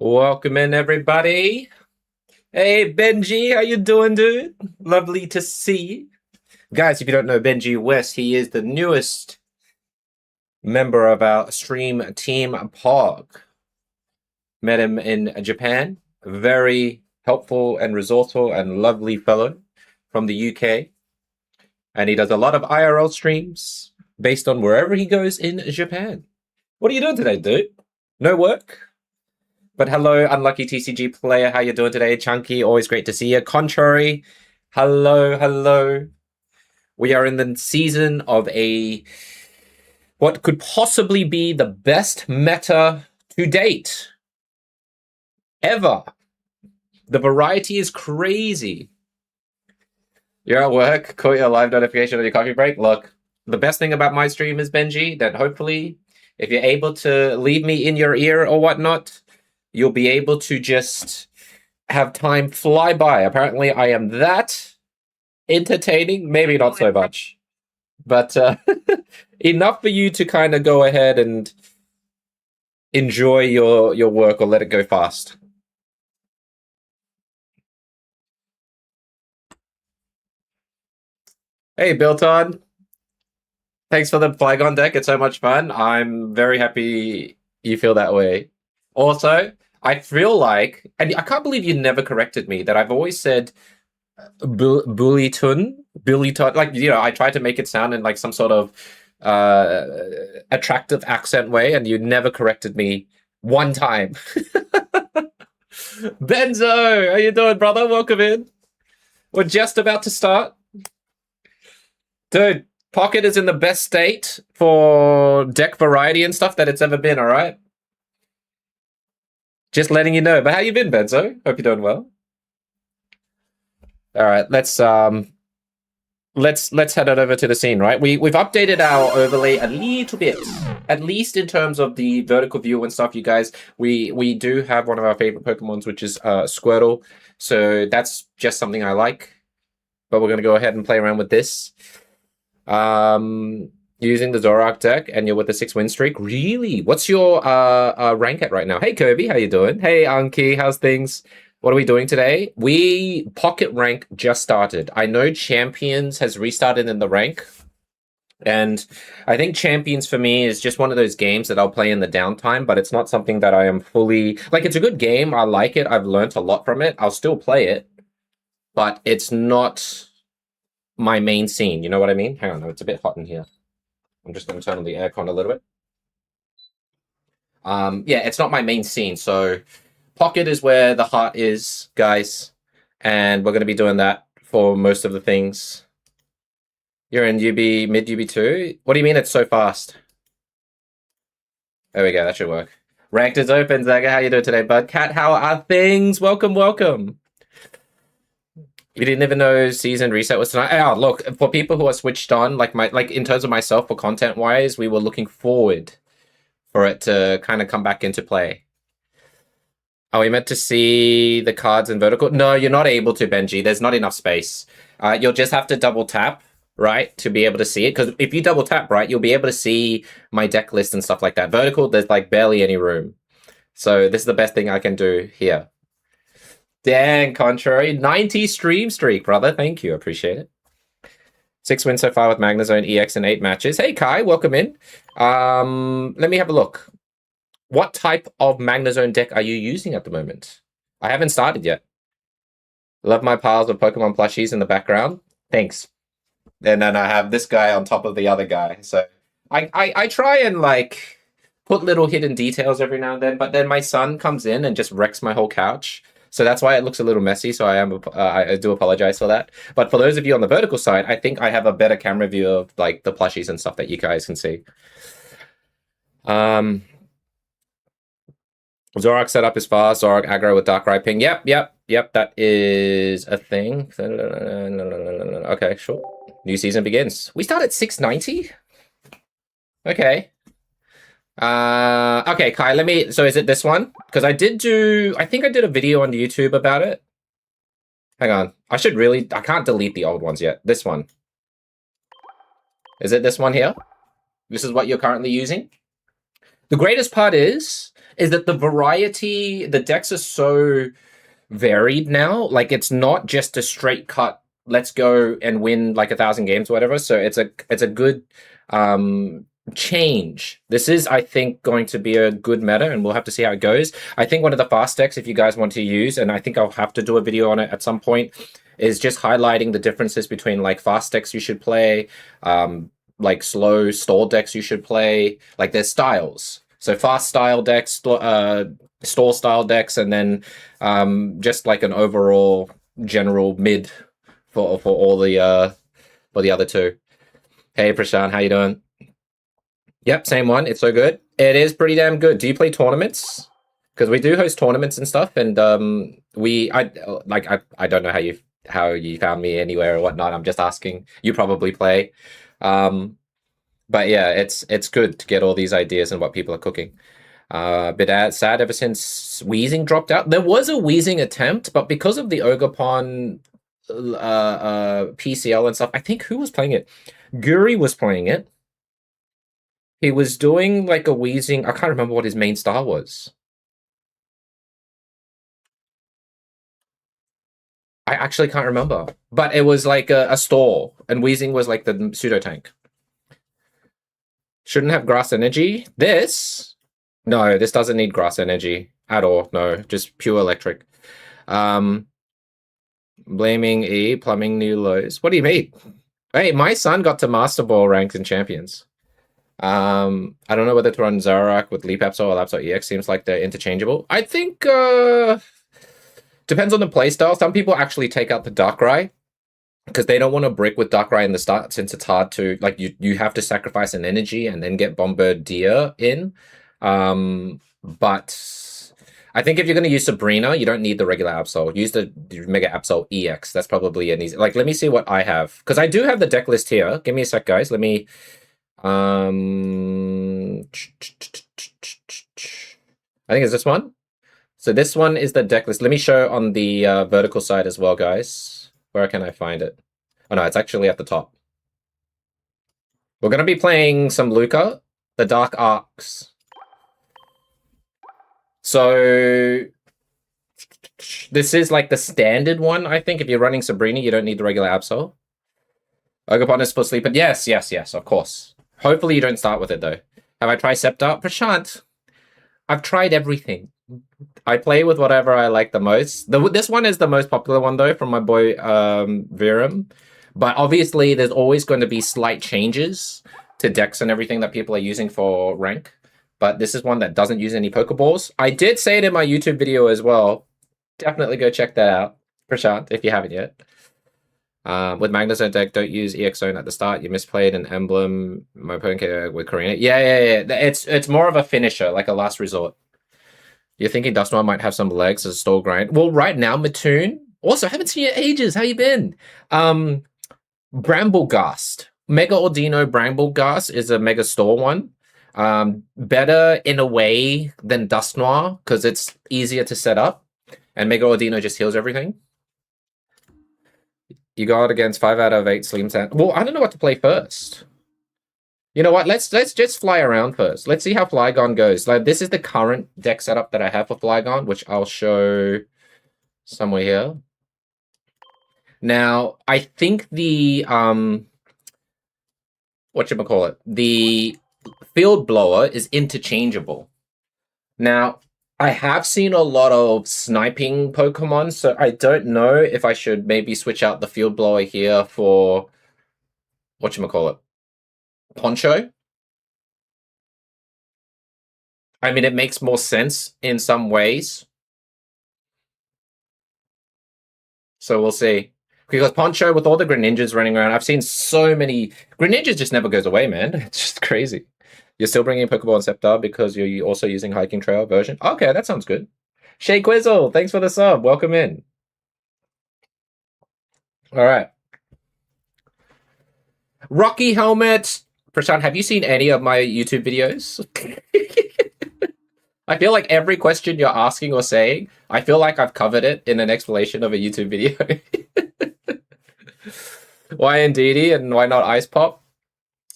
Welcome in, everybody. Hey, Benji, how you doing, dude? Lovely to see you. Guys, if you don't know Benji West, he is the newest member of our stream team Pog. Met him in Japan. Very helpful and resourceful and lovely fellow from the UK. And he does a lot of IRL streams based on wherever he goes in Japan. What are you doing today, dude? No work? But hello, Unlucky TCG player. How you doing today? Chunky, always great to see you. Contrary, hello. We are in the season of what could possibly be the best meta to date ever. The variety is crazy. You're at work, caught your live notification on your coffee break. Look, the best thing about my stream is, Benji, that hopefully if you're able to leave me in your ear or whatnot, you'll be able to just have time fly by. Apparently, I am that entertaining. Maybe not so much, but enough for you to kind of go ahead and enjoy your work or let it go fast. Hey, Bilton. Thanks for the Flygon deck. It's so much fun. I'm very happy you feel that way. Also, I feel like, and I can't believe you never corrected me, that I've always said Bullyton, like, you know, I tried to make it sound in like some sort of attractive accent way, and you never corrected me one time. Benzo, how you doing, brother? Welcome in. We're just about to start. Dude, Pocket is in the best state for deck variety and stuff that it's ever been, all right? Just letting you know. But how you been, Benzo? Hope you're doing well. All right, let's head on over to the scene, right? We've updated our overlay a little bit, at least in terms of the vertical view and stuff, you guys. We do have one of our favorite Pokemons, which is Squirtle. So that's just something I like. But we're gonna go ahead and play around with this. Using the Zoroark deck, and you're with a 6-win streak. Really? What's your rank at right now? Hey, Kirby, how you doing? Hey, Anki, how's things? What are we doing today? Pocket rank just started. I know Champions has restarted in the rank, and I think Champions for me is just one of those games that I'll play in the downtime, but it's not something that I am fully... Like, it's a good game. I like it. I've learned a lot from it. I'll still play it, but it's not my main scene. You know what I mean? Hang on, it's a bit hot in here. I'm just going to turn on the aircon a little bit. Yeah, it's not my main scene. So Pocket is where the heart is, guys. And we're going to be doing that for most of the things. You're in UB, mid UB2? What do you mean it's so fast? There we go, that should work. Ranked is open, Zaga. How you doing today, bud? Cat, how are things? Welcome. You didn't even know season reset was tonight. Oh, look, for people who are switched on, like in terms of myself, for content wise, we were looking forward for it to kind of come back into play. Are we meant to see the cards in vertical? No, you're not able to, Benji. There's not enough space. You'll just have to double tap, right, to be able to see it. Because if you double tap, right, you'll be able to see my deck list and stuff like that. Vertical, there's like barely any room. So this is the best thing I can do here. Dang, Contrary. 90 stream streak, brother. Thank you. Appreciate it. 6 wins so far with Magnezone EX in 8 matches. Hey, Kai. Welcome in. Let me have a look. What type of Magnezone deck are you using at the moment? I haven't started yet. Love my piles of Pokemon plushies in the background. Thanks. And then I have this guy on top of the other guy. So I try and, like, put little hidden details every now and then. But then my son comes in and just wrecks my whole couch. So that's why it looks a little messy, so I do apologize for that. But for those of you on the vertical side, I think I have a better camera view of like the plushies and stuff that you guys can see. Zoroark setup is fast. Zoroark aggro with Darkrai ping. Yep, that is a thing. Okay, sure. New season begins. We start at 690? Okay. Okay, Kai, so is it this one? Because I think I did a video on YouTube about it. Hang on. I can't delete the old ones yet. This one. Is it this one here? This is what you're currently using? The greatest part is is that the variety, the decks are so varied now. Like, it's not just a straight cut, let's go and win like 1,000 games or whatever. So it's a good change. This is, I think, going to be a good meta, and we'll have to see how it goes. I think one of the fast decks, if you guys want to use, and I think I'll have to do a video on it at some point, is just highlighting the differences between like fast decks you should play, like slow stall decks you should play. Like, there's styles. So fast style decks, stall style decks, and then just like an overall general mid for all the for the other two. Hey Prashant, how you doing? Yep, same one. It's so good. It is pretty damn good. Do you play tournaments? Because we do host tournaments and stuff, and I don't know how you found me anywhere or whatnot. I'm just asking. You probably play. But yeah, it's good to get all these ideas and what people are cooking. Bit sad ever since Wheezing dropped out. There was a Wheezing attempt, but because of the Ogapon PCL and stuff, I think who was playing it? Guri was playing it. He was doing like a Wheezing. I can't remember what his main style was. I actually can't remember. But it was like a stall, and Wheezing was like the pseudo tank. Shouldn't have grass energy. This? No, this doesn't need grass energy at all. No, just pure electric. Blaming E, plumbing new lows. What do you mean? Hey, my son got to Master Ball ranks in Champions. I don't know whether to run Zarak with Leap Absol or Lapso EX. Seems like they're interchangeable. I think depends on the playstyle. Some people actually take out the Darkrai because they don't want to brick with Darkrai in the start, since it's hard to, like, you have to sacrifice an energy and then get Bombardier in. But I think if you're going to use Sabrina, you don't need the regular Absol. Use the Mega Absol EX. That's probably an easy... Like, let me see what I have. Because I do have the deck list here. Give me a sec, guys. Let me... I think it's this one. So this one is the deck list. Let me show on the vertical side as well, guys. Where can I find it? Oh, no, it's actually at the top. We're going to be playing some Luca, the Dark Arcs. So this is like the standard one, I think. If you're running Sabrina, you don't need the regular Absol. Ogapon is for sleep. Yes, of course. Hopefully you don't start with it, though. Have I tried Scepter? Prashant, I've tried everything. I play with whatever I like the most. This one is the most popular one, though, from my boy Viram. But obviously, there's always going to be slight changes to decks and everything that people are using for rank. But this is one that doesn't use any Pokeballs. I did say it in my YouTube video as well. Definitely go check that out, Prashant, if you haven't yet. With Magnezone deck, don't use EX Zone at the start. You misplayed an emblem. My opponent with Karina. Yeah. It's more of a finisher, like a last resort. You're thinking Dusknoir might have some legs as a stall grind. Well, right now, Mattoon. Also, haven't seen you in ages. How you been? Bramblegast. Mega Ordino Bramblegast is a Mega Stall one. Better in a way than Dusknoir because it's easier to set up. And Mega Ordino just heals everything. You got against 5 out of 8 Slim Sand. Well, I don't know what to play first. You know what? Let's just fly around first. Let's see how Flygon goes. Like, this is the current deck setup that I have for Flygon, which I'll show somewhere here. Now, I think the whatchamacallit, the Field Blower is interchangeable. Now, I have seen a lot of sniping Pokemon, so I don't know if I should maybe switch out the Field Blower here for whatchamacallit, Poncho. I mean, it makes more sense in some ways. So we'll see. Because Poncho, with all the Greninjas running around, I've seen so many... Greninjas just never goes away, man. It's just crazy. You're still bringing Pokeball and Scepter because you're also using Hiking Trail version? Okay, that sounds good. Shay Quizzle, thanks for the sub. Welcome in. All right. Rocky Helmet. Prashant, have you seen any of my YouTube videos? I feel like every question you're asking or saying, I feel like I've covered it in an explanation of a YouTube video. Why Indeedee and why not Ice Pop?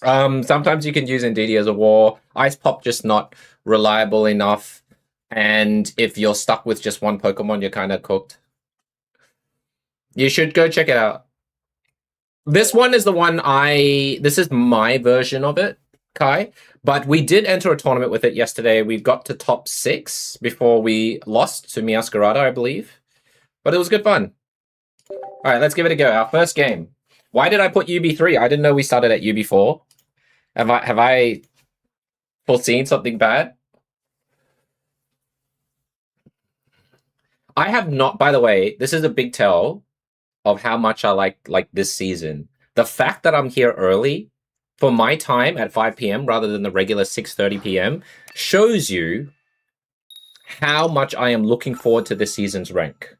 Sometimes you can use Indeedee as a war. Ice Pop just not reliable enough. And if you're stuck with just one Pokemon, you're kind of cooked. You should go check it out. This one is the one this is my version of it, Kai. But we did enter a tournament with it yesterday. We got to top 6 before we lost to Miascarada, I believe. But it was good fun. All right, let's give it a go. Our first game. Why did I put UB3? I didn't know we started at UB4. Have I foreseen something bad? I have not, by the way, this is a big tell of how much I like this season. The fact that I'm here early for my time at 5 p.m. rather than the regular 6:30 p.m. shows you how much I am looking forward to this season's rank.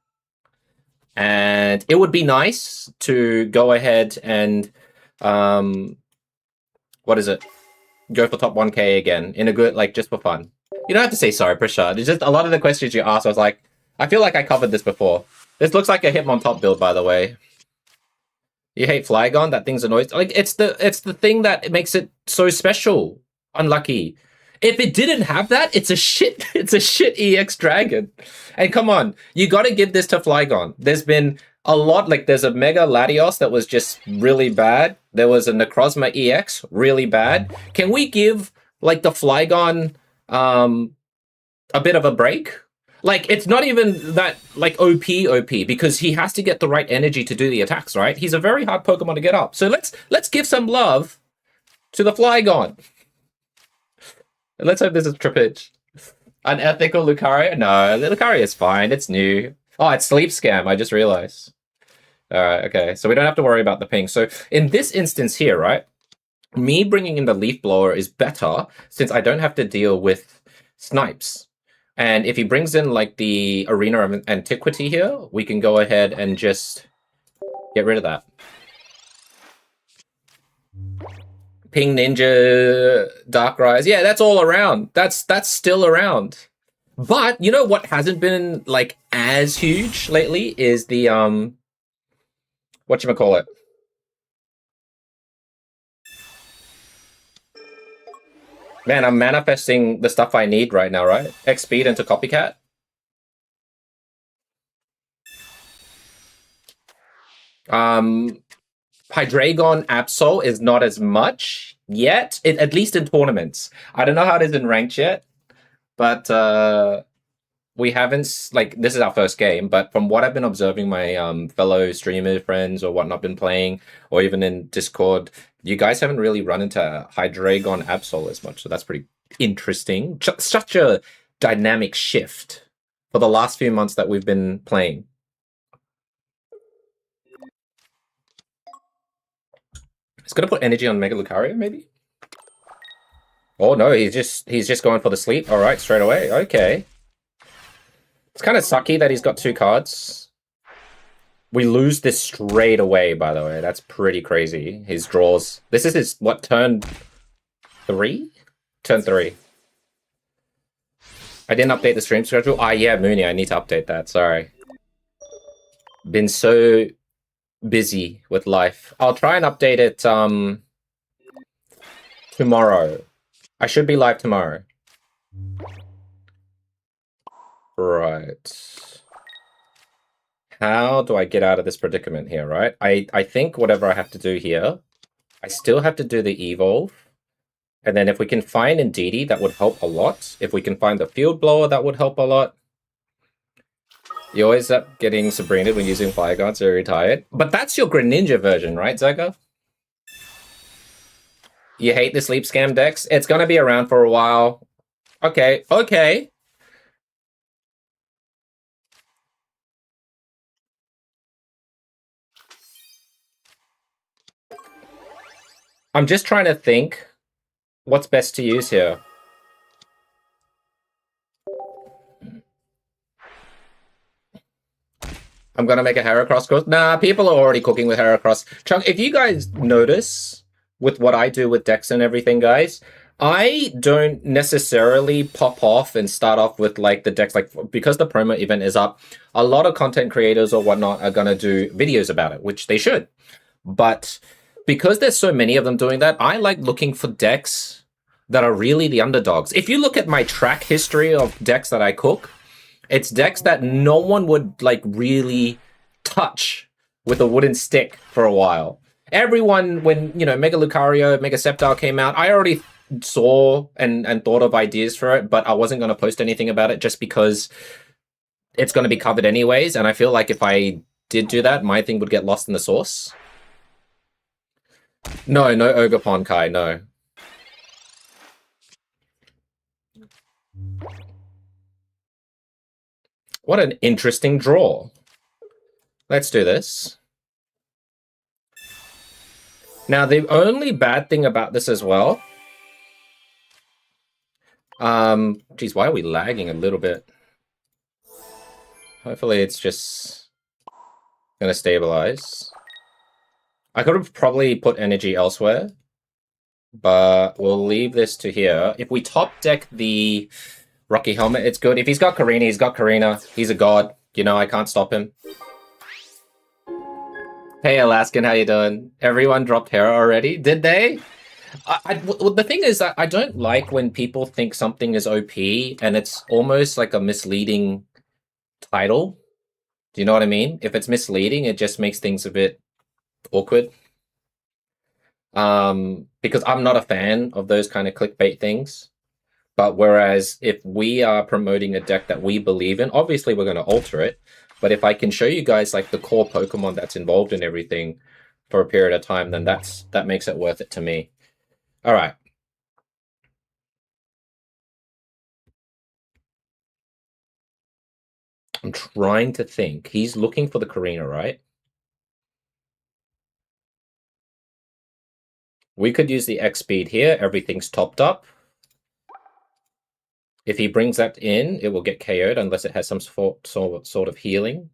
And it would be nice to go ahead and what is it? Go for top 1k again in a good, like, just for fun. You don't have to say sorry, Prashad. It's just a lot of the questions you asked, I was like, I feel like I covered this before. This looks like a Hitmontop build, by the way. You hate Flygon? That thing's annoying. Like, it's the thing that makes it so special. Unlucky. If it didn't have that, it's a shit EX Dragon. And come on, you got to give this to Flygon. There's been a lot, like there's a Mega Latios that was just really bad. There was a Necrozma EX, really bad. Can we give like the Flygon a bit of a break? Like, it's not even that, like, OP, because he has to get the right energy to do the attacks, right? He's a very hard Pokemon to get up. So let's give some love to the Flygon. Let's hope this is Trippage. Unethical Lucario? No, Lucario is fine. It's new. Oh, it's Sleep Scam. I just realized. All right, okay. So we don't have to worry about the ping. So in this instance here, right, me bringing in the Leaf Blower is better since I don't have to deal with Snipes. And if he brings in, like, the Arena of Antiquity here, we can go ahead and just get rid of that. Ping Ninja, Darkrai. Yeah, that's all around. That's still around. But, you know what hasn't been, like, as huge lately is the, whatchamacallit? Man, I'm manifesting the stuff I need right now, right? X speed into Copycat. Hydreigon Absol is not as much yet, at least in tournaments. I don't know how it is in ranked yet, but we haven't, like, this is our first game, but from what I've been observing my fellow streamer friends or whatnot been playing, or even in Discord, you guys haven't really run into Hydreigon Absol as much, so that's pretty interesting. Such a dynamic shift for the last few months that we've been playing. It's gonna put energy on Mega Lucario, maybe? Oh no, he's just going for the sleep. All right, straight away. Okay. It's kind of sucky that he's got 2 cards. We lose this straight away, by the way. That's pretty crazy. His draws. This is his, what, turn 3? Turn 3. I didn't update the stream schedule. Ah, yeah, Mooney, I need to update that. Sorry. Been so busy with life. I'll try and update it tomorrow. I should be live tomorrow. Right. How do I get out of this predicament here, right? I think whatever I have to do here, I still have to do the evolve. And then if we can find Indeedee, that would help a lot. If we can find the Field Blower, that would help a lot. You always end up getting Sabrina when using Flygon, so you're retired. But that's your Greninja version, right, Zega? You hate the Sleep Scam decks? It's going to be around for a while. Okay, okay. I'm just trying to think what's best to use here. I'm gonna make a Heracross course. Nah, people are already cooking with Heracross. Chunk, if you guys notice with what I do with decks and everything, guys, I don't necessarily pop off and start off with, like, the decks, like, because the promo event is up, a lot of content creators or whatnot are gonna do videos about it, which they should. But because there's so many of them doing that, I like looking for decks that are really the underdogs. If you look at my track history of decks that I cook, it's decks that no one would like really touch with a wooden stick for a while. Everyone, when Mega Lucario, Mega Sceptile came out, I already saw and thought of ideas for it, but I wasn't going to post anything about it just because it's going to be covered anyways. And I feel like if I did do that, my thing would get lost in the sauce. No Ogerpon Kai, no. What an interesting draw. Let's do this. Now, the only bad thing about this as well... geez, why are we lagging a little bit? Hopefully it's just going to stabilize. I could have probably put energy elsewhere, but we'll leave this to here. If we top deck the Rocky Helmet, it's good. If he's got Karina, he's got Karina. He's a god. I can't stop him. Hey, Alaskan, how you doing? Everyone dropped Hera already? Did they? The thing is that I don't like when people think something is OP and it's almost like a misleading title. Do you know what I mean? If it's misleading, it just makes things a bit awkward. Because I'm not a fan of those kind of clickbait things. But whereas if we are promoting a deck that we believe in, obviously we're going to alter it. But if I can show you guys like the core Pokemon that's involved in everything for a period of time, then that makes it worth it to me. All right. I'm trying to think. He's looking for the Karina, right? We could use the X speed here. Everything's topped up. If he brings that in, it will get KO'd unless it has some sort of healing.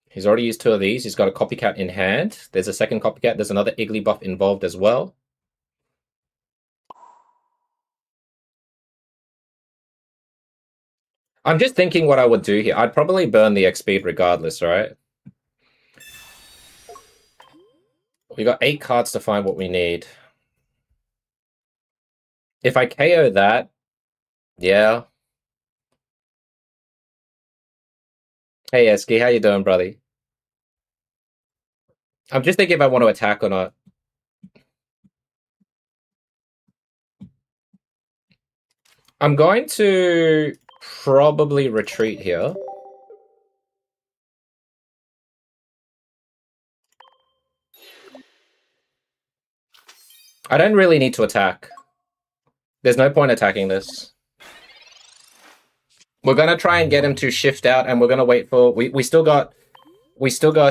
He's already used 2 of these. He's got a copycat in hand. There's a second copycat. There's another Iggly buff involved as well. I'm just thinking what I would do here. I'd probably burn the X speed regardless, right? We got 8 cards to find what we need. If I KO that, yeah. Hey, Eski, how you doing, buddy? I'm just thinking if I want to attack or not. I'm going to probably retreat here. I don't really need to attack. There's no point attacking this. We're gonna try and get him to shift out, and we're gonna wait for... We still got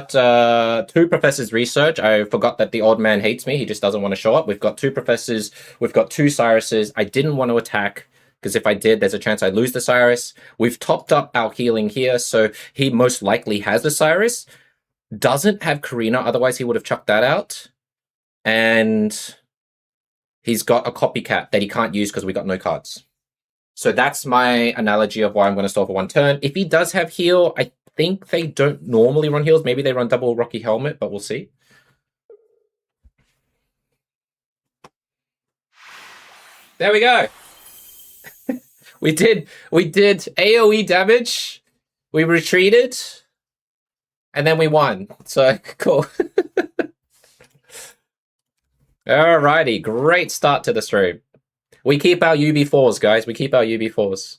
2 professors research. I forgot that the old man hates me. He just doesn't want to show up. We've got 2 professors. We've got 2 Cyruses. I didn't want to attack, because if I did, there's a chance I'd lose the Cyrus. We've topped up our healing here, so he most likely has the Cyrus. Doesn't have Karina, otherwise he would have chucked that out. And he's got a copycat that he can't use because we got no cards. So that's my analogy of why I'm going to stall for 1 turn. If he does have heal, I think they don't normally run heals. Maybe they run double Rocky Helmet, but we'll see. There we go. we did AoE damage. We retreated. And then we won. So, cool. Alrighty. Great start to the stream. We keep our UB4s, guys. We keep our UB4s.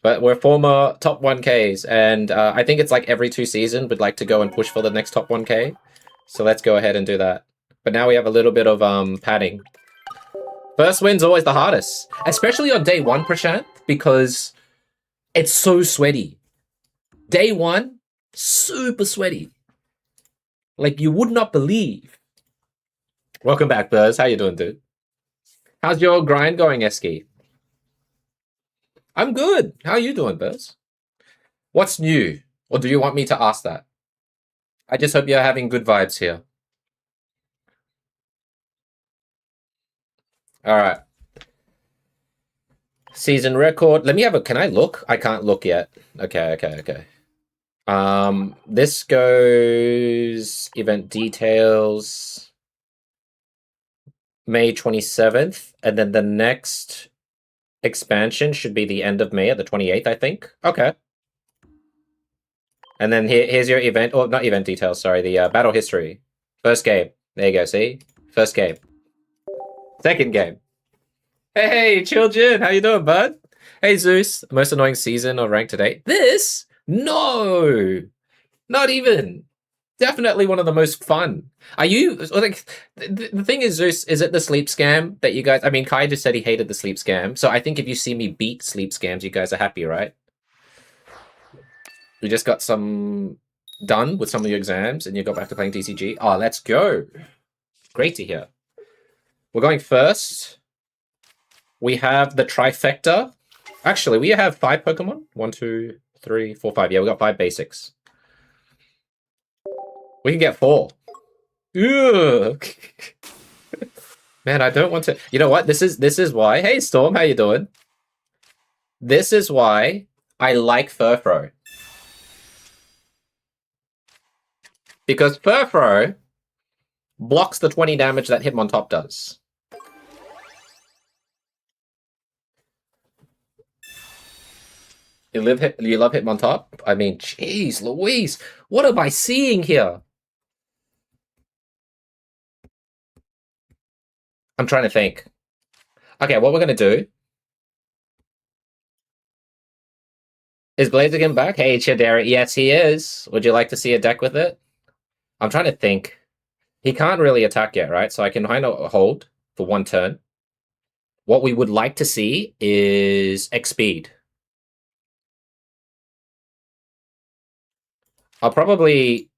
But we're former top 1Ks, and I think it's like every 2 seasons we'd like to go and push for the next top 1K. So let's go ahead and do that. But now we have a little bit of padding. First win's always the hardest, especially on day 1, Prashant, because it's so sweaty. Day 1, super sweaty. Like you would not believe. Welcome back, Buzz. How you doing, dude? How's your grind going, Eski? I'm good. How are you doing, Buzz? What's new? Or do you want me to ask that? I just hope you're having good vibes here. All right. Season record. Let me have a... Can I look? I can't look yet. Okay. This goes... Event details... May 27th, and then the next expansion should be the end of May at the 28th, I think. Okay. And then here's your event, or not event details, sorry, the battle history. First game. There you go, see? First game. Second game. Hey, children, how you doing, bud? Hey, Zeus, most annoying season or rank today. This? No! Not even. Definitely one of the most fun. Are you, like, the thing is, Zeus, is it the sleep scam that you guys, I mean, Kai just said he hated the sleep scam, so I think if you see me beat sleep scams, you guys are happy, right? We just got some done with some of your exams and you got back to playing TCG. Oh, let's go. Great to hear. We're going first. We have the trifecta. Actually, we have 5 Pokemon. 1, 2, 3, 4, 5. Yeah, we got 5 basics. We can get 4. Ugh. Man, I don't want to. You know what? This is why. Hey, Storm, how you doing? This is why I like Furfro. Because Furfro blocks the 20 damage that Hitmontop does. You love Hitmontop? I mean, jeez, Louise, what am I seeing here? I'm trying to think. Okay, what we're gonna do is Blaziken back? Hey, Chidera, yes, he is. Would you like to see a deck with it? I'm trying to think. He can't really attack yet, right? So I can kind of hold for 1 turn. What we would like to see is X-Speed. I'll probably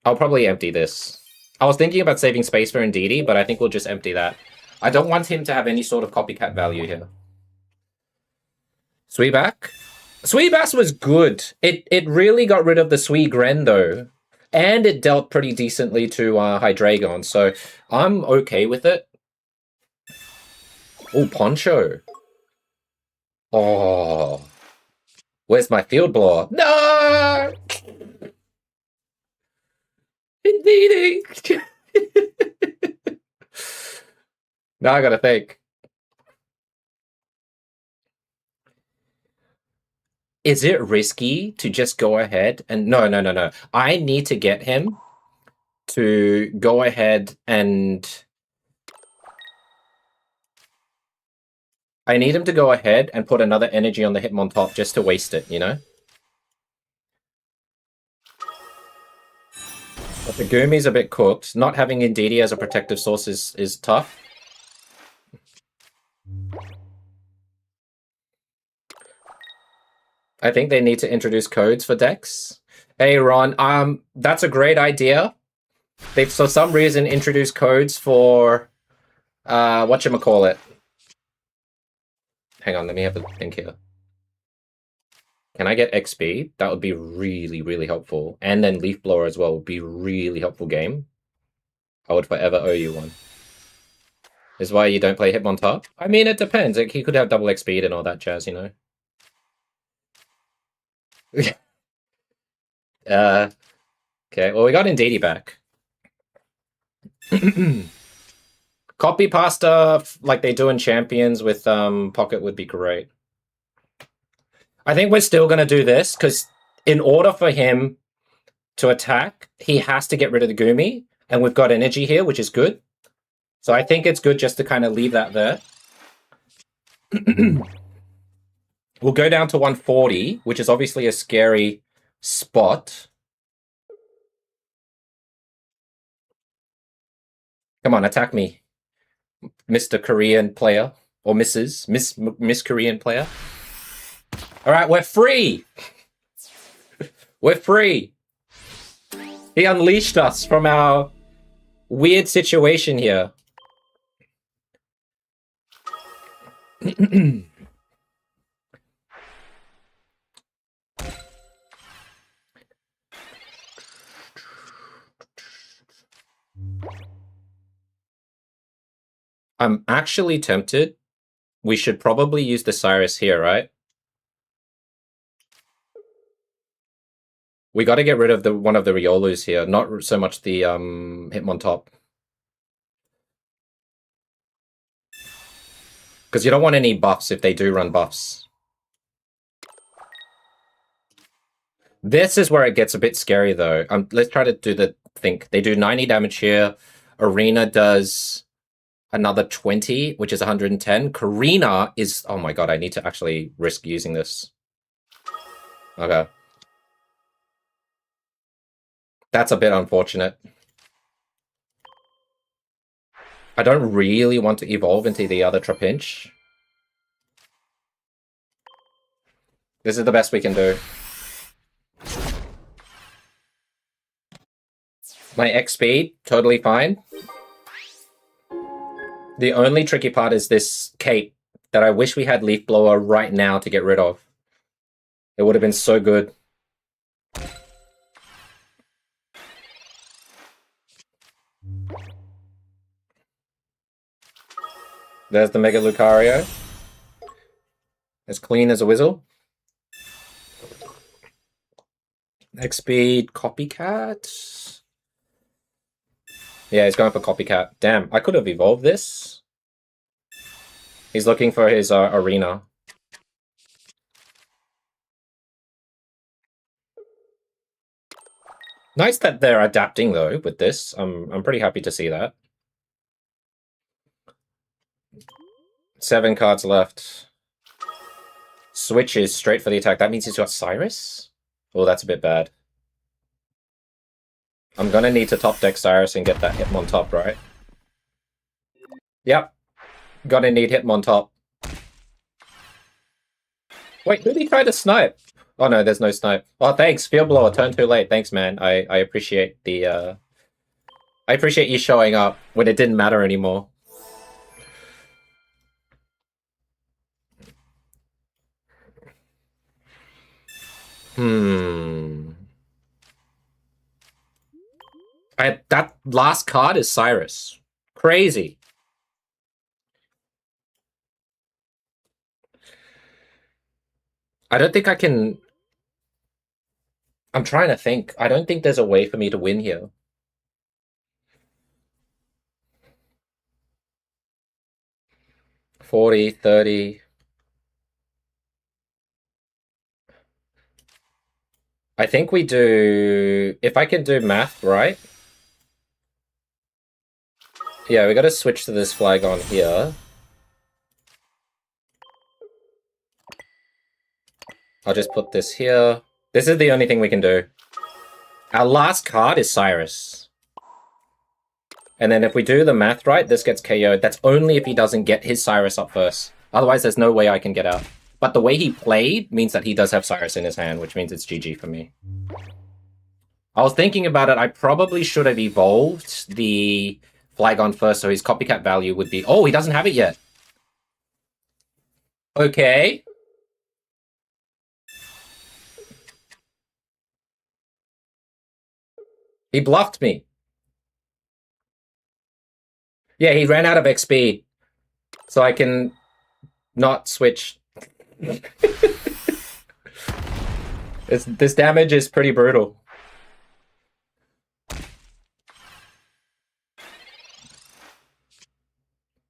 empty this. I was thinking about saving space for Indeedee, but I think we'll just empty that. I don't want him to have any sort of copycat value here. Sweeback? Sweebass was good. It really got rid of the Suigren, though. And it dealt pretty decently to Hydreigon, so I'm okay with it. Oh, Poncho. Oh. Where's my field blower? No! Indeedee! Now I gotta think. Is it risky to just go ahead and... No. I need to get him to go ahead and... I need him to go ahead and put another energy on the Hitmontop just to waste it, you know? But the Gumi's a bit cooked. Not having Indeedee as a protective source is tough. I think they need to introduce codes for decks. Hey, Ron, that's a great idea. They've, for some reason, introduced codes for, whatchamacallit. Hang on, let me have a think here. Can I get XP? That would be really, really helpful. And then Leaf Blower as well would be really helpful game. I would forever owe you one. Is why you don't play Hitmontop? I mean, it depends. Like, he could have double XP and all that jazz, you know? Okay, well, we got Indeedee back. Copy pasta like they do in Champions with Pocket would be great. I think we're still going to do this, because in order for him to attack, he has to get rid of the Gumi, and we've got energy here, which is good. So I think it's good just to kind of leave that there. We'll go down to 140, which is obviously a scary spot. Come on, attack me, Mr. Korean player. Or Mrs. Miss Korean player. All right, we're free. We're free. He unleashed us from our weird situation here. I'm actually tempted. We should probably use the Cyrus here, right? We got to get rid of one of the Riolus here, not so much the Hitmontop. Because you don't want any buffs if they do run buffs. This is where it gets a bit scary, though. Let's try to do the think. They do 90 damage here. Arena does another 20, which is 110. Karina is... Oh my god, I need to actually risk using this. Okay. That's a bit unfortunate. I don't really want to evolve into the other Trapinch. This is the best we can do. My X speed, totally fine. The only tricky part is this cape that I wish we had Leaf Blower right now to get rid of. It would have been so good. There's the Mega Lucario. As clean as a whistle. X speed, Copycat. Yeah, he's going for Copycat. Damn, I could have evolved this. He's looking for his arena. Nice that they're adapting, though, with this. I'm pretty happy to see that. 7 cards left. Switches straight for the attack. That means he's got Cyrus? Oh, that's a bit bad. I'm gonna need to top deck Cyrus and get that Hitmontop, right? Yep. Gonna need Hitmontop. Wait, who did he try to snipe? Oh no, there's no snipe. Oh, thanks, Field Blower, turned too late. Thanks, man. I appreciate the, I appreciate you showing up when it didn't matter anymore. That last card is Cyrus. Crazy. I don't think I can... I'm trying to think. I don't think there's a way for me to win here. $40, $30... I think we do... If I can do math right... Yeah, we gotta switch to this flag on here. I'll just put this here. This is the only thing we can do. Our last card is Cyrus. And then if we do the math right, this gets KO'd. That's only if he doesn't get his Cyrus up first. Otherwise, there's no way I can get out. But the way he played means that he does have Cyrus in his hand, which means it's GG for me. I was thinking about it. I probably should have evolved the Flygon first, so his Copycat value would be... Oh, he doesn't have it yet. Okay. He bluffed me. Yeah, he ran out of XP. So I can not switch. This damage is pretty brutal.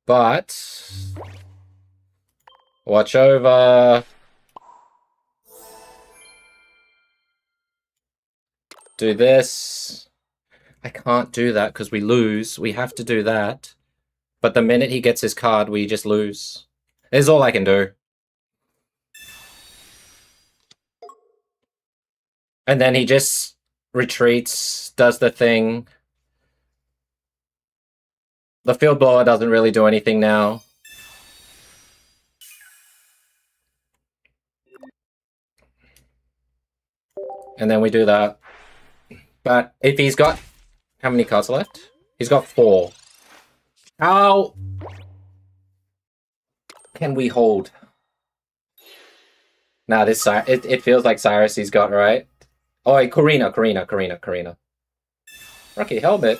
But... Watch over... Do this. I can't do that because we lose. We have to do that. But the minute he gets his card, we just lose. Is all I can do. And then he just retreats, does the thing. The Field Blower doesn't really do anything now. And then we do that. But if he's got... How many cards left? He's got 4. How can we hold? Nah, this it feels like Cyrus he's got, right? Oh, wait, Karina. Rocky Helmet.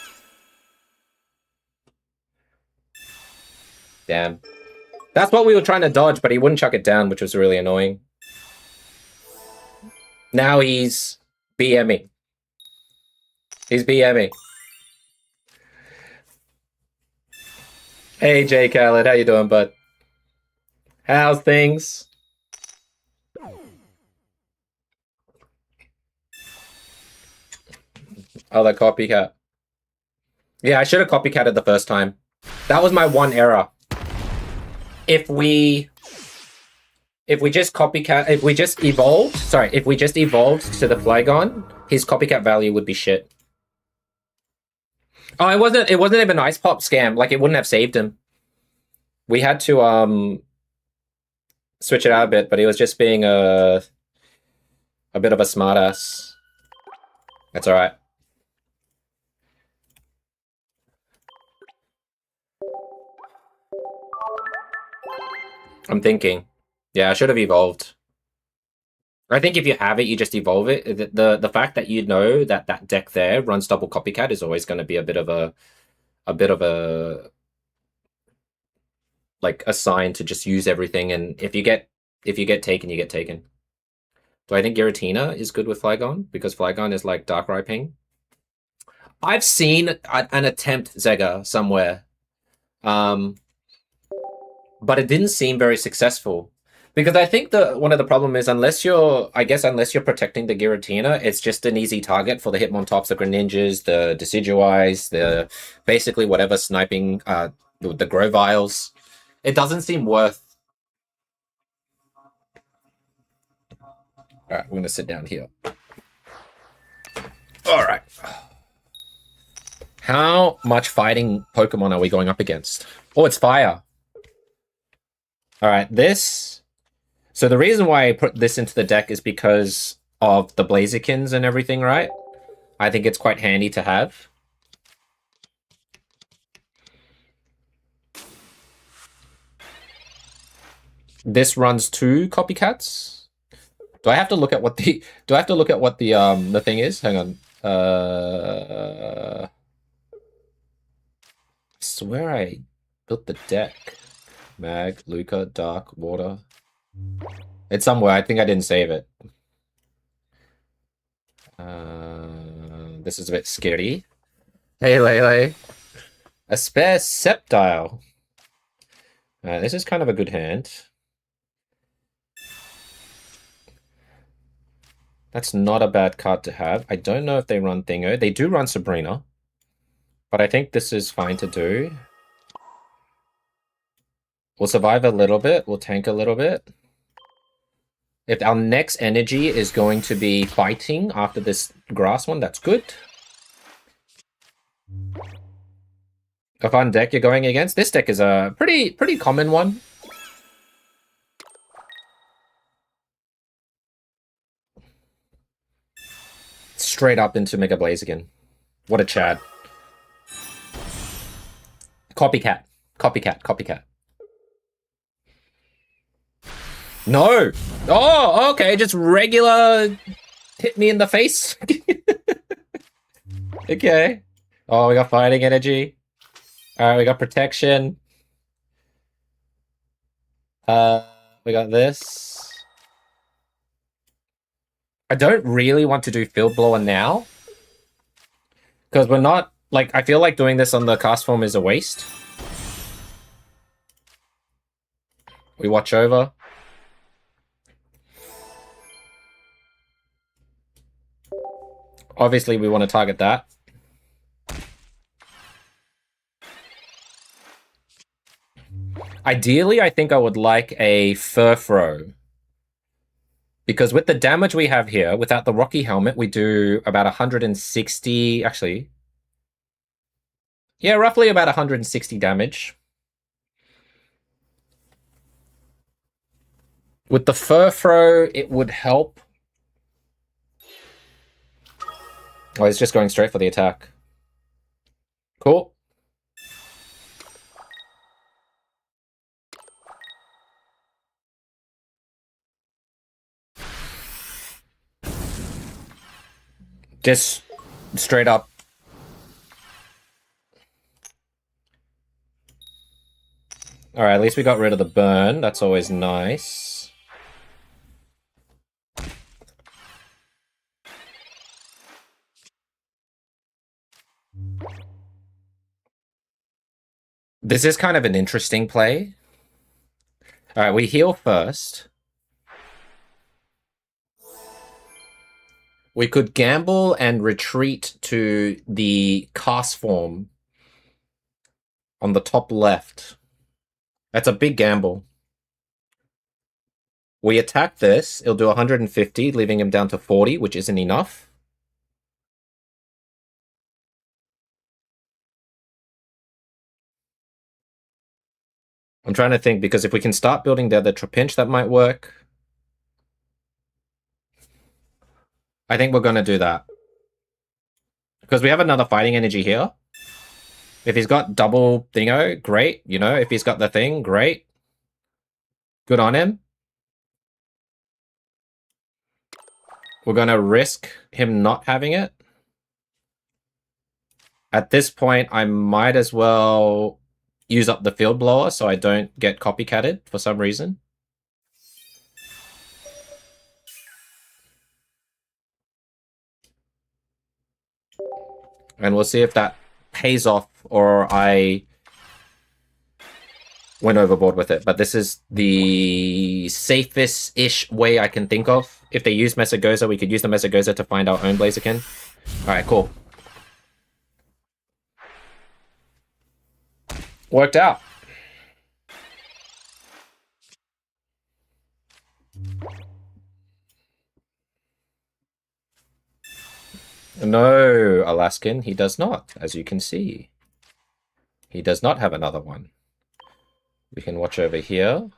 Damn. That's what we were trying to dodge, but he wouldn't chuck it down, which was really annoying. Now he's BMing. He's BMing. Hey, Jay Khaled, how you doing, bud? How's things? Oh, the copycat. Yeah, I should have copycatted the first time. That was my one error. If we just copycat, if we just evolved to the Flygon, his copycat value would be shit. Oh, it wasn't even an Ice Pop scam. Like, it wouldn't have saved him. We had to switch it out a bit, but he was just being a bit of a smartass. That's all right. I'm thinking. Yeah, I should have evolved. I think if you have it, you just evolve it. The fact that you know that that deck there runs double copycat is always going to be a bit of a like a sign to just use everything. And if you get taken, you get taken. Do I think Giratina is good with Flygon because Flygon is like Darkrai Ping? I've seen an attempt Zega somewhere, but it didn't seem very successful. Because I think one of the problem is unless you're protecting the Giratina, it's just an easy target for the Hitmontops, the Greninjas, the Decidueyes, the basically whatever sniping, the Groviles. It doesn't seem worth. All right, we're gonna sit down here. All right. How much fighting Pokemon are we going up against? Oh, it's fire. All right, this. So the reason why I put this into the deck is because of the Blazikins and everything, right? I think it's quite handy to have. This runs 2 copycats. Do I have to look at what the the thing is? Hang on. I swear I built the deck. Mag, Luca, Dark, Water. It's somewhere. I think I didn't save it. This is a bit scary. Hey, Lele. A spare Sceptile. This is kind of a good hand. That's not a bad card to have. I don't know if they run Thingo. They do run Sabrina. But I think this is fine to do. We'll survive a little bit. We'll tank a little bit. If our next energy is going to be fighting after this grass one, that's good. A fun deck you're going against. This deck is a pretty common one. Straight up into Mega Blaziken. What a Chad. Copycat. Copycat. Copycat. No! Oh, okay, just regular hit me in the face. Okay. Oh, we got fighting energy. Alright, we got protection. We got this. I don't really want to do Field Blower now. Because we're not, like, I feel like doing this on the cast form is a waste. We watch over. Obviously, we want to target that. Ideally, I think I would like a Furfro. Because with the damage we have here, without the Rocky Helmet, we do about 160... Actually... Yeah, roughly about 160 damage. With the Furfro, it would help. Oh, he's just going straight for the attack. Cool. Just straight up. Alright, at least we got rid of the burn. That's always nice. This is kind of an interesting play. Alright, we heal first. We could gamble and retreat to the cast form on the top left. That's a big gamble. We attack this, it'll do 150, leaving him down to 40, which isn't enough. I'm trying to think, because if we can start building the other Trapinch, that might work. I think we're going to do that. Because we have another fighting energy here. If he's got double thingo, great. You know, if he's got the thing, great. Good on him. We're going to risk him not having it. At this point, I might as well use up the field blower so I don't get copycatted for some reason. And we'll see if that pays off or I went overboard with it. But this is the safest-ish way I can think of. If they use Mesagoza, we could use the Mesagoza to find our own Blaziken. Alright, cool. Worked out. No, Alaskan, he does not, as you can see. He does not have another one. We can watch over here.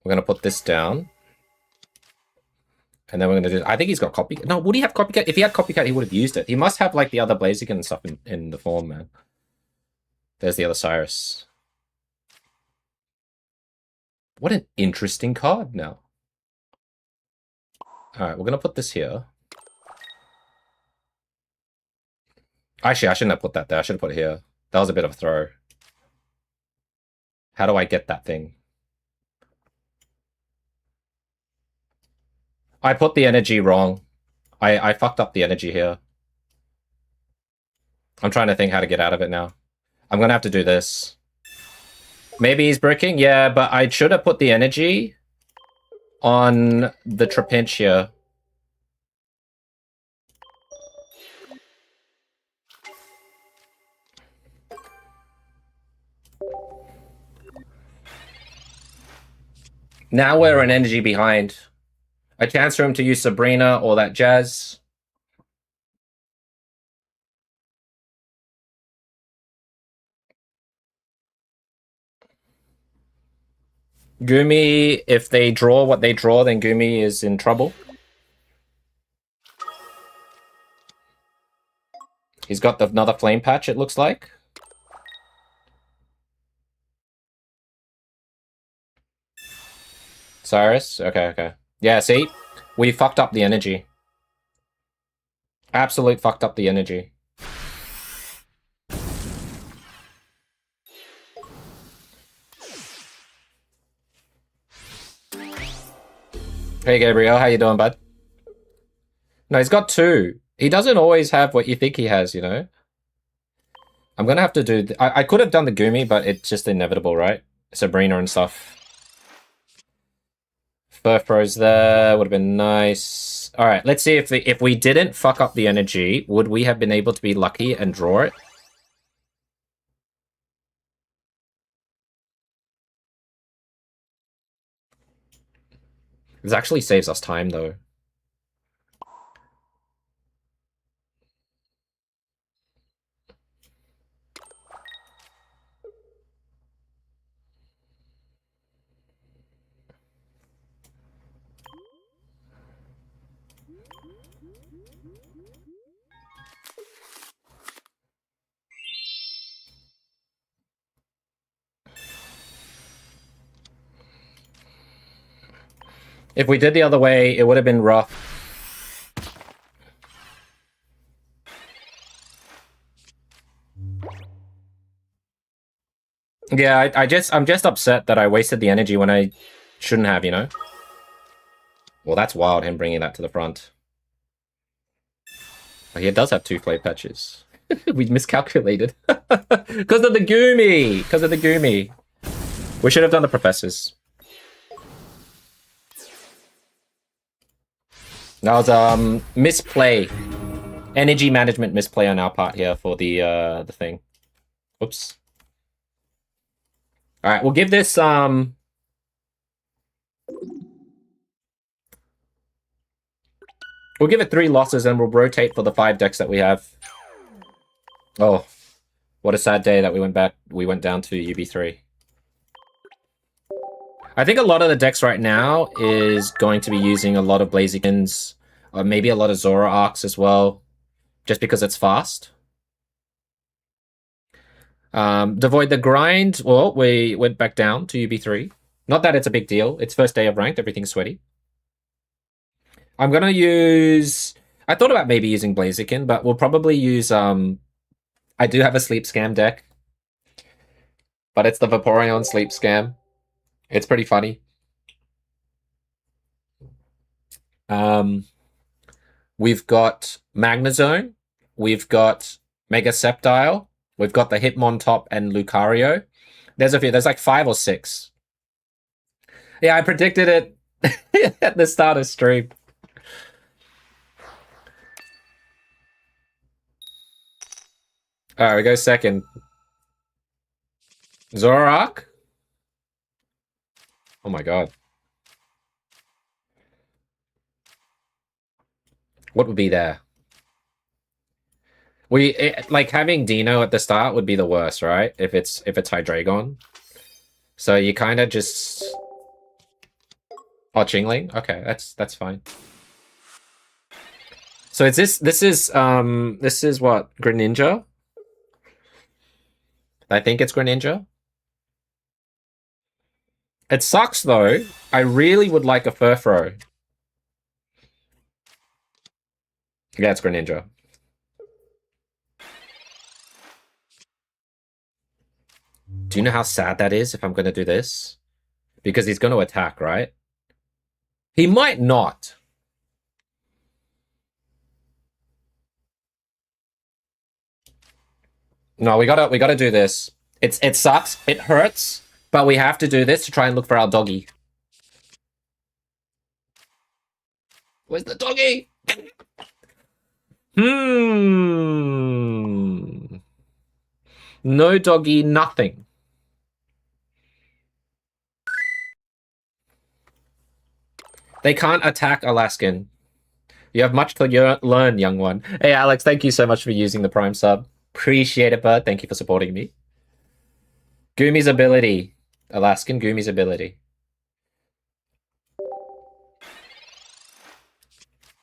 We're going to put this down. And then we're going to do... I think he's got Copycat. No, would he have Copycat? If he had Copycat, he would have used it. He must have, like, the other Blaziken and stuff in the form, man. There's the other Cyrus. What an interesting card now. Alright, we're going to put this here. Actually, I shouldn't have put that there. I should have put it here. That was a bit of a throw. How do I get that thing? I put the energy wrong. I fucked up the energy here. I'm trying to think how to get out of it now. I'm going to have to do this. Maybe he's bricking? Yeah, but I should have put the energy on the Trapinch here. Now we're an energy behind. A chance for him to use Sabrina or that Jazz. Gumi, if they draw what they draw, then Gumi is in trouble. He's got another Flame Patch, it looks like. Cyrus? Okay, okay. Yeah, see? We fucked up the energy. Absolute fucked up the energy. Hey, Gabriel, how you doing, bud? No, he's got two. He doesn't always have what you think he has, you know? I'm gonna have to do... I could have done the Gumi, but it's just inevitable, right? Sabrina and stuff. Furfro's there, would have been nice. Alright, let's see if we didn't fuck up the energy, would we have been able to be lucky and draw it? This actually saves us time, though. If we did the other way, it would have been rough. Yeah, I'm just upset that I wasted the energy when I shouldn't have, you know? Well, that's wild, him bringing that to the front. He does have two Flame Patches. We miscalculated. Because of the Goomy! Because of the Goomy. We should have done the professors. That was misplay. Energy management misplay on our part here for the thing. Oops. Alright, we'll give this we'll give it 3 losses and we'll rotate for the 5 decks that we have. Oh. What a sad day that we went down to UB3. I think a lot of the decks right now is going to be using a lot of Blazikins, or maybe a lot of Zora Arcs as well, just because it's fast. Devoid the grind, well, we went back down to UB3. Not that it's a big deal. It's first day of ranked, everything's sweaty. I'm gonna use... I thought about maybe using Blaziken, but we'll probably use... I do have a Sleep Scam deck, but it's the Vaporeon Sleep Scam. It's pretty funny. We've got Magnezone. We've got Mega Sceptile. We've got the Hitmontop and Lucario. There's a few. There's like 5 or 6. Yeah, I predicted it at the start of stream. Alright, we go second. Zoroark? Oh my god. What would be there? Like having Dino at the start would be the worst, right? If it's Hydreigon. So you kind of just... Oh, Chingling? Okay, that's fine. So is this is what? Greninja? I think it's Greninja. It sucks though. I really would like a Furfrou. Yeah, it's Greninja. Do you know how sad that is if I'm going to do this? Because he's going to attack, right? He might not. No, we gotta do this. It sucks. It hurts. But we have to do this to try and look for our doggy. Where's the doggy? No doggy, nothing. They can't attack Alaskan. You have much to learn, young one. Hey, Alex, thank you so much for using the Prime sub. Appreciate it, bud. Thank you for supporting me. Gumi's ability. Alaskan Gumi's ability.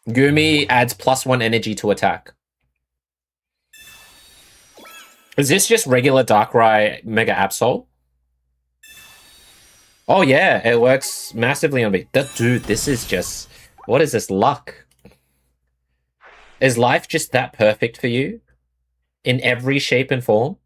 Gumi adds +1 energy to attack. Is this just regular Darkrai Mega Absol? Oh yeah, it works massively on me. Dude, this is just... What is this luck? Is life just that perfect for you? In every shape and form?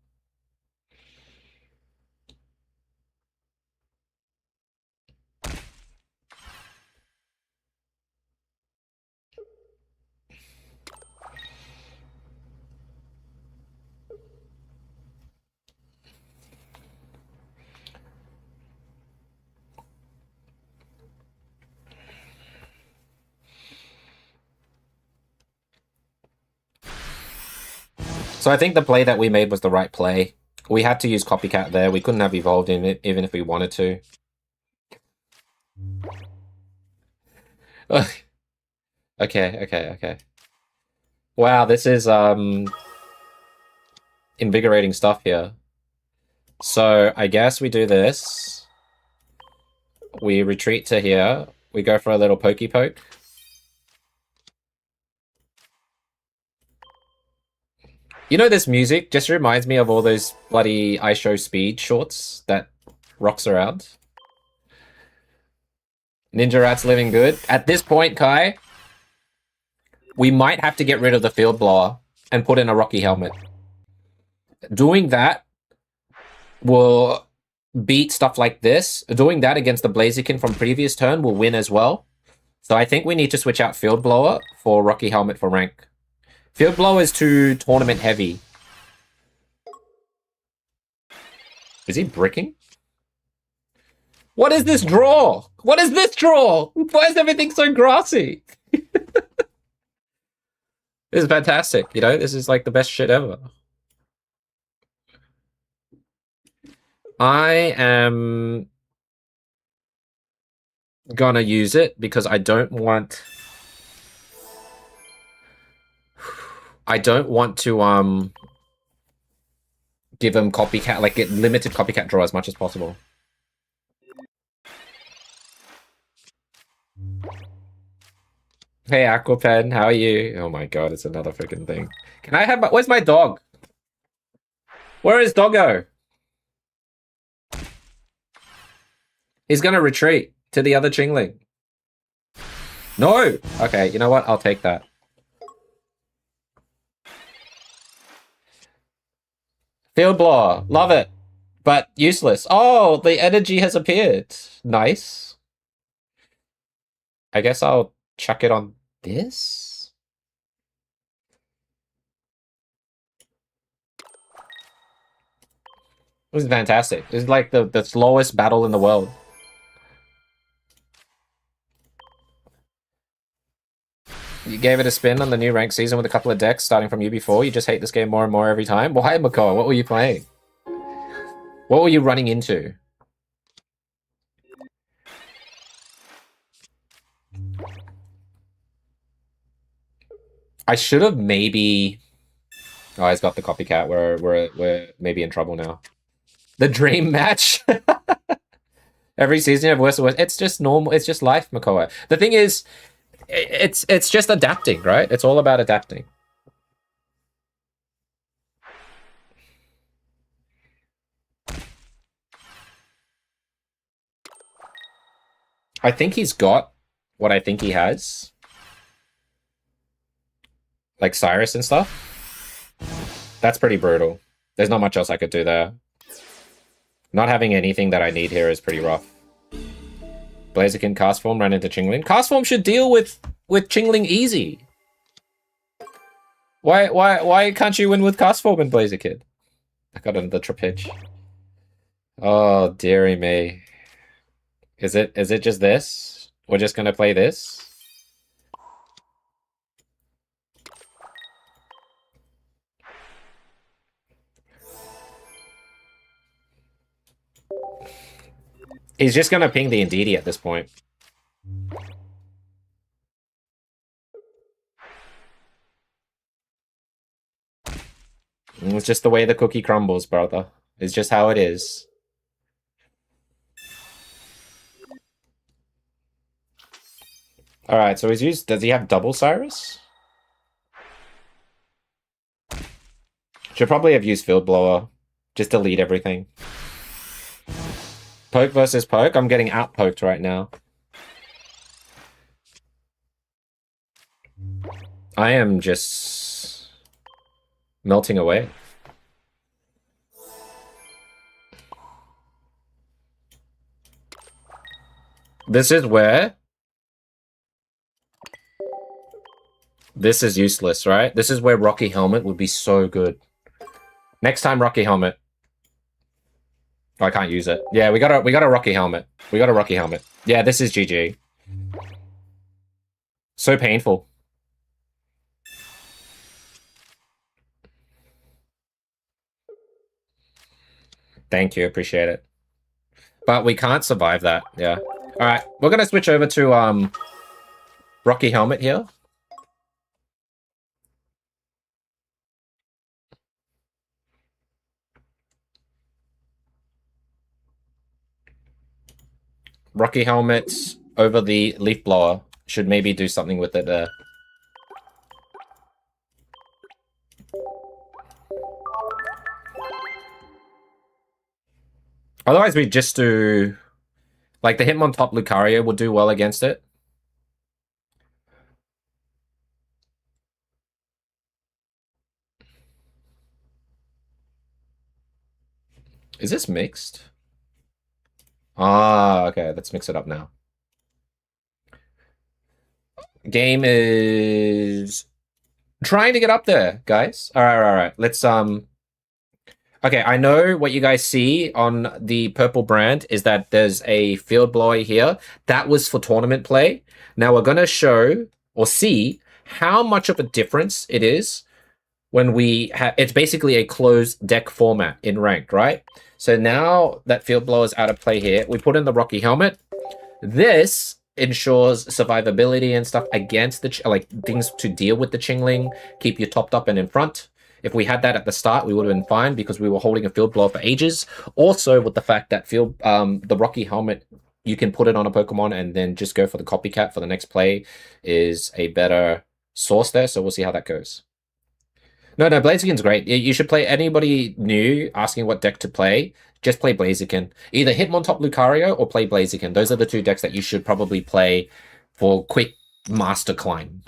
So I think the play that we made was the right play. We had to use Copycat there. We couldn't have evolved in it, even if we wanted to. Okay. Wow, this is invigorating stuff here. So I guess we do this. We retreat to here. We go for a little pokey poke. You know, this music just reminds me of all those bloody I Show Speed shorts that rocks around. Ninja Rat's living good. At this point, Kai, we might have to get rid of the Field Blower and put in a Rocky Helmet. Doing that will beat stuff like this. Doing that against the Blaziken from previous turn will win as well. So I think we need to switch out Field Blower for Rocky Helmet for rank. Field Blower is too tournament heavy. Is he bricking? What is this draw? What is this draw? Why is everything so grassy? This is fantastic, you know? This is like the best shit ever. I am gonna use it because I don't want to give him copycat, like get limited copycat draw as much as possible. Hey Aquapen, how are you? Oh my god, it's another freaking thing. Can I have where's my dog? Where is Doggo? He's gonna retreat to the other Chingling. No! Okay, you know what? I'll take that. Field Blower, love it. But useless. Oh, the energy has appeared. Nice. I guess I'll chuck it on this? This is fantastic. This is like the slowest battle in the world. You gave it a spin on the new rank season with a couple of decks starting from UB4. You just hate this game more and more every time. Why, Makoa? What were you playing? What were you running into? I should have maybe... Oh, he's got the copycat. We're maybe in trouble now. The dream match. Every season you have worse and worse. It's just normal. It's just life, Makoa. The thing is, it's just adapting, right? It's all about adapting. I think he's got what I think he has. Like Cyrus and stuff. That's pretty brutal. There's not much else I could do there. Not having anything that I need here is pretty rough. Blaziken cast form ran into Chingling. Cast form should deal with Chingling easy. Why can't you win with cast form in Blaziken? I got another Trapitch. Oh dearie me. Is it just this? We're just gonna play this? He's just gonna ping the Indeedee at this point. It's just the way the cookie crumbles, brother. It's just how it is. Alright, so he's used... Does he have double Cyrus? Should probably have used Field Blower. Just delete everything. Poke versus poke? I'm getting out-poked right now. I am just... melting away. This is where... This is useless, right? This is where Rocky Helmet would be so good. Next time, Rocky Helmet. Oh, I can't use it. Yeah, we got a Rocky Helmet. We got a Rocky Helmet. Yeah, this is GG. So painful. Thank you, appreciate it. But we can't survive that, yeah. Alright, we're gonna switch over to Rocky Helmet here. Rocky Helmet over the Leaf Blower. Should maybe do something with it there. Otherwise, we just do... Like, the Hitmontop Lucario will do well against it. Is this mixed? Ah, okay, let's mix it up now. Game is trying to get up there, guys. All right. Let's Okay, I know what you guys see on the purple brand is that there's a field blower here. That was for tournament play. Now we're going to show or see how much of a difference it is when we have... It's basically a closed deck format in ranked, right? So now that field blower is out of play here, we put in the Rocky Helmet. This ensures survivability and stuff against the... like things to deal with the Chingling, keep you topped up and in front. If we had that at the start, we would have been fine because we were holding a field blower for ages. Also, with the fact that the Rocky Helmet, you can put it on a Pokemon and then just go for the copycat for the next play is a better source there. So we'll see how that goes. No, Blaziken's great. You should play anybody new asking what deck to play. Just play Blaziken. Either Hitmontop Lucario or play Blaziken. Those are the two decks that you should probably play for quick master climb.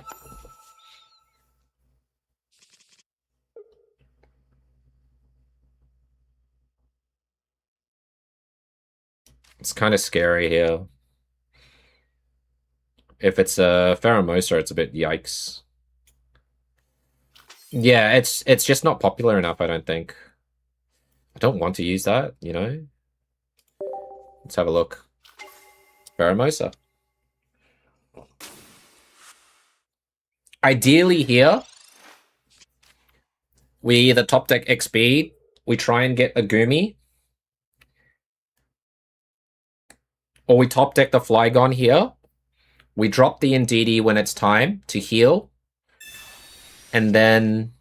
It's kind of scary here. If it's a Pheromosa, it's a bit yikes. Yeah, it's just not popular enough, I don't think. I don't want to use that, you know? Let's have a look. Pheromosa. Ideally here, we either top deck XP, we try and get a Gumi, or we top deck the Flygon here. We drop the Indeedee when it's time to heal, and then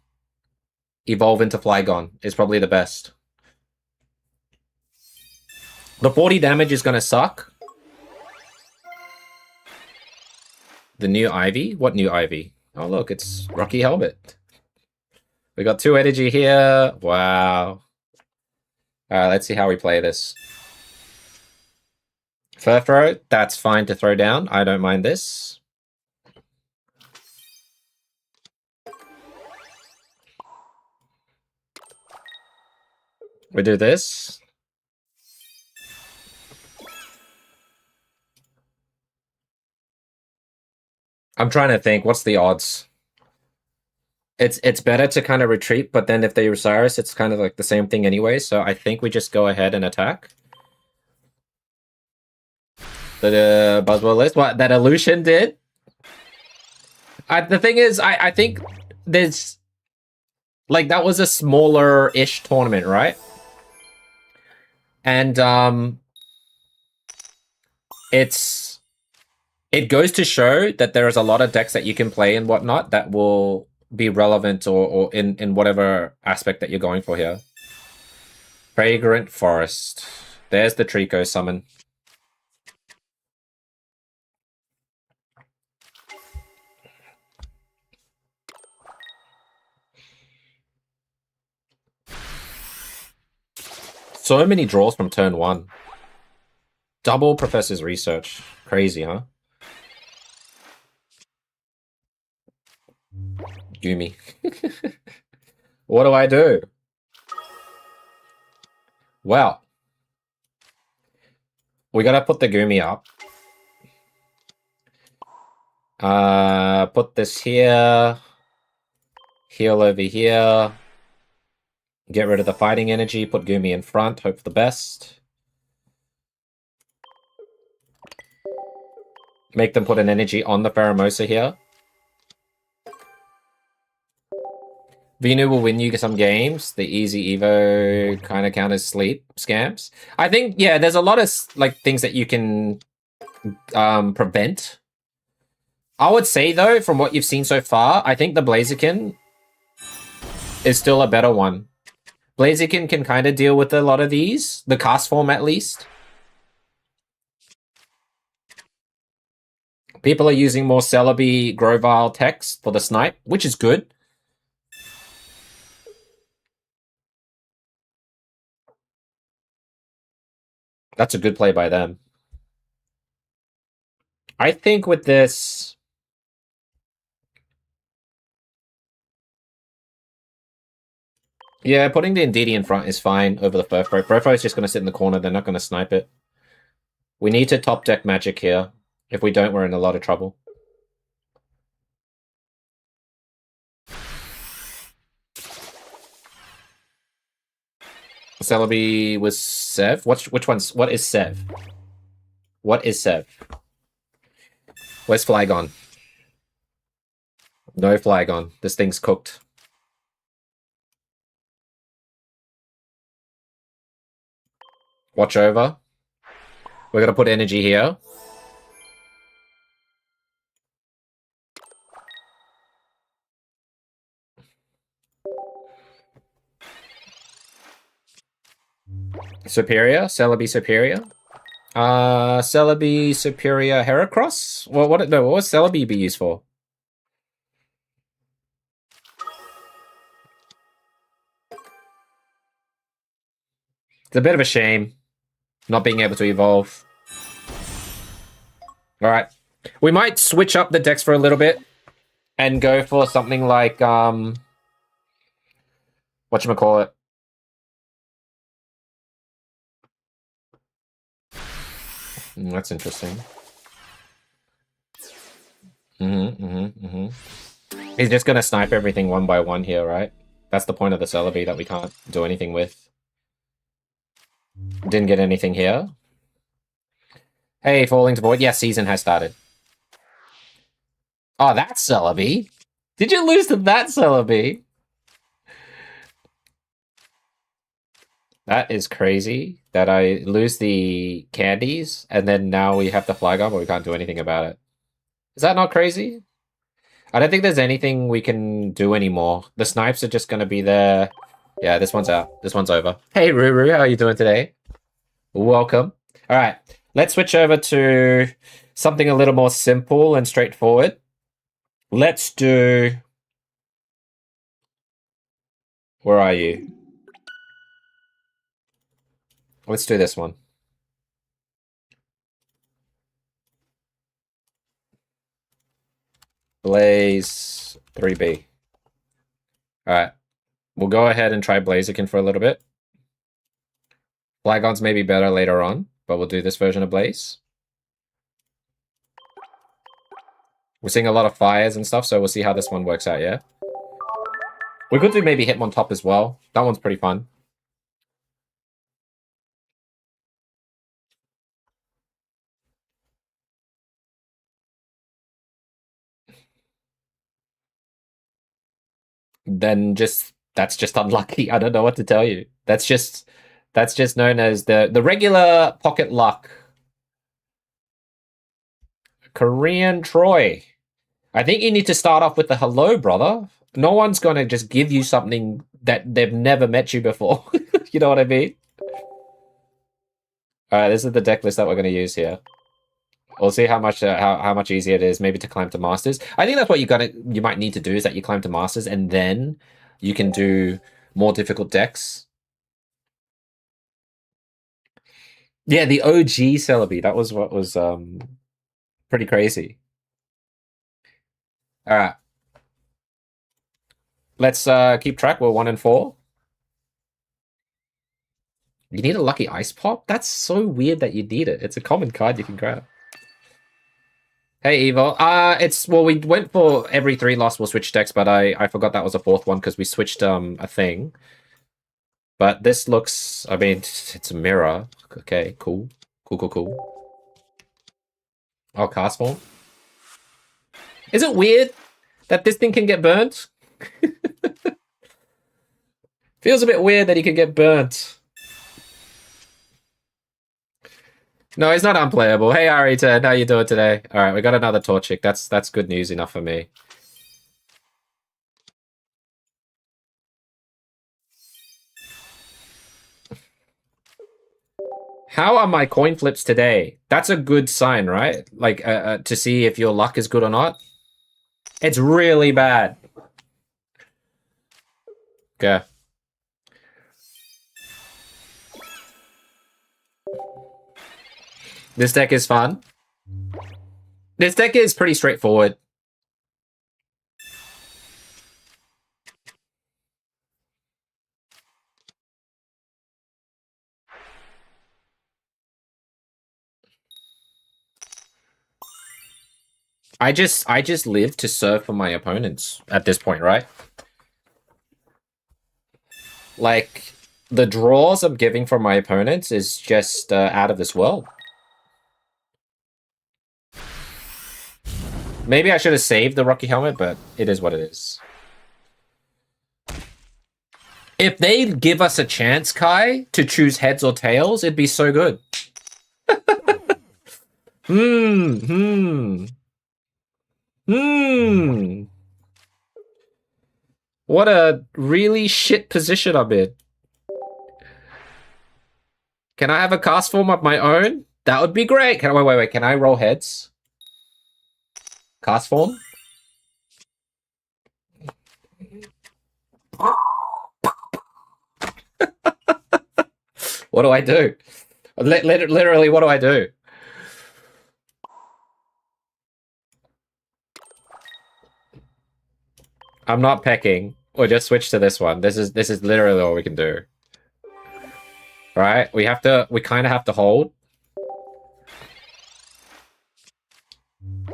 evolve into Flygon is probably the best. The 40 damage is going to suck. The new Ivy? What new Ivy? Oh, look, it's Rocky Helmet. We got 2 energy here. Wow. Alright, let's see how we play this. Furthrow, that's fine to throw down. I don't mind this. We do this. I'm trying to think, what's the odds? It's better to kind of retreat, but then if they Osiris, it's kind of like the same thing anyway, so I think we just go ahead and attack. The Buzzword list, what that Illusion did? The thing is, I think there's... like, that was a smaller-ish tournament, right? And, it goes to show that there is a lot of decks that you can play and whatnot that will be relevant or in whatever aspect that you're going for here. Fragrant Forest. There's the Trico summon. So many draws from turn 1. Double Professor's Research. Crazy, huh? Gumi. What do I do? Well, we gotta put the Gumi up. Put this here. Heal over here. Get rid of the fighting energy. Put Gumi in front. Hope for the best. Make them put an energy on the Pheromosa here. Venu will win you some games. The easy Evo kind of counters sleep scams. I think, yeah, there's a lot of like things that you can prevent. I would say, though, from what you've seen so far, I think the Blaziken is still a better one. Blaziken can kind of deal with a lot of these. The cast form, at least. People are using more Celebi, Grovyle text for the snipe, which is good. That's a good play by them. I think with this... yeah, putting the Indeedee in front is fine over the Furfro. Furfro is just going to sit in the corner. They're not going to snipe it. We need to top deck Magic here. If we don't, we're in a lot of trouble. Celebi was Sev. Which one's what is Sev? What is Sev? Where's Flygon? No Flygon. This thing's cooked. Watch over. We're gonna put energy here. Superior? Celebi Superior? Celebi Superior Heracross? Well, what was Celebi be used for? It's a bit of a shame not being able to evolve. Alright. We might switch up the decks for a little bit and go for something like whatchamacallit? That's interesting. He's just gonna snipe everything one by one here, right? That's the point of the Celebi, that we can't do anything with. Didn't get anything here. Hey, falling to void. Yeah, season has started. Oh, that's Celebi. Did you lose to that Celebi? That is crazy that I lose the candies and then now we have the Flygon, but we can't do anything about it. Is that not crazy? I don't think there's anything we can do anymore. The snipes are just going to be there. Yeah, this one's out. This one's over. Hey, Ruru, how are you doing today? Welcome. All right, let's switch over to something a little more simple and straightforward. Let's do... Where are you? Let's do this one. Blaze 3B. Alright. We'll go ahead and try Blaziken for a little bit. Flygon's maybe better later on, but we'll do this version of Blaze. We're seeing a lot of fires and stuff, so we'll see how this one works out, yeah? We could do maybe Hitmontop as well. That one's pretty fun. Then that's just unlucky. I don't know what to tell you. That's just known as the regular pocket luck. Korean Troy. I think you need to start off with the hello, brother. No one's going to just give you something that they've never met you before. You know what I mean? Alright, this is the deck list that we're going to use here. We'll see how much how much easier it is maybe to climb to Masters. I think that's what you might need to do, is that you climb to Masters and then you can do more difficult decks. Yeah, the OG Celebi. That was what was pretty crazy. Alright. Let's keep track. We're 1 and 4. You need a lucky ice pop? That's so weird that you need it. It's a common card you can grab. Hey, Evo. Well, we went for every 3 loss we'll switch decks, but I forgot that was a 4th one because we switched a thing. But this looks, I mean, it's a mirror. Okay, cool. Cool. Oh, cast form. Is it weird that this thing can get burnt? Feels a bit weird that he can get burnt. No, he's not unplayable. Hey, Ari10, how you doing today? All right, we got another Torchic. That's good news enough for me. How are my coin flips today? That's a good sign, right? Like, to see if your luck is good or not. It's really bad. Okay. This deck is fun. This deck is pretty straightforward. I just live to serve for my opponents at this point, right? Like, The draws I'm giving from my opponents is just out of this world. Maybe I should have saved the Rocky Helmet, but it is what it is. If they give us a chance, Kai, to choose heads or tails, it'd be so good. What a really shit position I'm in. Can I have a cast form of my own? That would be great. Wait. Can I roll heads? Cast form? What do I do? Literally, what do I do? I'm not pecking. Or just switch to this one. This is literally all we can do. Right? We kind of have to hold.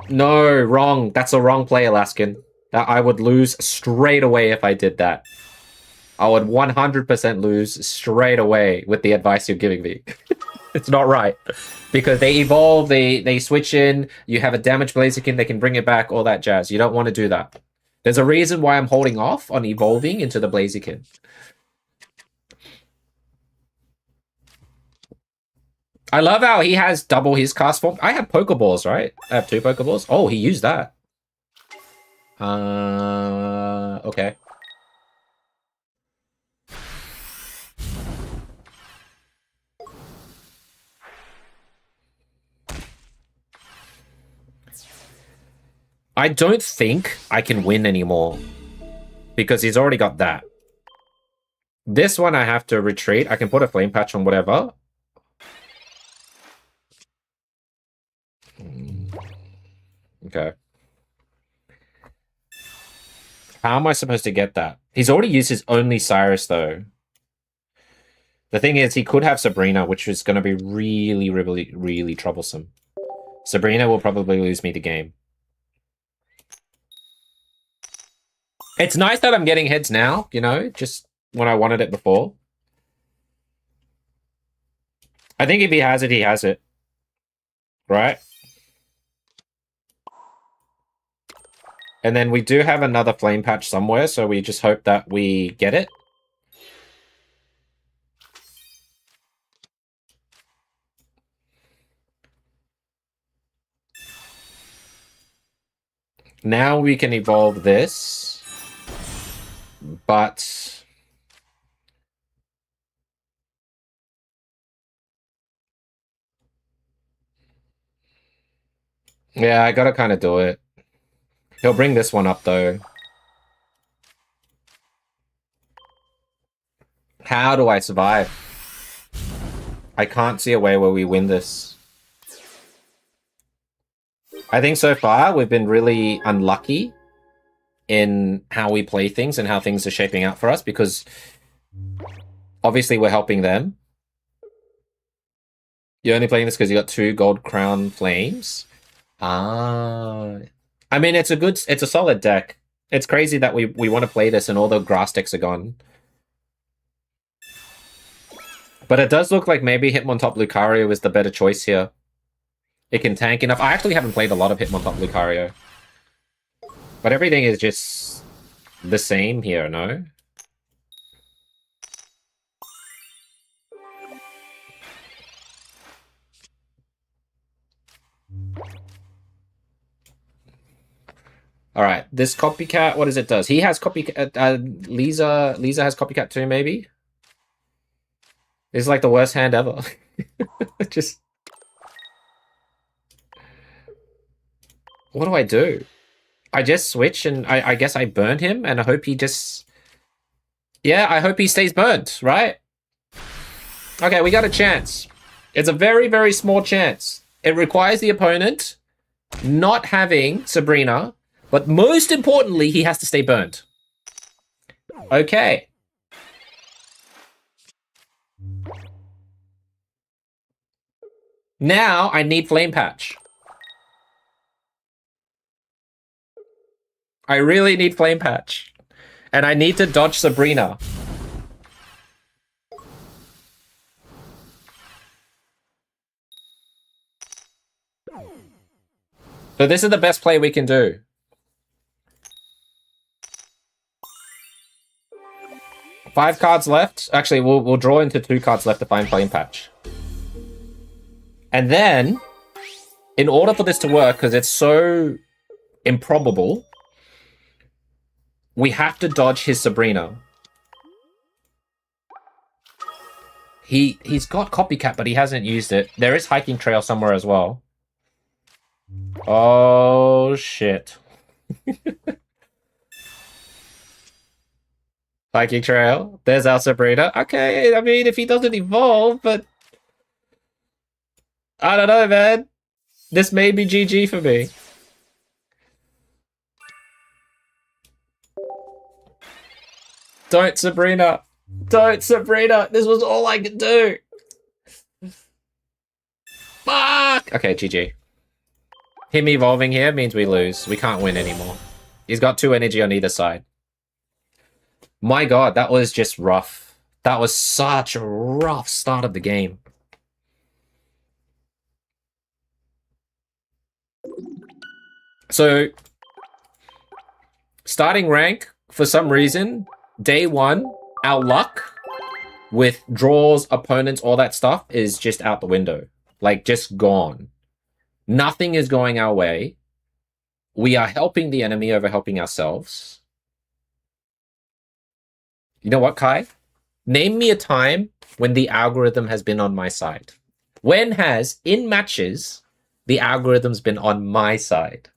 No, wrong. That's a wrong play, Alaskan. I would lose straight away if I did that. I would 100% lose straight away with the advice you're giving me. It's not right. Because they evolve, they switch in, you have a damaged Blaziken, they can bring it back, all that jazz. You don't want to do that. There's a reason why I'm holding off on evolving into the Blaziken. I love how he has double his cast form. I have Pokeballs, right? I have 2 Pokeballs. Oh, he used that. Okay. I don't think I can win anymore. Because he's already got that. This one I have to retreat. I can put a flame patch on whatever. Okay. How am I supposed to get that? He's already used his only Cyrus, though. The thing is, he could have Sabrina, which is going to be really, really, really troublesome. Sabrina will probably lose me the game. It's nice that I'm getting heads now, you know, just when I wanted it before. I think if he has it, he has it. Right? And then we do have another flame patch somewhere, so we just hope that we get it. Now we can evolve this. But... yeah, I gotta kind of do it. He'll bring this one up, though. How do I survive? I can't see a way where we win this. I think so far we've been really unlucky in how we play things and how things are shaping out for us, because obviously we're helping them. You're only playing this because you got 2 gold crown flames. I mean, it's a solid deck. It's crazy that we want to play this and all the grass decks are gone. But it does look like maybe Hitmontop Lucario is the better choice here. It can tank enough. I actually haven't played a lot of Hitmontop Lucario. But everything is just the same here, no? Alright, this Copycat, what does it does? He has Copycat, Lisa has Copycat too, maybe? It's like the worst hand ever. Just... what do I do? I just switch and I guess I burn him and I hope he just... yeah, I hope he stays burnt, right? Okay, we got a chance. It's a very, very small chance. It requires the opponent not having Sabrina, but most importantly, he has to stay burnt. Okay. Now I need Flame Patch. I really need Flame Patch. And I need to dodge Sabrina. So this is the best play we can do. Five cards left. Actually, we'll draw into 2 cards left to find Flame Patch. And then, in order for this to work, because it's so improbable, we have to dodge his Sabrina. He's got Copycat, but he hasn't used it. There is Hiking Trail somewhere as well. Oh, shit. Hiking Trail. There's our Sabrina. Okay, I mean, if he doesn't evolve, but... I don't know, man. This may be GG for me. Don't, Sabrina. Don't, Sabrina. This was all I could do. Fuck! Okay, GG. Him evolving here means we lose. We can't win anymore. He's got 2 energy on either side. My god, that was just rough. That was such a rough start of the game. So, starting rank, for some reason, day 1, our luck with draws, opponents, all that stuff is just out the window. Like, just gone. Nothing is going our way. We are helping the enemy over helping ourselves. You know what, Kai? Name me a time when the algorithm has been on my side. When has, in matches, the algorithm's been on my side?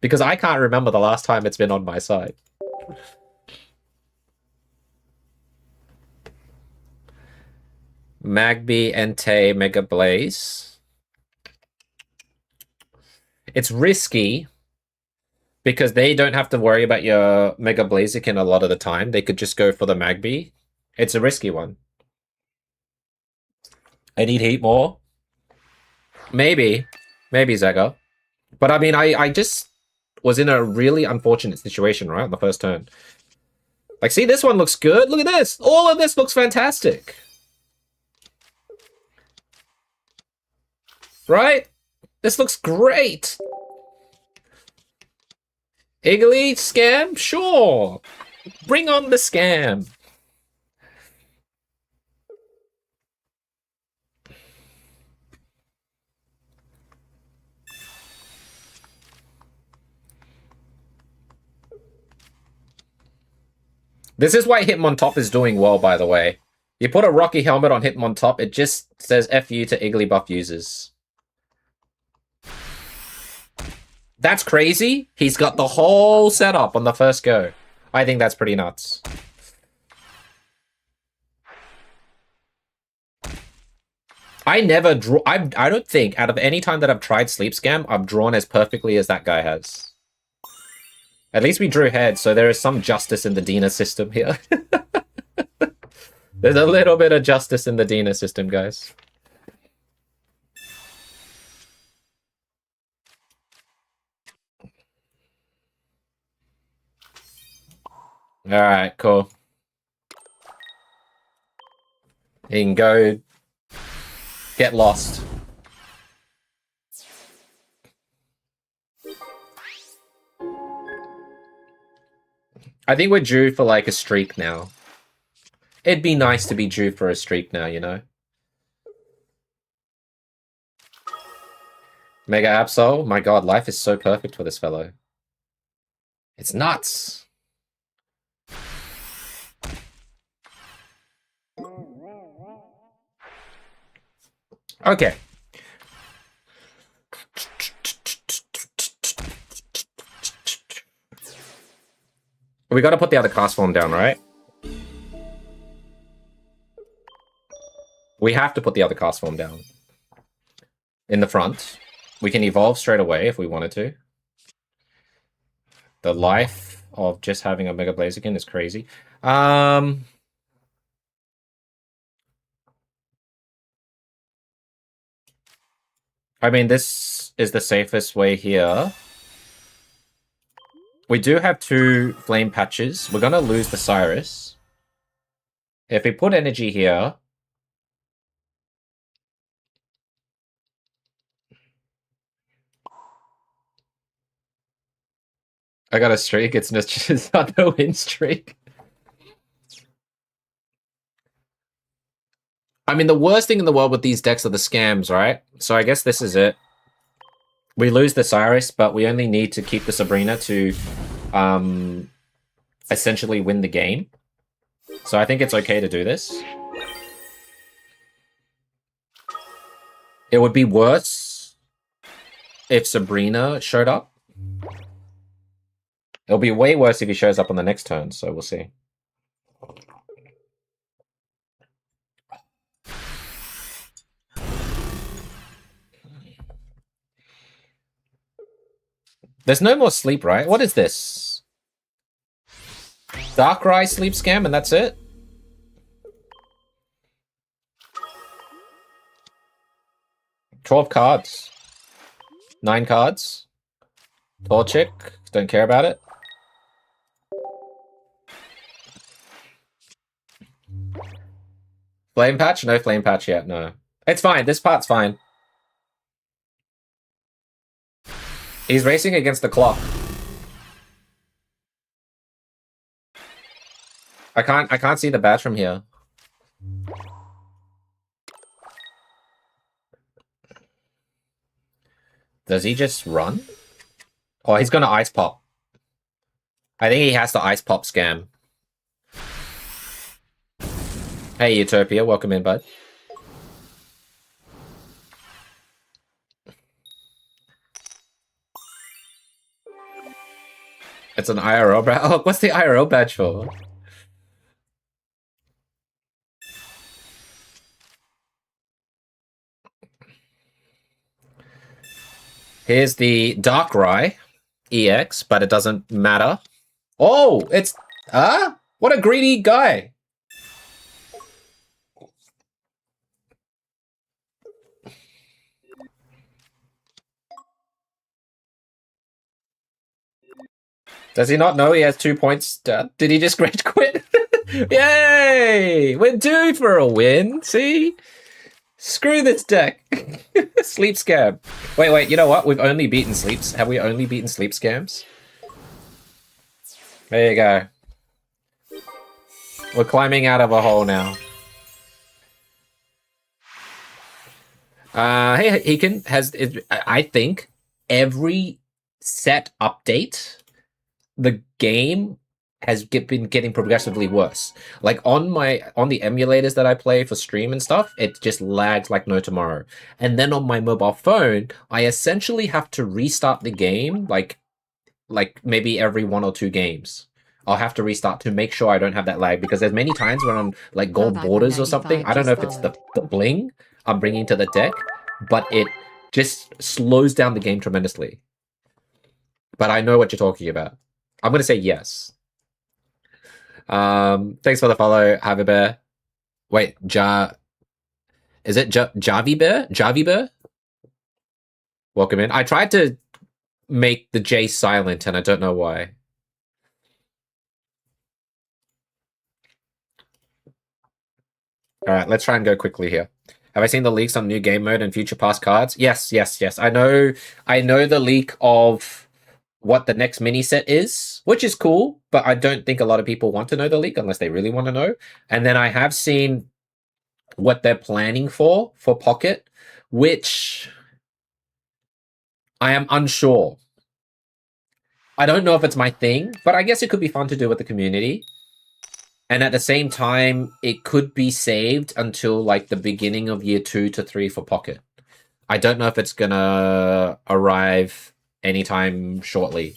Because I can't remember the last time it's been on my side. Magby, Entei, Mega Blaze. It's risky because they don't have to worry about your Mega Blaziken a lot of the time. They could just go for the Magby. It's a risky one. I need heat more. Maybe. Maybe, Zega. But I mean, I just was in a really unfortunate situation, right? On the first turn. Like, see, this one looks good. Look at this. All of this looks fantastic. Right? This looks great. Iggly scam? Sure. Bring on the scam. This is why Hitmontop is doing well, by the way. You put a Rocky Helmet on Hitmontop, it just says F you to Igglybuff users. That's crazy. He's got the whole setup on the first go. I think that's pretty nuts. I never draw... I don't think, out of any time that I've tried Sleep Scam, I've drawn as perfectly as that guy has. At least we drew head, so there is some justice in the Dina system here. There's a little bit of justice in the Dina system, guys. Alright, cool. You can go get lost. I think we're due for like a streak now. It'd be nice to be due for a streak now, you know? Mega Absol? My god, life is so perfect for this fellow. It's nuts! Okay. We gotta put the other class form down, right? We have to put the other cast form down. In the front. We can evolve straight away if we wanted to. The life of just having a Mega Blaziken is crazy. I mean, this is the safest way here. We do have 2 flame patches. We're gonna lose the Cyrus. If we put energy here... I got a streak. It's not the win streak. I mean, the worst thing in the world with these decks are the scams, right? So I guess this is it. We lose the Cyrus, but we only need to keep the Sabrina to essentially win the game. So I think it's okay to do this. It would be worse if Sabrina showed up. It'll be way worse if he shows up on the next turn, so we'll see. There's no more sleep, right? What is this? Darkrai sleep scam and that's it? $12 cards. 9 cards. Torchic. Don't care about it. Flame patch? No flame patch yet, no. It's fine. This part's fine. He's racing against the clock. I can't see the badge from here. Does he just run? Oh, he's gonna ice pop. I think he has to ice pop scam. Hey, Utopia, welcome in, bud. It's an IRL badge. Oh, what's the IRL badge for? Here's the Darkrai EX, but it doesn't matter. Oh, it's... what a greedy guy. Does he not know he has 2 points? Did he just rage quit? Yay! We're due for a win, see? Screw this deck. Sleep scam. Wait, you know what? We've only beaten sleeps. Have we only beaten sleep scams? There you go. We're climbing out of a hole now. Hey, Hekin has... I think every set update, the game has been getting progressively worse. Like on the emulators that I play for stream and stuff, it just lags like no tomorrow. And then on my mobile phone, I essentially have to restart the game like maybe every 1 or 2 games. I'll have to restart to make sure I don't have that lag, because there's many times when I'm like gold borders or something. I don't know if it's the bling I'm bringing to the deck, but it just slows down the game tremendously. But I know what you're talking about. I'm going to say yes. Thanks for the follow, Javi Bear. Wait, is it Javi Bear? Javi Bear? Welcome in. I tried to make the J silent, and I don't know why. All right, let's try and go quickly here. Have I seen the leaks on new game mode and future past cards? Yes. I know the leak of what the next mini set is, which is cool, but I don't think a lot of people want to know the leak unless they really want to know. And then I have seen what they're planning for Pocket, which I am unsure. I don't know if it's my thing, but I guess it could be fun to do with the community. And at the same time, it could be saved until like the beginning of year 2 to 3 for Pocket. I don't know if it's gonna arrive anytime shortly.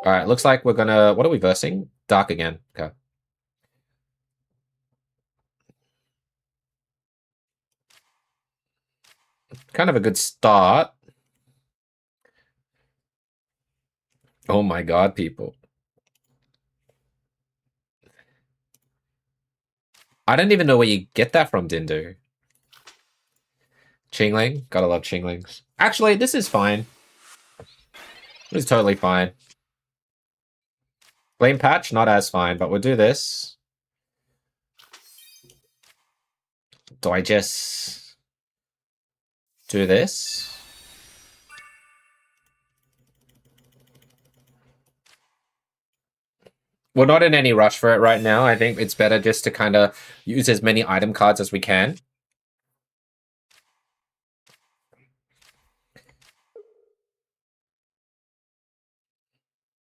All right, looks like we're gonna... What are we versing? Dark again. Okay. Kind of a good start. Oh my god, people. I don't even know where you get that from, Dindu. Chingling? Gotta love Chinglings. Actually, this is fine. This is totally fine. Flame Patch, not as fine, but we'll do this. Do I just do this? We're not in any rush for it right now. I think it's better just to kind of use as many item cards as we can.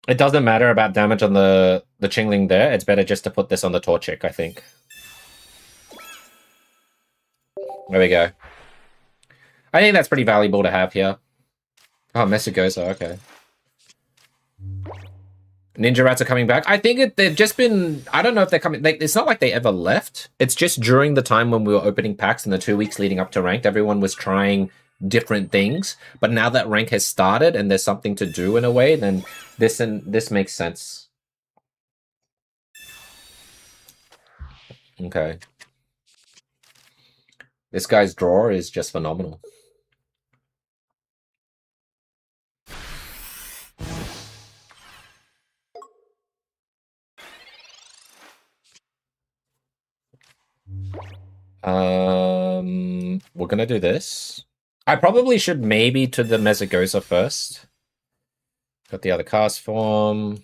It doesn't matter about damage on the Chingling there. It's better just to put this on the Torchic, I think. There we go. I think that's pretty valuable to have here. Oh, Messagosa, okay. Ninja Rats are coming back. I think they've just been... I don't know if they're coming... it's not like they ever left. It's just during the time when we were opening packs in the 2 weeks leading up to Ranked, everyone was trying different things. But now that Rank has started and there's something to do in a way, then this makes sense. Okay. This guy's draw is just phenomenal. We're gonna do this. I probably should maybe to the Mezzagoza first. Got the other cast form.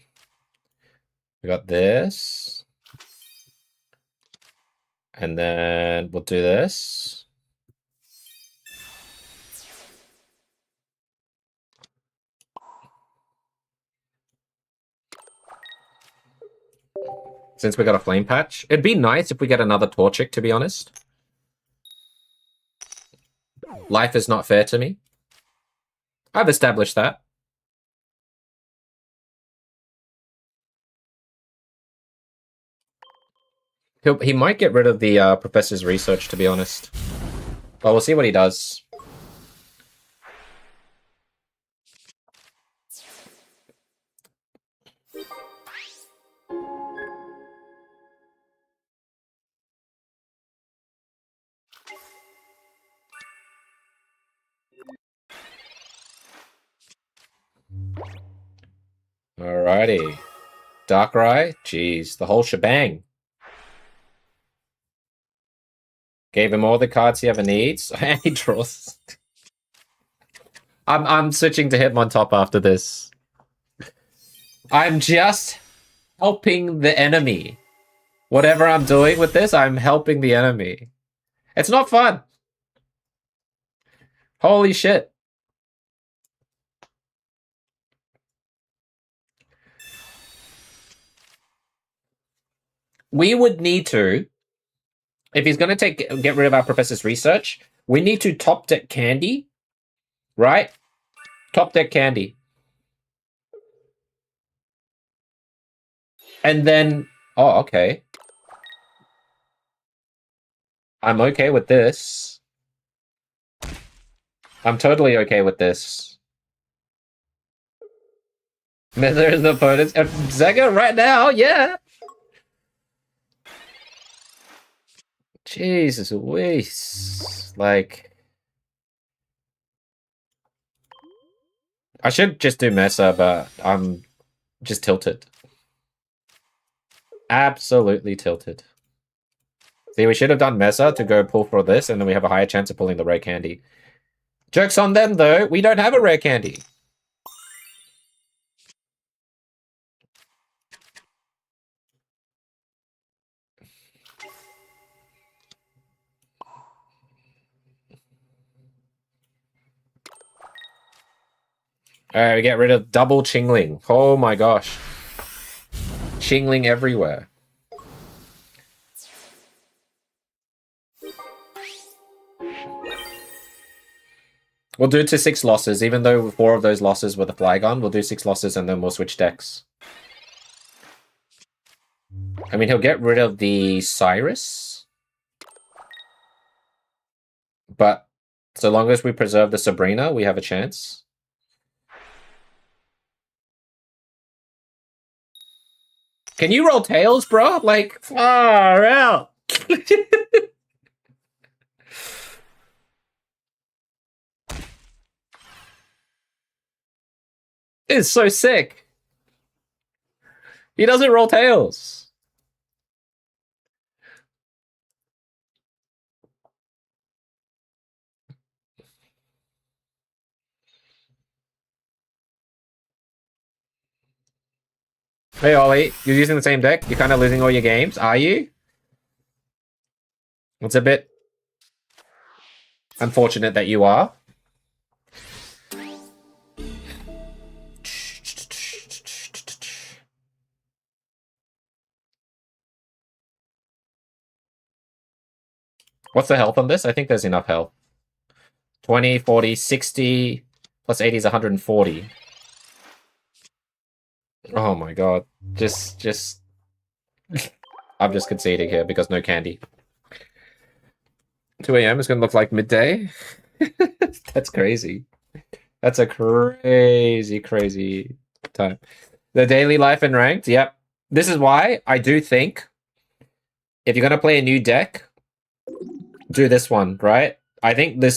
We got this. And then we'll do this. Since we got a Flame Patch. It'd be nice if we get another Torchic, to be honest. Life is not fair to me. I've established that. He might get rid of the Professor's Research, to be honest. But we'll see what he does. Alrighty. Darkrai? Jeez, the whole shebang. Gave him all the cards he ever needs. And he draws. I'm switching to Hitmontop after this. I'm just helping the enemy. Whatever I'm doing with this, I'm helping the enemy. It's not fun. Holy shit. We would need to, if he's going to get rid of our Professor's Research, we need to top deck Candy, right? Top deck Candy. And then, oh, okay. I'm okay with this. I'm totally okay with this. There's the opponents. Zega right now, yeah. Jesus Louise. Like, I should just do Mesa, but I'm just tilted. Absolutely tilted. See, we should have done Mesa to go pull for this, and then we have a higher chance of pulling the rare candy. Joke's on them, though. We don't have a rare candy. Alright, we get rid of double Chingling. Oh my gosh. Chingling everywhere. We'll do to 6 losses, even though 4 of those losses were the Flygon. We'll do 6 losses and then we'll switch decks. I mean, he'll get rid of the Cyrus. But so long as we preserve the Sabrina, we have a chance. Can you roll tails, bro? Like, far out. It's so sick. He doesn't roll tails. Hey Ollie, you're using the same deck? You're kind of losing all your games, are you? It's a bit unfortunate that you are. What's the health on this? I think there's enough health. 20, 40, 60, plus 80 is 140. Oh my god. Just... I'm just conceding here because no candy. 2 a.m. is going to look like midday. That's crazy. That's a crazy, crazy time. The daily life and ranked, yep. This is why I do think if you're going to play a new deck, do this one, right? I think the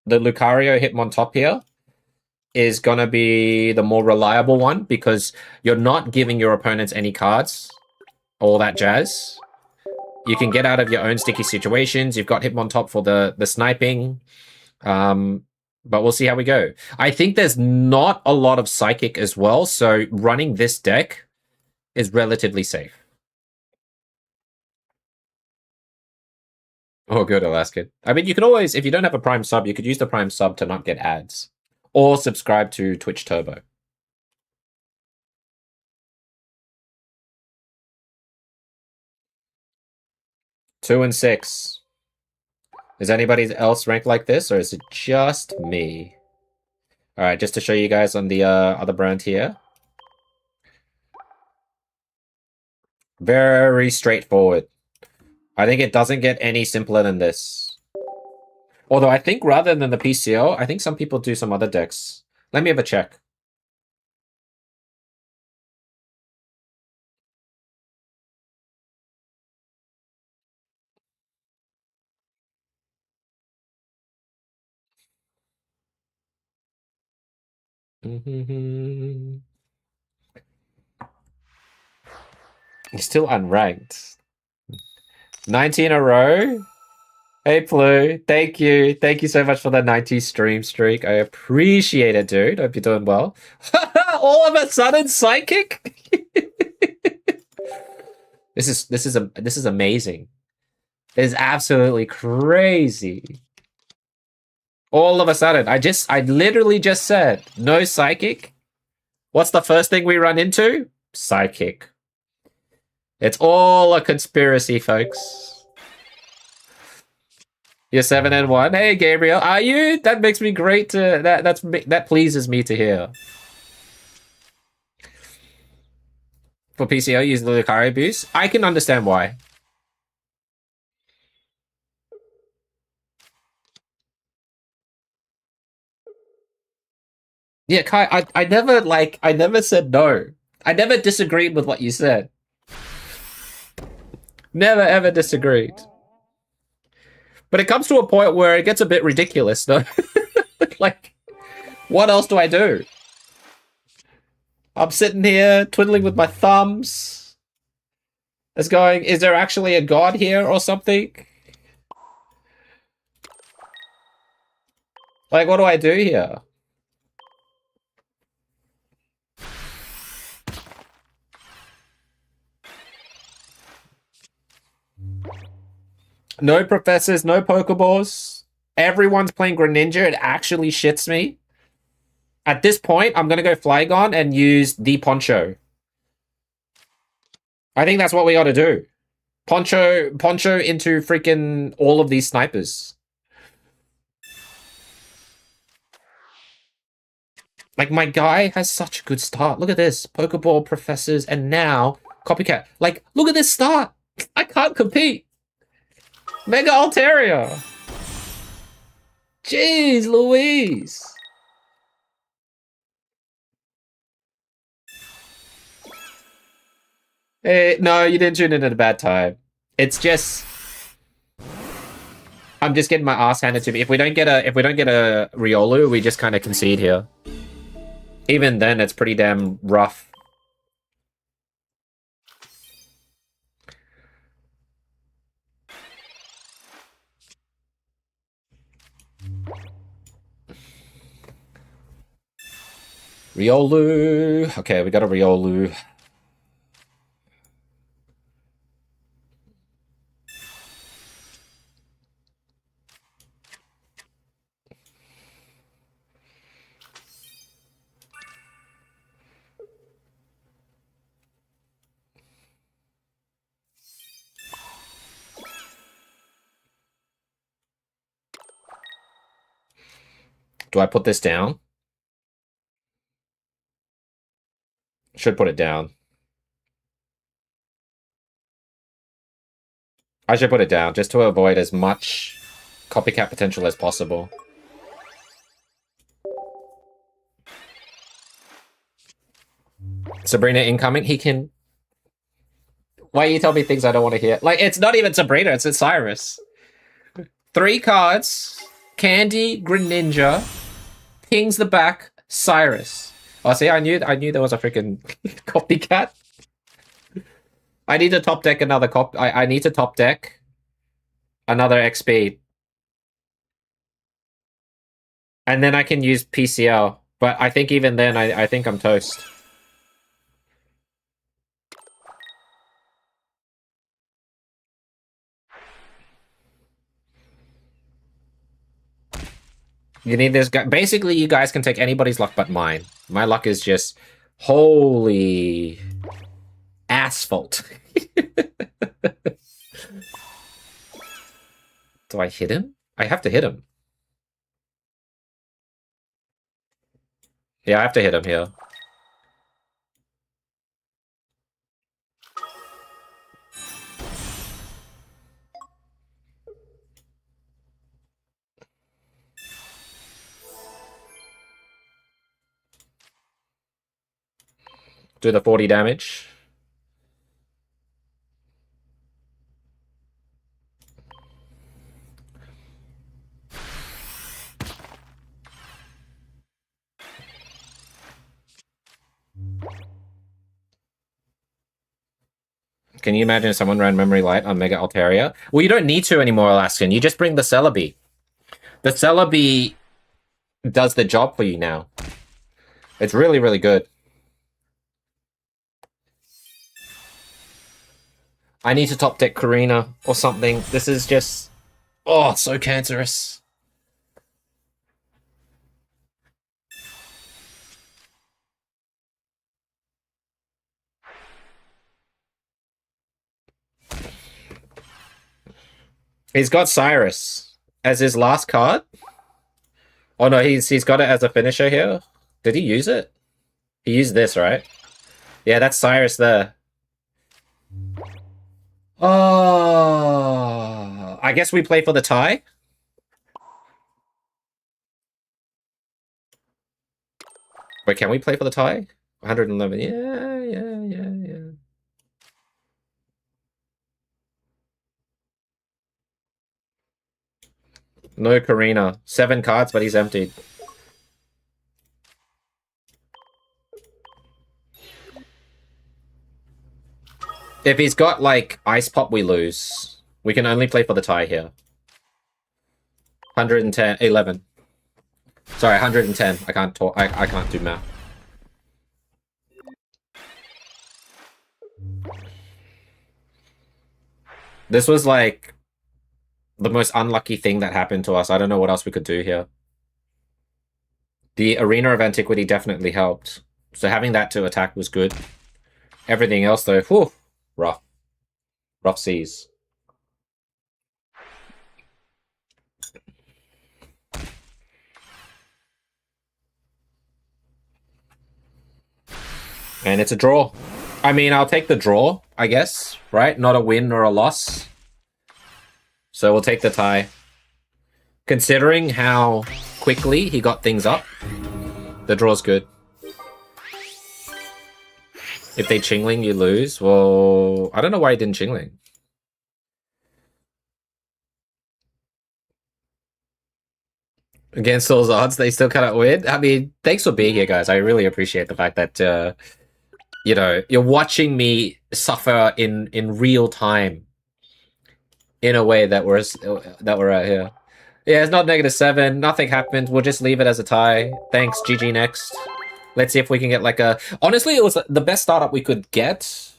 Lucario Hitmontop here is going to be the more reliable one because you're not giving your opponents any cards, all that jazz. You can get out of your own sticky situations. You've got Hitmontop for the sniping. But we'll see how we go. I think there's not a lot of Psychic as well, so running this deck is relatively safe. Oh, good, Alaskan. I mean, you can always, if you don't have a Prime sub, you could use the Prime sub to not get ads. Or subscribe to Twitch Turbo. Two and 6. Is anybody else ranked like this, or is it just me? Alright, just to show you guys on the other brand here. Very straightforward. I think it doesn't get any simpler than this. Although I think rather than the PCO, I think some people do some other decks. Let me have a check. He's still unranked. 90 in a row? Hey, Blue. Thank you. Thank you so much for the 90 stream streak. I appreciate it, dude. Hope you're doing well. All of a sudden, Psychic? This is amazing. It is absolutely crazy. All of a sudden, I literally just said, no Psychic. What's the first thing we run into? Psychic. It's all a conspiracy, folks. You're 7 and 1. Hey, Gabriel, are you? That makes me great to that pleases me to hear. For PCO, use the Lucario boost. I can understand why. Yeah, Kai, I never said no. I never disagreed with what you said. Never ever disagreed. But it comes to a point where it gets a bit ridiculous, though. Like, what else do I do? I'm sitting here twiddling with my thumbs. It's going, is there actually a god here or something? Like, what do I do here? No professors, no Pokeballs. Everyone's playing Greninja. It actually shits me. At this point, I'm going to go Flygon and use the Poncho. I think that's what we got to do. Poncho into freaking all of these snipers. Like, my guy has such a good start. Look at this. Pokeball, Professors, and now Copycat. Like, look at this start. I can't compete. Mega Altaria. Jeez Louise. Hey, no, you didn't tune in at a bad time. It's just... I'm just getting my ass handed to me. If we don't get a Riolu, we just kind of concede here. Even then, it's pretty damn rough. Riolu. Okay, we got a Riolu. Do I put this down? Should put it down. I should put it down, just to avoid as much copycat potential as possible. Sabrina incoming, he can... Why you tell me things I don't want to hear? Like, it's not even Sabrina, it's Cyrus. 3 cards, Candy, Greninja, pings the back, Cyrus. Oh, see, I knew there was a freaking copycat. I need to top deck another I need to top deck another XP. And then I can use PCL. But I think even then, I think I'm toast. You need this guy. Basically, you guys can take anybody's luck but mine. My luck is just holy asphalt. Do I hit him? I have to hit him. Yeah, I have to hit him here. Do the 40 damage. Can you imagine if someone ran Memory Light on Mega Altaria? Well, you don't need to anymore, Alaskan. You just bring the Celebi. The Celebi does the job for you now. It's really, really good. I need to top deck Karina or something. This is just... Oh, so cancerous. He's got Cyrus as his last card. Oh no, he's got it as a finisher here. Did he use it? He used this, right? Yeah, that's Cyrus there. Oh, I guess we play for the tie. Wait, can we play for the tie? 111. Yeah. No Karina. 7 cards, but he's emptied. If he's got, like, Ice Pop, we lose. We can only play for the tie here. 110, 11. Sorry, 110. I can't talk. I can't do math. This was, like, the most unlucky thing that happened to us. I don't know what else we could do here. The Arena of Antiquity definitely helped. So having that to attack was good. Everything else, though, whew, rough. Rough seas. And it's a draw. I mean, I'll take the draw, I guess, right? Not a win or a loss. So we'll take the tie. Considering how quickly he got things up, the draw's good. If they Chingling, you lose. Well, I don't know why he didn't Chingling. Against those odds, they still cannot win. I mean, thanks for being here, guys. I really appreciate the fact that, you know, you're watching me suffer in real time. In a way that we're out here. Yeah, it's not -7. Nothing happened. We'll just leave it as a tie. Thanks, GG next. Let's see if we can get like a... Honestly, it was the best startup we could get.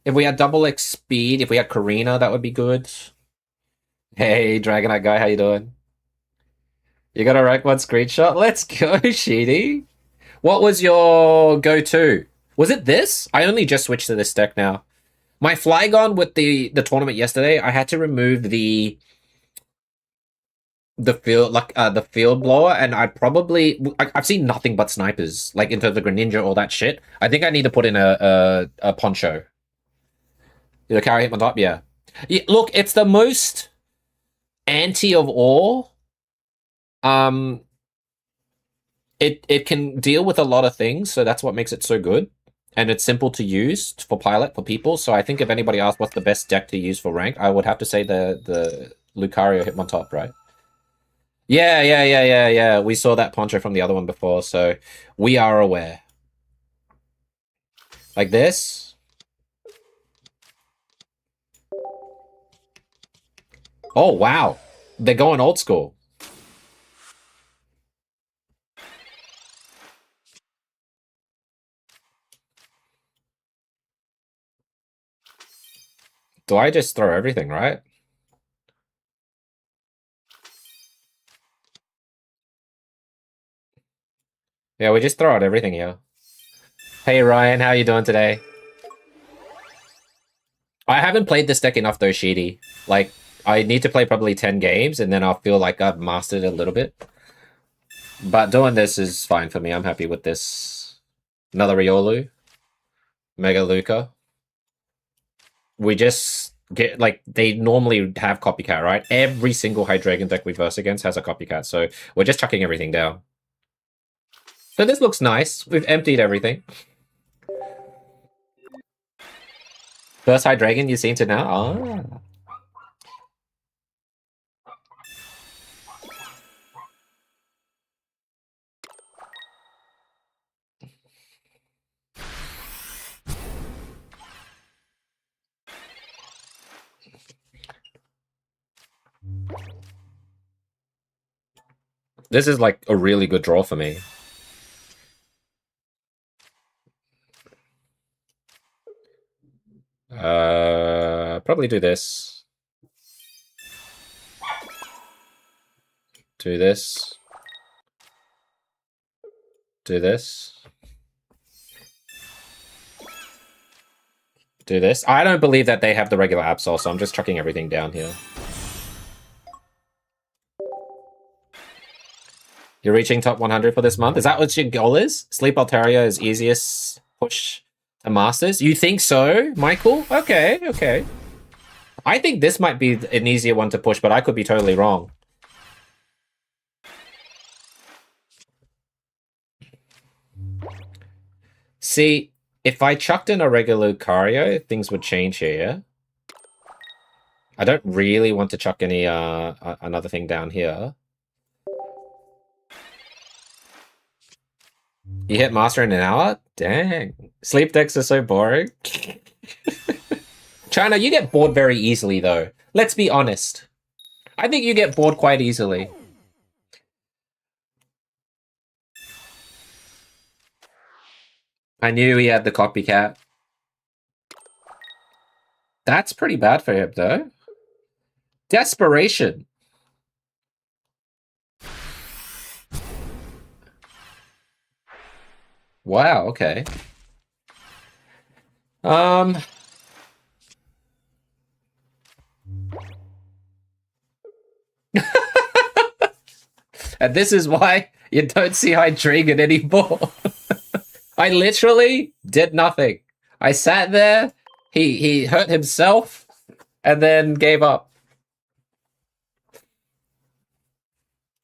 If we had double X speed, if we had Karina, that would be good. Hey, Dragonite guy, how you doing? You got a rank 1 screenshot? Let's go, Sheedy. What was your go-to? Was it this? I only just switched to this deck now. My Flygon with the tournament yesterday, I had to remove the the field blower, and I've seen nothing but snipers, like in terms of Greninja, all that shit. I think I need to put in a poncho. The carry hit on top, yeah. Look, it's the most anti of all. It can deal with a lot of things, so that's what makes it so good. And it's simple to use for pilot for people. So I think if anybody asks what's the best deck to use for rank, I would have to say the Lucario Hitmontop, right? Yeah. We saw that poncho from the other one before, so we are aware. Like this. Oh, wow. They're going old school. Do I just throw everything, right? Yeah, we just throw out everything here. Hey, Ryan, how you doing today? I haven't played this deck enough, though, Sheedy. Like, I need to play probably 10 games, and then I'll feel like I've mastered it a little bit. But doing this is fine for me. I'm happy with this. Another Riolu. Mega Luca. We just get, like, they normally have copycat, right? Every single Hydreigon deck we verse against has a copycat, so we're just chucking everything down. So this looks nice. We've emptied everything. First Hydreigon you've seen to now? Ah. This is like a really good draw for me. Probably do this. Do this. Do this. Do this. I don't believe that they have the regular Absol, so I'm just chucking everything down here. You're reaching top 100 for this month? Is that what your goal is? Sleep Altaria is easiest push to Masters? You think so, Michael? Okay. I think this might be an easier one to push, but I could be totally wrong. See, if I chucked in a regular Lucario, things would change here. I don't really want to chuck any another thing down here. You hit Master in an hour? Dang. Sleep decks are so boring. China, you get bored very easily, though. Let's be honest. I think you get bored quite easily. I knew he had the copycat. That's pretty bad for him, though. Desperation. Wow, okay. And this is why you don't see Hydreigon anymore. I literally did nothing. I sat there, he hurt himself, and then gave up.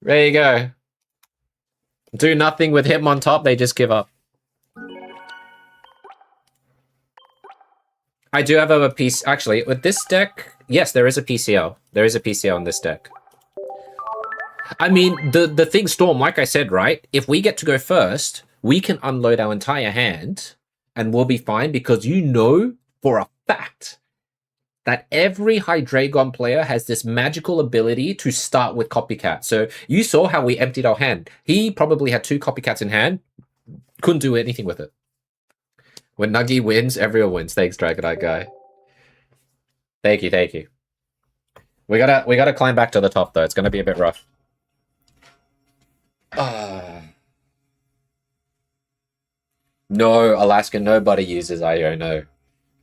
There you go. Do nothing with him on top, they just give up. I do have a piece. Actually, with this deck, yes, there is a PCL. There is a PCL in this deck. I mean, the thing, Storm, like I said, right? If we get to go first, we can unload our entire hand and we'll be fine because you know for a fact that every Hydreigon player has this magical ability to start with Copycat. So you saw how we emptied our hand. He probably had 2 Copycats in hand, couldn't do anything with it. When Nuggy wins, everyone wins. Thanks, Dragonite guy. Thank you. We gotta climb back to the top though. It's gonna be a bit rough. No, Alaska, nobody uses Iono.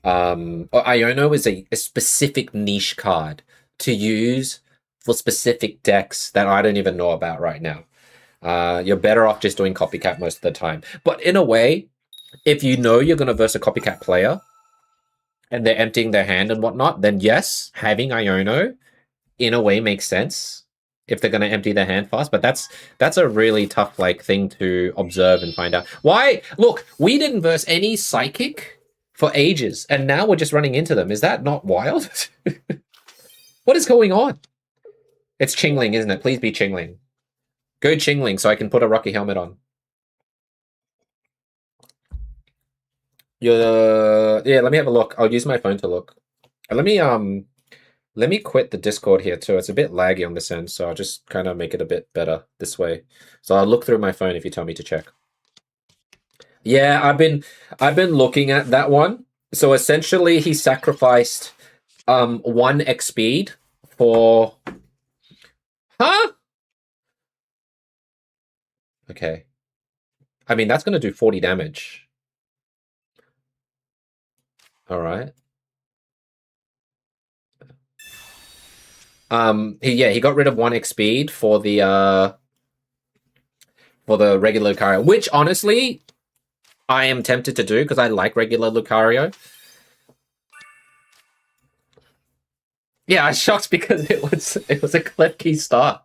Iono is a specific niche card to use for specific decks that I don't even know about right now. You're better off just doing copycat most of the time. But in a way, if you know you're going to verse a copycat player and they're emptying their hand and whatnot, then yes, having Iono in a way makes sense if they're going to empty their hand fast. But that's a really tough thing to observe and find out. Why? Look, we didn't verse any psychic for ages, and now we're just running into them. Is that not wild? What is going on? It's Chingling, isn't it? Please be Chingling. Go Chingling so I can put a Rocky helmet on. Yeah, let me have a look. I'll use my phone to look. Let me quit the Discord here too. It's a bit laggy on this end, so I'll just kind of make it a bit better this way. So I'll look through my phone if you tell me to check. Yeah, I've been looking at that one. So essentially he sacrificed 1 X speed for Okay. I mean, that's going to do 40 damage. All right. He got rid of 1 X speed for the regular Lucario, which honestly I am tempted to do because I like regular Lucario. Yeah, I was shocked because it was a Klefki start.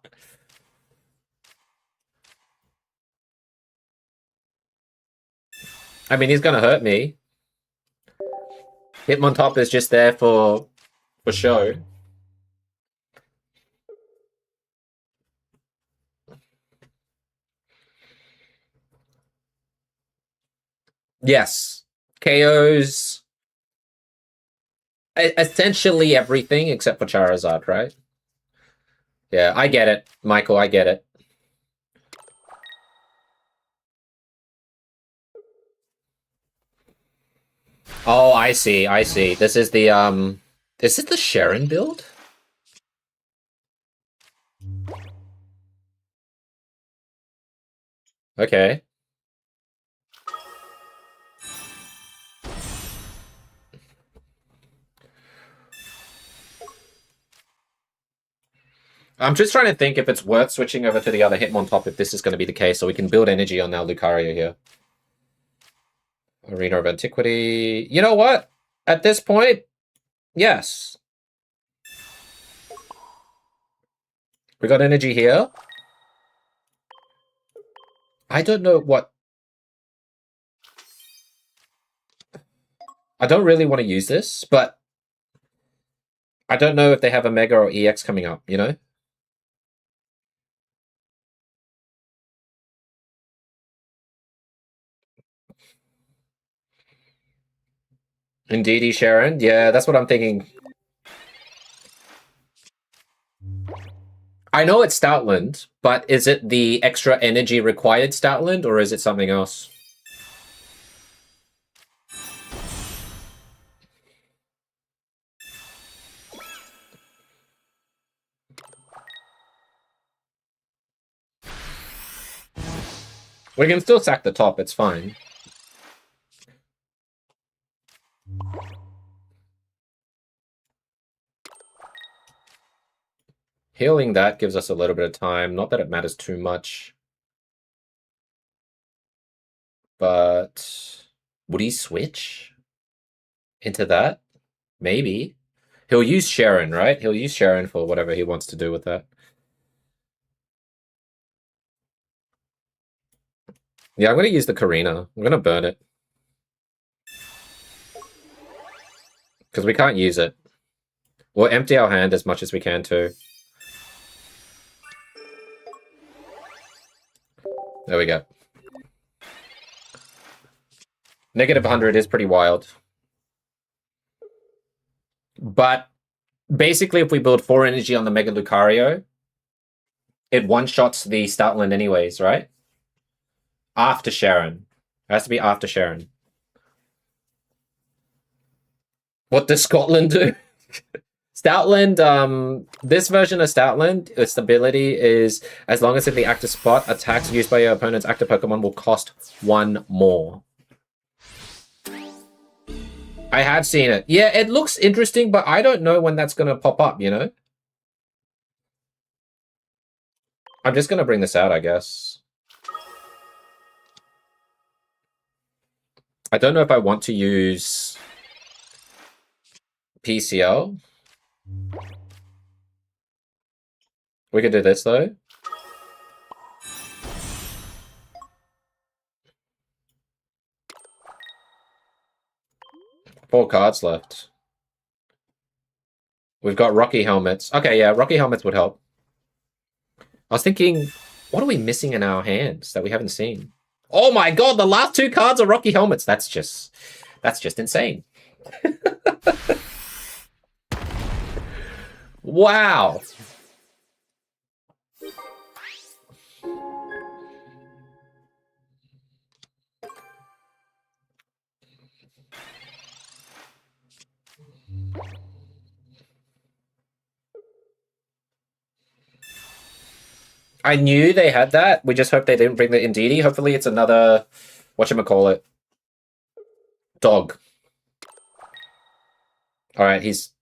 I mean, he's gonna hurt me. Hitmontop is just there for show. Yes. KOs essentially everything except for Charizard, right? Yeah, I get it, Michael, I get it. Oh, I see, I see. This is the is it the Sharon build? Okay. I'm just trying to think if it's worth switching over to the other Hitmontop if this is going to be the case, so we can build energy on our Lucario here. Arena of Antiquity. You know what? At this point, yes. We got energy here. I don't know what... I don't really want to use this, but I don't know if they have a Mega or EX coming up, you know? Indeedy, Sharon. Yeah, that's what I'm thinking. I know it's Stoutland, but is it the extra energy required Stoutland, or is it something else? We can still sack the top, it's fine. Healing that gives us a little bit of time. Not that it matters too much. But would he switch into that? Maybe. He'll use Sharon, right? He'll use Sharon for whatever he wants to do with that. Yeah, I'm going to use the Karina. I'm going to burn it. Because we can't use it. We'll empty our hand as much as we can too. There we go. Negative 100 is pretty wild. But basically, if we build 4 energy on the Mega Lucario, it one-shots the Stoutland anyways, right? After Sharon. It has to be after Sharon. What does Scotland do? Stoutland, this version of Stoutland, its ability is as long as in the active spot, attacks used by your opponent's active Pokemon will cost 1 more. I have seen it. Yeah, it looks interesting, but I don't know when that's going to pop up, you know? I'm just gonna bring this out, I guess. I don't know if I want to use PCL. We could do this though. Four cards left. We've got Rocky Helmets. Okay, yeah, Rocky Helmets would help. I was thinking, what are we missing in our hands that we haven't seen? Oh my god, the last two cards are Rocky Helmets. That's just insane. Wow. I knew they had that. We just hope they didn't bring the Indeedee. Hopefully it's another, whatchamacallit, dog. Alright, he's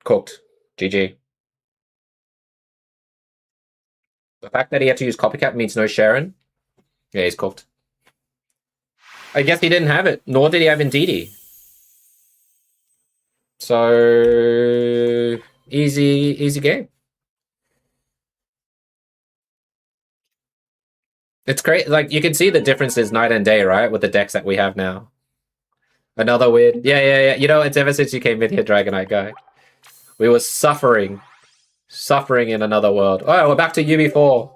cooked. GG. The fact that he had to use Copycat means no Sharon. Yeah, he's cooked. I guess he didn't have it, nor did he have Indeedee. So, easy game. It's great. Like, you can see the differences night and day, right? With the decks that we have now. Another weird. Yeah. You know, it's ever since you came in here, Dragonite guy. We were suffering. Suffering in another world. Oh, we're back to UB4.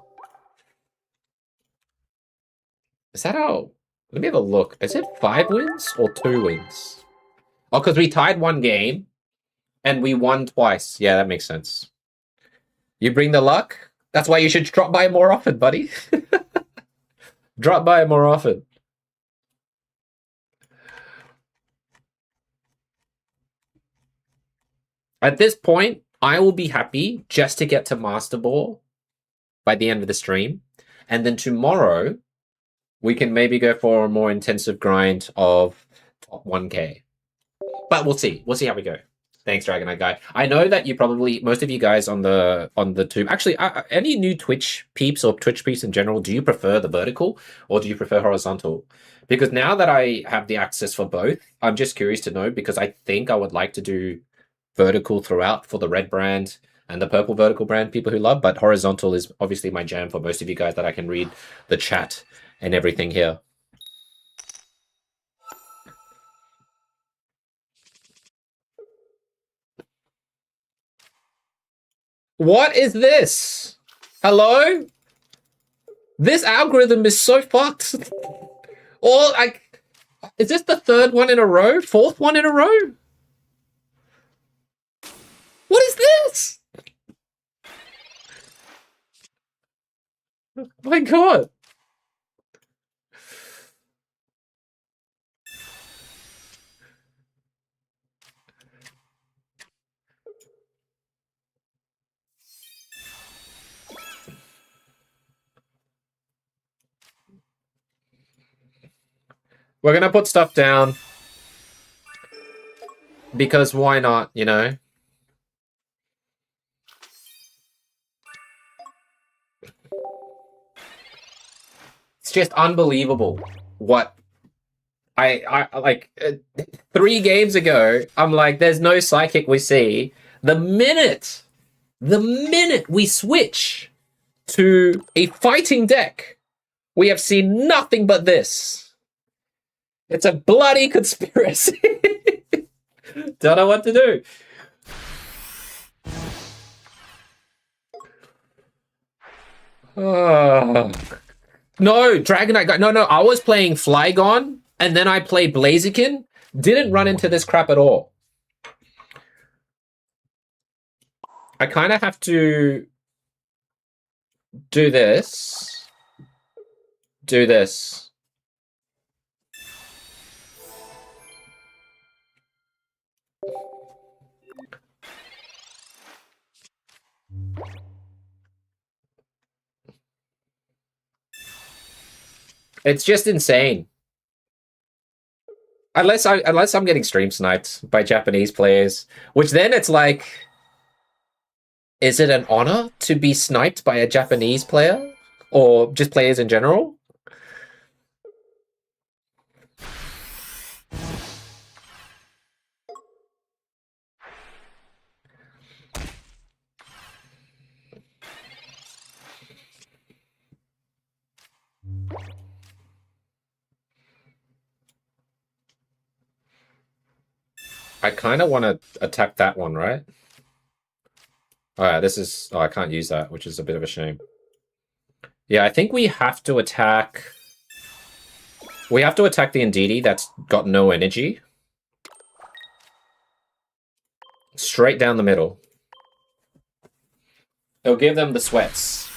Is that how... Let me have a look. Is it 5 wins or 2 wins? Oh, because we tied 1 game and we won twice. Yeah, that makes sense. You bring the luck? That's why you should drop by more often, buddy. Drop by more often. At this point, I will be happy just to get to Master Ball by the end of the stream. And then tomorrow, we can maybe go for a more intensive grind of top 1K. But we'll see. We'll see how we go. Thanks, Dragonite guy. I know that you probably, most of you guys on the tube, actually, any new Twitch peeps or Twitch peeps in general, do you prefer the vertical or do you prefer horizontal? Because now that I have the access for both, I'm just curious to know, because I think I would like to do vertical throughout for the red brand and the purple vertical brand people who love, but horizontal is obviously my jam for most of you guys that I can read the chat and everything here. What is this? Hello? This algorithm is so fucked. Or, like, is this the 3rd one in a row? 4th one in a row? What is this? Oh my god. We're gonna put stuff down. Because why not, you know? It's just unbelievable what I like 3 games ago, I'm like, there's no psychic we see. The minute we switch to a fighting deck, we have seen nothing but this. It's a bloody conspiracy. Don't know what to do. Oh. No, Dragonite. No, I was playing Flygon, and then I played Blaziken. Didn't run into this crap at all. I kind of have to do this. Do this. It's just insane. Unless I'm getting stream sniped by Japanese players, which then it's like, Is it an honor to be sniped by a Japanese player? Or just players in general? I kind of want to attack that one, right? Alright, this is... Oh, I can't use that, which is a bit of a shame. Yeah, I think we have to attack... We have to attack the Indeedee that's got no energy. Straight down the middle. It'll give them the sweats.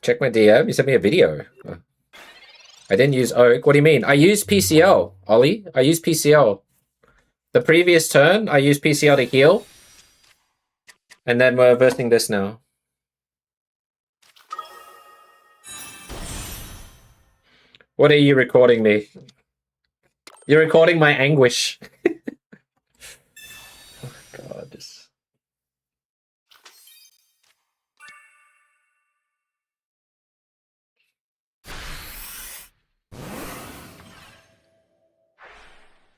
Check my DM. You sent me a video. I didn't use Oak. What do you mean? I used PCL, Ollie. I used PCL. The previous turn, I used PCL to heal. And then we're versing this now. What are you recording me? You're recording my anguish. Oh, God. This...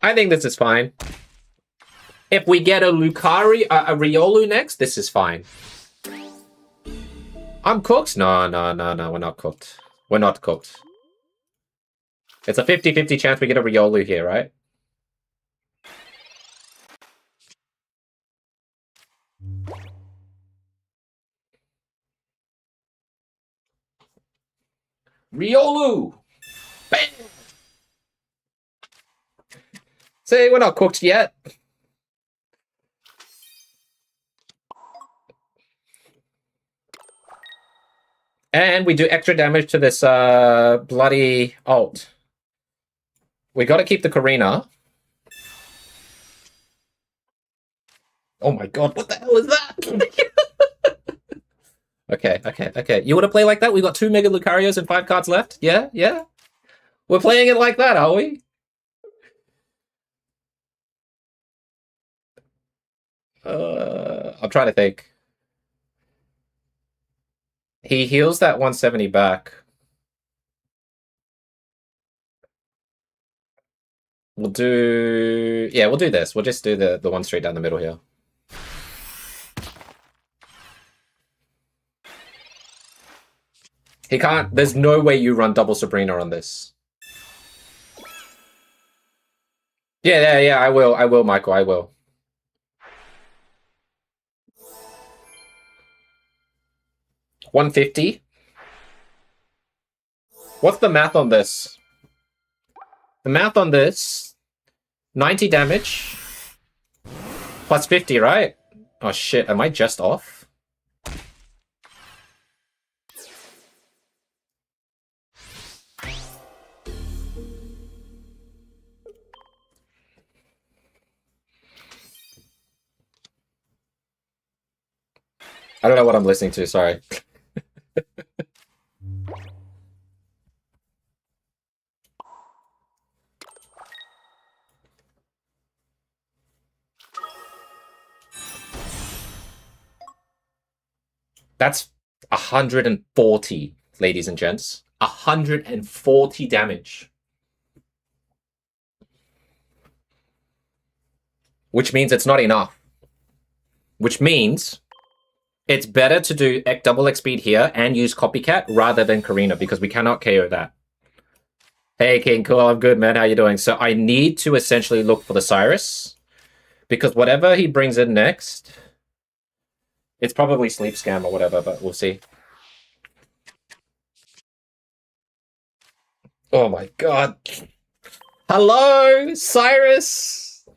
I think this is fine. If we get a Lucario, a Riolu next, this is fine. I'm cooked? No, we're not cooked. We're not cooked. It's a 50-50 chance we get a Riolu here, right? Riolu! Bam! Say, we're not cooked yet. And we do extra damage to this bloody ult. We gotta keep the Karina. Oh my god, what the hell is that? Okay. You wanna play like that? We've got 2 Mega Lucarios and 5 cards left? Yeah? We're playing it like that, are we? I'm trying to think. He heals that 170 back. We'll do... Yeah, we'll do this. We'll just do the one straight down the middle here. He can't... There's no way you run double Sabrina on this. Yeah, I will, Michael, I will. $150. What's the math on this? The math on this, 90 damage, plus 50, right? Oh shit, am I just off? I don't know what I'm listening to, sorry. That's 140, ladies and gents. 140 damage. Which means it's not enough. Which means it's better to do double X speed here and use Copycat rather than Karina because we cannot KO that. Hey, King, cool, I'm good, man. How you doing? So I need to essentially look for the Cyrus because whatever he brings in next... It's probably Sleep Scam or whatever, but we'll see. Oh my god. Hello, Cyrus!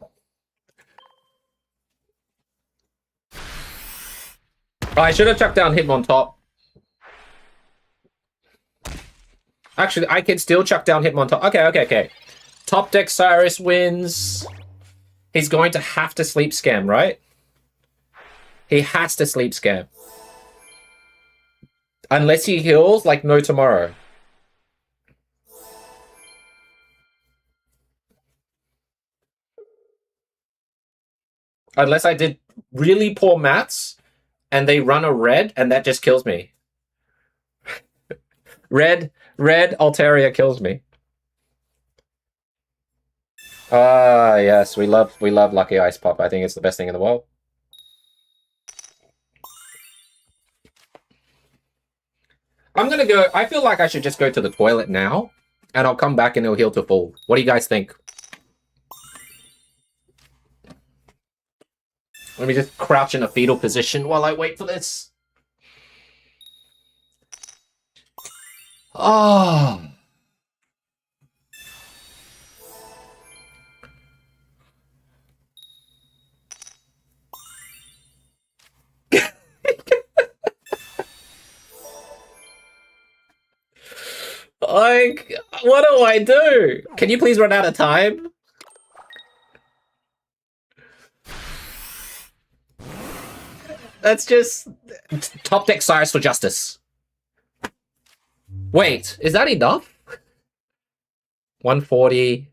I should have chucked down Hitmontop. Actually, I can still chuck down Hitmontop. Okay. Top deck Cyrus wins. He's going to have to Sleep Scam, right? He has to Sleep Scam. Unless he heals like no tomorrow. Unless I did really poor maths and they run a red and that just kills me. Red Altaria kills me. Ah, yes, we love Lucky Ice Pop. I think it's the best thing in the world. I'm gonna go. I feel like I should just go to the toilet now, and I'll come back and it'll heal to full. What do you guys think? Let me just crouch in a fetal position while I wait for this. Oh. Like, what do I do? Can you please run out of time? That's just top deck Cyrus for justice. Wait, is that enough? 140.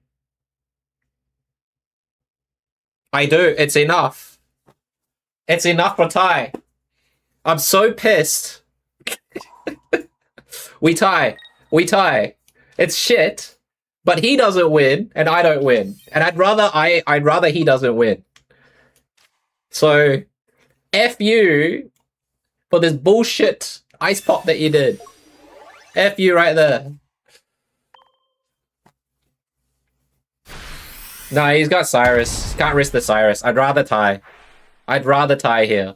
I do. It's enough. It's enough for tie. I'm so pissed. We tie. We tie. It's shit, but he doesn't win, and I don't win. And I'd rather he doesn't win. So, F you for this bullshit ice pop that you did. F you right there. No, he's got Cyrus. Can't risk the Cyrus. I'd rather tie. I'd rather tie here.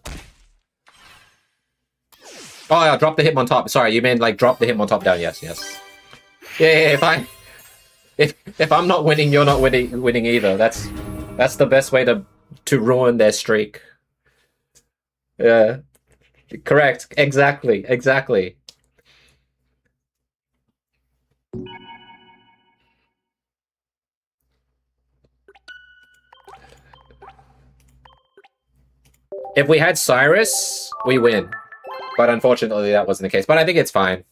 Oh, yeah, drop the hit on top. Sorry, you mean like drop the hit on top down. Yes, yes. Yeah, if I'm not winning, you're not winning either. That's the best way to ruin their streak. Yeah. Correct. Exactly. Exactly. If we had Cyrus, we win. But unfortunately, that wasn't the case. But I think it's fine.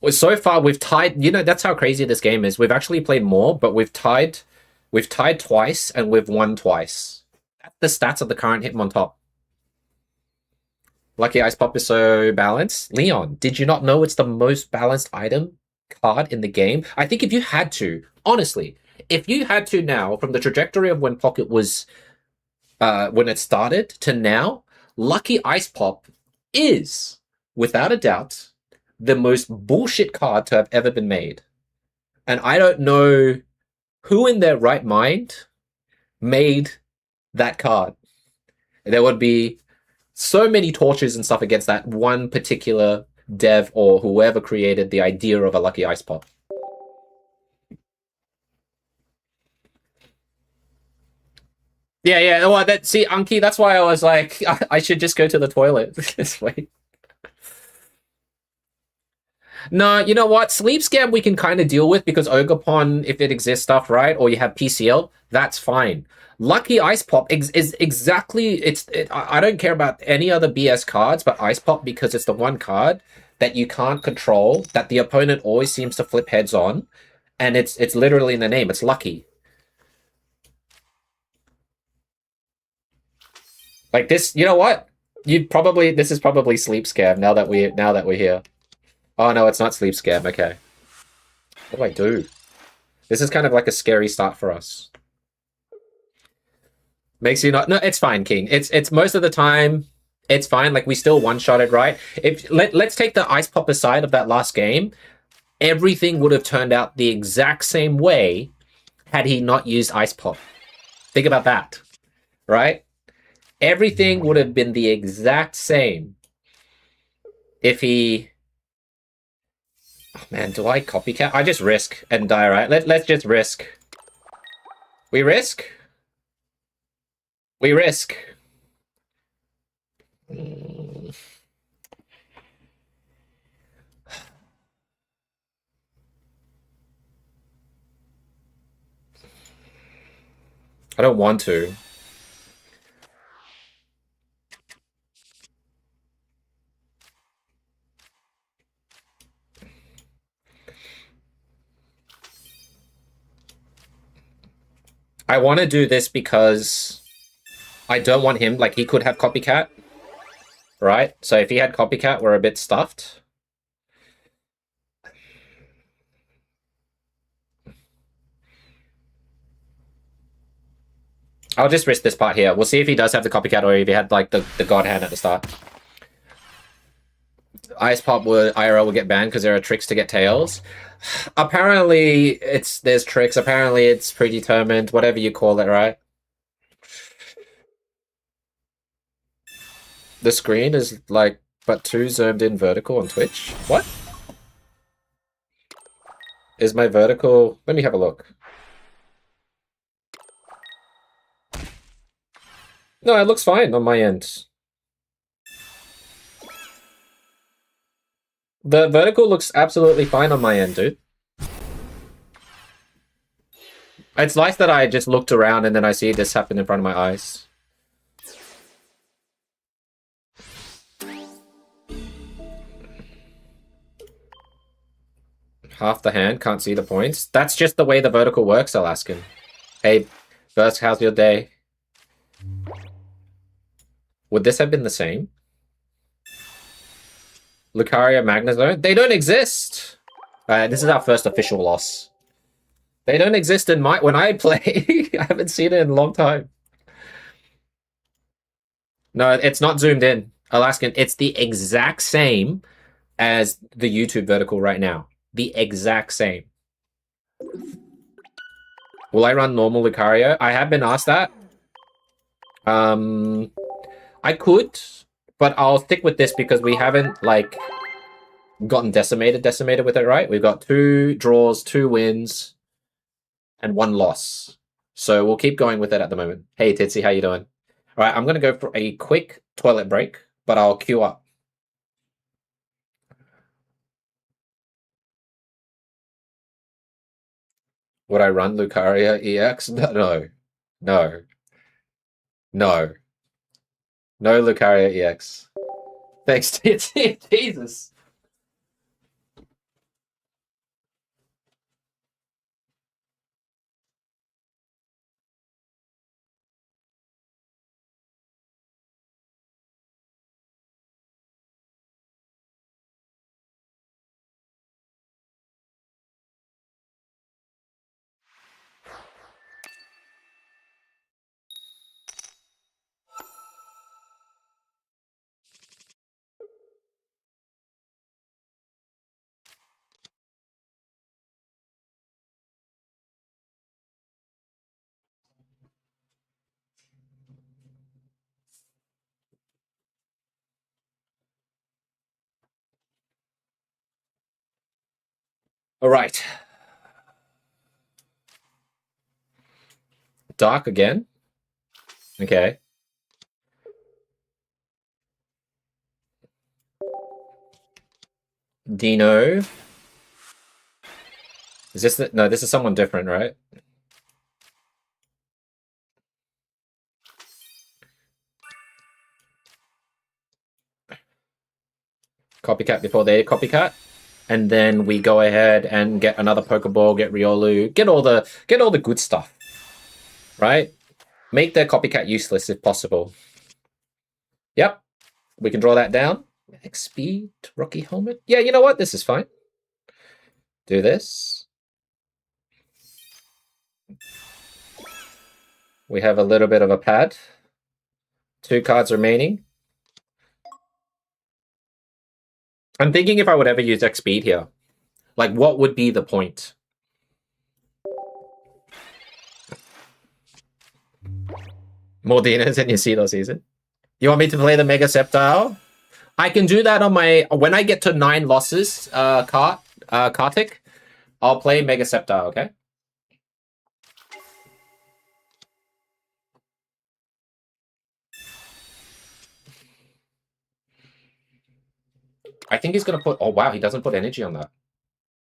So far, we've tied. You know, that's how crazy this game is. We've actually played more, but we've tied twice and we've won twice. That's the stats of the current Hitmontop. Lucky Ice Pop is so balanced. Leon, did you not know it's the most balanced item card in the game? I think if you had to, honestly, if you had to now, from the trajectory of when Pocket was, when it started to now, Lucky Ice Pop is, without a doubt, the most bullshit card to have ever been made. And I don't know who in their right mind made that card. There would be so many tortures and stuff against that one particular dev or whoever created the idea of a Lucky Ice Pop. Yeah. Well, see, Anki, that's why I was like, I should just go to the toilet. Just wait. No, you know what? Sleep Scam we can kind of deal with because Ogapon, if it exists stuff, right? Or you have PCL, that's fine. Lucky Ice Pop is exactly, I don't care about any other BS cards, but Ice Pop because it's the one card that you can't control, that the opponent always seems to flip heads on, and it's literally in the name, it's lucky. Like this, you know what? This is probably Sleep Scam now that we're here. Oh no, it's not Sleep Scam. Okay. What do I do? This is kind of like a scary start for us. Makes you not. No, it's fine, King. It's most of the time. It's fine. Like we still one-shotted, right? Let's take the Ice Pop aside of that last game. Everything would have turned out the exact same way had he not used Ice Pop. Think about that, right? Everything would have been the exact same if he. Oh, man, do I copycat? I just risk and die, right? Let's just risk. We risk? We risk. I don't want to. I want to do this because I don't want him, like, he could have copycat, right? So if he had copycat, we're a bit stuffed. I'll just risk this part here. We'll see if he does have the copycat or if he had, like, the god hand at the start. Ice Pop would IRL will get banned because there are tricks to get tails. Apparently, there's tricks. Apparently, it's predetermined. Whatever you call it, right? The screen is like but 2 zoomed in vertical on Twitch. What? Is my vertical? Let me have a look. No, it looks fine on my end. The vertical looks absolutely fine on my end, dude. It's nice that I just looked around and then I see this happen in front of my eyes. Half the hand, can't see the points. That's just the way the vertical works, Alaskan. Hey, Bursk, how's your day? Would this have been the same? Lucaria Magnezone? They don't exist! This is our first official loss. They don't exist in when I play. I haven't seen it in a long time. No, it's not zoomed in. Alaskan, it's the exact same as the YouTube vertical right now. The exact same. Will I run normal Lucario? I have been asked that. I could, but I'll stick with this because we haven't, like, gotten decimated with it, right? We've got 2 draws, 2 wins, and 1 loss. So we'll keep going with it at the moment. Hey, Titsy, how you doing? All right, I'm going to go for a quick toilet break, but I'll queue up. Would I run Lucaria EX? No. No. No. No Lucaria EX. Thanks, Titsy. Jesus. All right. Dark again. Okay. Dino. Is this no, this is someone different, right? Copycat before they copycat. And then we go ahead and get another Pokeball, get Riolu, get all the good stuff. Right? Make their copycat useless if possible. Yep. We can draw that down. X speed, Rocky Helmet. Yeah, you know what? This is fine. Do this. We have a little bit of a pad. 2 cards remaining. I'm thinking if I would ever use X speed here. Like, what would be the point? More Dinos in your Cedo season. You want me to play the Mega Sceptile? I can do that on my... When I get to 9 losses, Kartik, I'll play Mega Sceptile, okay? I think he's going to put... Oh, wow, he doesn't put energy on that.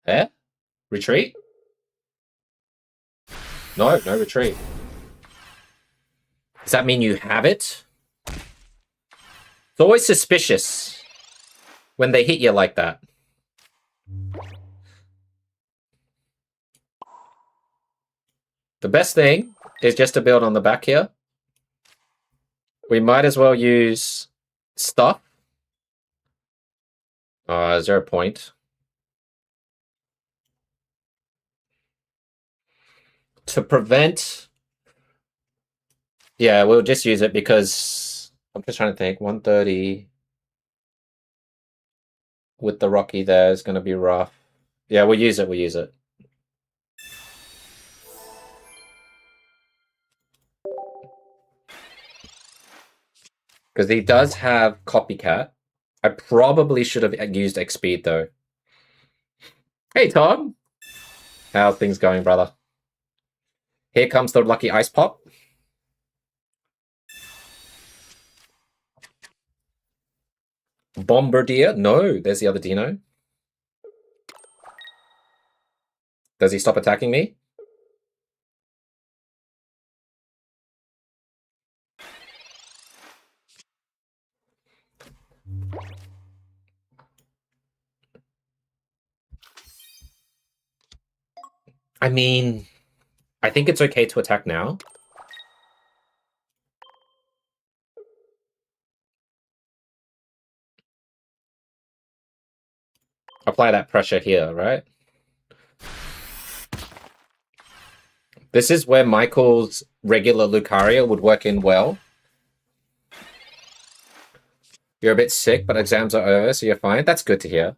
Eh? Retreat? No, no retreat. Does that mean you have it? It's always suspicious when they hit you like that. The best thing is just to build on the back here. We might as well use stuff. 0 point. To prevent... Yeah, we'll just use it because... I'm just trying to think. 130... With the Rocky there is going to be rough. Yeah, we'll use it, we'll use it. Because he does have Copycat. I probably should have used X-Speed, though. Hey, Tom! How's things going, brother? Here comes the lucky Ice Pop. Bombardier? No, there's the other Dino. Does he stop attacking me? I mean, I think it's okay to attack now. Apply that pressure here, right? This is where Michael's regular Lucario would work in well. You're a bit sick, but exams are over, so you're fine. That's good to hear.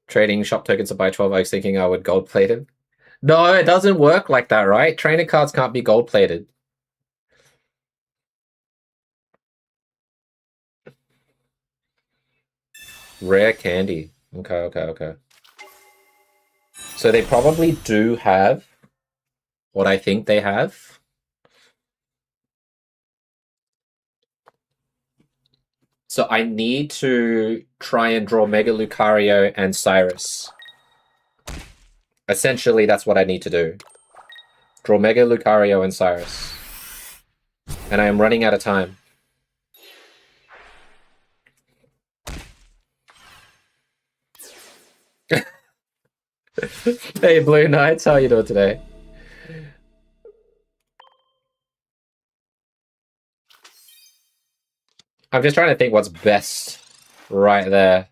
Trading shop tokens to buy 12 eggs thinking I would gold plate it. No, it doesn't work like that, right? Trainer cards can't be gold plated. Rare candy. Okay. So they probably do have what I think they have. So I need to try and draw Mega Lucario and Cyrus. Essentially, that's what I need to do. Draw Mega Lucario and Cyrus. And I am running out of time. Hey, Blue Knights, how are you doing today? I'm just trying to think what's best right there.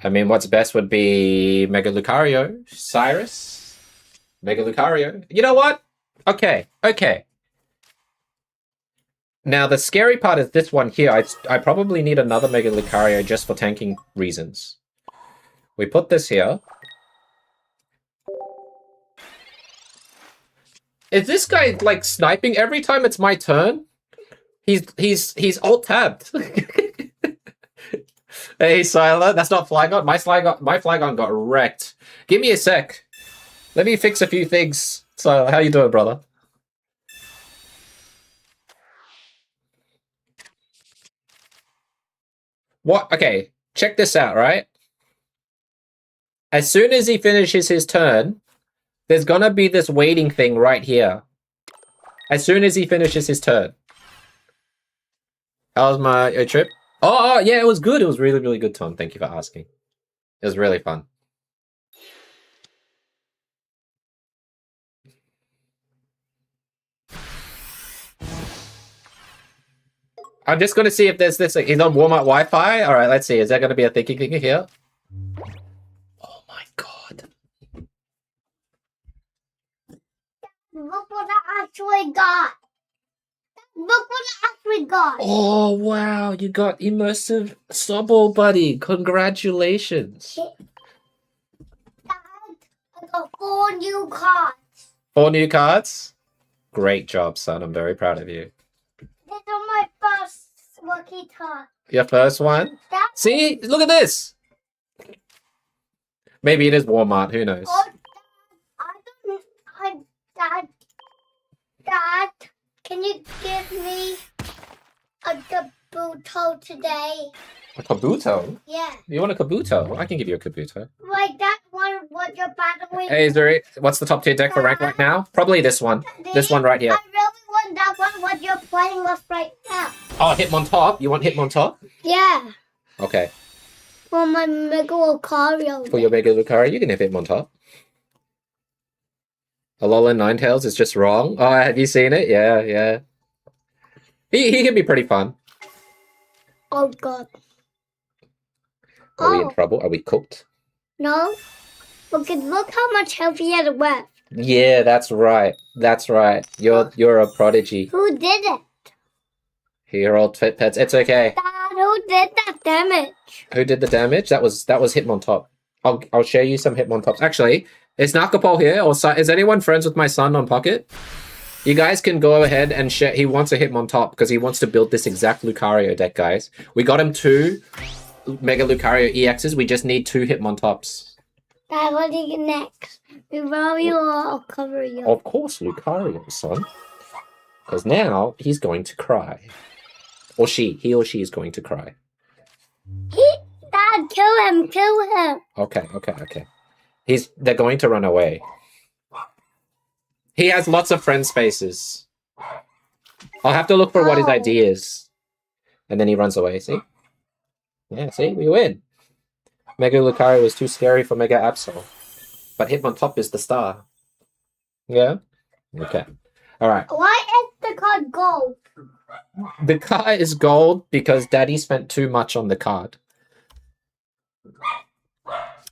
I mean, what's best would be Mega Lucario, Cyrus, Mega Lucario. You know what? Okay. Now, the scary part is this one here. I probably need another Mega Lucario just for tanking reasons. We put this here. Is this guy, like, sniping every time it's my turn? He's alt-tabbed. Hey, Sylar, that's not Flygon. My Flygon got wrecked. Give me a sec. Let me fix a few things. Sylar, how you doing, brother? What? Okay, check this out, right? As soon as he finishes his turn, there's gonna be this waiting thing right here. As soon as he finishes his turn. How was my trip? Oh, yeah, it was good. It was really, really good, Tom. Thank you for asking. It was really fun. I'm just going to see if there's this. He's on Walmart Wi-Fi. All right, let's see. Is there going to be a thinking thing here? Oh, my God. Look what I actually got. Look what I actually got. Oh, wow. You got immersive Sobble, buddy. Congratulations. Dad, I got 4 new cards. 4 new cards? Great job, son. I'm very proud of you. This is my first lucky card. Your first one? See? Look at this. Maybe it is Walmart. Who knows? Oh, Dad, can you give me a Kabuto today? A Kabuto? Yeah. You want a Kabuto? I can give you a Kabuto. Like that one, what you're battling. Hey, Zuri, what's the top tier deck for rank right now? Probably this one. This one right here. I really want that one, what you're playing with right now. Oh, Hitmontop? You want Hitmontop? Yeah. Okay. For my Mega Lucario. For your Mega Lucario, you can have Hitmontop. Alolan Ninetales is just wrong. Oh, have you seen it? Yeah. He can be pretty fun. Oh God. Are we in Oh trouble? Are we cooked? no! Because look how much health he has left. Yeah, that's right. That's right. You're a prodigy. Who did it? Here, old pets. It's okay. Dad, who did that damage? Who did the damage? That was Hitmontop. I'll share you some Hitmontops. Actually, is Nakapol here? Or is anyone friends with my son on Pocket? You guys can go ahead and share. He wants a Hitmontop because he wants to build this exact Lucario deck, guys. We got him 2 Mega Lucario EXs. We just need 2 Hitmontops. Dad, what do you get next? Revolve you or I'll cover you? Of course, Lucario, son. Because now he's going to cry. Or he or she is going to cry. Dad, kill him. Okay. They're going to run away. He has lots of friend spaces. I'll have to look for what his idea is. And then he runs away, see? Yeah, see? We win. Mega Lucario was too scary for Mega Absol. But Hitmontop is the star. Yeah? Okay. Alright. Why is the card gold? The card is gold because Daddy spent too much on the card.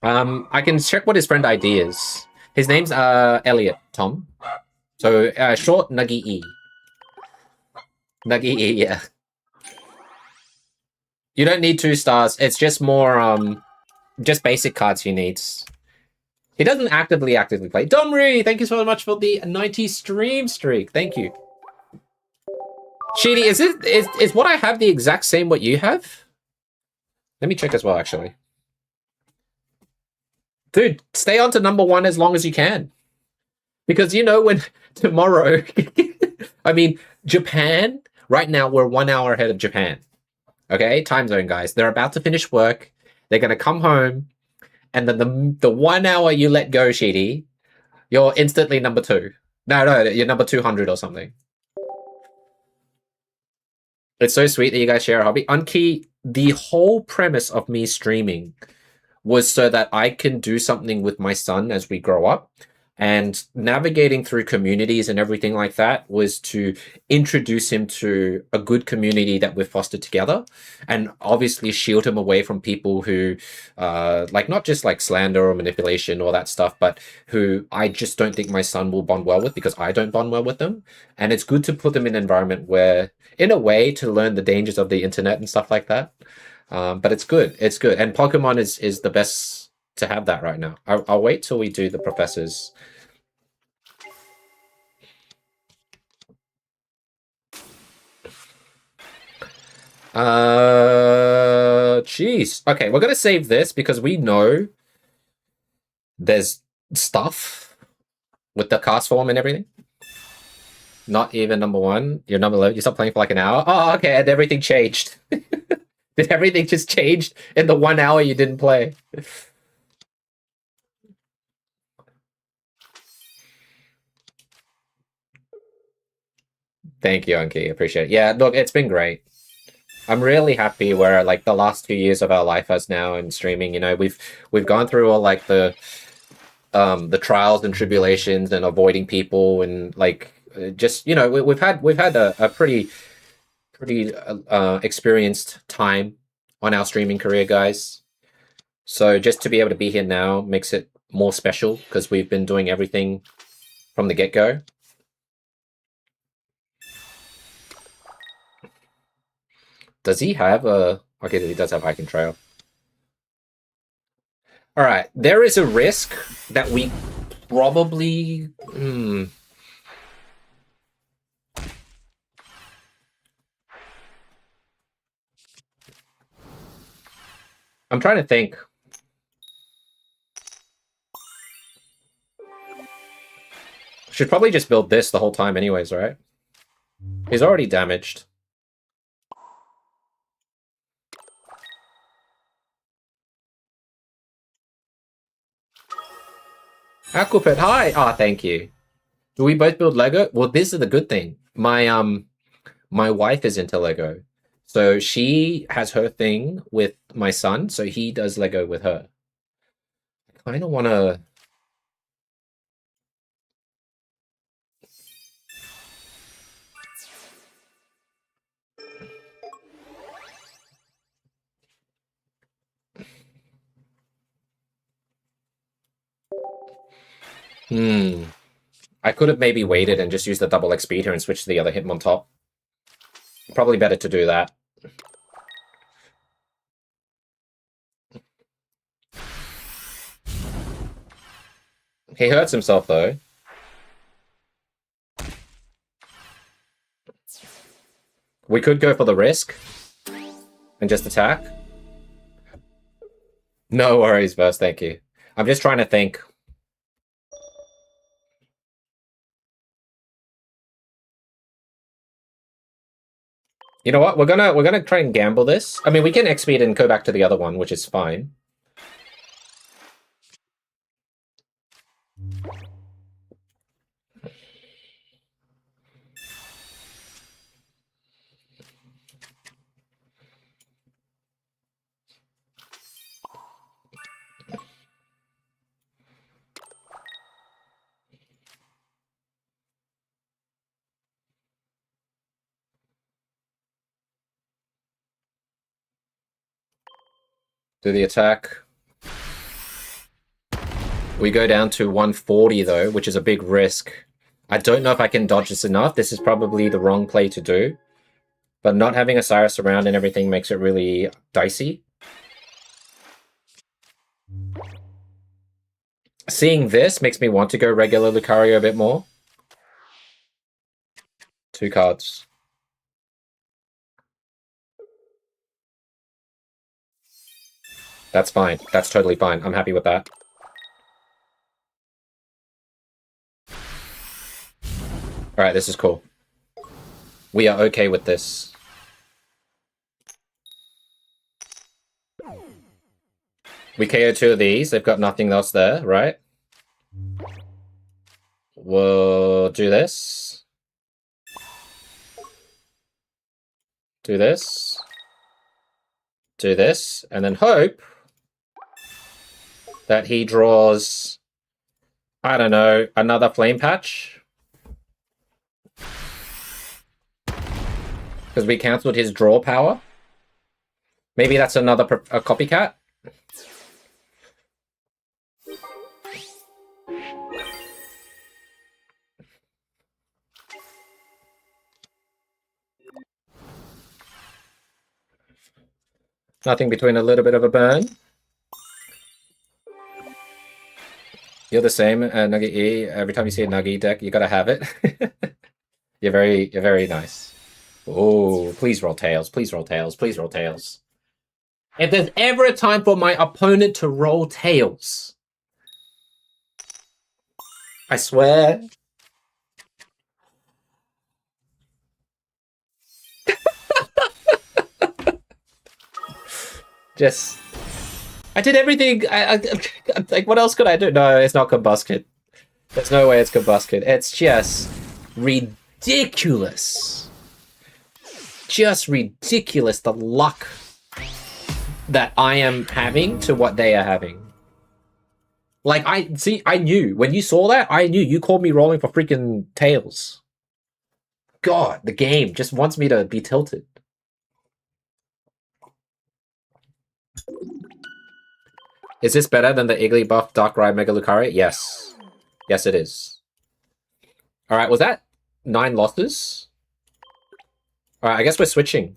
I can check what his friend ID is. His name's Elliot, Tom. So short Nuggy E. Nuggy E, yeah. You don't need 2 stars. It's just more just basic cards he needs. He doesn't actively play. Domri, thank you so much for the 90 stream streak. Thank you. Sheedy, is what I have the exact same what you have? Let me check as well, actually. Dude, stay on to number 1 as long as you can. Because, you know, when tomorrow... I mean, Japan, right now, we're 1 hour ahead of Japan. Okay? Time zone, guys. They're about to finish work. They're going to come home. And then the 1 hour you let go, Sheedy, you're instantly number 2. No, you're number 200 or something. It's so sweet that you guys share a hobby. Unki, the whole premise of me streaming was so that I can do something with my son as we grow up. And navigating through communities and everything like that was to introduce him to a good community that we've fostered together, and obviously shield him away from people who, like not just like slander or manipulation or that stuff, but who I just don't think my son will bond well with because I don't bond well with them. And it's good to put them in an environment where, in a way, to learn the dangers of the internet and stuff like that. But it's good. It's good. And Pokemon is the best to have that right now. I'll wait till we do the professors. Jeez. Okay, we're gonna save this because we know there's stuff with the cast form and everything. Not even number 1. You're number 11. You stopped playing for like an hour. Oh, okay, and everything changed. Did everything just change in the 1 hour you didn't play? Thank you, Unky. Appreciate it. Yeah, look, it's been great. I'm really happy where like the last 2 years of our life has now in streaming, you know, we've gone through all like the trials and tribulations and avoiding people and like just, you know, we've had a pretty experienced time on our streaming career, guys. So just to be able to be here now makes it more special because we've been doing everything from the get-go. Does he have a... Okay, he does have Hiking Trail. Alright, there is a risk that we probably... I'm trying to think. Should probably just build this the whole time anyways, right? He's already damaged. Aquapet, hi! Ah, thank you. Do we both build Lego? Well, this is the good thing. My wife is into Lego. So she has her thing with my son, so he does Lego with her. I kind of want to... I could have maybe waited and just used the double XP here and switched to the other Hitmontop. Probably better to do that. He hurts himself, though. We could go for the risk and just attack. No worries, Verse, thank you. I'm just trying to think. You know what? We're gonna try and gamble this. I mean, we can XP it and go back to the other one, which is fine. Do the attack. We go down to 140, though, which is a big risk. I don't know if I can dodge this enough. This is probably the wrong play to do. But not having a Cyrus around and everything makes it really dicey. Seeing this makes me want to go regular Lucario a bit more. 2 cards. That's fine. That's totally fine. I'm happy with that. Alright, this is cool. We are okay with this. We KO 2 of these. They've got nothing else there, right? We'll do this. Do this. Do this. And then hope that he draws, I don't know, another Flame Patch. Because we cancelled his draw power. Maybe that's another a copycat. Nothing between a little bit of a burn. You're the same, Nugget E. Every time you see a Nugget deck, you gotta have it. You're very nice. Oh, please roll tails. Please roll tails. Please roll tails. If there's ever a time for my opponent to roll tails, I swear. Just, I did everything. Like, what else could I do? No, it's not Combusted. There's no way it's Combusted. It's just ridiculous. Just ridiculous, the luck that I am having to what they are having. Like, I knew. When you saw that, I knew. You called me rolling for freaking tails. God, the game just wants me to be tilted. Is this better than the Igglybuff Darkrai Mega Lucario? Yes. Yes, it is. Alright, was that 9 losses? Alright, I guess we're switching.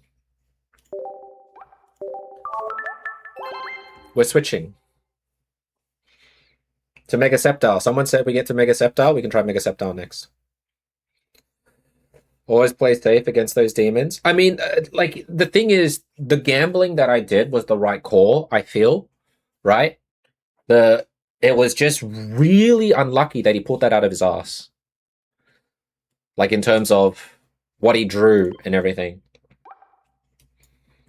We're switching. To Mega Sceptile. Someone said we get to Mega Sceptile. We can try Mega Sceptile next. Always play safe against those demons. I mean, like, the thing is, the gambling that I did was the right call, I feel. Right? It was just really unlucky that he pulled that out of his ass. Like, in terms of what he drew and everything.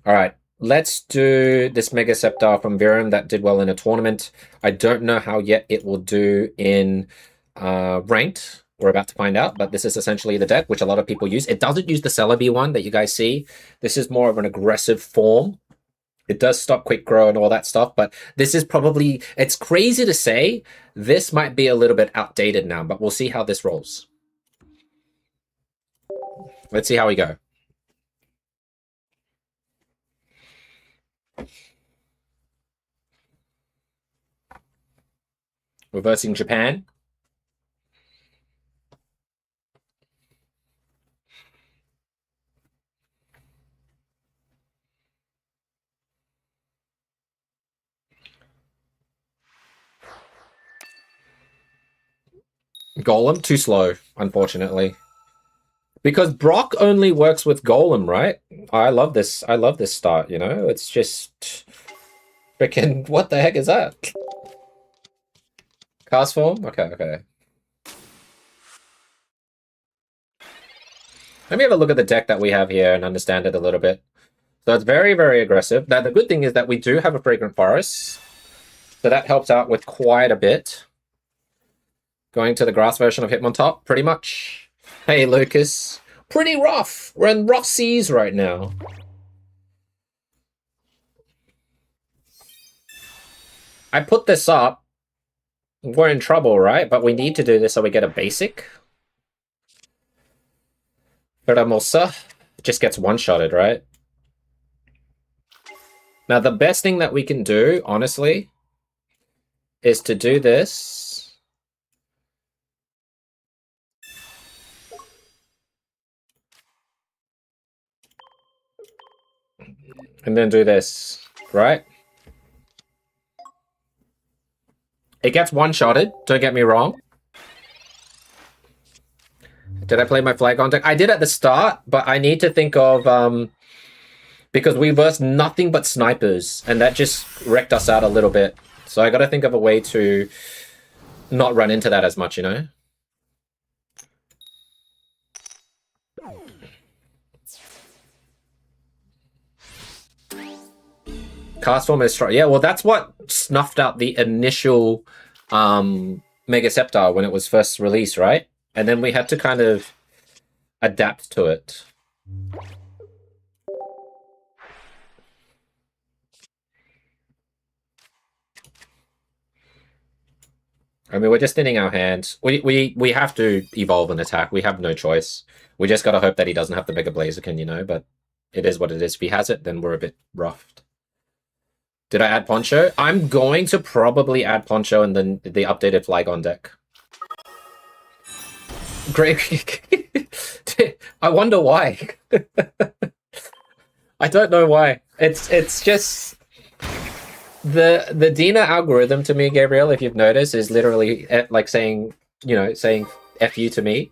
Alright, let's do this Mega Sceptile from Virum that did well in a tournament. I don't know how yet it will do in Ranked. We're about to find out, but this is essentially the deck, which a lot of people use. It doesn't use the Celebi one that you guys see. This is more of an aggressive form. It does stop quick grow and all that stuff, but this is probably, it's crazy to say, this might be a little bit outdated now, but we'll see how this rolls. Let's see how we go. Reversing Japan. Golem, too slow, unfortunately. Because Brock only works with Golem, right? I love this. I love this start, you know? It's just... Freaking... What the heck is that? Cast form? Okay, okay. Let me have a look at the deck that we have here and understand it a little bit. So it's very, very aggressive. Now, the good thing is that we do have a Fragrant Forest. So that helps out with quite a bit. Going to the grass version of Hitmontop, pretty much. Hey, Lucas. Pretty rough. We're in rough seas right now. I put this up. We're in trouble, right? But we need to do this so we get a basic. Peramosa just gets one-shotted, right? Now, the best thing that we can do, honestly, is to do this. And then do this, right? It gets one-shotted, don't get me wrong. Did I play my Flygon deck? I did at the start, but I need to think of... because we versed nothing but snipers, and that just wrecked us out a little bit. So I gotta think of a way to not run into that as much, you know? Cast form is strong. Yeah, well, that's what snuffed out the initial Mega Scepter when it was first released, right? And then we had to kind of adapt to it. I mean, we're just thinning our hands. We have to evolve an attack. We have no choice. We just gotta hope that he doesn't have the Mega Blaziken, you know, but it is what it is. If he has it, then we're a bit roughed. Did I add Poncho? I'm going to probably add Poncho in the updated Flygon deck. Great. I wonder why. I don't know why. It's just the Dina algorithm to me, Gabriel, if you've noticed, is literally like saying, you know, saying F you to me.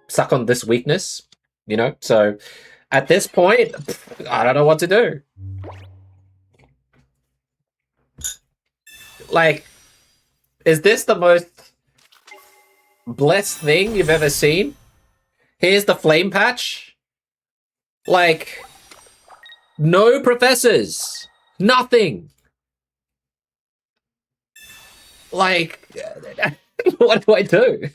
Suck on this weakness, you know? So at this point, I don't know what to do. Like, is this the most blessed thing you've ever seen? Here's the flame patch. Like, no professors. Nothing. Like, what do I do?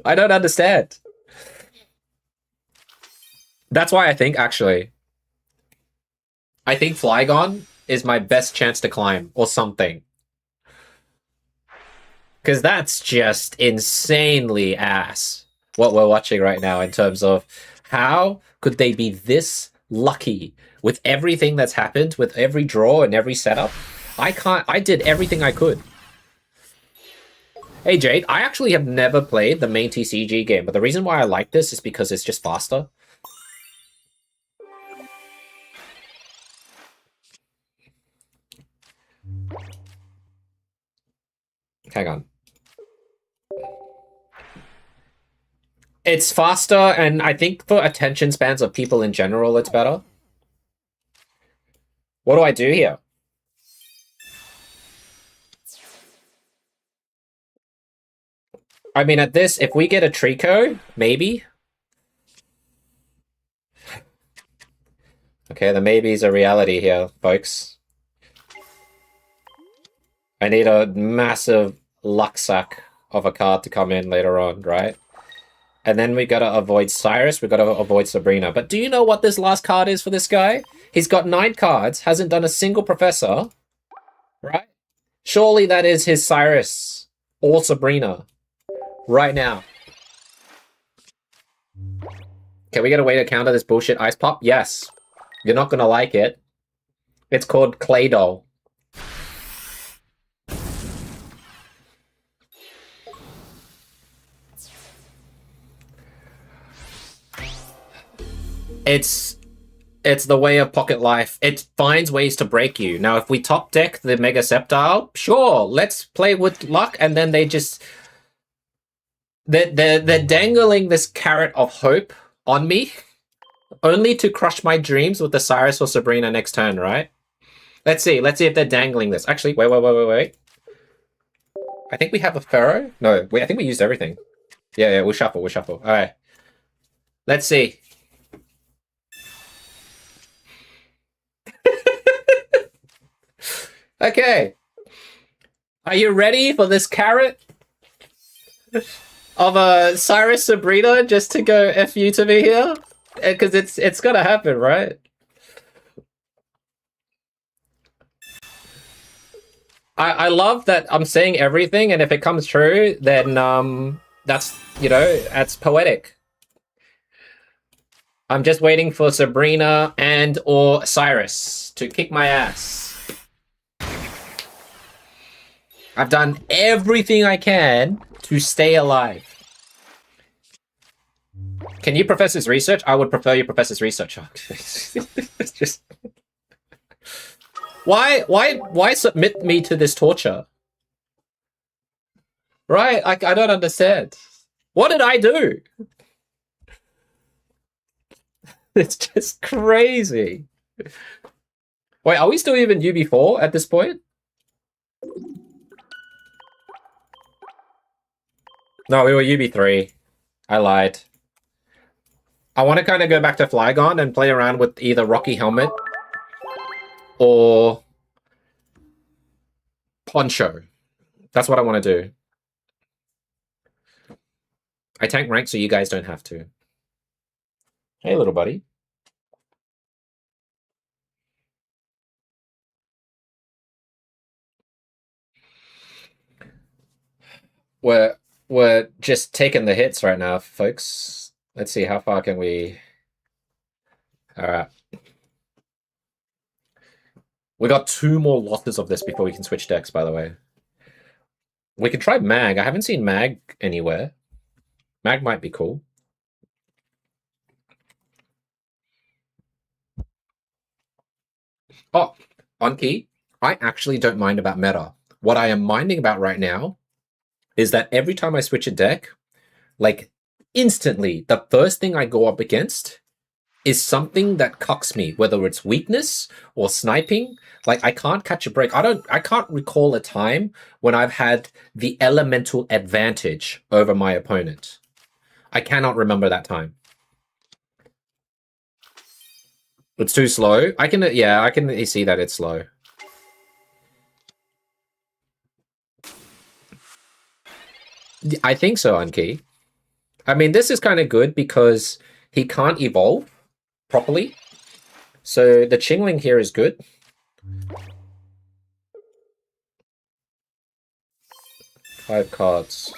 I don't understand. That's why I think, actually, I think Flygon is my best chance to climb, or something. Because that's just insanely ass, what we're watching right now in terms of how could they be this lucky with everything that's happened, with every draw and every setup. I did everything I could. Hey Jade, I actually have never played the main TCG game, but the reason why I like this is because it's just faster. Hang on. It's faster, and I think for attention spans of people in general, it's better. What do I do here? I mean, at this, if we get a Trico, maybe. Okay, the maybe's a reality here, folks. I need a massive luck sack of a card to come in later on, right? And then we gotta avoid Cyrus, we gotta avoid Sabrina. But do you know what this last card is for this guy? He's got 9 cards, hasn't done a single Professor, right? Surely that is his Cyrus or Sabrina right now. Can we get a way to counter this bullshit Ice Pop? Yes. You're not gonna like it. It's called Clay Doll. It's the way of Pocket Life. It finds ways to break you. Now, if we top deck the Mega Sceptile, sure, let's play with luck, and then they just they're dangling this carrot of hope on me, only to crush my dreams with the Cyrus or Sabrina next turn, right? Let's see if they're dangling this. Actually, wait. I think we have a Pharaoh. No, wait, I think we used everything. Yeah, we'll shuffle. All right. Let's see. Okay. Are you ready for this carrot of a Cyrus Sabrina just to go F you to me here? Because it's gonna happen, right? I love that I'm saying everything, and if it comes true, then that's, you know, that's poetic. I'm just waiting for Sabrina and or Cyrus to kick my ass. I've done everything I can to stay alive. Can you professor's research? I would prefer you professor's research. It's just... Why submit me to this torture? Right? I don't understand. What did I do? It's just crazy. Wait, are we still even UB4 at this point? No, we were UB3. I lied. I want to kind of go back to Flygon and play around with either Rocky Helmet or Poncho. That's what I want to do. I tank rank so you guys don't have to. Hey, little buddy. We're just taking the hits right now, folks. Let's see, how far can we... Alright. We got 2 more losses of this before we can switch decks, by the way. We can try Mag. I haven't seen Mag anywhere. Mag might be cool. Oh, on key, I actually don't mind about meta. What I am minding about right now is that every time I switch a deck, like, instantly, the first thing I go up against is something that cucks me, whether it's weakness or sniping. Like, I can't catch a break. I can't recall a time when I've had the elemental advantage over my opponent. I cannot remember that time. It's too slow. I can see that it's slow. I think so, Unkey. I mean, this is kind of good because he can't evolve properly. So the Chingling here is good. Five cards.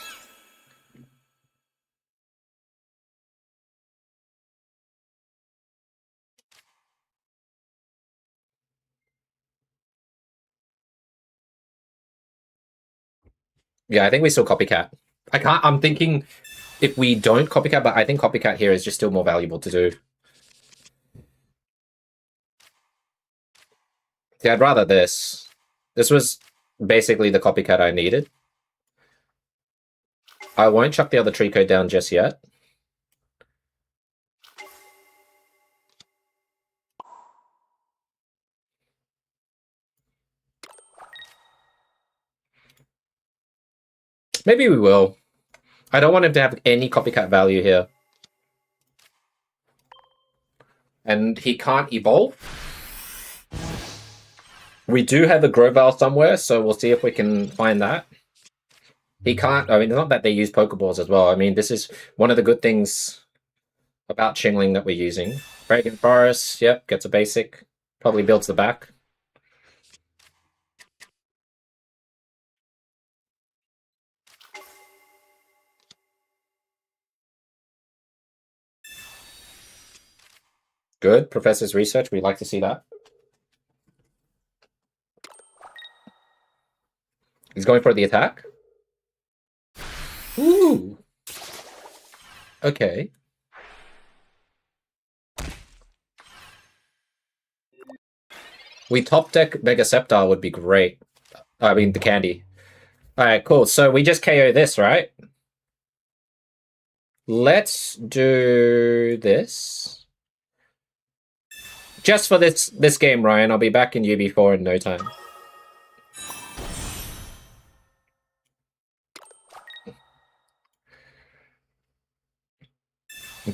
Yeah, I think we still copycat. I'm thinking if we don't copycat, but I think copycat here is just still more valuable to do. Yeah, I'd rather this. This was basically the copycat I needed. I won't chuck the other tree code down just yet. Maybe we will. I don't want him to have any copycat value here. And he can't evolve. We do have a Grovyle somewhere, so we'll see if we can find that. He can't... I mean, it's not that they use Pokeballs as well. I mean, this is one of the good things about Chingling that we're using. Dragon Forest, yep, gets a basic. Probably builds the back. Good. Professor's research. We'd like to see that. He's going for the attack. Ooh. Okay. We top deck Mega Sceptile would be great. I mean, the candy. Alright, cool. So we just KO this, right? Let's do this. Just for this game, Ryan. I'll be back in UB4 in no time.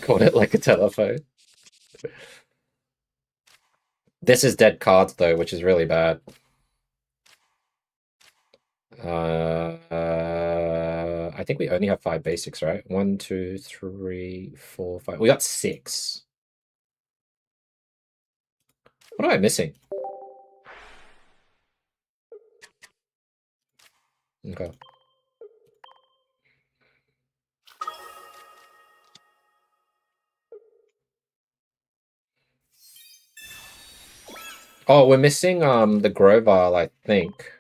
Called it like a telephone. This is dead cards, though, which is really bad. I think we only have 5 basics, right? 1, 2, 3, 4, 5. We got 6. What am I missing? Okay. Oh, we're missing the Grovyle, I think.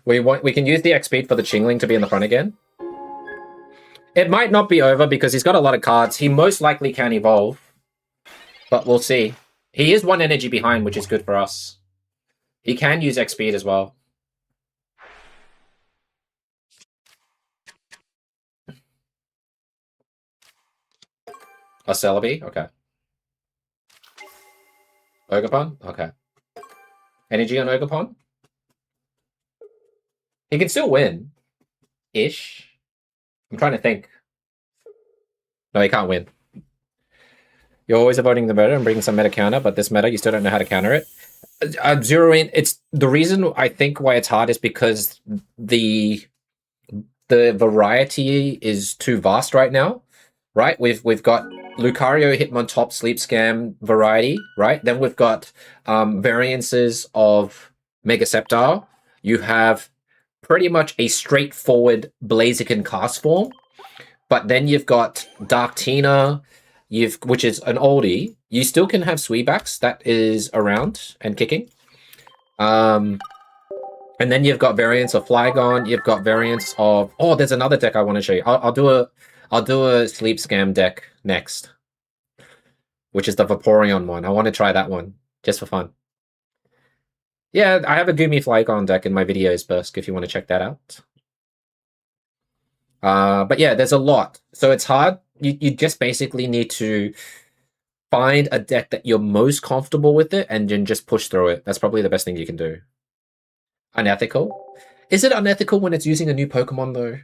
We can use the X speed for the Chingling to be in the front again. It might not be over because he's got a lot of cards. He most likely can evolve, but we'll see. He is 1 energy behind, which is good for us. He can use X speed as well. A Celebi? Okay. Ogerpon? Okay. Energy on Ogerpon? He can still win. Ish. I'm trying to think. No, he can't win. You're always avoiding the meta and bringing some meta counter, but this meta, you still don't know how to counter it. Zeroing, it's the reason I think why it's hard is because the variety is too vast right now, right? We've got Lucario, Hitmontop, Sleep Scam variety, right? Then we've got variances of Mega Sceptile. You have pretty much a straightforward Blaziken cast form, but then you've got Dark Tina, which is an oldie. You still can have Sweebacks that is around and kicking. And then you've got variants of Flygon. You've got variants of there's another deck I want to show you. I'll do a Sleep Scam deck next, which is the Vaporeon one. I want to try that one just for fun. Yeah, I have a Goomy Flygon deck in my videos, Bursk, if you want to check that out. But yeah, there's a lot. So it's hard. You just basically need to find a deck that you're most comfortable with it and then just push through it. That's probably the best thing you can do. Unethical? Is it unethical when it's using a new Pokemon, though?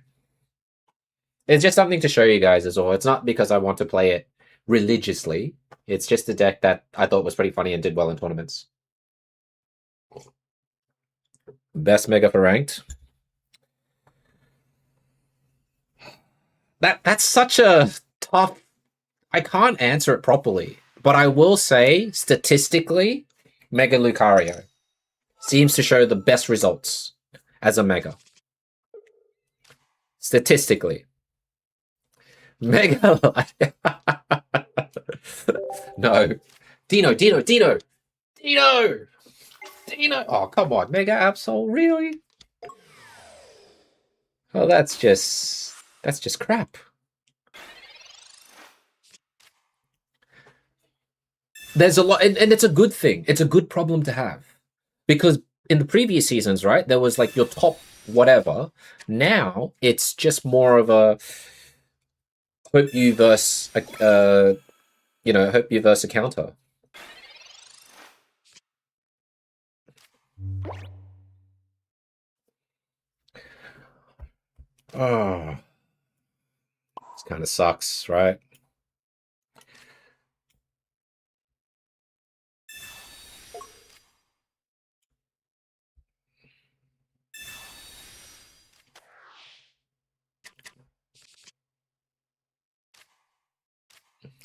It's just something to show you guys is all. It's not because I want to play it religiously. It's just a deck that I thought was pretty funny and did well in tournaments. Best Mega for ranked? That's such a tough... I can't answer it properly. But I will say, statistically, Mega Lucario seems to show the best results as a Mega. Statistically. Mega... No. Dino! Oh, come on. Mega Absol, really? Oh, that's just crap. There's a lot, and it's a good thing. It's a good problem to have. Because in the previous seasons, right, there was like your top whatever. Now, it's just more of a hope you verse a counter. Oh. This kind of sucks, right?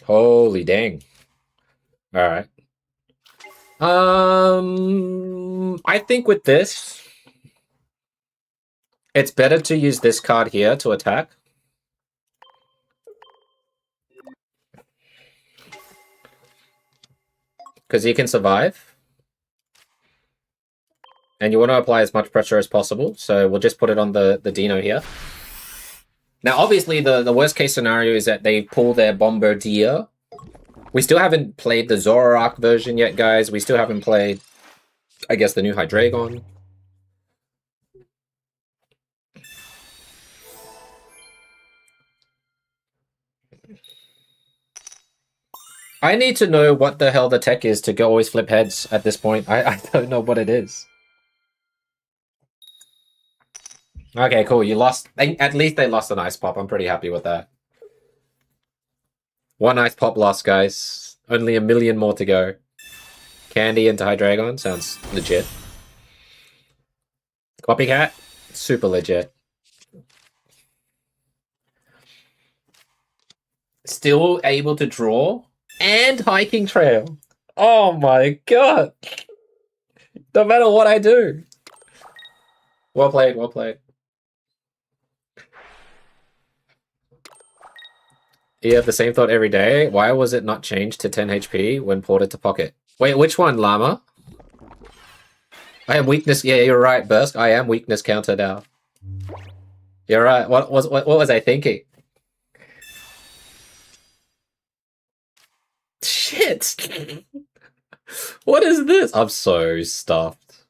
Holy dang. All right. I think with this, it's better to use this card here to attack. Because you can survive. And you want to apply as much pressure as possible. So we'll just put it on the Dino here. Now, obviously, the worst case scenario is that they pull their Bombardier. We still haven't played the Zoroark version yet, guys. We still haven't played, I guess, the new Hydreigon. I need to know what the hell the tech is to always flip heads at this point. I don't know what it is. Okay, cool. You lost. At least they lost an Ice Pop. I'm pretty happy with that. One Ice Pop lost, guys. Only 1 million more to go. Candy into Hydreigon sounds legit. Copycat? Super legit. Still able to draw? And Hiking Trail. Oh my god. No matter what I do. Well played, well played. You have the same thought every day. Why was it not changed to 10 HP when ported to Pocket? Wait, which one, Llama? I am weakness. Yeah, you're right, Bursk. I am weakness counter now. You're right. What was I thinking? Shit! What is this? I'm so stuffed.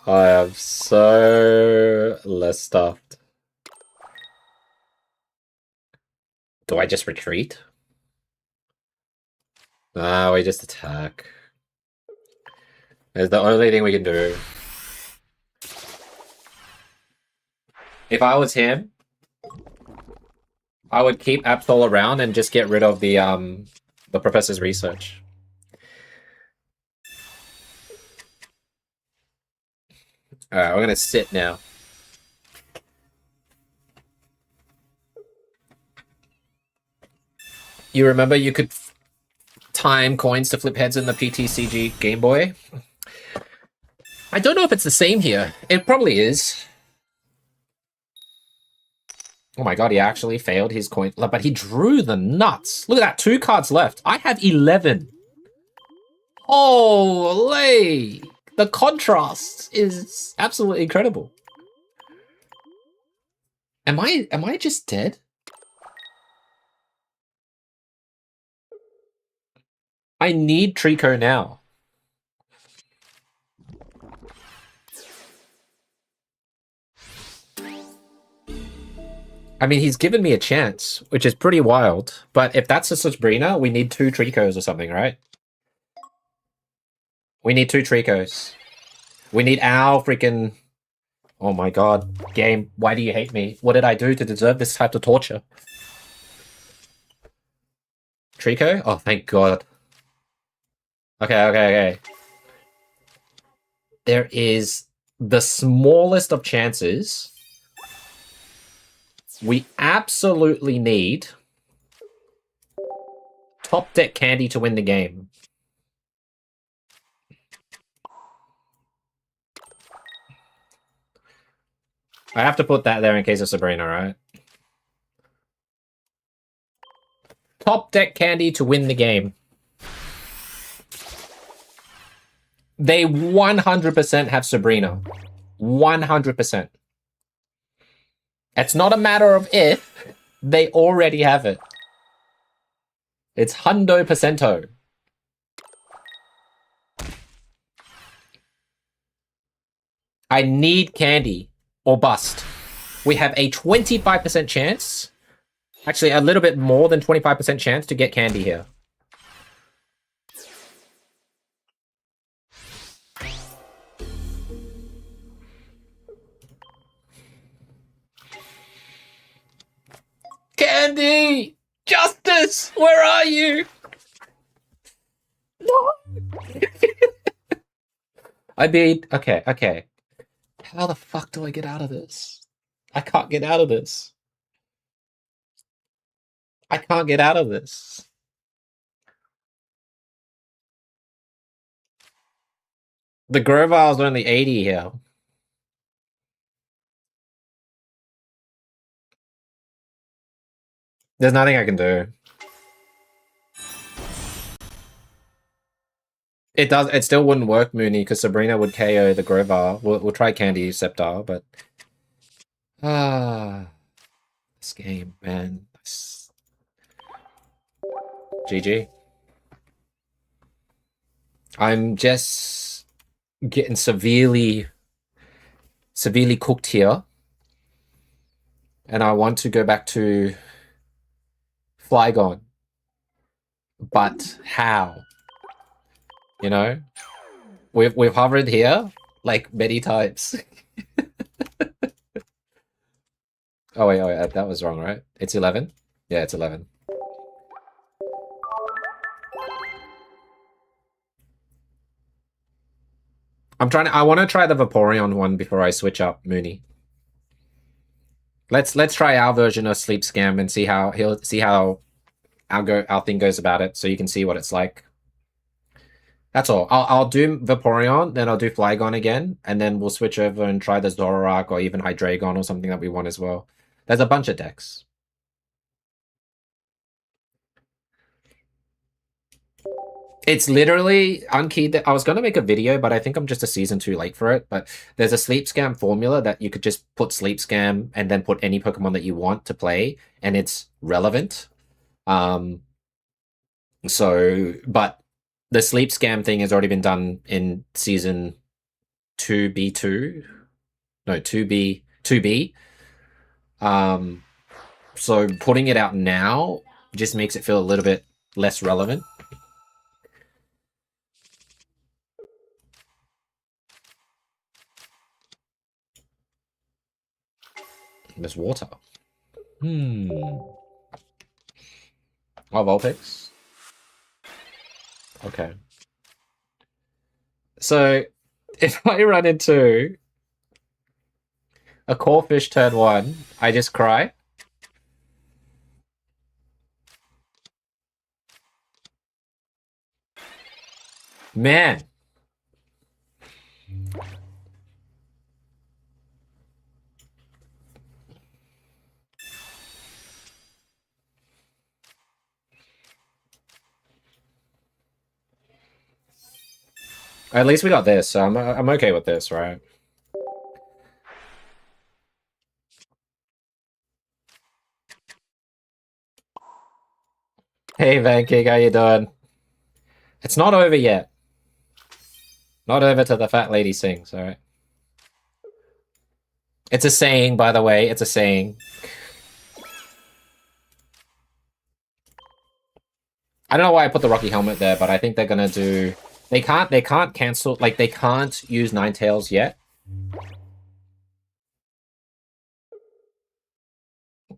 I am so less stuffed. Do I just retreat? Nah, we just attack. It's the only thing we can do. If I was him, I would keep Absol around and just get rid of the Professor's Research. Alright, we're gonna sit now. You remember you could time coins to flip heads in the PTCG Game Boy? I don't know if it's the same here. It probably is. Oh my god, he actually failed his coin. But he drew the nuts. Look at that, 2 cards left. I have 11. Holy! The contrast is absolutely incredible. Am I just dead? I need Trico now. I mean, he's given me a chance, which is pretty wild. But if that's a Sabrina, we need 2 Tricos or something, right? We need 2 Tricos. We need our freaking... Oh my god. Game, why do you hate me? What did I do to deserve this type of torture? Trico? Oh, thank god. Okay. There is the smallest of chances. We absolutely need top deck Candy to win the game. I have to put that there in case of Sabrina, right? Top deck Candy to win the game. They 100% have Sabrina. 100%. It's not a matter of if, they already have it. It's hundo percento. I need Candy or bust. We have a 25% chance, actually a little bit more than 25% chance to get Candy here. Candy! Justice! Where are you? No! I mean, okay. How the fuck do I get out of this? I can't get out of this. I can't get out of this. The Grovile's only 80 here. There's nothing I can do. It still wouldn't work, Mooney, because Sabrina would KO the Grovile. We'll try Candy Scepter, but Ah, this game, man. GG. I'm just getting severely cooked here, and I want to go back to Flygon. But how? You know, we've hovered here like many times. Oh wait, that was wrong, right? It's 11. Yeah, it's 11. I want to try the Vaporeon one before I switch up Mooney. Let's try our version of Sleep Scam and see how our thing goes about it, so you can see what it's like. That's all. I'll do Vaporeon, then I'll do Flygon again, and then we'll switch over and try the Zoroark or even Hydreigon or something that we want as well. There's a bunch of decks. It's literally unkeyed. I was going to make a video, but I think I'm just a season too late for it. But there's a Sleep Scam formula that you could just put Sleep Scam and then put any Pokemon that you want to play, and it's relevant. But the Sleep Scam thing has already been done in season 2B2. No, 2B. So putting it out now just makes it feel a little bit less relevant. There's water. Oh, Vulpix. Okay. So, if I run into a Corphish turn 1, I just cry. Man. At least we got this, so I'm okay with this, right? Hey, Vankig, how you doing? It's not over yet. Not over till the fat lady sings, alright? It's a saying, by the way. It's a saying. I don't know why I put the Rocky Helmet there, but I think they're gonna do... They can't cancel... Like, they can't use Ninetales yet.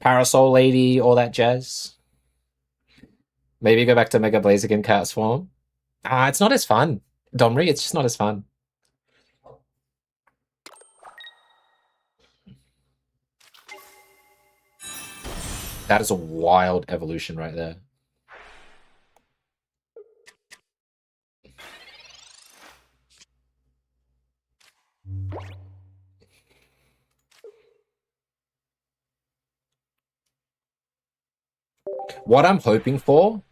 Parasol Lady, all that jazz. Maybe go back to Mega Blaziken Cat Swarm. It's not as fun. Domri, it's just not as fun. That is a wild evolution right there. What I'm hoping for...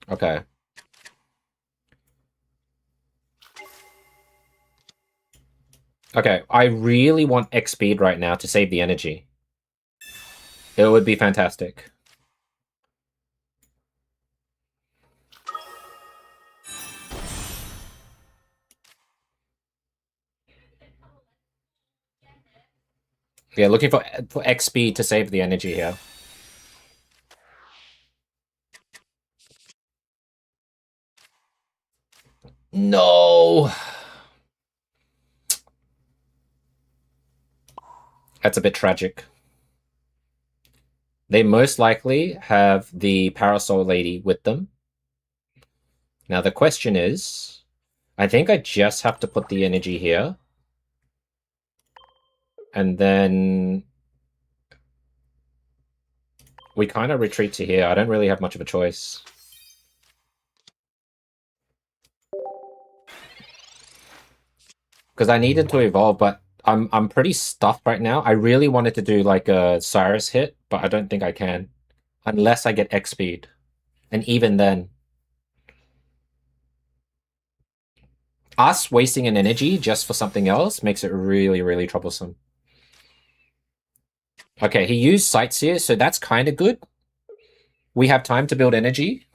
Okay. Okay, I really want X-Speed right now to save the energy. It would be fantastic. Yeah, looking for X-Speed to save the energy here. No! That's a bit tragic. They most likely have the Parasol Lady with them. Now the question is, I think I just have to put the energy here. And then we kind of retreat to here. I don't really have much of a choice. Because I needed to evolve, but I'm pretty stuffed right now. I really wanted to do like a Cyrus hit, but I don't think I can. Unless I get X speed. And even then. Us wasting an energy just for something else makes it really, really troublesome. Okay, he used Sightseer, so that's kind of good. We have time to build energy.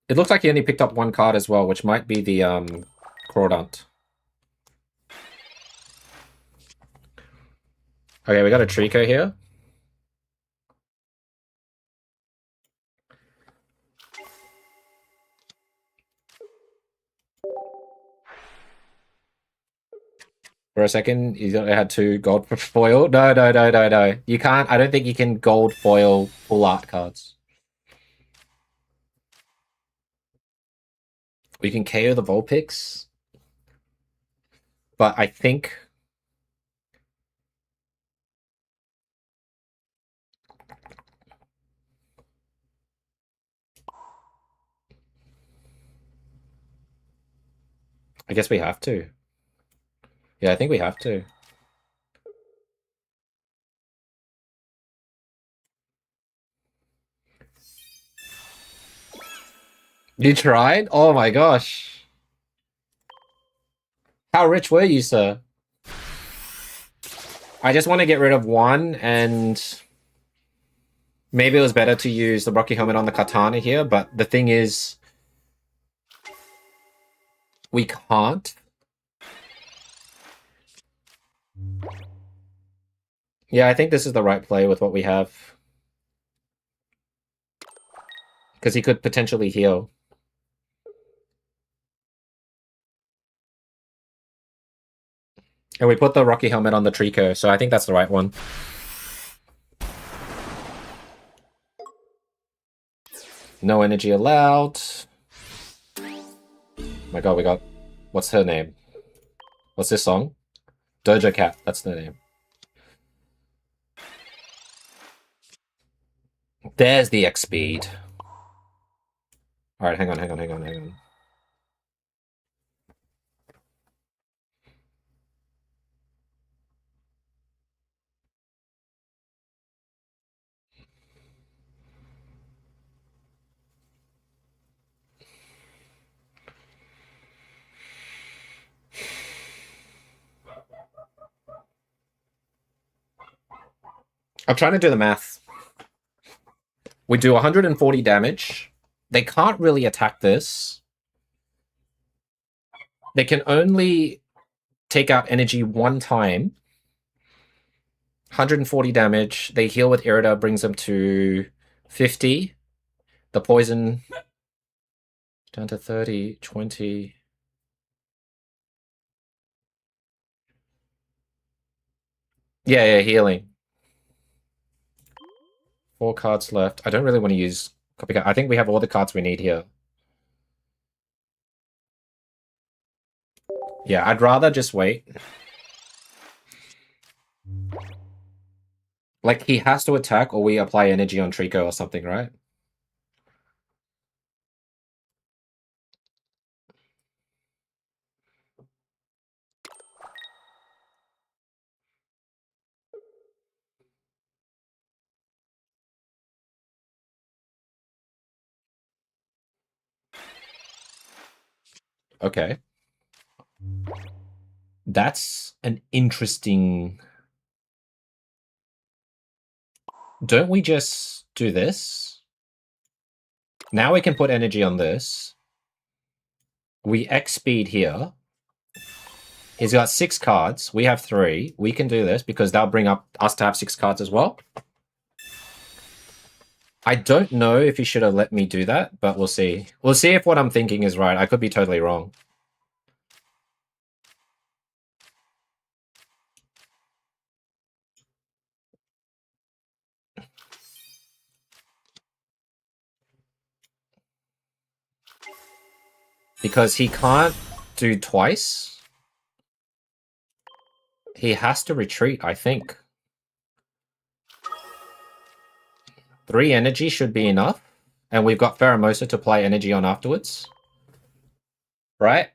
It looks like he only picked up one card as well, which might be the Crawdaunt. Okay, we got a Trico here. For a second, he had 2 gold foil. No. You can't. I don't think you can gold foil full art cards. We can KO the Vulpix. But I think... I guess we have to. Yeah, I think we have to. You tried? Oh my gosh. How rich were you, sir? I just want to get rid of one, and maybe it was better to use the Rocky Helmet on the Katana here, but the thing is, we can't. Yeah, I think this is the right play with what we have. Because he could potentially heal. And we put the Rocky Helmet on the Trico, so I think that's the right one. No energy allowed. My god, we got... What's her name? What's this song? Doja Cat, that's the name. There's the X speed. Alright, hang on. I'm trying to do the math. We do 140 damage. They can't really attack this. They can only take out energy one time. 140 damage. They heal with Irida, brings them to 50. The poison down to 30, 20. Yeah, healing. 4 cards left. I don't really want to use Copycat. I think we have all the cards we need here. Yeah, I'd rather just wait. Like, he has to attack or we apply energy on Trico or something, right? Okay. That's an interesting... Don't we just do this? Now we can put energy on this. We X speed here. He's got 6 cards. We have 3. We can do this because that'll bring up us to have 6 cards as well. I don't know if he should have let me do that, but we'll see. We'll see if what I'm thinking is right. I could be totally wrong. Because he can't do twice. He has to retreat, I think. 3 energy should be enough. And we've got Pheromosa to play energy on afterwards. Right?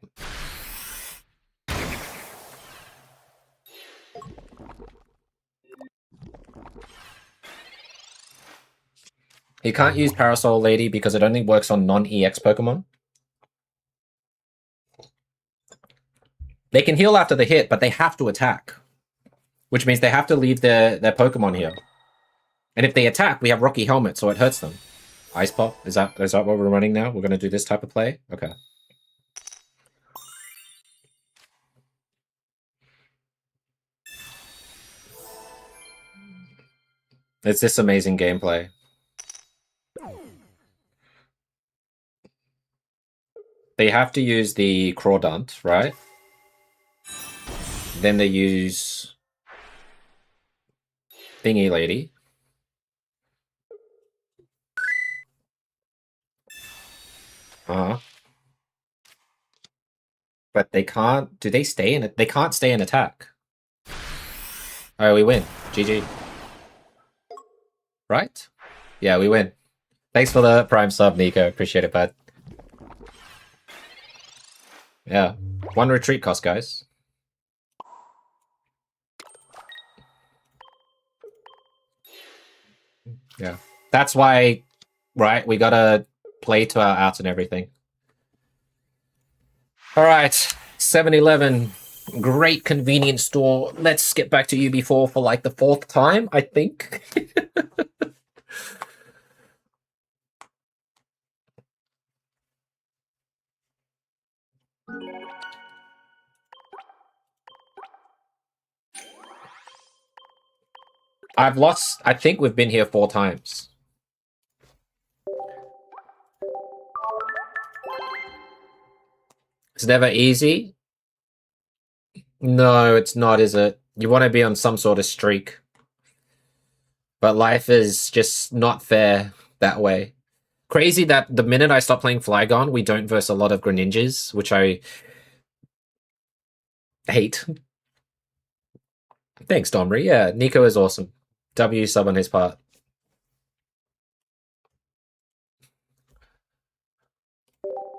He can't use Parasol Lady because it only works on non-EX Pokemon. They can heal after the hit, but they have to attack. which means they have to leave their Pokemon here. And if they attack, we have Rocky Helmet, so it hurts them. Ice Pop, is that what we're running now? We're going to do this type of play? Okay. It's this amazing gameplay. They have to use the Crawdaunt, right? Then they use Thingy Lady. But they can't. Do they stay in it? They can't stay in attack. Alright, we win. GG. Right? Yeah, we win. Thanks for the Prime sub, Nico. Appreciate it, bud. Yeah. 1 retreat cost, guys. Yeah. That's why, right, we gotta play to our outs and everything. Alright. 7-Eleven. Great convenience store. Let's get back to UB4 for like the 4th time, I think. I've lost... I think we've been here 4 times. It's never easy. No, it's not, is it? You want to be on some sort of streak. But life is just not fair that way. Crazy that the minute I stop playing Flygon, we don't verse a lot of Greninjas, which I hate. Thanks, Domri. Yeah, Nico is awesome. W sub on his part.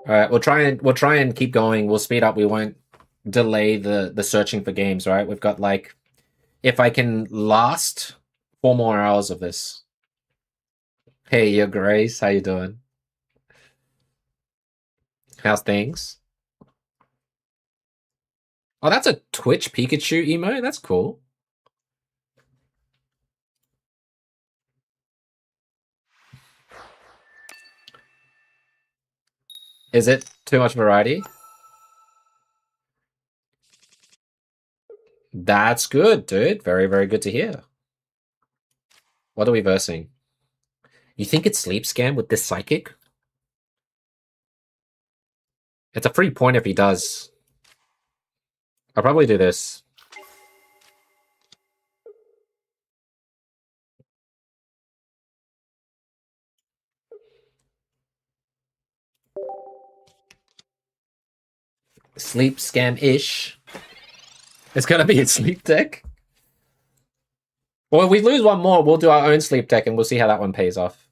Alright, we'll try and keep going. We'll speed up. We won't delay the searching for games, right? We've got like, if I can last 4 more hours of this. Hey, your Grace, how you doing? How's things? Oh, that's a Twitch Pikachu emo? That's cool. Is it too much variety? That's good, dude. Very, very good to hear. What are we versing? You think it's Sleep Scam with this Psychic? It's a free point if he does. I'll probably do this. Sleep Scam-ish. It's gonna be a sleep deck. Well, if we lose one more, we'll do our own sleep deck and we'll see how that one pays off.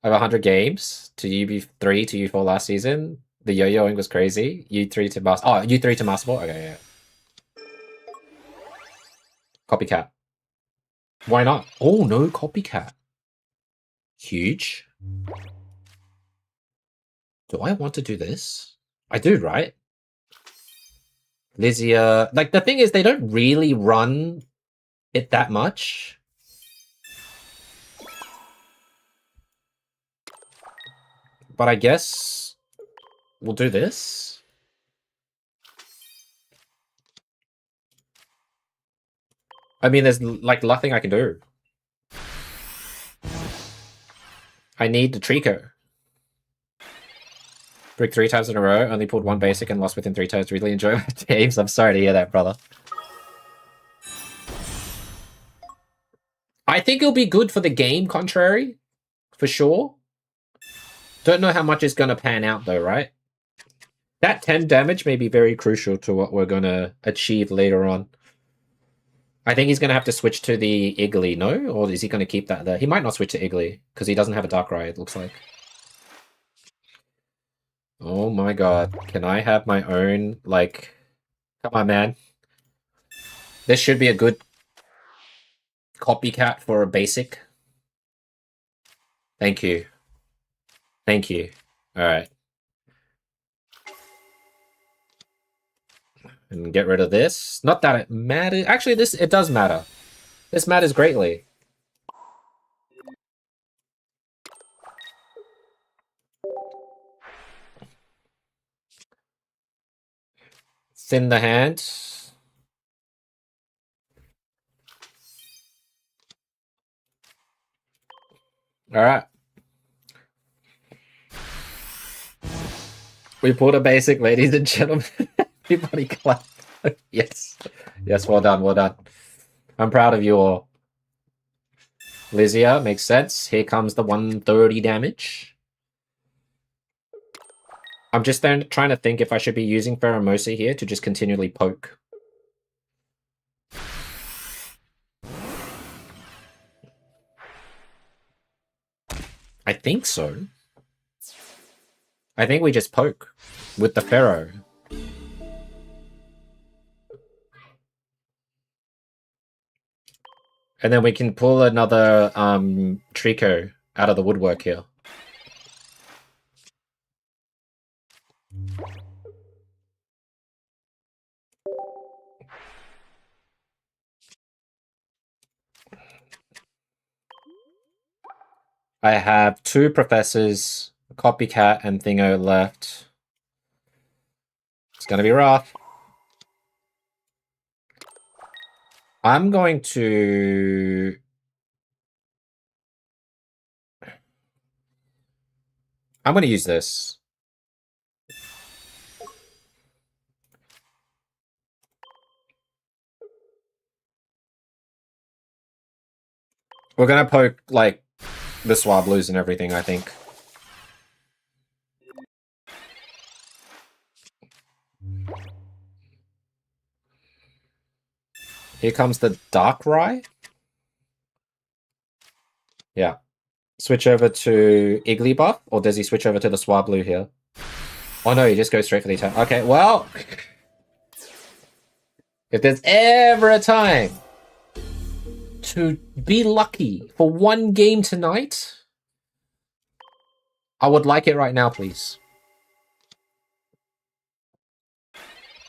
Over 100 games to UB3 to U4 last season. The yo-yoing was crazy. U3 to Master... Oh, U3 to Master Ball? Okay, yeah. Copycat. Why not? Oh, no Copycat. Huge. Do I want to do this? I do, right? Lizia... Like, the thing is, they don't really run it that much. But I guess we'll do this. I mean, there's like nothing I can do. I need the Trico. Brick 3 times in a row, only pulled 1 basic and lost within 3 turns. Really enjoy my games. I'm sorry to hear that, brother. I think it'll be good for the game, contrary. For sure. Don't know how much is going to pan out, though, right? That 10 damage may be very crucial to what we're going to achieve later on. I think he's going to have to switch to the Iggly, no? Or is he going to keep that there? He might not switch to Iggly, because he doesn't have a Darkrai, it looks like. Oh my god. Can I have my own, like... Come on, man. This should be a good copycat for a basic. Thank you. Thank you. Alright. And get rid of this. Not that it matters. Actually, it does matter. This matters greatly. Thin the hand. Alright. We pulled a basic, ladies and gentlemen. Everybody clap. Yes. Yes, well done, well done. I'm proud of you all. Lizia, makes sense. Here comes the 130 damage. I'm just then trying to think if I should be using Pheromosa here to just continually poke. I think so. I think we just poke with the Pharaoh. And then we can pull another Trico out of the woodwork here. I have 2 professors, Copycat and Thingo left. It's gonna be rough. I'm going to... I'm gonna use this. We're gonna poke, like, the Swablues and everything, I think. Here comes the Darkrai. Yeah. Switch over to Igglybuff, or does he switch over to the Swablu here? Oh no, he just goes straight for the attack. Okay, well... If there's ever a time to be lucky for one game tonight, I would like it right now, please.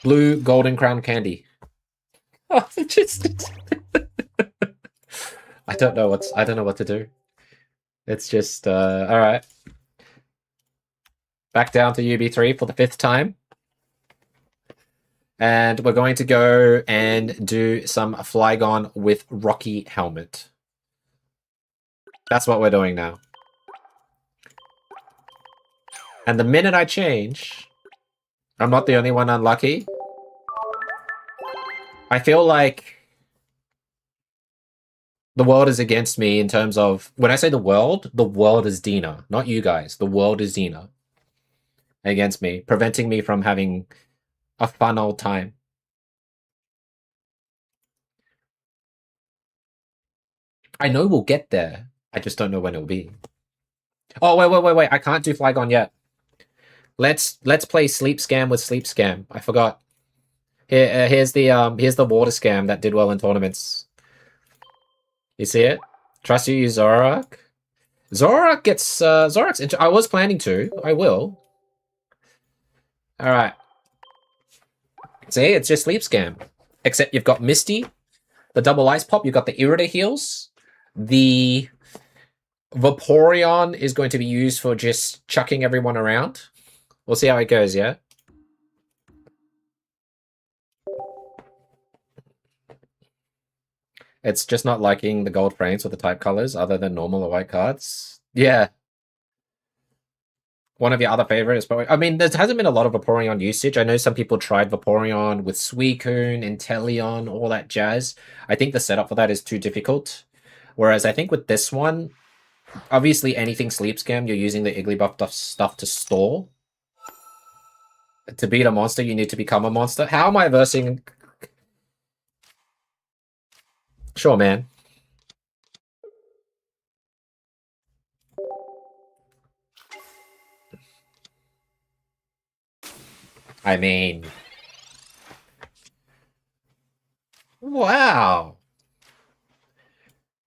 Blue Golden Crown Candy. Oh, just... I don't know what to do. It's just alright. Back down to UB3 for the 5th time. And we're going to go and do some Flygon with Rocky Helmet. That's what we're doing now. And the minute I change, I'm not the only one unlucky. I feel like the world is against me in terms of... When I say the world is Dina. Not you guys. The world is Dina. Against me. Preventing me from having a fun old time. I know we'll get there. I just don't know when it'll be. Oh, wait. I can't do Flygon yet. Let's play Sleep Scam with Sleep Scam. I forgot. Here's the water scam that did well in tournaments. You see it? Trust you use Zoroark. Zoroark gets Zoroark's I was planning to. I will. Alright. See, it's just Sleep Scam. Except you've got Misty, the double ice pop, you've got the Irida heals. The Vaporeon is going to be used for just chucking everyone around. We'll see how it goes, yeah? It's just not liking the gold frames with the type colors other than normal or white cards. Yeah. One of your other favorites, but I mean, there hasn't been a lot of Vaporeon usage. I know some people tried Vaporeon with Suicune, Inteleon, all that jazz. I think the setup for that is too difficult. Whereas I think with this one, obviously anything Sleep Scam, you're using the Igglybuff stuff to store. To beat a monster, you need to become a monster. How am I versing... Sure, man. I mean... Wow.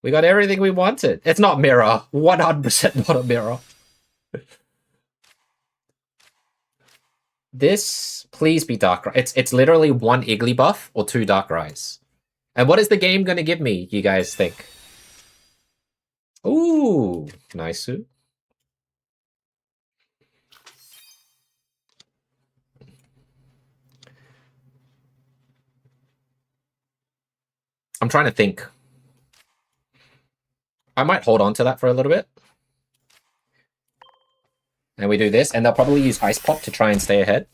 We got everything we wanted. It's not mirror. 100% not a mirror. This, please be Dark. It's literally 1 Igglybuff or 2 Darkrai's. And what is the game going to give me, you guys think? Ooh, nice. I'm trying to think. I might hold on to that for a little bit. And we do this, and they'll probably use Ice Pop to try and stay ahead.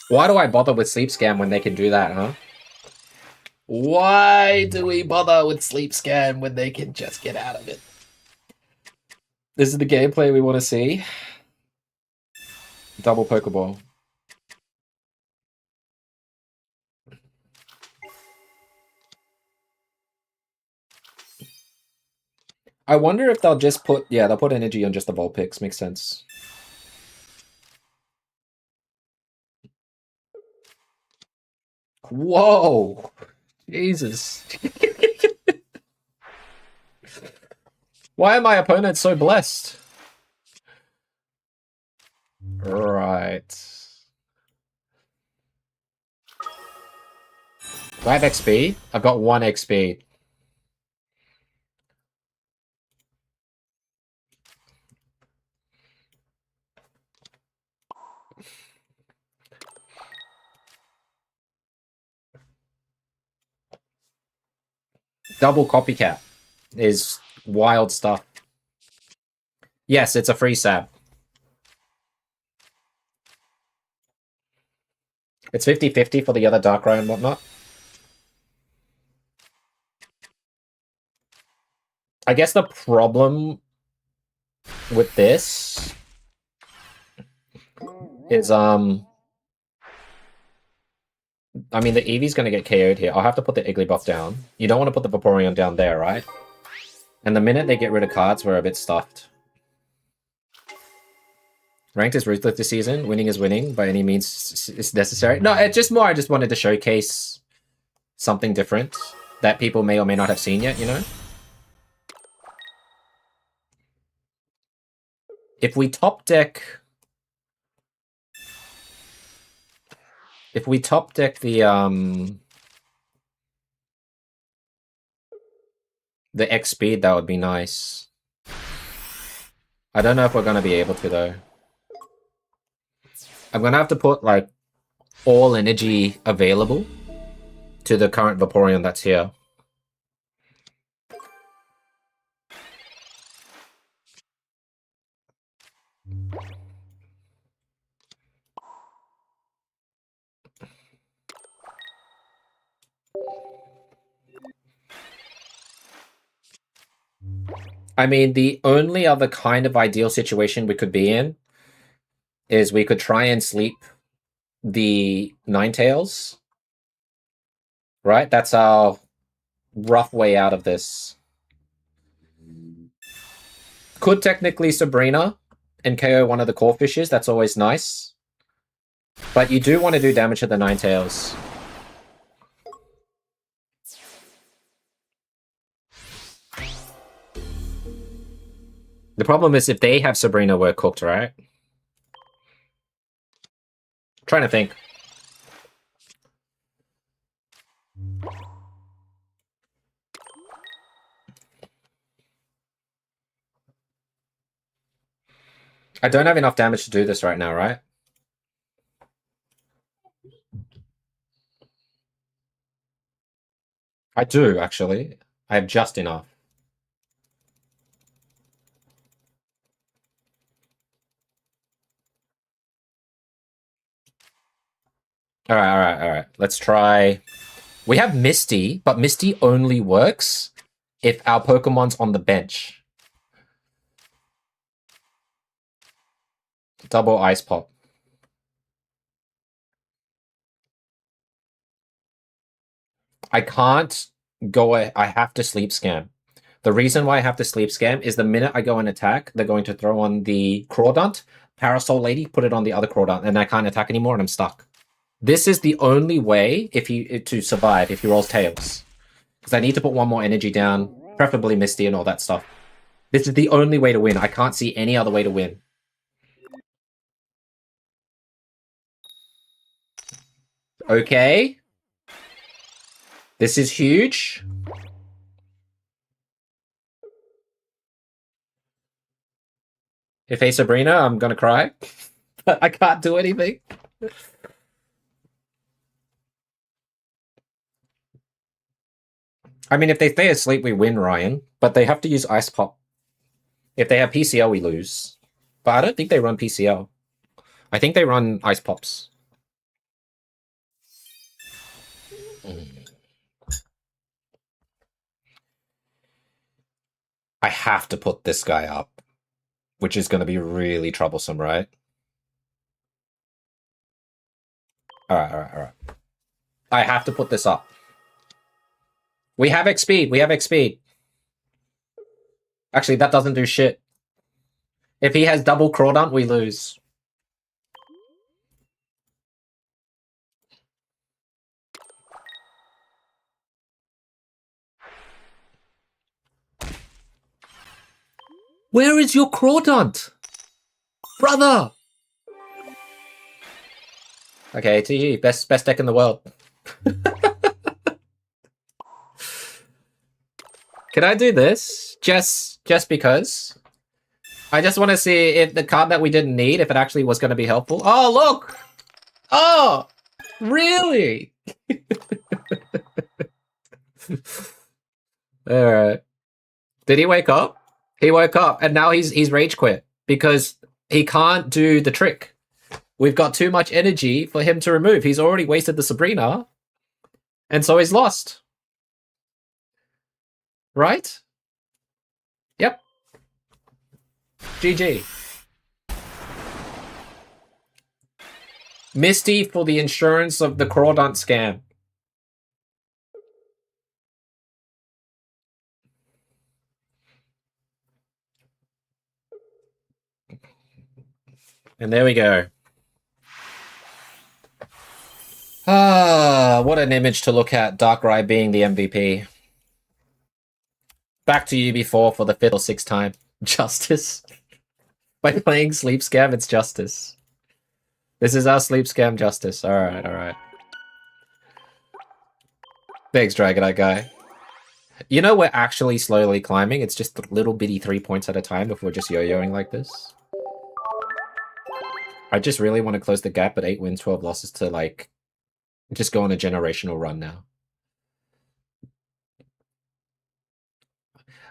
Why do I bother with Sleep Scam when they can do that, huh? Why do we bother with Sleep Scam when they can just get out of it? This is the gameplay we want to see. Double Pokeball. I wonder if they'll just put... Yeah, they'll put energy on just the Vulpix. Makes sense. Whoa! Jesus. Why are my opponents so blessed? Right. Do I have XP? I've got 1 XP. Double Copycat is wild stuff. Yes, it's a free sab. It's 50-50 for the other Darkrai and whatnot. I guess the problem with this is, I mean, the Eevee's going to get KO'd here. I'll have to put the Igglybuff down. You don't want to put the Vaporeon down there, right? And the minute they get rid of cards, we're a bit stuffed. Ranked is ruthless this season. Winning is winning by any means is necessary. No, it's just more I just wanted to showcase something different that people may or may not have seen yet, you know? If we top deck... If we top deck the X speed, that would be nice. I don't know if we're going to be able to, though. I'm going to have to put, like, all energy available to the current Vaporeon that's here. I mean, the only other kind of ideal situation we could be in is we could try and sleep the Ninetales. Right? That's our rough way out of this. Could technically Sabrina and KO one of the core fishes. That's always nice. But you do want to do damage to the Ninetales. The problem is if they have Sabrina, we're cooked, right? Trying to think. I don't have enough damage to do this right now, right? I do, actually. I have just enough. Alright. Let's try... We have Misty, but Misty only works if our Pokemon's on the bench. Double Ice Pop. I can't go... I have to Sleep Scam. The reason why I have to Sleep Scam is the minute I go and attack, they're going to throw on the Crawdaunt, Parasol Lady, put it on the other Crawdaunt, and I can't attack anymore and I'm stuck. This is the only way to survive if he rolls Tails. Because I need to put one more energy down, preferably Misty and all that stuff. This is the only way to win. I can't see any other way to win. Okay. This is huge. If hey Sabrina, I'm gonna cry. But I can't do anything. I mean, if they stay asleep, we win, Ryan. But they have to use Ice Pop. If they have PCL, we lose. But I don't think they run PCL. I think they run Ice Pops. I have to put this guy up, which is going to be really troublesome, right? Alright. I have to put this up. We have X speed. We have X speed. Actually, that doesn't do shit. If he has double Crawdaunt, we lose. Where is your Crawdaunt? Brother! Okay, TG, best deck in the world. Can I do this? Just because? I just want to see if the card that we didn't need, if it actually was going to be helpful. Oh, look! Oh! Really? Alright. Did he wake up? He woke up, and now he's rage quit. Because he can't do the trick. We've got too much energy for him to remove. He's already wasted the Sabrina. And so he's lost. Right? Yep. GG. Misty for the insurance of the Crawdaunt scam. And there we go. Ah, what an image to look at. Darkrai being the MVP. Back to you before for the 5th or 6th time. Justice. By playing Sleep Scam, it's Justice. This is our Sleep Scam Justice. Alright. Thanks, Dragonite guy. You know we're actually slowly climbing. It's just little bitty 3 points at a time if we're just yo-yoing like this. I just really want to close the gap at 8 wins, 12 losses to, like, just go on a generational run now.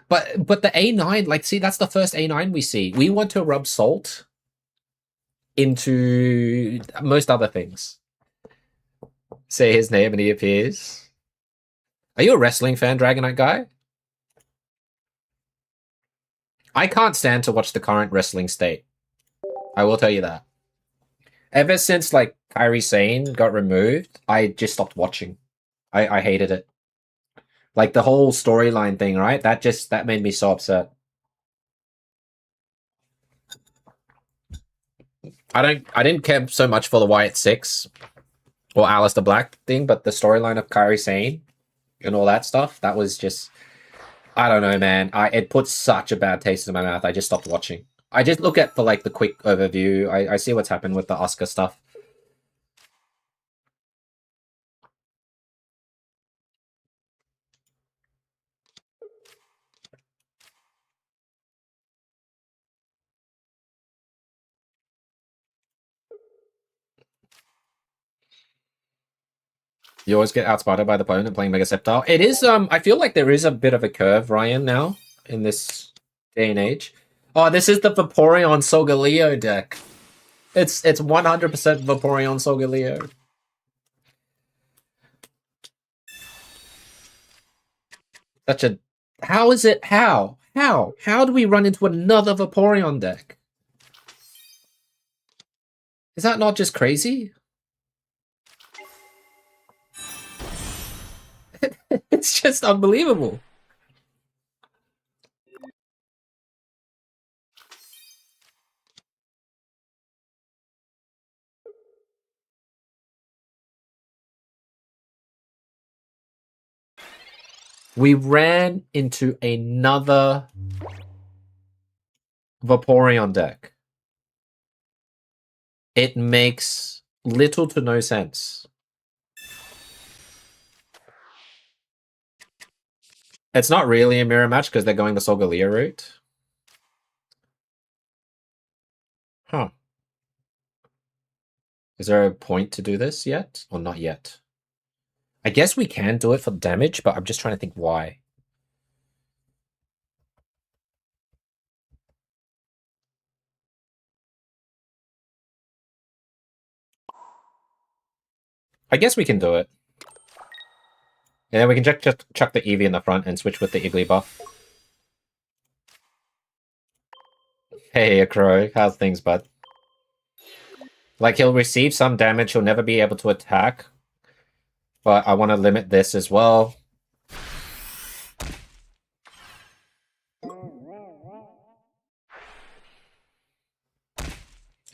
But the A9, like, see, that's the first A9 we see. We want to rub salt into most other things. Say his name and he appears. Are you a wrestling fan, Dragonite guy? I can't stand to watch the current wrestling state. I will tell you that. Ever since, like, Kairi Sane got removed, I just stopped watching. I hated it. Like, the whole storyline thing, right? That made me so upset. I didn't care so much for the Wyatt 6 or Alistair Black thing, but the storyline of Kairi Sane and all that stuff, that was just, I don't know, man. It put such a bad taste in my mouth. I just stopped watching. I just look at for, like, the quick overview. I see what's happened with the Oscar stuff. You always get outsmarted by the opponent playing Mega Sceptile. It is, I feel like there is a bit of a curve, Ryan, now, in this day and age. Oh, this is the Vaporeon Solgaleo deck. It's 100% Vaporeon Solgaleo. Such a... How is it? How? How do we run into another Vaporeon deck? Is that not just crazy? It's just unbelievable. We ran into another Vaporeon deck. It makes little to no sense. It's not really a mirror match because they're going the Solgaleo route. Huh. Is there a point to do this yet? Or not yet? I guess we can do it for damage, but I'm just trying to think why. I guess we can do it. And then we can just chuck the Eevee in the front and switch with the Iggly buff. Hey, a Crow. How's things, bud? Like, he'll receive some damage, he'll never be able to attack. But I want to limit this as well.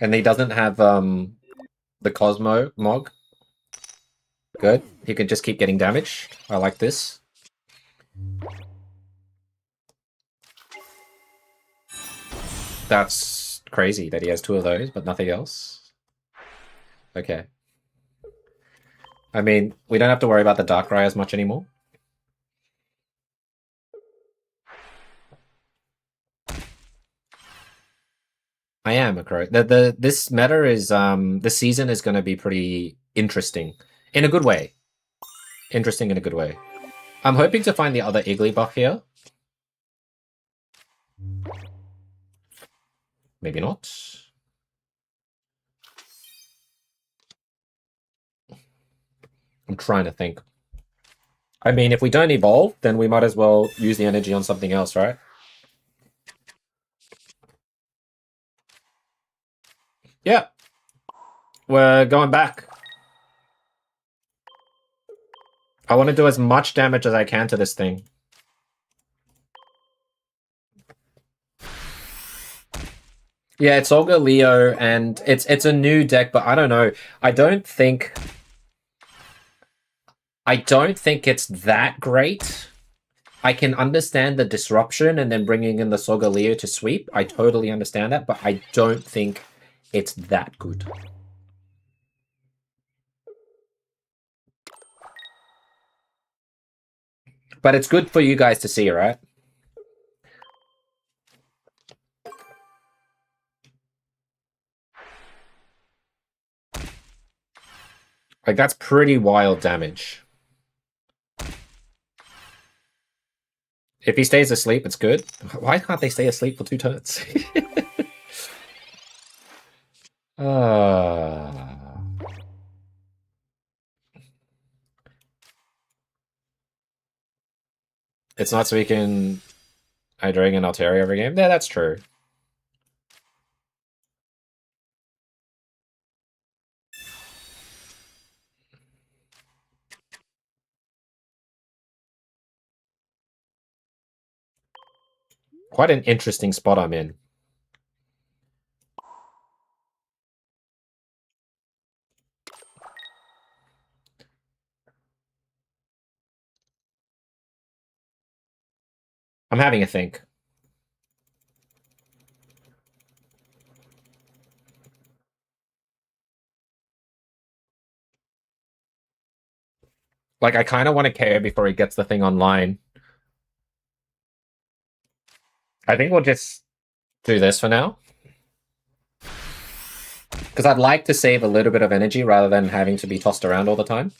And he doesn't have the Cosmo Mog. Good. He can just keep getting damage. I like this. That's crazy that he has two of those, but nothing else. Okay. I mean, we don't have to worry about the Darkrai as much anymore. I am a Crow. This meta is this season is going to be pretty interesting in a good way. Interesting in a good way. I'm hoping to find the other Iggly buff here. Maybe not. I'm trying to think. I mean, if we don't evolve, then we might as well use the energy on something else, right? Yeah. We're going back. I want to do as much damage as I can to this thing. Yeah, it's Olga Leo, and it's a new deck, but I don't know. I don't think it's that great. I can understand the disruption and then bringing in the Solgaleo to sweep. I totally understand that, but I don't think it's that good. But it's good for you guys to see, right? Like, that's pretty wild damage. If he stays asleep, it's good. Why can't they stay asleep for 2 turns? It's not so we can Hydreigon Altaria every game? Yeah, that's true. Quite an interesting spot I'm in. I'm having a think. Like, I kind of want to KO before he gets the thing online. I think we'll just do this for now. Because I'd like to save a little bit of energy rather than having to be tossed around all the time.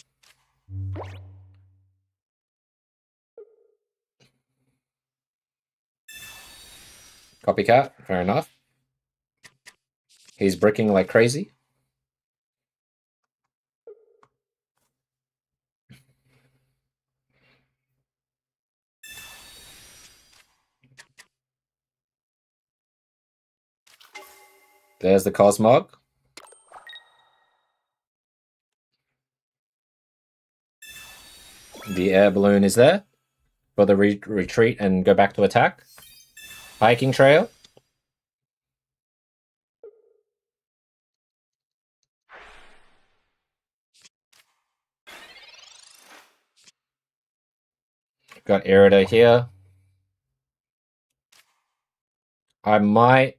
Copycat, fair enough. He's bricking like crazy. There's the Cosmog. The air balloon is there for the retreat and go back to attack. Hiking trail. Got Irida here. I might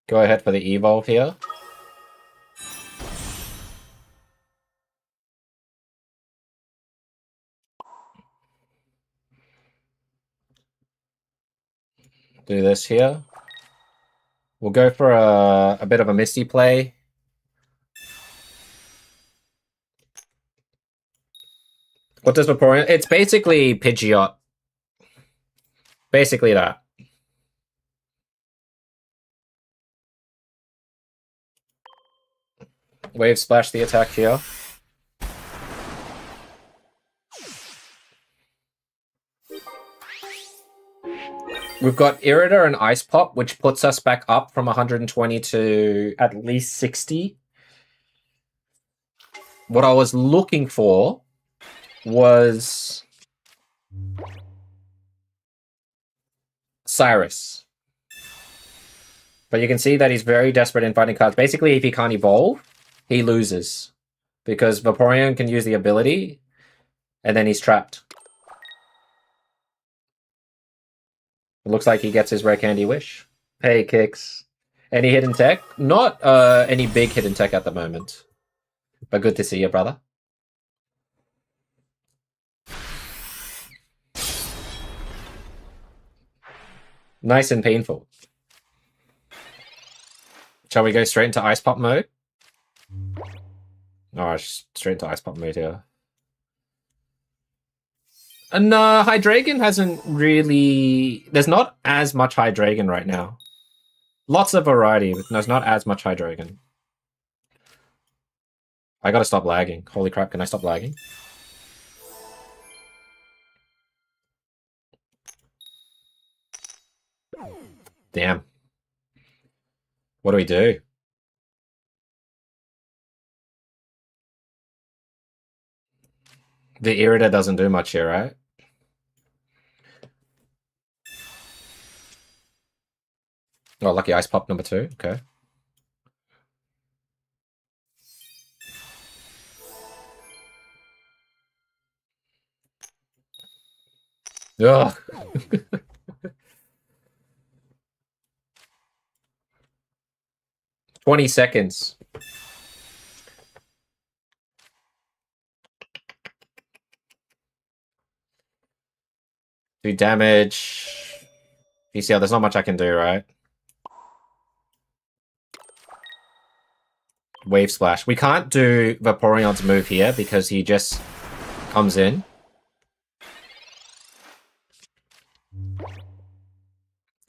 go ahead for the evolve here. Do this here. We'll go for a bit of a Misty play. What does Vaporeon? It's basically Pidgeot. Basically that. Wave Splash the attack here. We've got Irida and Ice Pop, which puts us back up from 120 to at least 60. What I was looking for was Cyrus. But you can see that he's very desperate in fighting cards. Basically, if he can't evolve, he loses. Because Vaporeon can use the ability, and then he's trapped. It looks like he gets his rare candy wish. Hey, Kicks. Any hidden tech? Not any big hidden tech at the moment. But good to see you, brother. Nice and painful. Shall we go straight into Ice Pop mode? Oh, straight into Ice Pop mode here. And Hydreigon hasn't really... There's not as much Hydreigon right now. Lots of variety, but there's not as much Hydreigon. I gotta stop lagging. Holy crap, can I stop lagging? Damn. What do we do? The Irida doesn't do much here, right? Oh, lucky Ice Pop number 2. Okay. Ugh. 20 seconds. Do damage. You see how there's not much I can do, right? Wave Splash. We can't do Vaporeon's move here because he just comes in.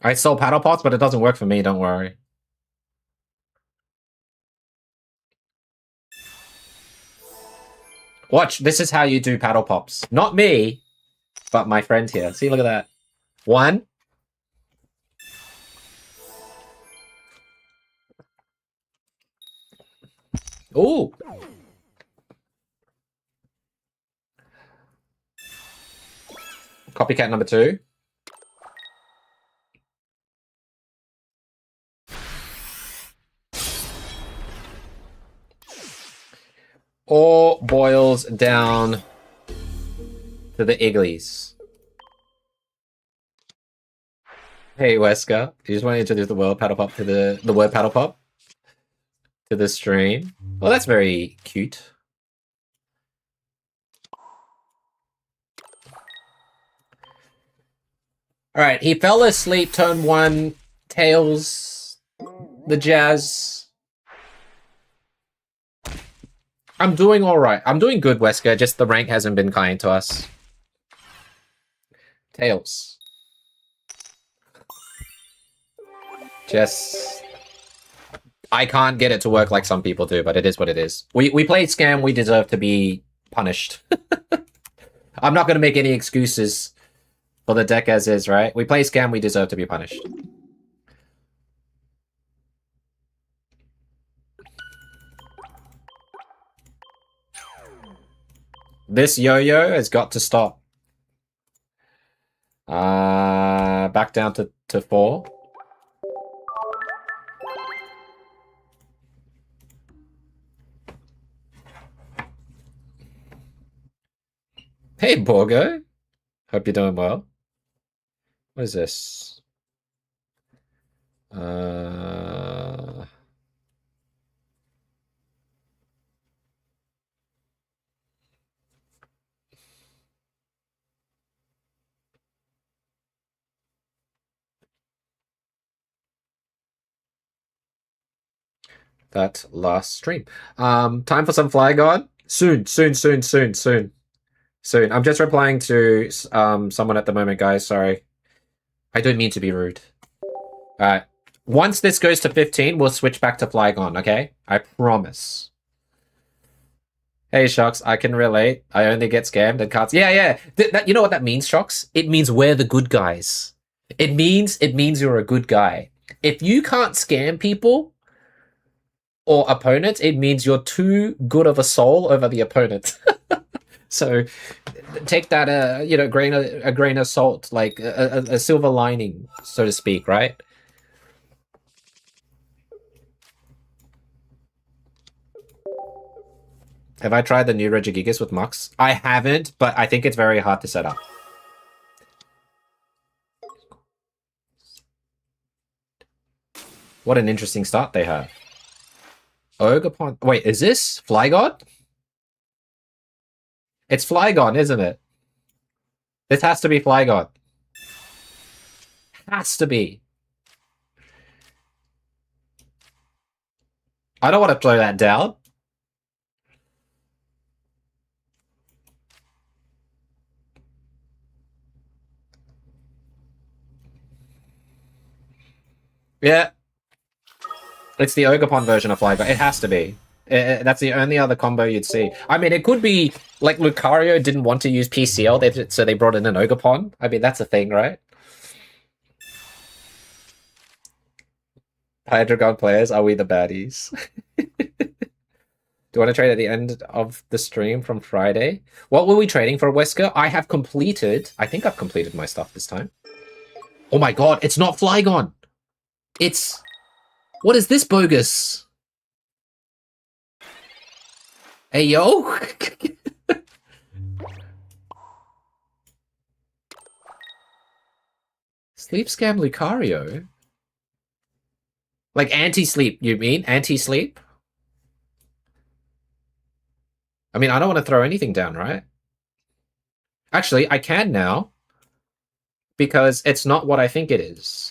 I sell paddle pots, but it doesn't work for me, don't worry. Watch, this is how you do paddle pops. Not me, but my friend here. See, look at that. 1. Ooh. Copycat number 2. All boils down to the Igglies. Hey Wesker, you just want to introduce the word paddle pop to the word paddle pop to the stream. Well, that's very cute. All right, he fell asleep. Turn 1. Tails. The Jazz. I'm doing all right. I'm doing good, Wesker. Just the rank hasn't been kind to us. Tails. Just... I can't get it to work like some people do, but it is what it is. We played Scam, we deserve to be punished. I'm not going to make any excuses for the deck as is, right? We play Scam, we deserve to be punished. This yo-yo has got to stop. Back down to 4. Hey, Borgo. Hope you're doing well. What is this? That last stream. Time for some Flygon? Soon. I'm just replying to someone at the moment, guys. Sorry. I don't mean to be rude. Alright. Once this goes to 15, we'll switch back to Flygon, okay? I promise. Hey, Shocks, I can relate. I only get scammed and cards. Yeah. You know what that means, Shocks? It means we're the good guys. It means you're a good guy. If you can't scam people or opponents, it means you're too good of a soul over the opponent. So take that a grain of salt, like a silver lining, so to speak, right? Have I tried the new Regigigas with Mux? I haven't, but I think it's very hard to set up. What an interesting start they have. Ogerpon. Wait, is this Flygon? It's Flygon, isn't it? This has to be Flygon. Has to be. I don't want to throw that down. Yeah. It's the Ogerpon version of Flygon. It has to be. That's the only other combo you'd see. I mean, it could be like Lucario didn't want to use PCL, so they brought in an Ogerpon. I mean, that's a thing, right? Hydreigon players, are we the baddies? Do you want to trade at the end of the stream from Friday? What were we trading for, Wesker? I think I've completed my stuff this time. Oh my god, it's not Flygon! What is this bogus? Hey, yo! Sleep scam Lucario? Like anti-sleep, you mean? Anti-sleep? I mean, I don't want to throw anything down, right? Actually, I can now. Because it's not what I think it is.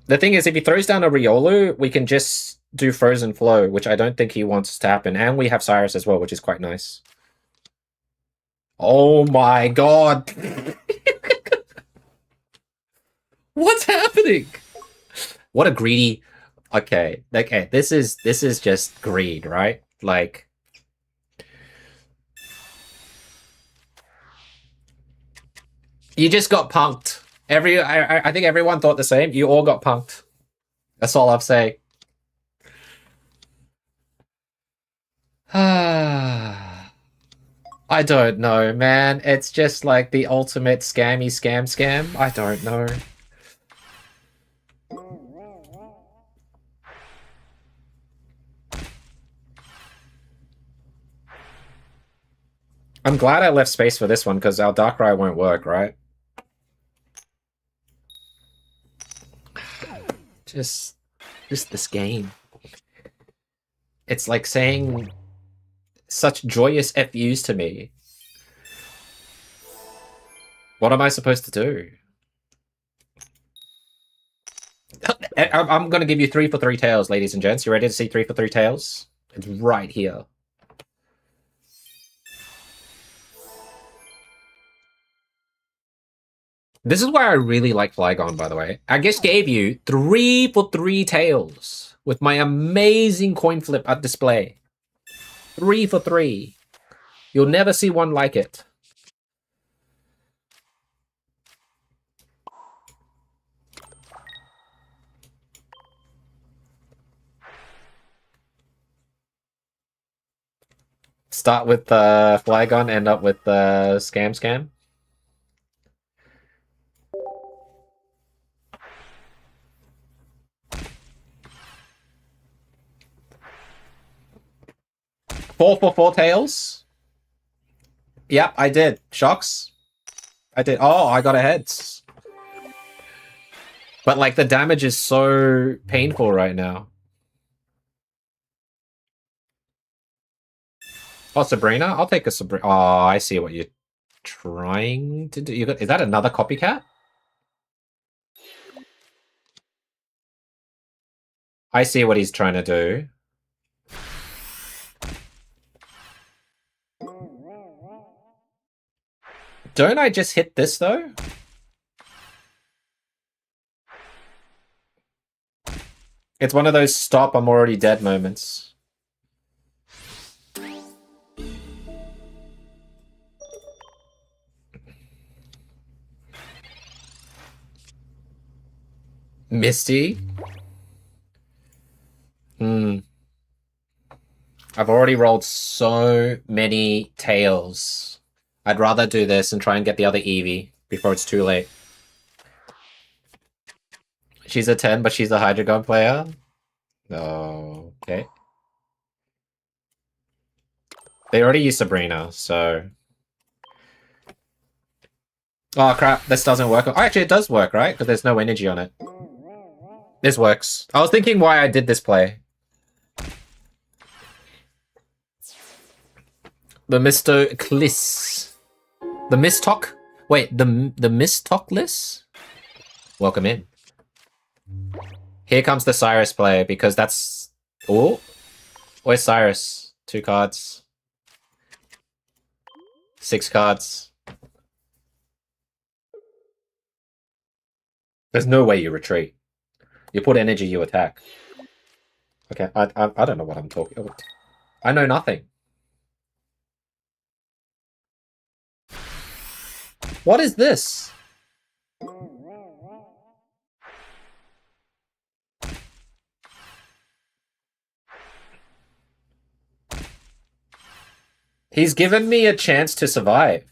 The thing is, if he throws down a Riolu, we can just do Frozen Flow, which I don't think he wants to happen. And we have Cyrus as well, which is quite nice. Oh my god! What's happening? What a greedy... Okay, this is just greed, right? Like... You just got punked. I think everyone thought the same. You all got punked. That's all I'll say. I don't know, man. It's just like the ultimate scammy scam. I don't know. I'm glad I left space for this one because our Darkrai won't work, right? Just this game. It's like saying such joyous FUs to me. What am I supposed to do? I'm going to give you 3 for 3 tails, ladies and gents. You ready to see 3 for 3 tails? It's right here. This is why I really like Flygon, by the way. I just gave you 3 for 3 tails with my amazing coin flip at display. 3 for 3. You'll never see one like it. Start with Flygon, end up with Scam. 4 for 4 tails. Yep, I did. Shocks. I did. Oh, I got a heads. But like the damage is so painful right now. Oh, Sabrina? I'll take a Sabrina. Oh, I see what you're trying to do. Is that another copycat? I see what he's trying to do. Don't I just hit this, though? It's one of those stop, I'm already dead moments. Misty? I've already rolled so many tails. I'd rather do this and try and get the other Eevee before it's too late. She's a 10, but she's a Hydreigon player? Oh, okay. They already used Sabrina, so... Oh, crap. This doesn't work. Oh, actually, it does work, right? Because there's no energy on it. This works. I was thinking why I did this play. The Mr. Kliss. The Mistok? Wait, the Mistoklis? Welcome in. Here comes the Cyrus play, because that's... Oh, where's Cyrus? 2 cards. 6 cards. There's no way you retreat. You put energy, you attack. Okay, I don't know what I'm talking about. I know nothing. What is this? He's given me a chance to survive.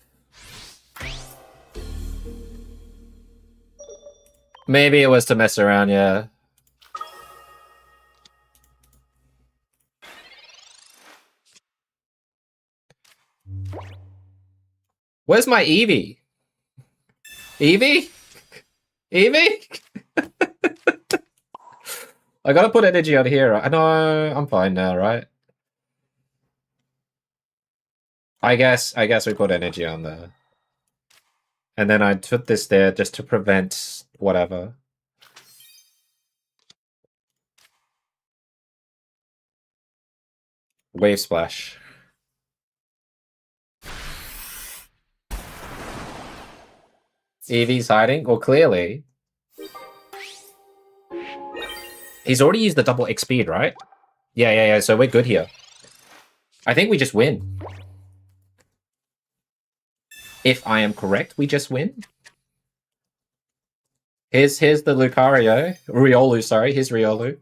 Maybe it was to mess around, yeah. Where's my Eevee? Eevee? Eevee? I gotta put energy on here. I know I'm fine now, right? I guess we put energy on there. And then I put this there just to prevent whatever. Wave splash. Eevee's hiding? Well, clearly. He's already used the double X speed, right? Yeah, so we're good here. I think we just win. If I am correct, we just win. Here's the Lucario. Riolu, sorry. Here's Riolu.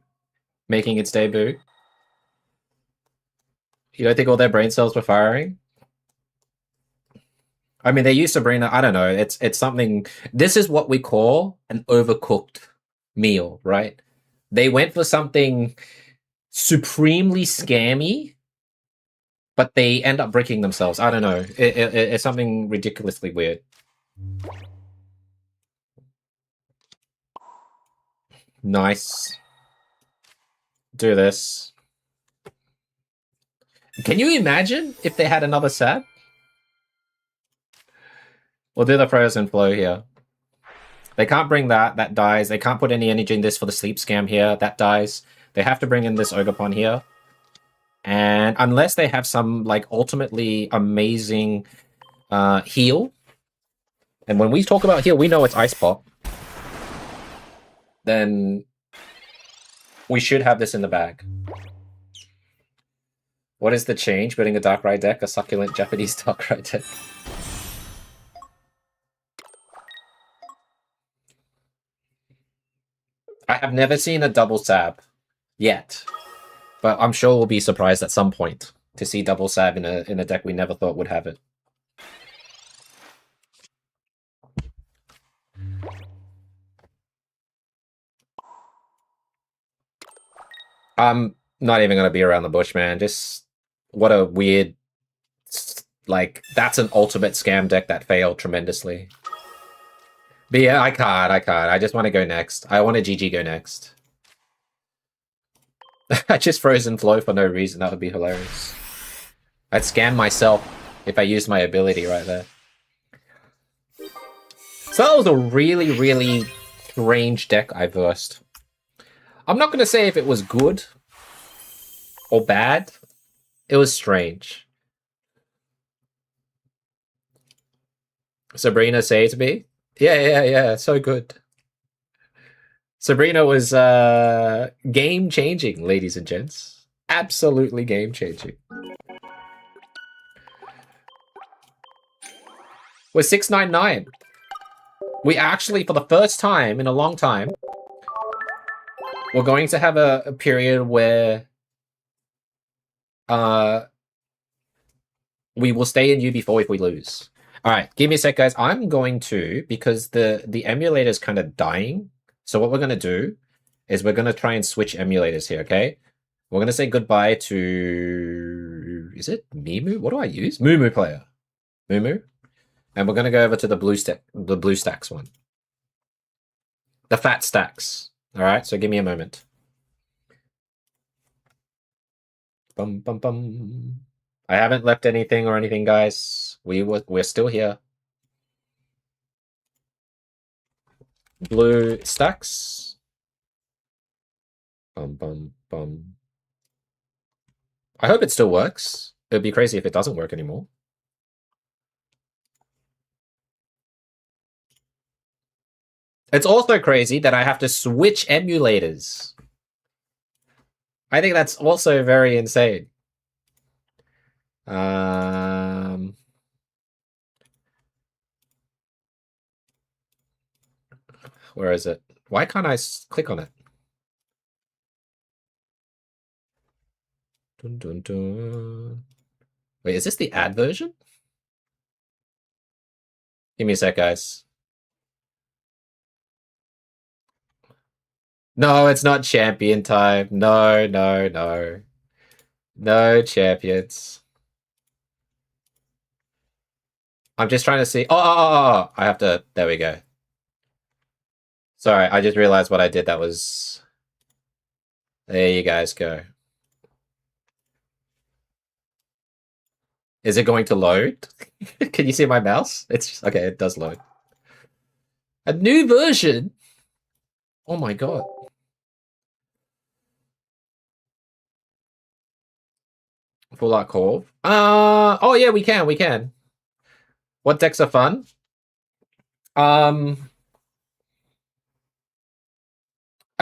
Making its debut. You don't think all their brain cells were firing? I mean, they use Sabrina. I don't know. It's something... This is what we call an overcooked meal, right? They went for something supremely scammy, but they end up bricking themselves. I don't know. It's something ridiculously weird. Nice. Do this. Can you imagine if they had another Sab? We'll do the frozen flow here. They can't bring that. That dies. They can't put any energy in this for the sleep scam here. That dies. They have to bring in this Ogerpon here. And unless they have some, like, ultimately amazing heal. And when we talk about heal, we know it's Ice Pop. Then we should have this in the bag. What is the change? Building a Darkrai deck, a succulent Japanese Darkrai deck. I have never seen a double Sab yet, but I'm sure we'll be surprised at some point to see double Sab in a deck we never thought would have it. I'm not even gonna be around the bush, man. Just What a weird, like, that's an ultimate scam deck that failed tremendously. But yeah, I can't. I just want to go next. I want a GG go next. I just frozen flow for no reason. That would be hilarious. I'd scam myself if I used my ability right there. So that was a really, really strange deck I versed. I'm not going to say if it was good or bad. It was strange. Sabrina say to me, yeah, so good. Sabrina was game-changing, ladies and gents. Absolutely game-changing. We're 699. We actually, for the first time in a long time, we're going to have a period where we will stay in UB4 if we lose. All right, give me a sec, guys. I'm going to, because the emulator is kind of dying. So what we're going to do is we're going to try and switch emulators here, okay? We're going to say goodbye to... Is it Mimu? What do I use? Mumu player. Mumu. And we're going to go over to the blue stacks one. The fat stacks. All right, so give me a moment. Bum, bum, bum. I haven't left anything or anything, guys. We're still here. Blue stacks. Bum, bum, bum. I hope it still works. It would be crazy if it doesn't work anymore. It's also crazy that I have to switch emulators. I think that's also very insane. Where is it? Why can't I click on it? Dun, dun, dun. Wait, is this the ad version? Give me a sec, guys. No, it's not champion time. No. No champions. I'm just trying to see. Oh, I have to. There we go. Sorry, I just realized what I did. That was. There you guys go. Is it going to load? Can you see my mouse? It's just, okay, it does load. A new version? Oh my god. Full art call. Oh yeah, we can. What decks are fun? I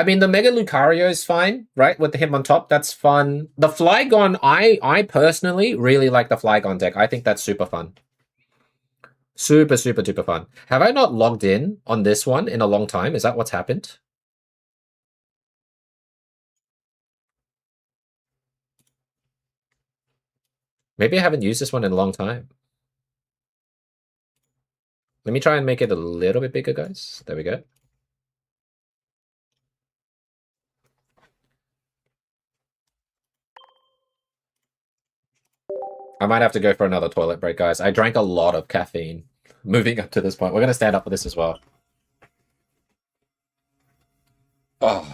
mean, the Mega Lucario is fine, right? With him on top, that's fun. The Flygon, I personally really like the Flygon deck. I think that's super fun. Super duper fun. Have I not logged in on this one in a long time? Is that what's happened? Maybe I haven't used this one in a long time. Let me try and make it a little bit bigger, guys. There we go. I might have to go for another toilet break, guys. I drank a lot of caffeine moving up to this point. We're going to stand up for this as well. Oh.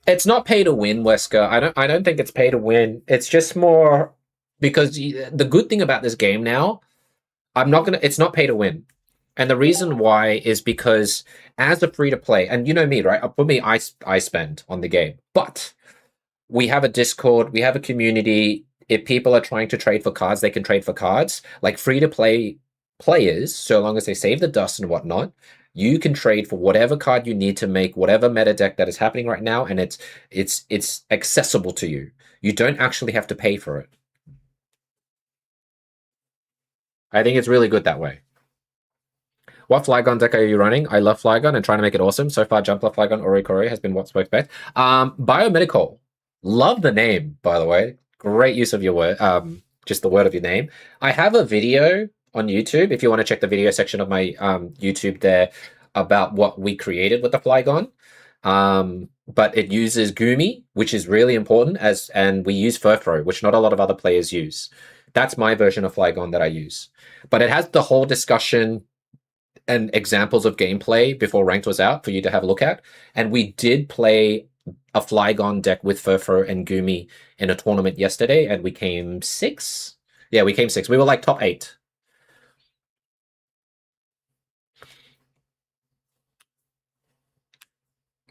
It's not pay to win, Wesker. I don't think it's pay to win. It's just more because the good thing about this game now, it's not pay to win. And the reason why is because as a free to play, and you know me, right? For me, I spend on the game, but we have a Discord, we have a community. If people are trying to trade for cards, they can trade for cards. Like free to play players, so long as they save the dust and whatnot, you can trade for whatever card you need to make whatever meta deck that is happening right now, and it's accessible to you. You don't actually have to pay for it. I think it's really good that way. What Flygon deck are you running? I love Flygon and trying to make it awesome. So far, Jumpler, Flygon, Orikori has been what's worked best. Biomedical. Love the name, by the way. Great use of your word. Just the word of your name. I have a video on YouTube, if you want to check the video section of my YouTube there, about what we created with the Flygon. But it uses Gumi, which is really important, and we use Furfro, which not a lot of other players use. That's my version of Flygon that I use. But it has the whole discussion and examples of gameplay before ranked was out for you to have a look at. And we did play a Flygon deck with Furfro and Gumi in a tournament yesterday, and we came 6. Yeah, we came 6. We were like top 8.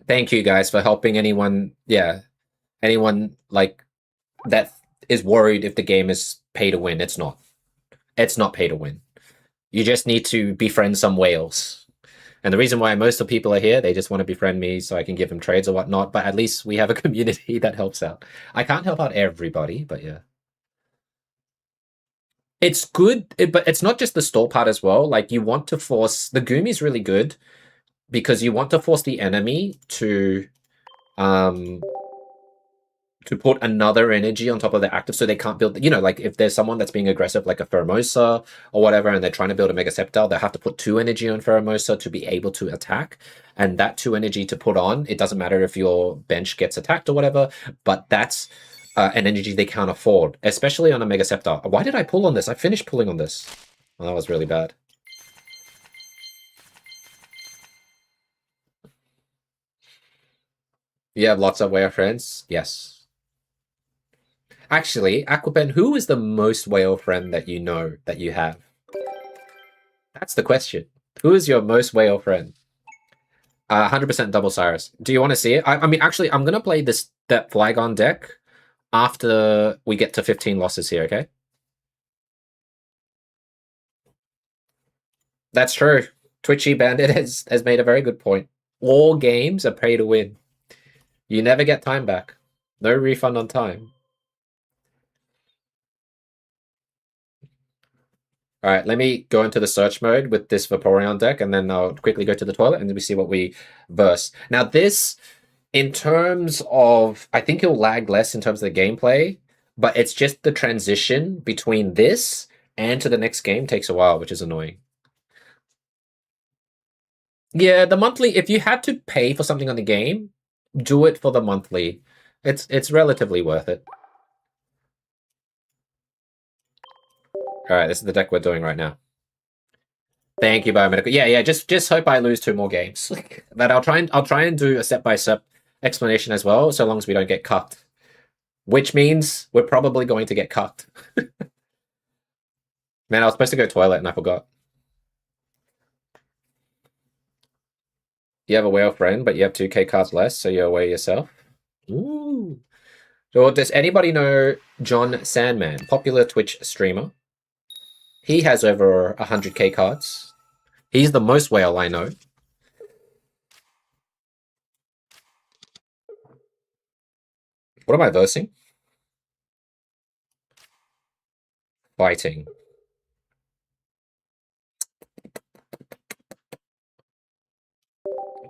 Thank you guys for helping anyone. Yeah, anyone like that is worried if the game is pay to win. It's not. It's not pay to win. You just need to befriend some whales. And the reason why most of the people are here, they just want to befriend me so I can give them trades or whatnot. But at least we have a community that helps out. I can't help out everybody, but yeah. It's good, but it's not just the stall part as well. Like you want to force the Goomy is really good because you want to force the enemy um to put another energy on top of the active so they can't build, like if there's someone that's being aggressive like a Pheromosa or whatever and they're trying to build a Mega Sceptile, they have to put 2 energy on Pheromosa to be able to attack. And that 2 energy to put on, it doesn't matter if your bench gets attacked or whatever, but that's an energy they can't afford, especially on a Mega Sceptile. Why did I pull on this? I finished pulling on this. Well, that was really bad. You have lots of whale friends? Yes. Actually, Aquapen, who is the most whale friend that you know that you have? That's the question. Who is your most whale friend? 100% double Cyrus. Do you want to see it? I mean, actually, I'm gonna play that Flygon deck after we get to 15 losses here. Okay. That's true. Twitchy Bandit has made a very good point. All games are pay to win. You never get time back. No refund on time. All right, let me go into the search mode with this Vaporeon deck, and then I'll quickly go to the toilet, and then we see what we verse. Now, this, in terms of, I think it'll lag less in terms of the gameplay, but it's just the transition between this and to the next game takes a while, which is annoying. Yeah, the monthly, if you had to pay for something on the game, do it for the monthly. It's relatively worth it. All right, this is the deck we're doing right now. Thank you, Biomedical. Yeah. Just hope I lose 2 more games. But I'll try and do a step-by-step explanation as well, so long as we don't get cucked. Which means we're probably going to get cucked. Man, I was supposed to go toilet and I forgot. You have a whale friend, but you have 2K cards less, so you're away yourself. Ooh. So does anybody know John Sandman, popular Twitch streamer? He has over 100K cards. He's the most whale I know. What am I versing? Fighting.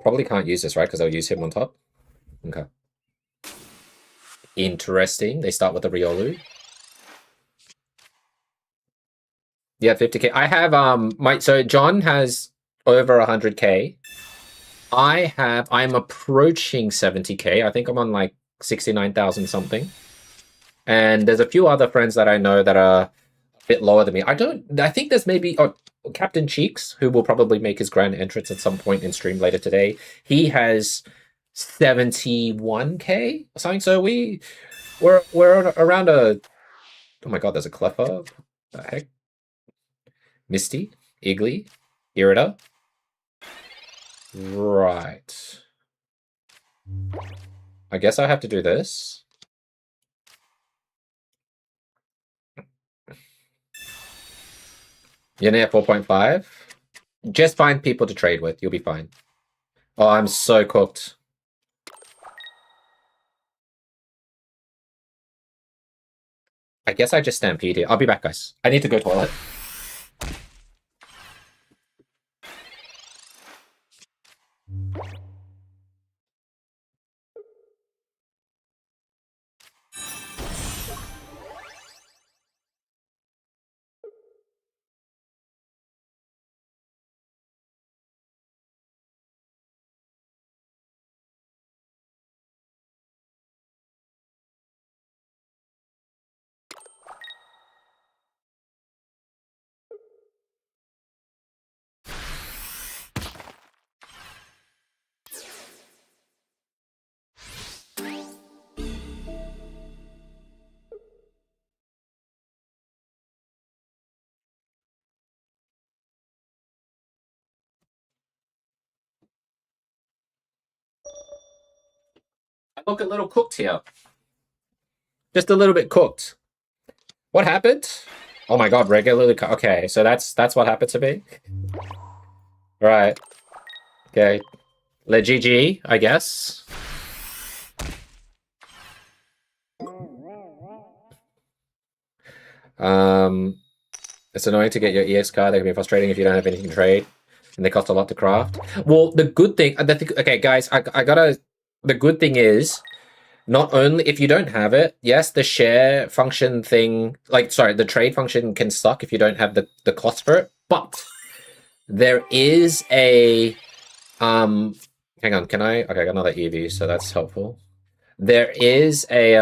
Probably can't use this, right? Because I'll use him on top. Okay. Interesting. They start with a Riolu. Yeah, 50K. I have so John has over 100K. I'm approaching 70K. I think I'm on like 69,000 something. And there's a few other friends that I know that are a bit lower than me. I think there's maybe Captain Cheeks, who will probably make his grand entrance at some point in stream later today. He has 71K or something. So we're around a, oh my god, there's a Cleffa. The heck? Misty, Iggly, Irida. Right. I guess I have to do this. You're near 4.5. Just find people to trade with. You'll be fine. Oh, I'm so cooked. I guess I just stampede here. I'll be back, guys. I need to go toilet. I look a little cooked here. Just a little bit cooked. What happened? Oh my god, regularly. Okay, so that's what happened to me. Right. Okay. Le GG, I guess. It's annoying to get your EX card. They can be frustrating if you don't have anything to trade, and they cost a lot to craft. Well, the good thing, okay, guys, I gotta. The good thing is, not only if you don't have it, yes, the share function thing, like sorry, the trade function can suck if you don't have the cost for it. But there is a hang on, can I? Okay, I got another EV, so that's helpful. There is a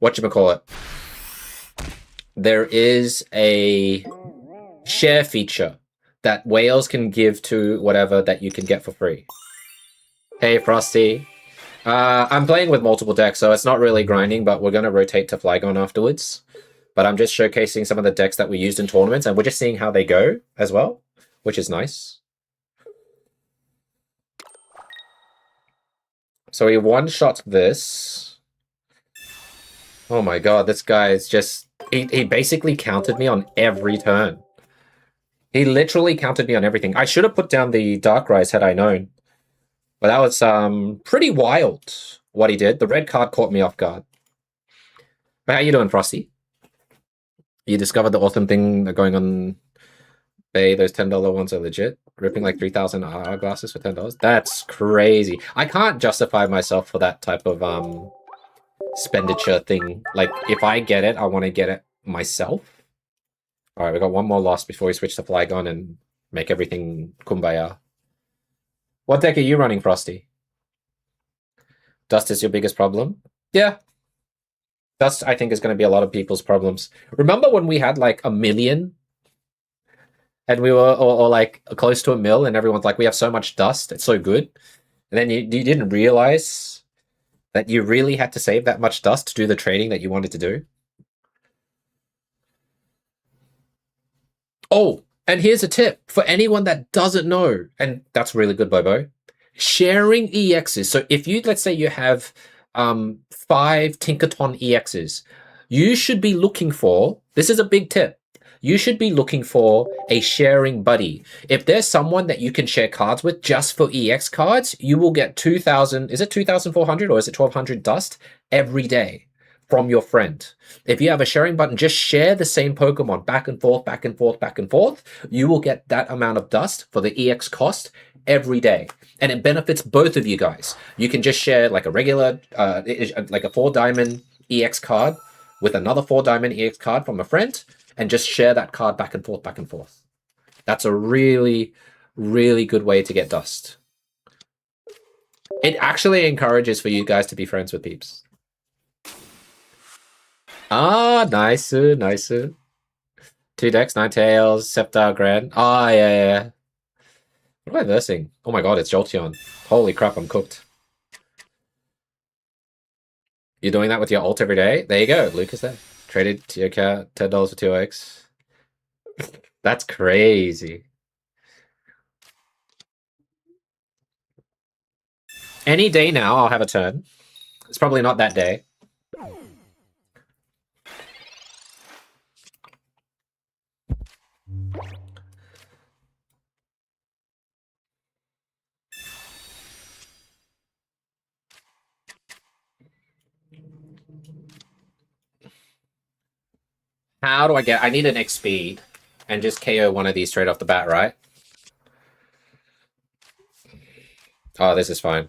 whatchamacallit. There is a share feature that whales can give to whatever that you can get for free. Hey, Frosty. I'm playing with multiple decks, so it's not really grinding, but we're going to rotate to Flygon afterwards. But I'm just showcasing some of the decks that we used in tournaments, and we're just seeing how they go as well, which is nice. So we one-shot this. Oh my god, this guy is just... He basically countered me on every turn. He literally countered me on everything. I should have put down the Darkrai had I known. But that was pretty wild what he did. The red card caught me off guard. But how you doing, Frosty? You discovered the awesome thing going on Bay. Those $10 ones are legit. Ripping like 3,000 RR glasses for $10. That's crazy. I can't justify myself for that type of expenditure thing. Like, if I get it, I want to get it myself. Alright, we got one more loss before we switch to Flygon and make everything kumbaya. What deck are you running, Frosty? Dust is your biggest problem? Yeah. Dust, I think, is going to be a lot of people's problems. Remember when we had like 1 million? And we were, or like close to 1 mil, and everyone's like, we have so much dust, it's so good. And then you didn't realize that you really had to save that much dust to do the trading that you wanted to do. Oh, and here's a tip for anyone that doesn't know, and that's really good, Bobo. Sharing EXs. So if you, let's say you have 5 Tinkaton EXs, you should be looking for, this is a big tip, you should be looking for a sharing buddy. If there's someone that you can share cards with just for EX cards, you will get 2,000, is it 2,400 or is it 1,200 dust every day from your friend. If you have a sharing button, just share the same Pokemon back and forth, back and forth, back and forth. You will get that amount of dust for the EX cost every day. And it benefits both of you guys. You can just share like a regular, like a 4-diamond EX card with another 4-diamond EX card from a friend, and just share that card back and forth, back and forth. That's a really, really good way to get dust. It actually encourages for you guys to be friends with peeps. Ah, nice, nice. 2 decks, Ninetales, Sceptile, Grand. Ah, yeah. What am I versing? Oh my god, it's Jolteon. Holy crap, I'm cooked. You're doing that with your ult every day? There you go, Lucas there. Traded to your account $10 for 2x. That's crazy. Any day now, I'll have a turn. It's probably not that day. How do I get... I need an XP and just KO one of these straight off the bat, right? Oh, this is fine.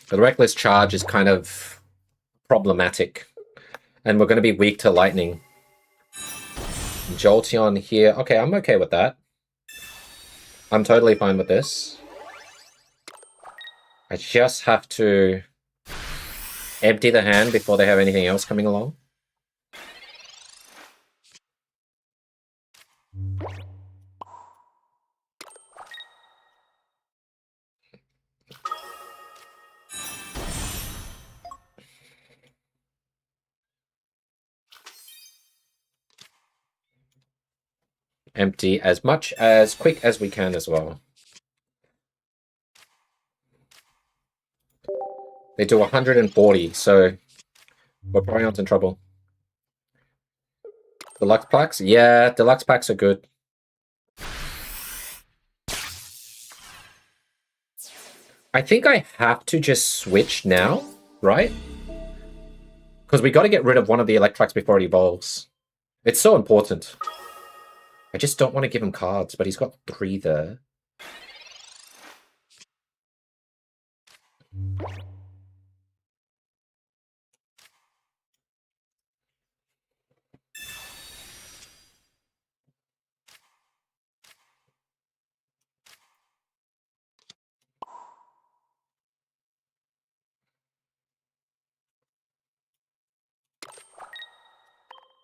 The Reckless Charge is kind of problematic. And we're going to be weak to Lightning. Jolteon here. Okay, I'm okay with that. I'm totally fine with this. I just have to empty the hand before they have anything else coming along. empty as much as quick as we can as well. They do 140, so we're probably not in trouble. Deluxe packs? Yeah, deluxe packs are good. I think I have to just switch now, right? Because we got to get rid of one of the Electrikes before it evolves. It's so important. I just don't want to give him cards, but he's got 3 there.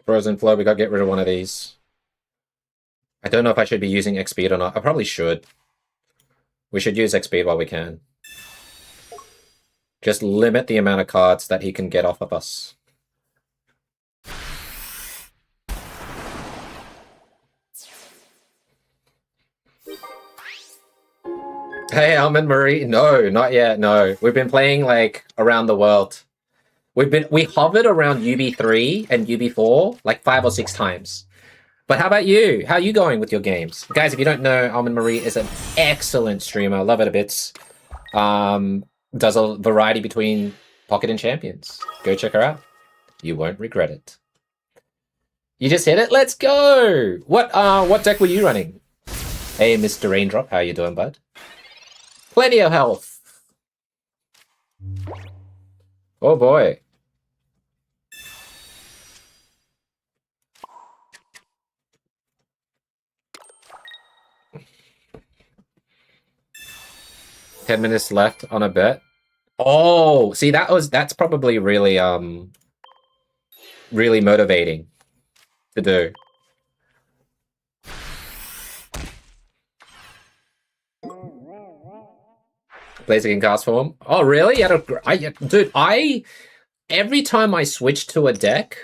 Frozen Flow, we got to get rid of one of these. I don't know if I should be using X-Speed or not. I probably should. We should use X-Speed while we can. Just limit the amount of cards that he can get off of us. Hey, Almond Marie. No, not yet. No, we've been playing like around the world. We hovered around UB3 and UB4 like 5 or 6 times. But how about you? How are you going with your games? Guys, if you don't know, Almond Marie is an excellent streamer. Love it a bit. Does a variety between Pocket and Champions. Go check her out. You won't regret it. You just hit it? Let's go! What deck were you running? Hey, Mr. Raindrop, how you doing, bud? Plenty of health. Oh boy. $10 minutes left on a bet. Oh, see that's probably really really motivating to do. Blazing in cast form. Oh, really? Dude, every time I switched to a deck,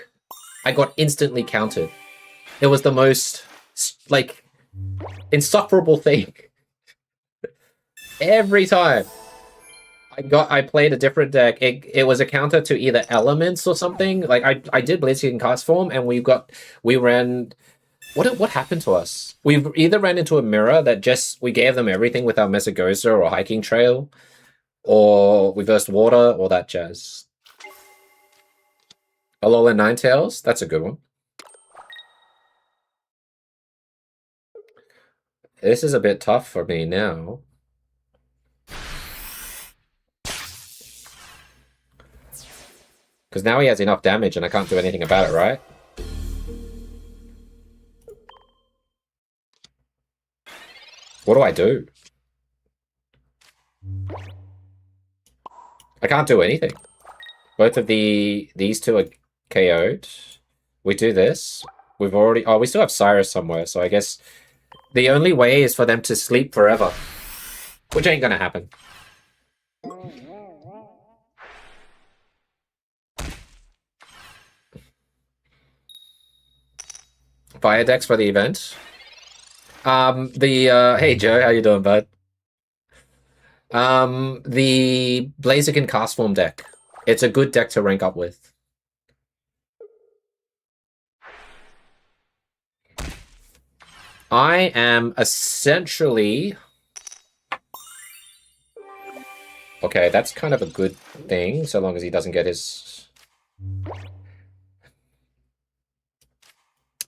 I got instantly countered. It was the most like insufferable thing. Every time I played a different deck, it was a counter to either elements or something. Like I did Blazing in cast form, and we ran. What happened to us? We either ran into a mirror that we gave them everything with our Mesagoza or Hiking Trail, or we versed water, or that jazz. Alolan Ninetales, that's a good one. This is a bit tough for me now. Because now he has enough damage and I can't do anything about it, right? What do I do? I can't do anything. Both of these two are KO'd. We do this. We still have Cyrus somewhere, so I guess the only way is for them to sleep forever. Which ain't gonna happen. Fire decks for the event. Hey Joe, how you doing, bud? The Blaziken cast form deck. It's a good deck to rank up with. I am essentially... Okay, that's kind of a good thing, so long as he doesn't get his...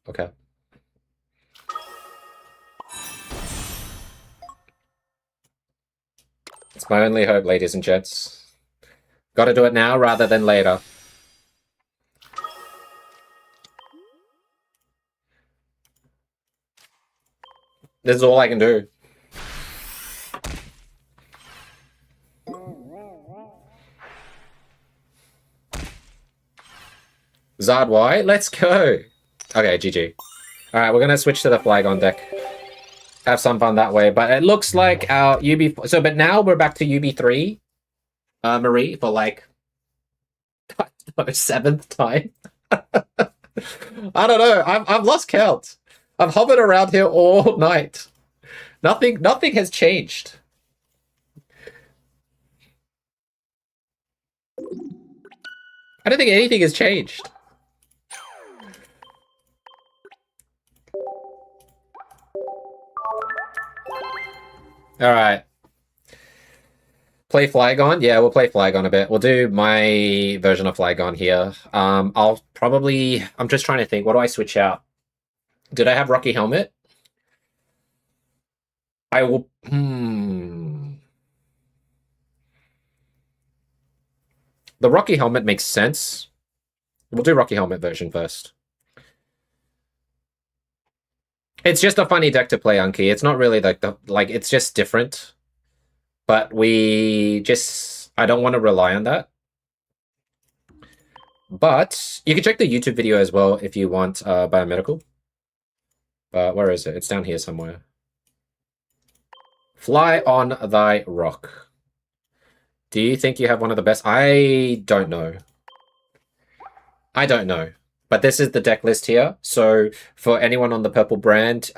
Okay. It's my only hope, ladies and gents. Gotta do it now rather than later. This is all I can do. Zard Y, let's go. Okay, GG. Alright, we're gonna switch to the Flygon deck. Have some fun that way, but it looks like our UB... So, but now we're back to UB3, Marie, for like... 7th time? I don't know, I've lost count. I've hovered around here all night. Nothing has changed. I don't think anything has changed. All right. Play Flygon? Yeah, we'll play Flygon a bit. We'll do my version of Flygon here. I'll probably... I'm just trying to think. What do I switch out? Did I have Rocky Helmet? I will... The Rocky Helmet makes sense. We'll do Rocky Helmet version first. It's just a funny deck to play, Unky. It's not really like it's just different. But I don't want to rely on that. But you can check the YouTube video as well if you want biomedical. But where is it? It's down here somewhere. Fly on thy rock. Do you think you have one of the best? I don't know. I don't know. But this is the deck list here. So for anyone on the purple brand,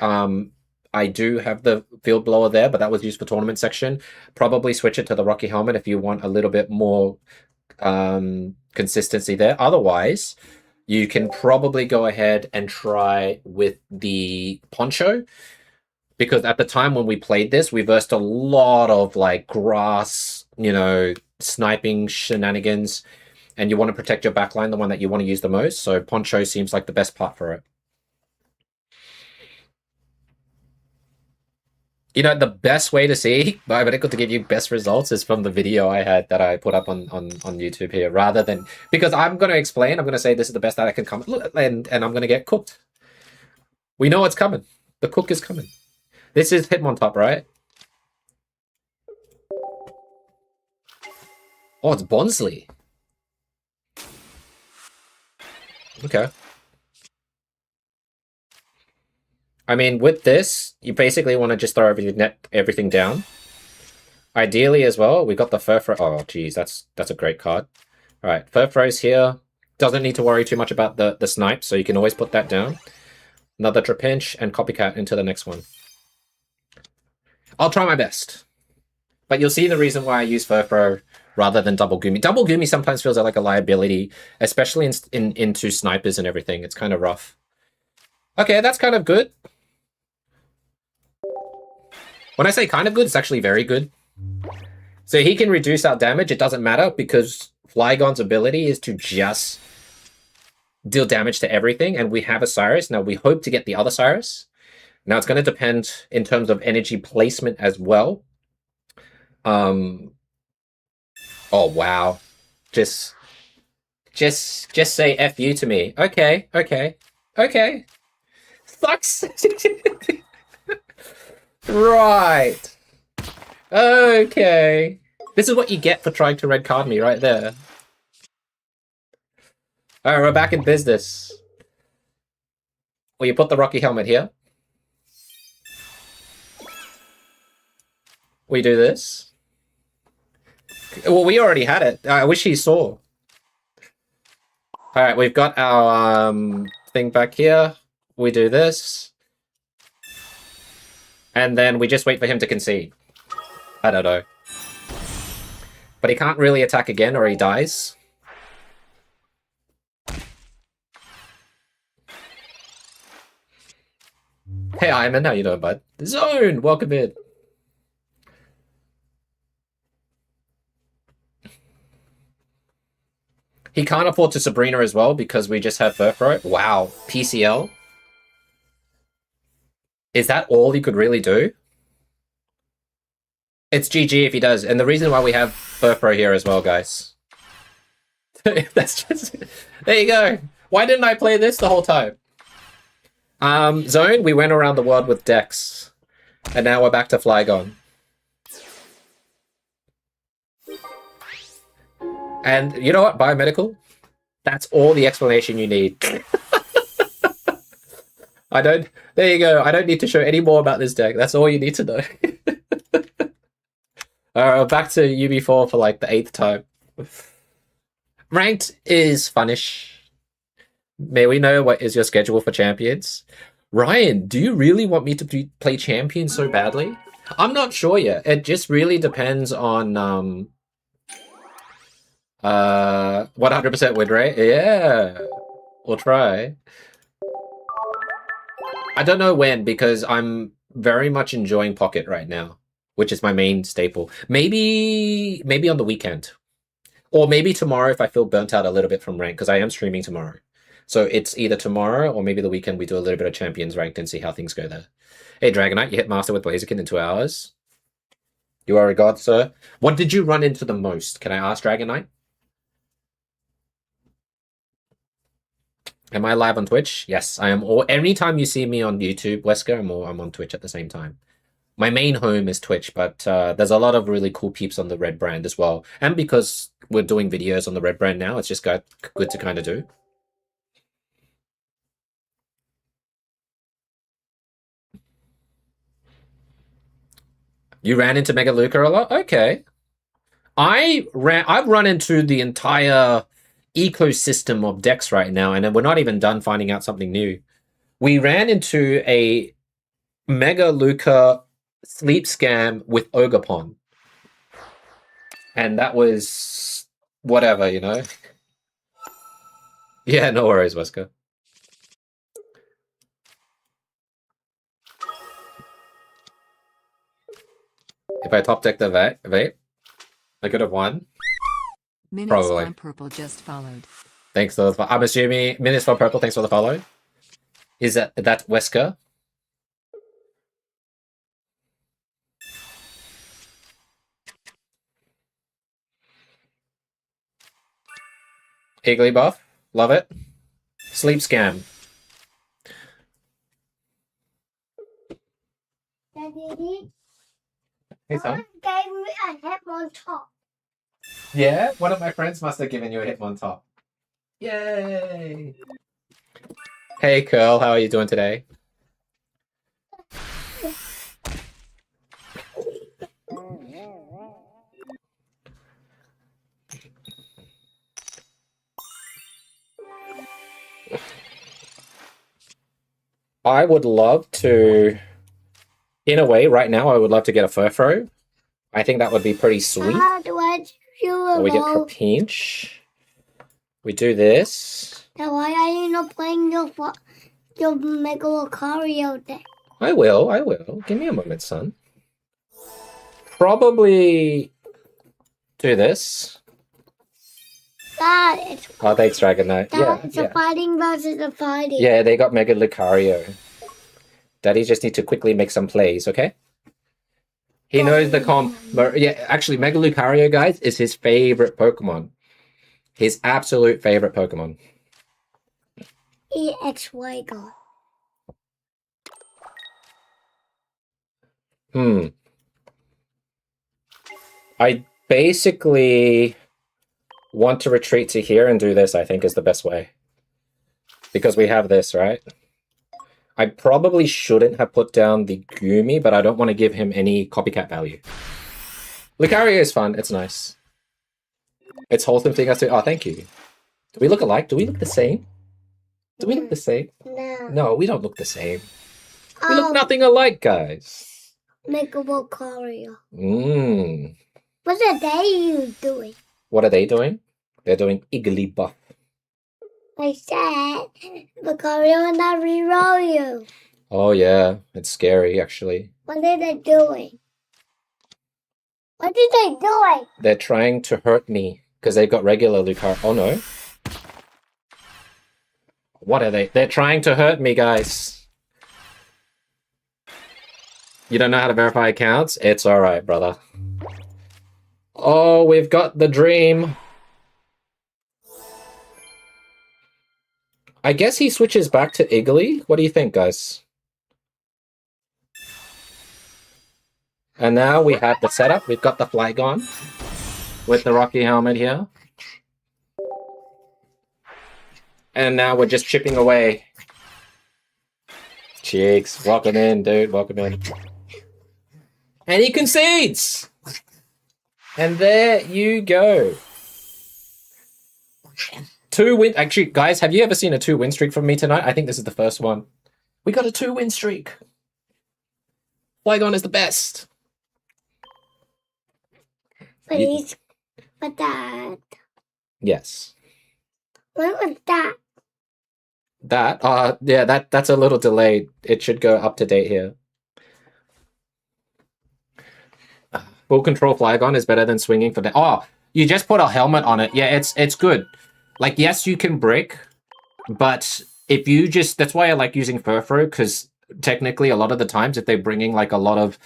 I do have the field blower there, but that was used for tournament section. Probably switch it to the Rocky Helmet if you want a little bit more consistency there. Otherwise, you can probably go ahead and try with the Poncho, because at the time when we played this, we versed a lot of like grass, you know, sniping shenanigans, and you want to protect your backline, the one that you want to use the most. So Poncho seems like the best part for it. You know, the best way to see biomedical to give you best results is from the video I had that I put up on YouTube here, rather than, because I'm going to explain, I'm going to say this is the best that I can come, and I'm going to get cooked. We know it's coming. The cook is coming. This is Hitmontop, right? Oh, it's Bonsley. Okay. I mean, with this, you basically want to just throw everything down. Ideally as well, we got the Furfrou. Oh, geez, that's a great card. All right, Furfrou's here. Doesn't need to worry too much about the snipe, so you can always put that down. Another Trapinch and Copycat into the next one. I'll try my best. But you'll see the reason why I use Furfrou rather than Double Goomy. Double Goomy sometimes feels like a liability, especially into snipers and everything. It's kind of rough. Okay, that's kind of good. When I say kind of good, it's actually very good. So he can reduce our damage. It doesn't matter because Flygon's ability is to just deal damage to everything. And we have a Cyrus. Now we hope to get the other Cyrus. Now it's going to depend in terms of energy placement as well. Oh, wow. Just say F you to me. Okay. Sucks. Right. Okay. This is what you get for trying to red card me right there. Alright, we're back in business. Well, you put the Rocky Helmet here. We do this. Well, we already had it. I wish he saw. Alright, we've got our thing back here. We do this. And then we just wait for him to concede. I don't know. But he can't really attack again or he dies. Hey, Iman, how you doing, bud? Zone, welcome in. He can't afford to Sabrina as well because we just have Furfrou. Wow, PCL. Is that all you could really do? It's GG if he does. And the reason why we have Furfrou here as well, guys. That's just... There you go. Why didn't I play this the whole time? Zone, we went around the world with decks. And now we're back to Flygon. And you know what? Biomedical? That's all the explanation you need. There you go. I don't need to show any more about this deck. That's all you need to know. Alright, back to UB4 for like the 8th time. Ranked is funnish. May we know what is your schedule for champions? Ryan, do you really want me to play champion so badly? I'm not sure yet. It just really depends on 100% win rate. Yeah. We'll try. I don't know when because I'm very much enjoying Pocket right now, which is my main staple. Maybe on the weekend. Or maybe tomorrow if I feel burnt out a little bit from rank, because I am streaming tomorrow. So it's either tomorrow or maybe the weekend we do a little bit of Champions ranked and see how things go there. Hey, Dragonite, you hit Master with Blaziken in 2 hours. You are a god, sir. What did you run into the most? Can I ask, Dragonite? Am I live on Twitch? Yes, I am. Or anytime you see me on YouTube, Wesker, I'm on Twitch at the same time. My main home is Twitch, but there's a lot of really cool peeps on the Red brand as well. And because we're doing videos on the Red brand now, it's just good to kind of do. You ran into Mega Luca a lot? Okay. I've run into the entire ecosystem of decks right now, and we're not even done finding out something new. We ran into a Mega Luca sleep scam with Ogapon. And that was whatever, you know? Yeah, no worries, Wesker. If I top deck the vape, I could have won. Minutes Probably. on Purple just followed. Thanks for the I'm assuming Minutes for Purple, thanks for the follow. Is that Wesker? Higgly buff, love it. Sleep scam. Daddy, Hey, son. someone gave me a Hitmon top. Yeah, one of my friends must have given you a Hitmon top. Yay! Hey, Curl, how are you doing today? I would love to, in a way, right now, I would love to get a Furfro. I think that would be pretty sweet. How do I do Or we get Trapinch. We do this. Now why are you not playing your Mega Lucario deck? I will. Give me a moment, son. Probably do this. Dad, it's Oh, thanks, Dragon Knight. Dad, it's a fighting versus a fighting. Yeah, they got Mega Lucario. Daddy just need to quickly make some plays, okay? He knows the comp. Yeah, actually, Mega Lucario, guys, is his favorite Pokemon. His absolute favorite Pokemon. EXY God. I basically want to retreat to here and do this, I think, is the best way. Because we have this, right? I probably shouldn't have put down the Gumi, but I don't want to give him any copycat value. Lucario is fun. It's nice. It's wholesome thing us to... Oh, thank you. Do we look alike? Do we look the same? Do we look the same? No. No, we don't look the same. We look nothing alike, guys. Mega Lucario. What are they doing? What are they doing? They're doing Igglybuff. I said Lucario and I reroll you. Oh yeah, it's scary actually. What are they doing? What are they doing? They're trying to hurt me because they've got regular Lucario. Oh no. What are they? They're trying to hurt me, guys. You don't know how to verify accounts? It's alright, brother. Oh, we've got the dream. I guess he switches back to Iggly. What do you think, guys? And now we have the setup. We've got the Flygon with the Rocky helmet here. And now we're just chipping away. Cheeks, welcome in, dude. Welcome in. And he concedes! And there you go. 2 win. Actually, guys, have you ever seen a 2 win streak from me tonight? I think this is the first one. We got a 2-win streak. Flygon is the best. Please. But that. Yes. What was that? Yeah, that's a little delayed. It should go up to date here. Full control Flygon is better than swinging for the. Oh, you just put a helmet on it. Yeah, it's good. Like, yes, you can break, but if you just, that's why I like using Furfrou, because technically a lot of the times if they're bringing like a lot of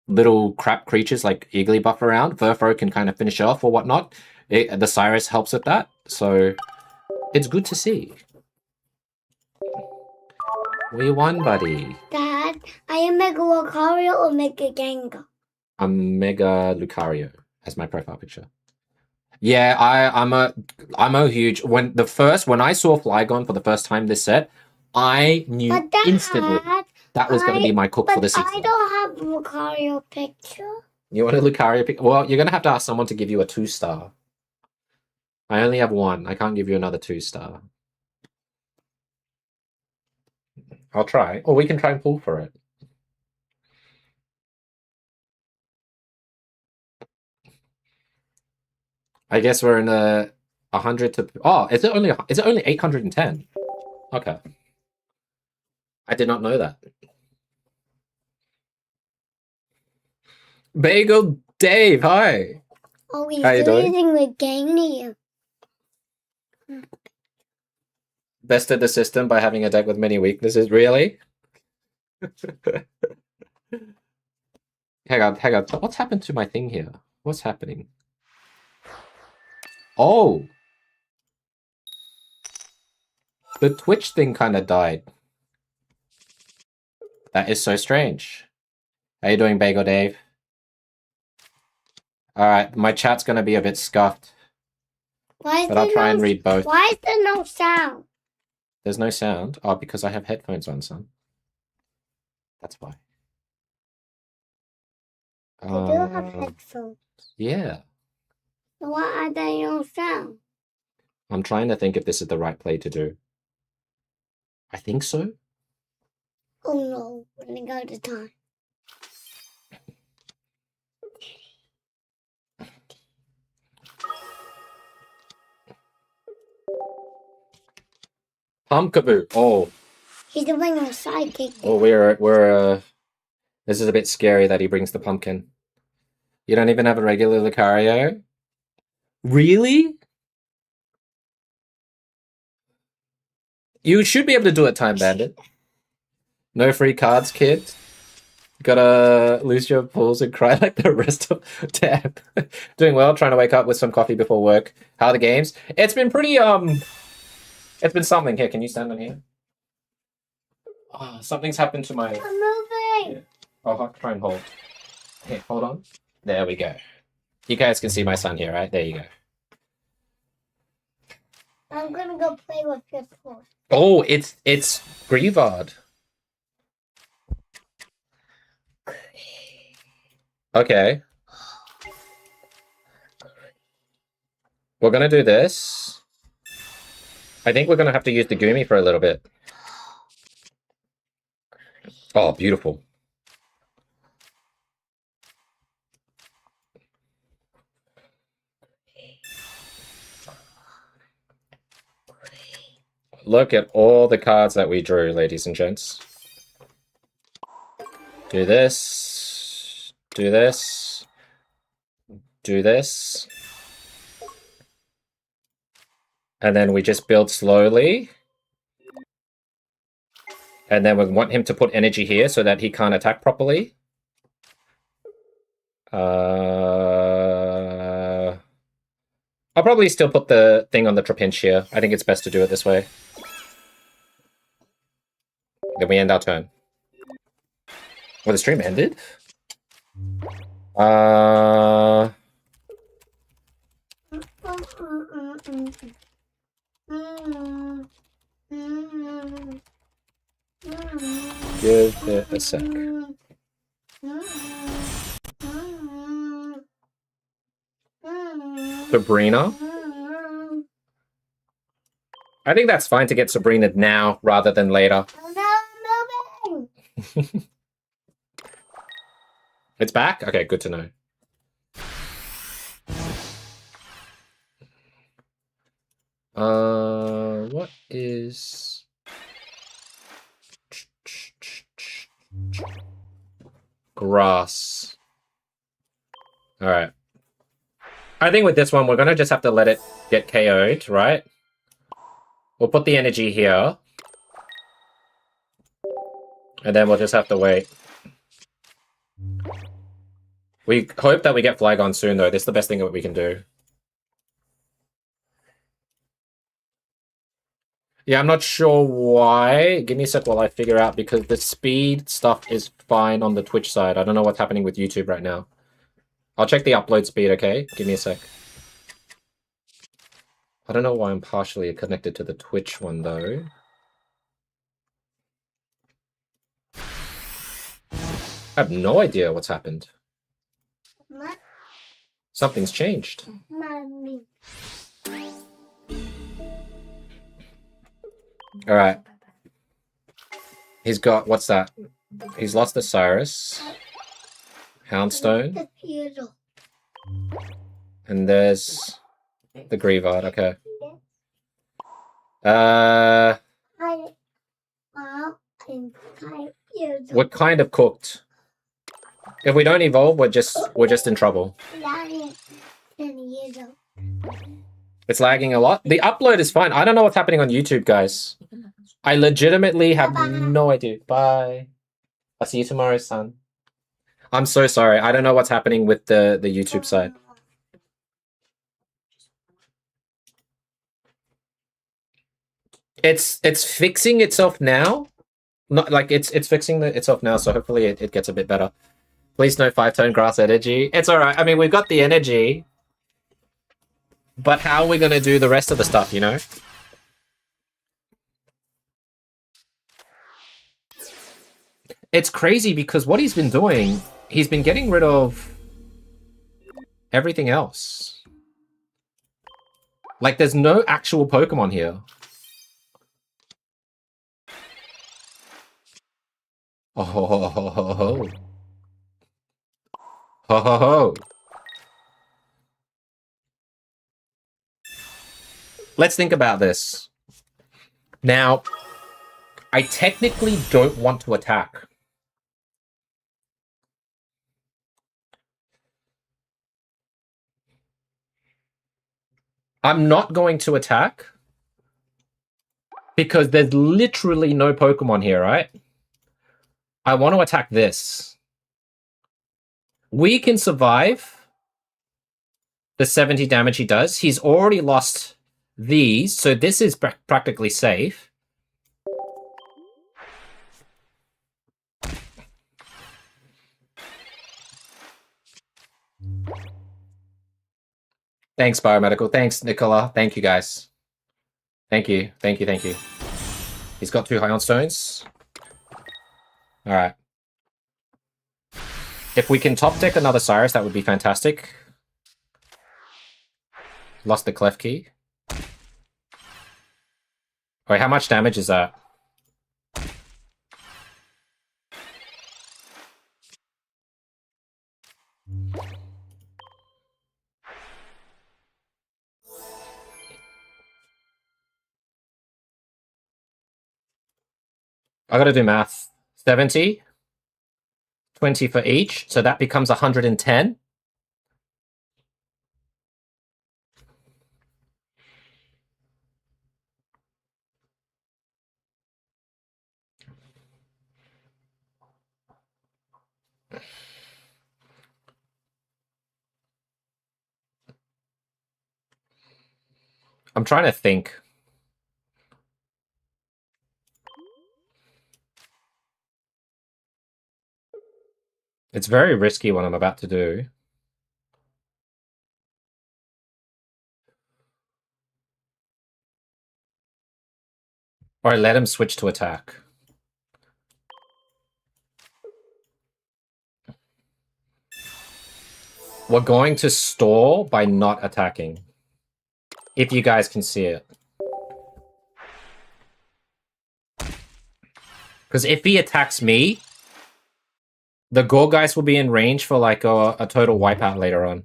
little crap creatures like Igglybuff around, Furfrou can kind of finish off or whatnot. The Cyrus helps with that, so it's good to see. We won, buddy. Dad, I am Mega Lucario or Mega Gengar? I'm Mega Lucario as my profile picture. Yeah, I'm a huge when I saw Flygon for the first time this set, I knew instantly that was going to be my cook for the season. I don't have a Lucario picture. You want a Lucario picture? Well, you're going to have to ask someone to give you a 2-star. I only have 1. I can't give you another 2-star. I'll try, or we can try and pull for it. I guess we're in a 100 to. Oh, is it only 810? Okay, I did not know that. Bagel Dave, hi. Oh, he's How you doing? losing the game. Bested the system by having a deck with many weaknesses. Really? Hang on. What's happened to my thing here? What's happening? Oh! The Twitch thing kind of died. That is so strange. How you doing, Bagel Dave? Alright, my chat's gonna be a bit scuffed. But I'll try and read both. Why is there no sound? There's no sound? Oh, because I have headphones on, son. That's why. I do have headphones. Yeah. Why are there no sound? I'm trying to think if this is the right play to do. I think so. Oh no, we're gonna go to time. Pumpkaboo. Oh. He's doing a sidekick. Oh, we're this is a bit scary that he brings the pumpkin. You don't even have a regular Lucario? Really? You should be able to do it, Time Bandit. No free cards, kid. Gotta lose your pulls and cry like the rest of Tab. Doing well, trying to wake up with some coffee before work. How are the games? It's been pretty, it's been something. Here, can you stand on here? Oh, something's happened to my... I'm moving! Yeah. I'll have to try and hold. Here, hold on. There we go. You guys can see my son here, right? There you go. I'm gonna go play with this one. Oh, it's Grievard. Okay. We're gonna do this. I think we're gonna have to use the Goomy for a little bit. Oh, beautiful. Look at all the cards that we drew, ladies and gents. Do this. Do this. Do this. And then we just build slowly. And then we want him to put energy here so that he can't attack properly. I'll probably still put the thing on the Trapinch here. I think it's best to do it this way. Then we end our turn. Well, the stream ended? Give it a sec. Sabrina? I think that's fine to get Sabrina now rather than later. I'm not It's back? Okay, good to know. What is... Grass. Alright. I think with this one, we're gonna just have to let it get KO'd, right? We'll put the energy here. And then we'll just have to wait. We hope that we get Flygon soon, though. This is the best thing that we can do. Yeah, I'm not sure why. Give me a sec while I figure out, because the speed stuff is fine on the Twitch side. I don't know what's happening with YouTube right now. I'll check the upload speed, okay? Give me a sec. I don't know why I'm partially connected to the Twitch one, though. I have no idea what's happened. Something's changed. Mommy. Alright. He's got, what's that? He's lost the Cyrus. Houndstone. And there's the Grievard, okay. We're kind of cooked. If we don't evolve, we're just in trouble. It's lagging a lot. The upload is fine. I don't know what's happening on YouTube, guys. I legitimately have no idea. Bye. I'll see you tomorrow, son. I'm so sorry. I don't know what's happening with the YouTube side. It's fixing itself now. Not like it's fixing itself now, so hopefully it gets a bit better. Please no 5-tone grass energy. It's alright. I mean, we've got the energy. But how are we going to do the rest of the stuff, you know? It's crazy because what he's been doing, he's been getting rid of everything else. Like, there's no actual Pokemon here. Oh, ho, ho, ho, ho, ho. Ho, ho, ho. Let's think about this. Now, I technically don't want to attack. I'm not going to attack because there's literally no Pokemon here, right? I want to attack this. We can survive the 70 damage he does. He's already lost these, so this is practically safe. Thanks, Biomedical. Thanks, Nicola. Thank you, guys. Thank you. Thank you. Thank you. He's got 2 Ion Stones. All right. If we can top deck another Cyrus, that would be fantastic. Lost the Clef Key. Wait, how much damage is that? I gotta do math. 70. 20 for each, so that becomes 110. I'm trying to think. It's very risky what I'm about to do. Or I let him switch to attack. We're going to stall by not attacking. If you guys can see it. Because if he attacks me, The Gorgeist will be in range for like a total wipeout later on.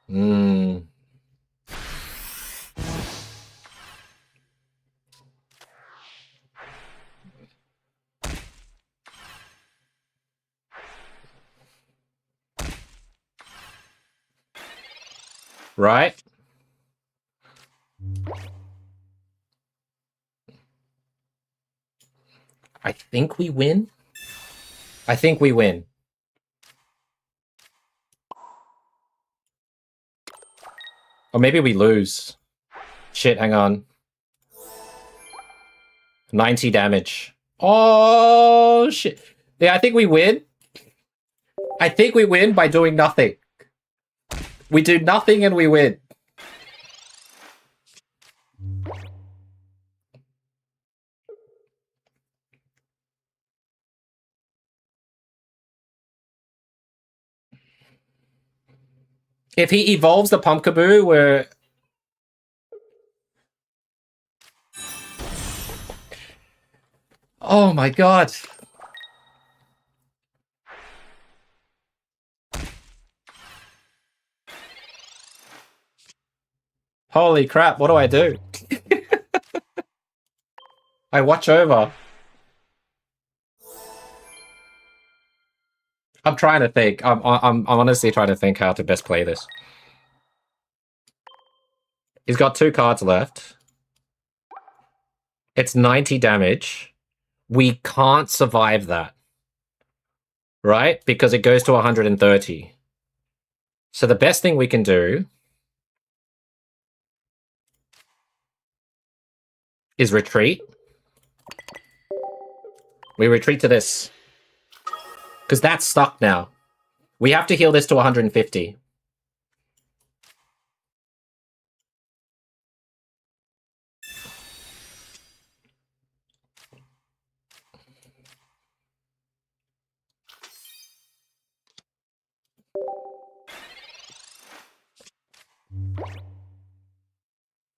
Hmm. Right? I think we win. I think we win. Or maybe we lose. Shit, hang on. 90 damage. Oh, shit. Yeah, I think we win. I think we win by doing nothing. We do nothing and we win. If he evolves the Pumpkaboo, we're... Oh my god. Holy crap, what do I do? I watch over. I'm trying to think. I'm honestly trying to think how to best play this. He's got 2 cards left. It's 90 damage. We can't survive that. Right? Because it goes to 130. So the best thing we can do is retreat. We retreat to this. Because that's stuck now. We have to heal this to 150.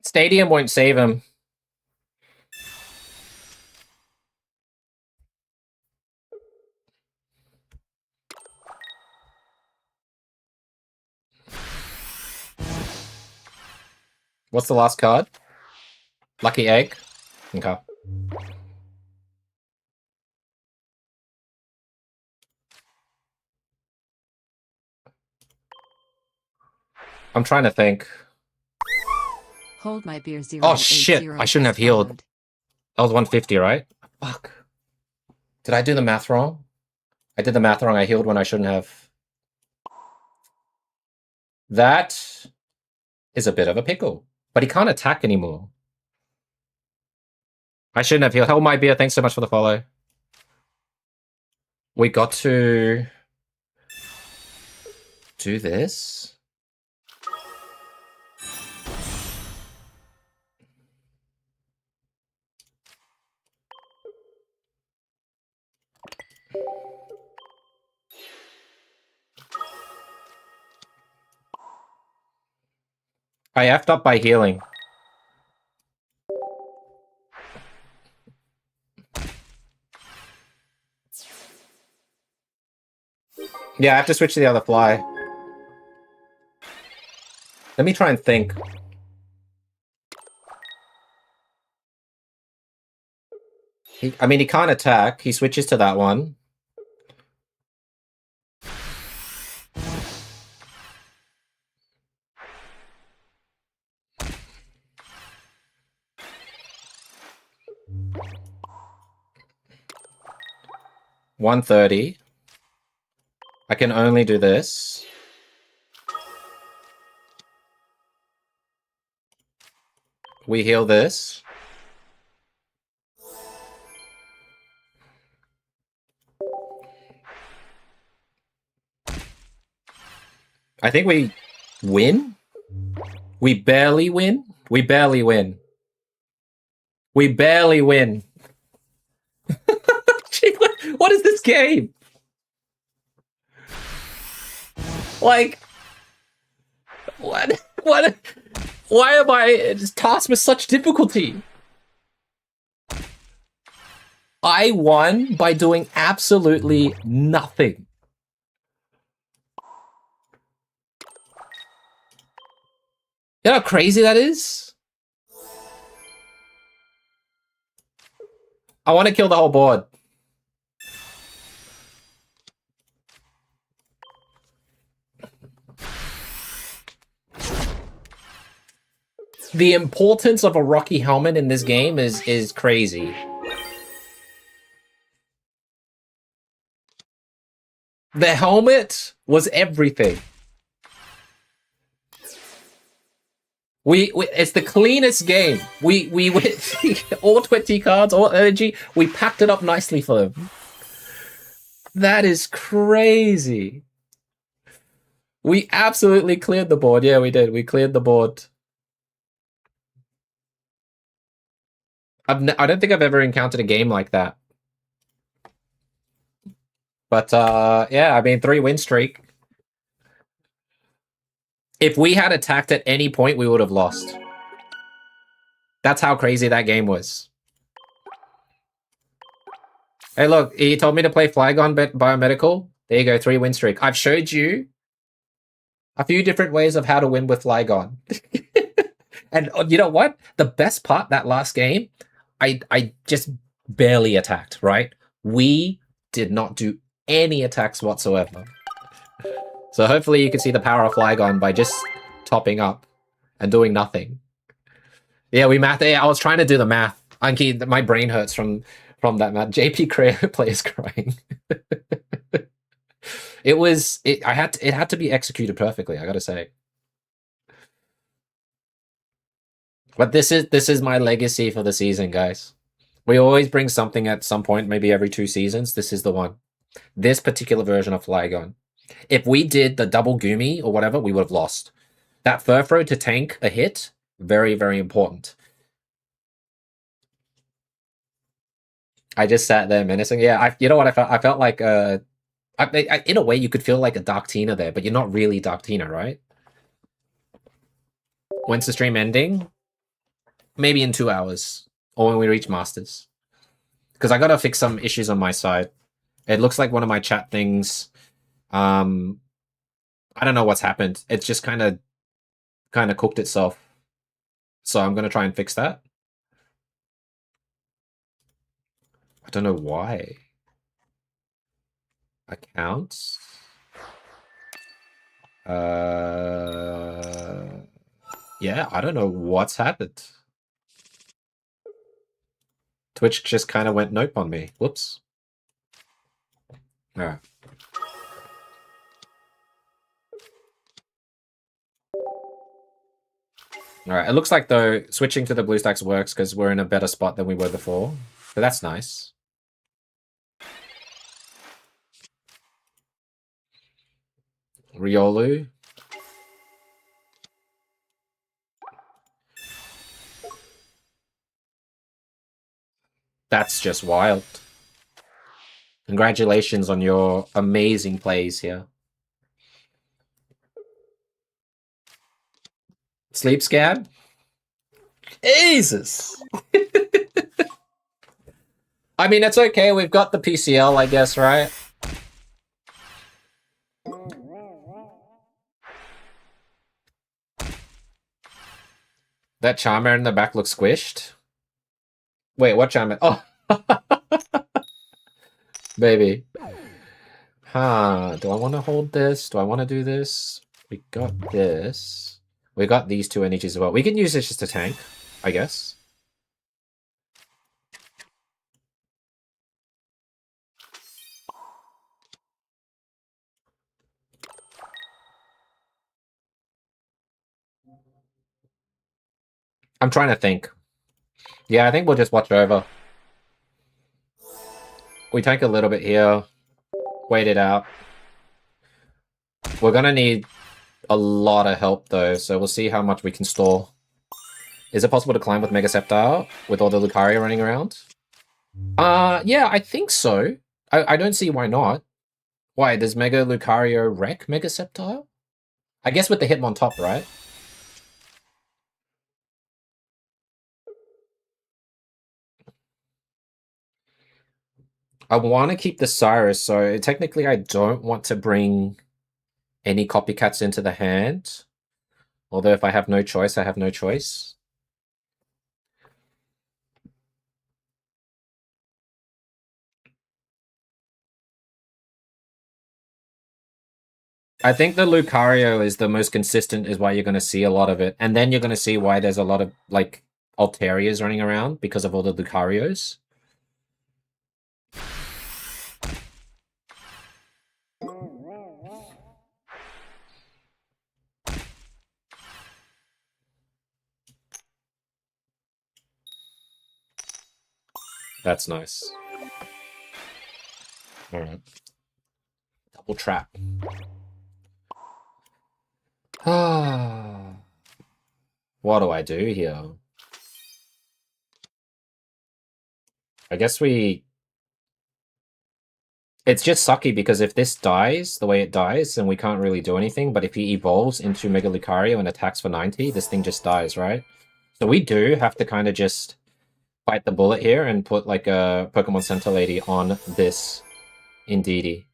Stadium won't save him. What's the last card? Lucky Egg? Okay. I'm trying to think. Hold my beer 0. Oh shit, I shouldn't have healed. That was 150, right? Fuck. Did I do the math wrong? I did the math wrong. I healed when I shouldn't have. That is a bit of a pickle. But he can't attack anymore. I shouldn't have healed. Hold my beer. Thanks so much for the follow. We got to do this. I effed up by healing. Yeah, I have to switch to the other fly. Let me try and think. I mean, he can't attack. He switches to that one. $130. I can only do this. We heal this. I think we win? We barely win? We barely win. We barely win. What is this game? Like, what? Why am I tasked with such difficulty? I won by doing absolutely nothing. You know how crazy that is? I want to kill the whole board. The importance of a Rocky helmet in this game is crazy. The helmet was everything. It's the cleanest game. We with all 20 cards, all energy, we packed it up nicely for them. That is crazy. We absolutely cleared the board. Yeah, we did. We cleared the board. I don't think I've ever encountered a game like that. But yeah, I mean, 3-win streak. If we had attacked at any point, we would have lost. That's how crazy that game was. Hey, look, he told me to play Flygon Biomedical. There you go, 3-win streak. I've showed you a few different ways of how to win with Flygon. And you know what? The best part, that last game, I just barely attacked, right? We did not do any attacks whatsoever. So hopefully you can see the power of Flygon by just topping up and doing nothing. Yeah, we math. Yeah, I was trying to do the math. Anki, my brain hurts from that math. JP plays crying. It had to be executed perfectly, I gotta say. But this is my legacy for the season, guys. We always bring something at some point, maybe every 2 seasons. This is the one. This particular version of Flygon. If we did the double Goomy or whatever, we would have lost. That Furfrou to tank a hit, very, very important. I just sat there menacing. Yeah, you know what? I felt like in a way you could feel like a Dark Tina there, but you're not really Dark Tina, right? When's the stream ending? Maybe in 2 hours, or when we reach Masters. Because I gotta fix some issues on my side. It looks like one of my chat things. I don't know what's happened. It's just kind of cooked itself. So I'm gonna try and fix that. I don't know why. Accounts. Yeah, I don't know what's happened. Twitch just kind of went nope on me. Whoops. All right. All right. It looks like, though, switching to the BlueStacks works because we're in a better spot than we were before. So that's nice. Riolu. That's just wild. Congratulations on your amazing plays here. Sleep Scab? Jesus! I mean, it's okay. We've got the PCL, I guess, right? That Charmer in the back looks squished. Wait, what Charmer? Oh! Baby. Huh, do I want to hold this? Do I want to do this? We got this. We got these 2 energies as well. We can use this just to tank, I guess. I'm trying to think. Yeah, I think we'll just watch over. We tank a little bit here. Wait it out. We're gonna need a lot of help, though, so we'll see how much we can store. Is it possible to climb with Mega Sceptile with all the Lucario running around? Yeah, I think so. I don't see why not. Why, does Mega Lucario wreck Mega Sceptile? I guess with the Hitmon top, right? I want to keep the Cyrus, so technically I don't want to bring any copycats into the hand. Although if I have no choice, I have no choice. I think the Lucario is the most consistent, is why you're going to see a lot of it. And then you're going to see why there's a lot of, like, Altarias running around because of all the Lucarios. That's nice. Alright. Double trap. Ah. What do I do here? I guess we... It's just sucky because if this dies the way it dies, then we can't really do anything. But if he evolves into Mega Lucario and attacks for 90, this thing just dies, right? So we do have to kind of just bite the bullet here and put like a Pokemon Center Lady on this Indeedee.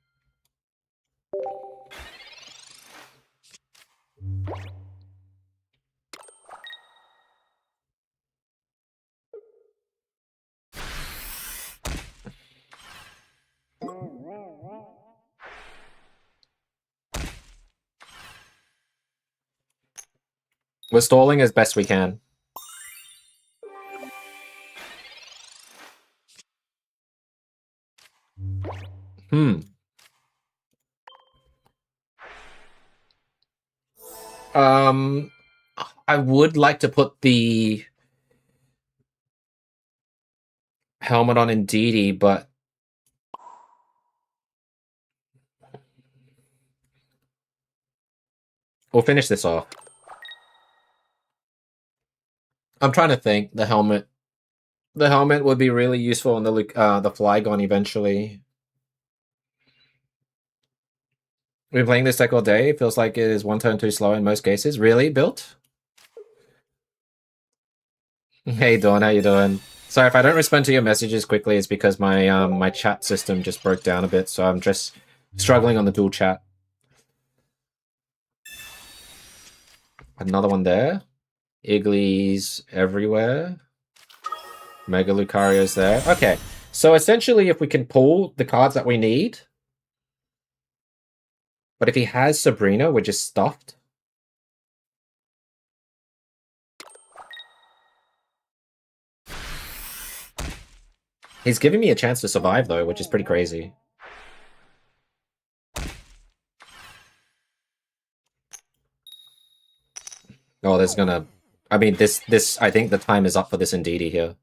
We're stalling as best we can. I would like to put the helmet on Indeedee, but we'll finish this off. I'm trying to think. The helmet would be really useful in the Flygon eventually. We've been playing this deck all day. It feels like it is one turn too slow in most cases. Really, Built? Hey Dawn, how you doing? Sorry if I don't respond to your messages quickly, it's because my my chat system just broke down a bit, so I'm just struggling on the dual chat. Another one there. Iglees everywhere. Mega Lucario's there. Okay, so essentially if we can pull the cards that we need, but if he has Sabrina, we're just stuffed. He's giving me a chance to survive, though, which is pretty crazy. Oh, there's gonna... I mean, this... I think the time is up for this Indeedee here.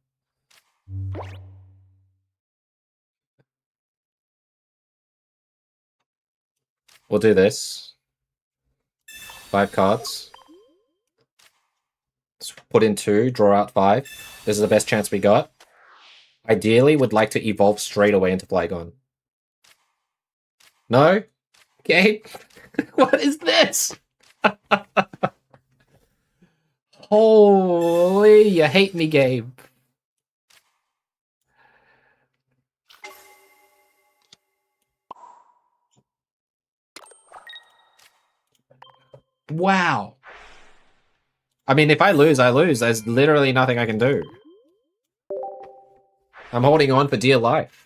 We'll do this. 5 cards. Let's put in 2, draw out 5. This is the best chance we got. Ideally, would like to evolve straight away into Flygon. No? Gabe? What is this? Holy, you hate me, Gabe. Wow. I mean, if I lose, I lose. There's literally nothing I can do. I'm holding on for dear life.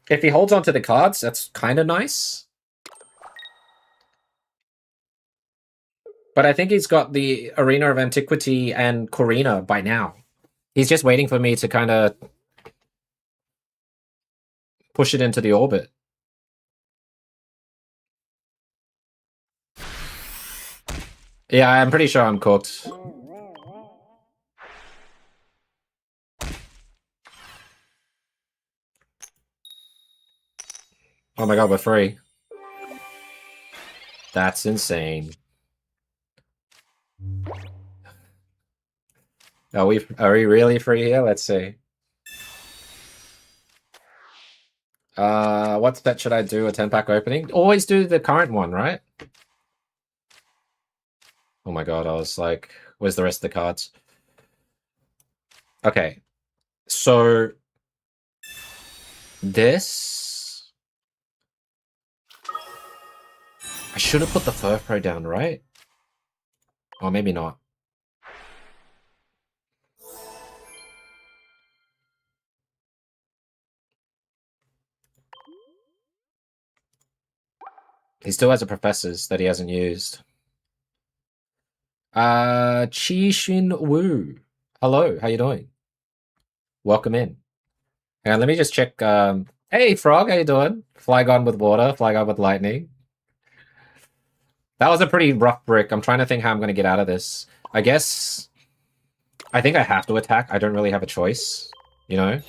If he holds on to the cards, that's kind of nice. But I think he's got the Arena of Antiquity and Corina by now. He's just waiting for me to kind of push it into the orbit. Yeah, I'm pretty sure I'm cooked. Oh my god, we're free. That's insane. Are we really free here? Let's see. What bet should I do? A 10-pack opening? Always do the current one, right? Oh my god, I was like, where's the rest of the cards? Okay. So this I should have put the Furfro down, right? Or maybe not. He still has a professor's that he hasn't used. Chi Shin Woo. Hello, how you doing? Welcome in. And let me just check. Hey, Frog, how you doing? Flygon with water, Flygon with lightning. That was a pretty rough brick. I'm trying to think how I'm going to get out of this. I guess I think I have to attack. I don't really have a choice, you know?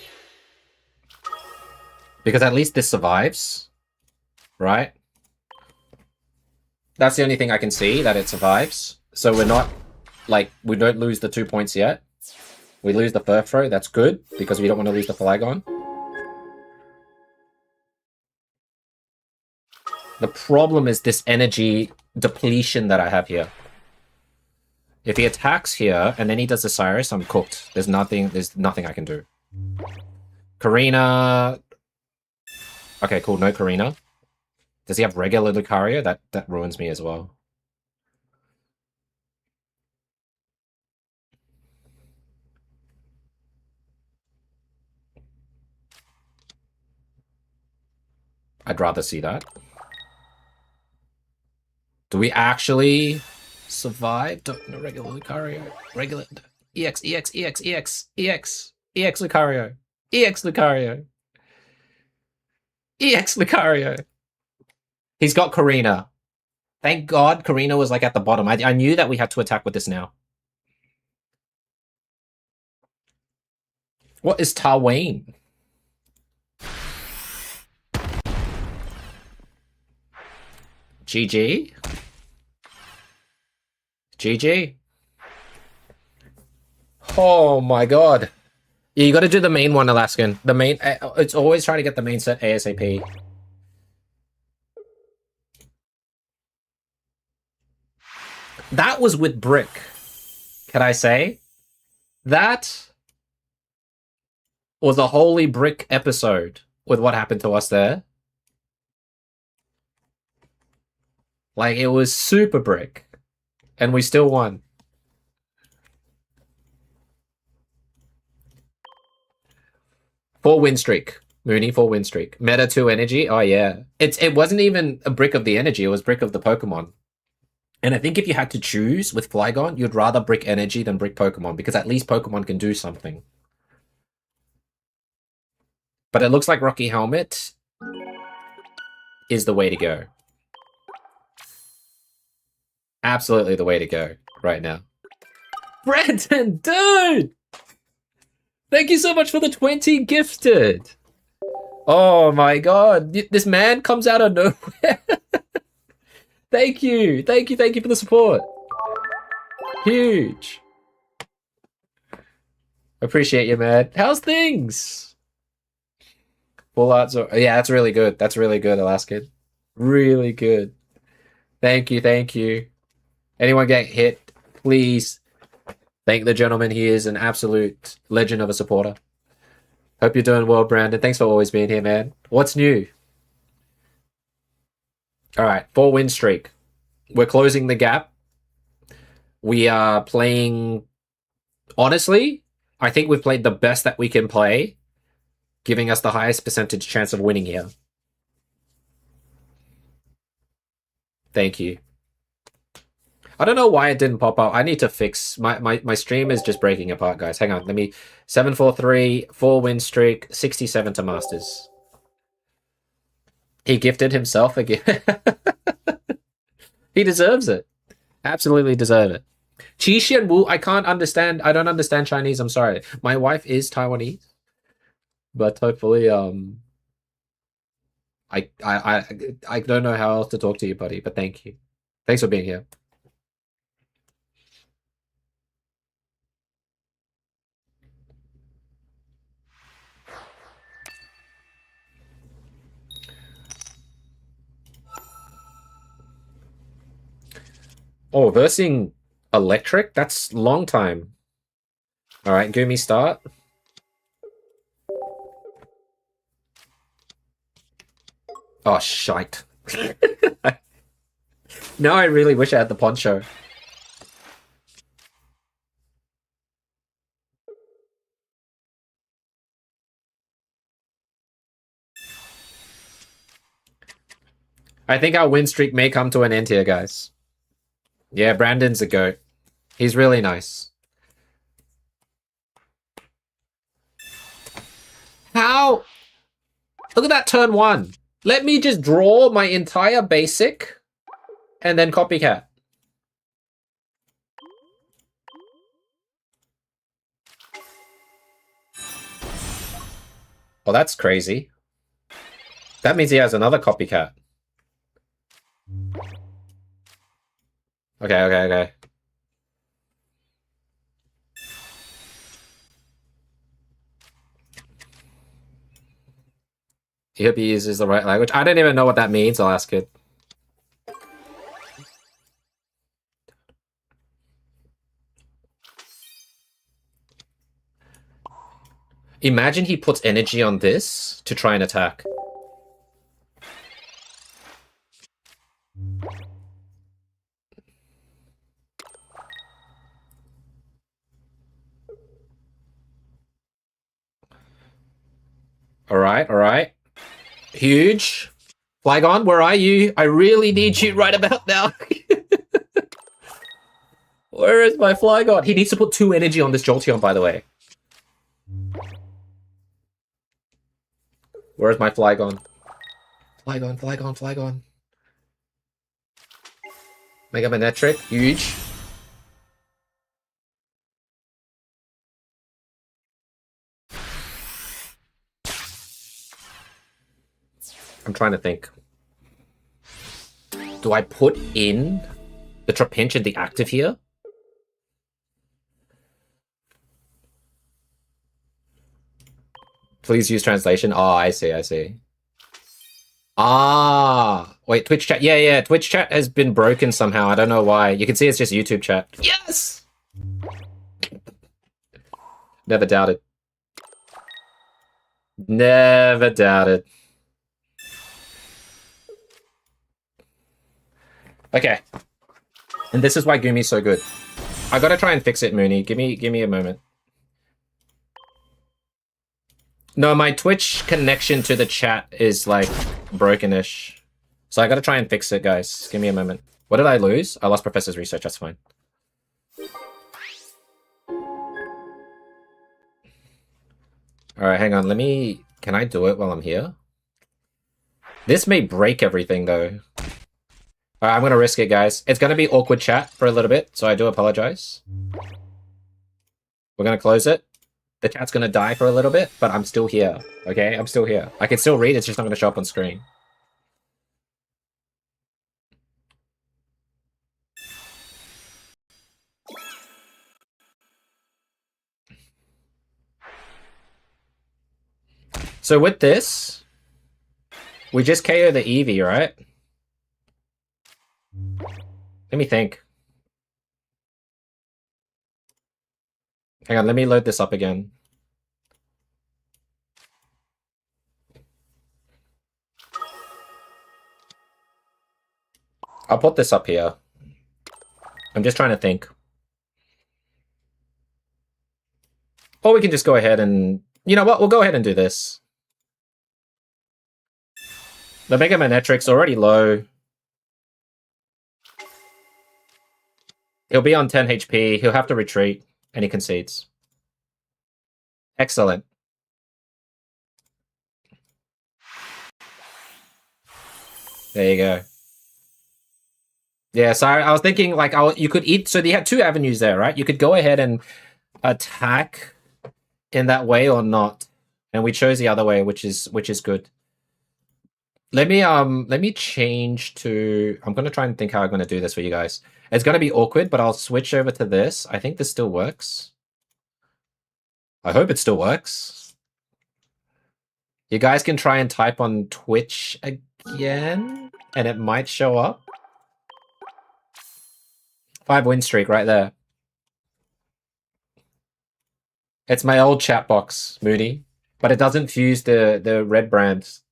Because at least this survives, right? That's the only thing I can see, that it survives. So we're not, like, we don't lose the 2 points yet. We lose the Furfro, that's good, because we don't want to lose the Flygon. The problem is this energy depletion that I have here. If he attacks here, and then he does the Cyrus, I'm cooked. There's nothing I can do. Karina... Okay, cool, no Karina. Does he have regular Lucario? That ruins me as well. I'd rather see that. Do we actually survive? No, regular Lucario. Regular... EX, EX, EX, EX, EX, EX Lucario. EX Lucario. EX Lucario. He's got Karina. Thank God Karina was like at the bottom. I knew that we had to attack with this now. What is Tarwayne? GG? GG? Oh my god. Yeah, you gotta do the main one, Alaskan. The main... It's always trying to get the main set ASAP. That was with Brick. Can I say? That was a holy Brick episode with what happened to us there. Like, it was super Brick. And we still won. Four win streak. Mooney, 4 win streak. Meta 2 energy. Oh yeah. It wasn't even a brick of the energy, it was brick of the Pokemon. And I think if you had to choose with Flygon, you'd rather brick energy than brick Pokemon, because at least Pokemon can do something. But it looks like Rocky Helmet is the way to go. Absolutely the way to go right now. Brenton, dude! Thank you so much for the 20 gifted. Oh my god, this man comes out of nowhere. Thank you, thank you, thank you for the support. Huge. Appreciate you, man. How's things? Full arts are... Yeah, that's really good. That's really good, Alaskan. Really good. Thank you, thank you. Anyone get hit, please thank the gentleman. He is an absolute legend of a supporter. Hope you're doing well, Brandon. Thanks for always being here, man. What's new? All right, 4 win streak. We're closing the gap. We are playing... Honestly, I think we've played the best that we can play, giving us the highest percentage chance of winning here. Thank you. I don't know why it didn't pop up. I need to fix... My stream is just breaking apart, guys. Hang on, let me... 743, 4 win streak, 67 to Masters. He gifted himself again. He deserves it. Absolutely deserve it. Qi and Wu, I can't understand. I don't understand Chinese. I'm sorry. My wife is Taiwanese, but hopefully, I don't know how else to talk to you, buddy. But thank you. Thanks for being here. Oh, versing electric? That's long time. Alright, Gumi start. Oh, shite. Now I really wish I had the poncho. I think our win streak may come to an end here, guys. Yeah, Brandon's a goat. He's really nice. How? Look at that turn 1. Let me just draw my entire basic and then copycat. Oh, that's crazy. That means he has another copycat. Okay. He hope he uses the right language. I don't even know what that means. I'll ask it. Imagine he puts energy on this to try and attack. Alright. Huge. Flygon, where are you? I really need you right about now. Where is my Flygon? He needs to put 2 energy on this Jolteon, by the way. Where's my Flygon? Flygon. Mega Manetric, huge. I'm trying to think. Do I put in the Trapinch and the active here? Please use translation. Oh, I see. Ah, wait, Twitch chat. Yeah, Twitch chat has been broken somehow. I don't know why. You can see it's just YouTube chat. Yes! Never doubted. Never doubted. Okay. And this is why Gumi's so good. I gotta try and fix it, Mooney. Give me a moment. No, my Twitch connection to the chat is like brokenish. So I gotta try and fix it, guys. Give me a moment. What did I lose? I lost Professor's research, that's fine. Alright, hang on, can I do it while I'm here? This may break everything though. Alright, I'm gonna risk it, guys. It's gonna be awkward chat for a little bit, so I do apologize. We're gonna close it. The chat's gonna die for a little bit, but I'm still here, okay? I'm still here. I can still read, it's just not gonna show up on screen. So with this, we just KO the Eevee, right? Let me think. Hang on, let me load this up again. I'll put this up here. I'm just trying to think. Or we can just go ahead and... You know what? We'll go ahead and do this. The Mega Manetric's already low. He'll be on 10 HP. He'll have to retreat. And he concedes. Excellent. There you go. Yeah, so I was thinking, like, you could eat... So you had 2 avenues there, right? You could go ahead and attack in that way or not. And we chose the other way, which is good. Let me change to... I'm going to try and think how I'm going to do this for you guys. It's going to be awkward, but I'll switch over to this. I think this still works. I hope it still works. You guys can try and type on Twitch again, and it might show up. 5-win streak right there. It's my old chat box, Moody, but it doesn't fuse the red brands.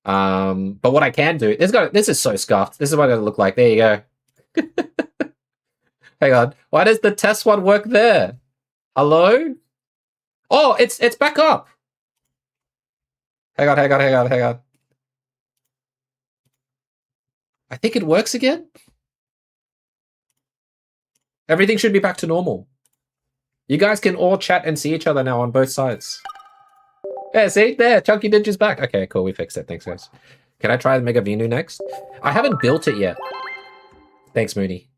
But what I can do, this is so scuffed. This is what it'll look like. There you go. Hang on. Why does the test one work there? Hello? Oh, it's back up. Hang on. I think it works again. Everything should be back to normal. You guys can all chat and see each other now on both sides. Yeah, see? There, Chunky Ninja's back. Okay, cool, we fixed it. Thanks, guys. Can I try the Mega Venu next? I haven't built it yet. Thanks, Mooney.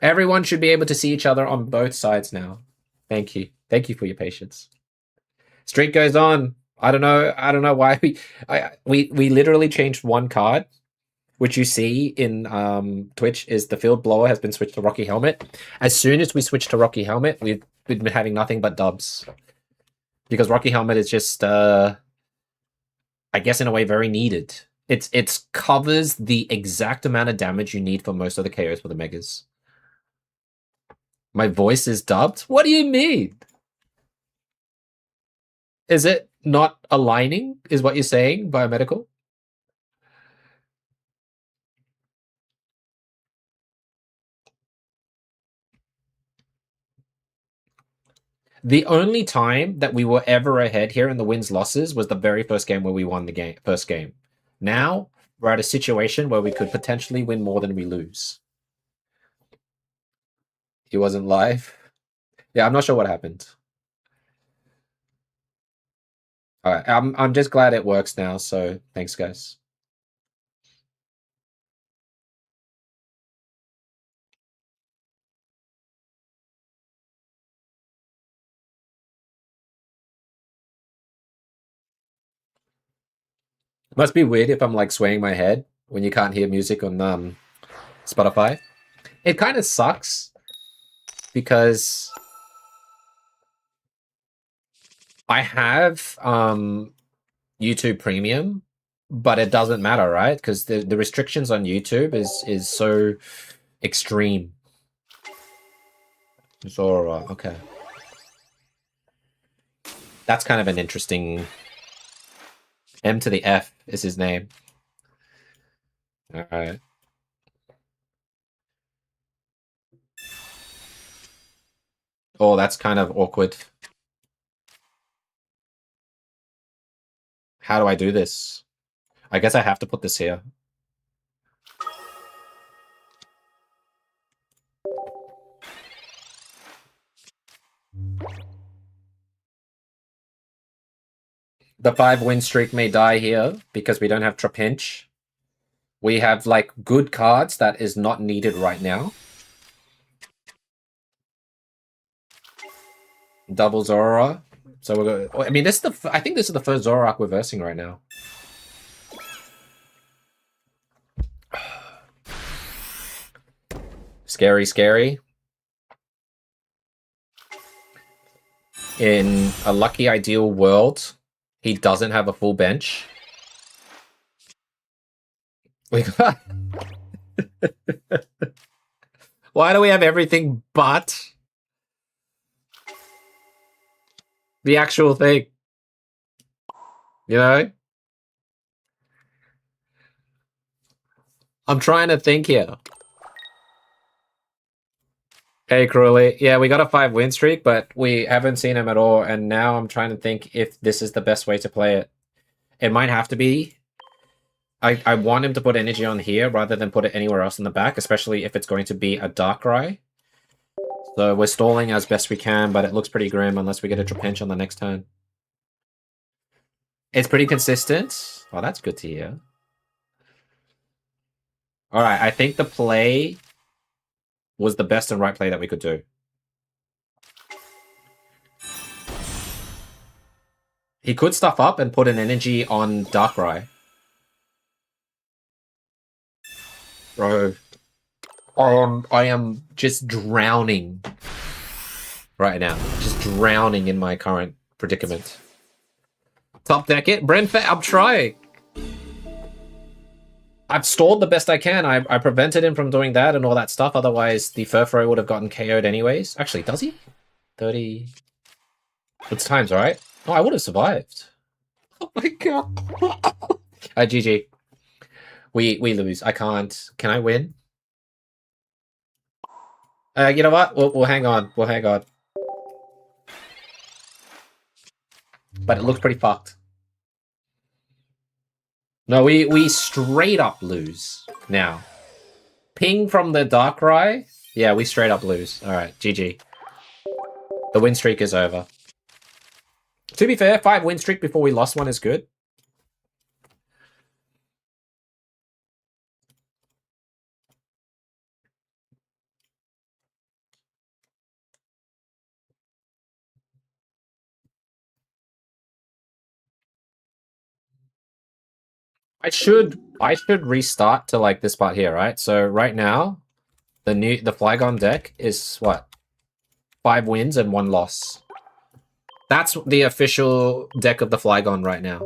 Everyone should be able to see each other on both sides now. Thank you. Thank you for your patience. Streak goes on. I don't know why we literally changed one card, which you see in Twitch is the Field Blower has been switched to Rocky Helmet. As soon as we switched to Rocky Helmet, we've been having nothing but dubs. Because Rocky Helmet is just, I guess in a way, very needed. It covers the exact amount of damage you need for most of the KOs for the Megas. My voice is dubbed? What do you mean? Is it not aligning, is what you're saying, biomedical? The only time that we were ever ahead here in the wins-losses was the very first game where we won the first game. Now, we're at a situation where we could potentially win more than we lose. He wasn't live? Yeah, I'm not sure what happened. Alright, I'm just glad it works now, so thanks, guys. Must be weird if I'm like swaying my head when you can't hear music on Spotify. It kind of sucks because I have YouTube Premium, but it doesn't matter, right? Because the restrictions on YouTube is so extreme. Zora, okay. That's kind of an interesting... M to the F is his name. Alright. Oh, that's kind of awkward. How do I do this? I guess I have to put this here. The 5-win streak may die here because we don't have Trapinch. We have like good cards that is not needed right now. Double Zora. So we're going. I mean, this is I think this is the first Zoroark we're versing right now. Scary, scary. In a lucky ideal world, he doesn't have a full bench. We got... Why do we have everything but the actual thing? You know? I'm trying to think here. Hey, Cruelly. Yeah, we got a 5-win streak, but we haven't seen him at all, and now I'm trying to think if this is the best way to play it. It might have to be. I want him to put energy on here rather than put it anywhere else in the back, especially if it's going to be a Darkrai. So we're stalling as best we can, but it looks pretty grim unless we get a Trapinch on the next turn. It's pretty consistent. Oh, that's good to hear. Alright, I think the play was the best and right play that we could do. He could stuff up and put an energy on Darkrai. Bro, I am just drowning right now. Just drowning in my current predicament. Top deck it. Brenfett, I'm trying. I've stalled the best I can. I prevented him from doing that and all that stuff. Otherwise, the Furfro would have gotten KO'd anyways. Actually, does he? 30. It's times, right? Oh, I would have survived. Oh my god. GG. We lose. I can't. Can I win? You know what? We'll hang on. We'll hang on. But it looks pretty fucked. No, we straight up lose now. Ping from the Darkrai? Yeah, we straight up lose. Alright, GG. The win streak is over. To be fair, 5 win streak before we lost one is good. I should restart to like this part here, right? So right now, the Flygon deck is what? 5 wins and 1 loss. That's the official deck of the Flygon right now.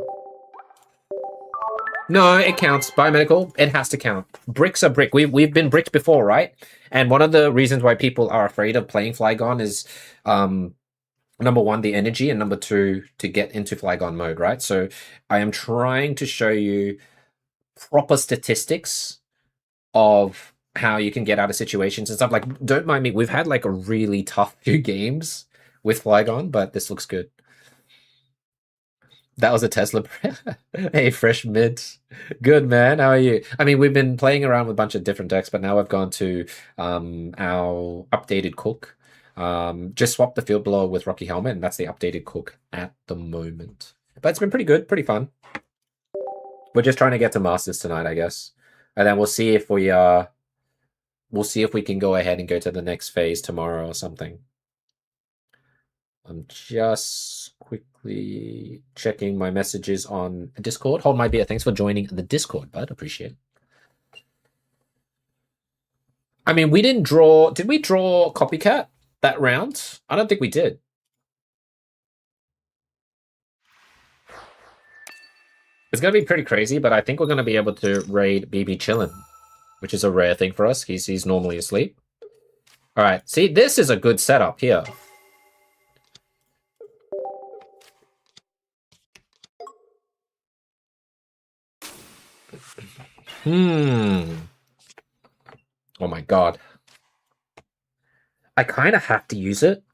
No, it counts. Biomedical, it has to count. Bricks are brick. We've been bricked before, right? And one of the reasons why people are afraid of playing Flygon is number 1, the energy, and number 2, to get into Flygon mode, right? So I am trying to show you proper statistics of how you can get out of situations and stuff. Like, don't mind me, we've had like a really tough few games with Flygon, but this looks good. That was a Tesla. Hey, fresh mint. Good, man. How are you? I mean, we've been playing around with a bunch of different decks, but now I've gone to our updated cook. Just swapped the field blower with Rocky Helmet, and that's the updated cook at the moment. But it's been pretty good, pretty fun. We're just trying to get to Masters tonight, I guess. And then we'll see if we can go ahead and go to the next phase tomorrow or something. I'm just quickly checking my messages on Discord. Hold my beer. Thanks for joining the Discord, bud. Appreciate it. I mean, we didn't draw... Did we draw Copycat that round? I don't think we did. It's going to be pretty crazy, but I think we're going to be able to raid BB Chillin', which is a rare thing for us. He's normally asleep. All right. See, this is a good setup here. Oh my god. I kind of have to use it.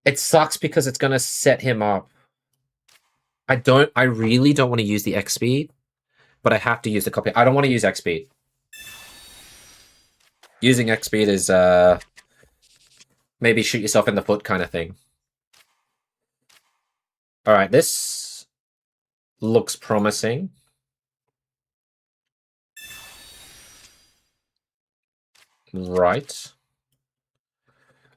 It sucks because it's going to set him up. I really don't want to use the X speed, but I have to use the copy. I don't want to use X speed. Using X speed is maybe shoot yourself in the foot kind of thing. All right, this looks promising. Right.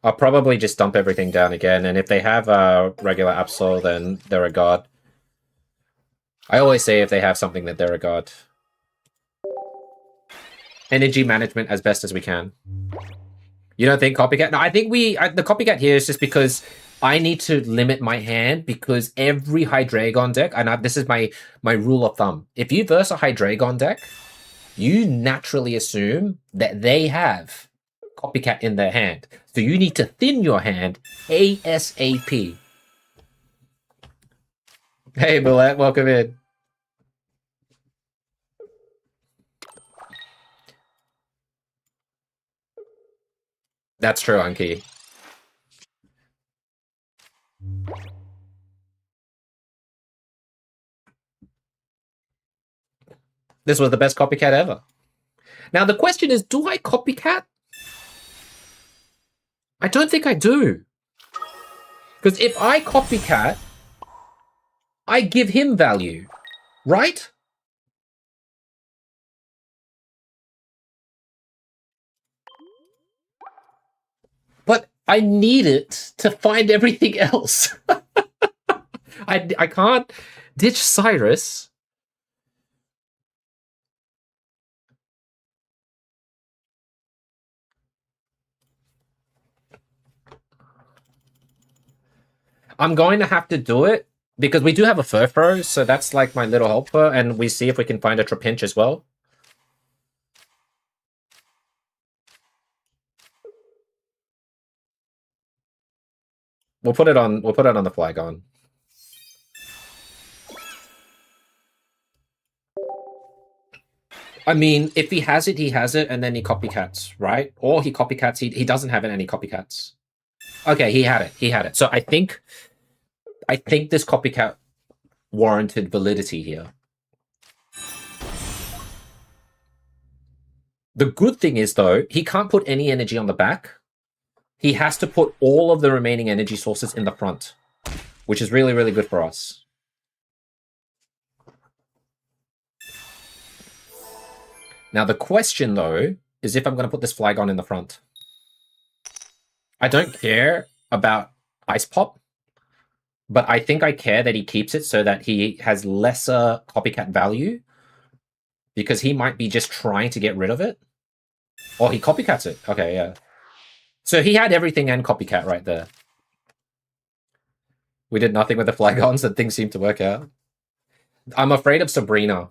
I'll probably just dump everything down again, and if they have a regular Absol, then they're a god. I always say if they have something that they're a god. Energy management as best as we can. You don't think Copycat? No, I think the Copycat here is just because I need to limit my hand, because every Hydreigon deck, and this is my rule of thumb. If you verse a Hydreigon deck, you naturally assume that they have Copycat in their hand. So you need to thin your hand ASAP. Hey, Bullet, welcome in. That's true, Anki. This was the best Copycat ever. Now, the question is, do I Copycat? I don't think I do. Because if I Copycat, I give him value, right? But I need it to find everything else. I can't ditch Cyrus. I'm going to have to do it because we do have a Furfro, so that's like my little helper, and we see if we can find a Trapinch as well. We'll put it on the Flygon. I mean, if he has it, he has it, and then he copycats, right? Or he copycats, he doesn't have it and he copycats. Okay, he had it. So I think this copycat warranted validity here. The good thing is, though, he can't put any energy on the back. He has to put all of the remaining energy sources in the front, which is really, really good for us. Now, the question, though, is if I'm going to put this Flygon in the front. I don't care about Ice Pop, but I think I care that he keeps it so that he has lesser copycat value, because he might be just trying to get rid of it. Or he copycats it. Okay, yeah. So he had everything and copycat right there. We did nothing with the Flygons and things seemed to work out. I'm afraid of Sabrina.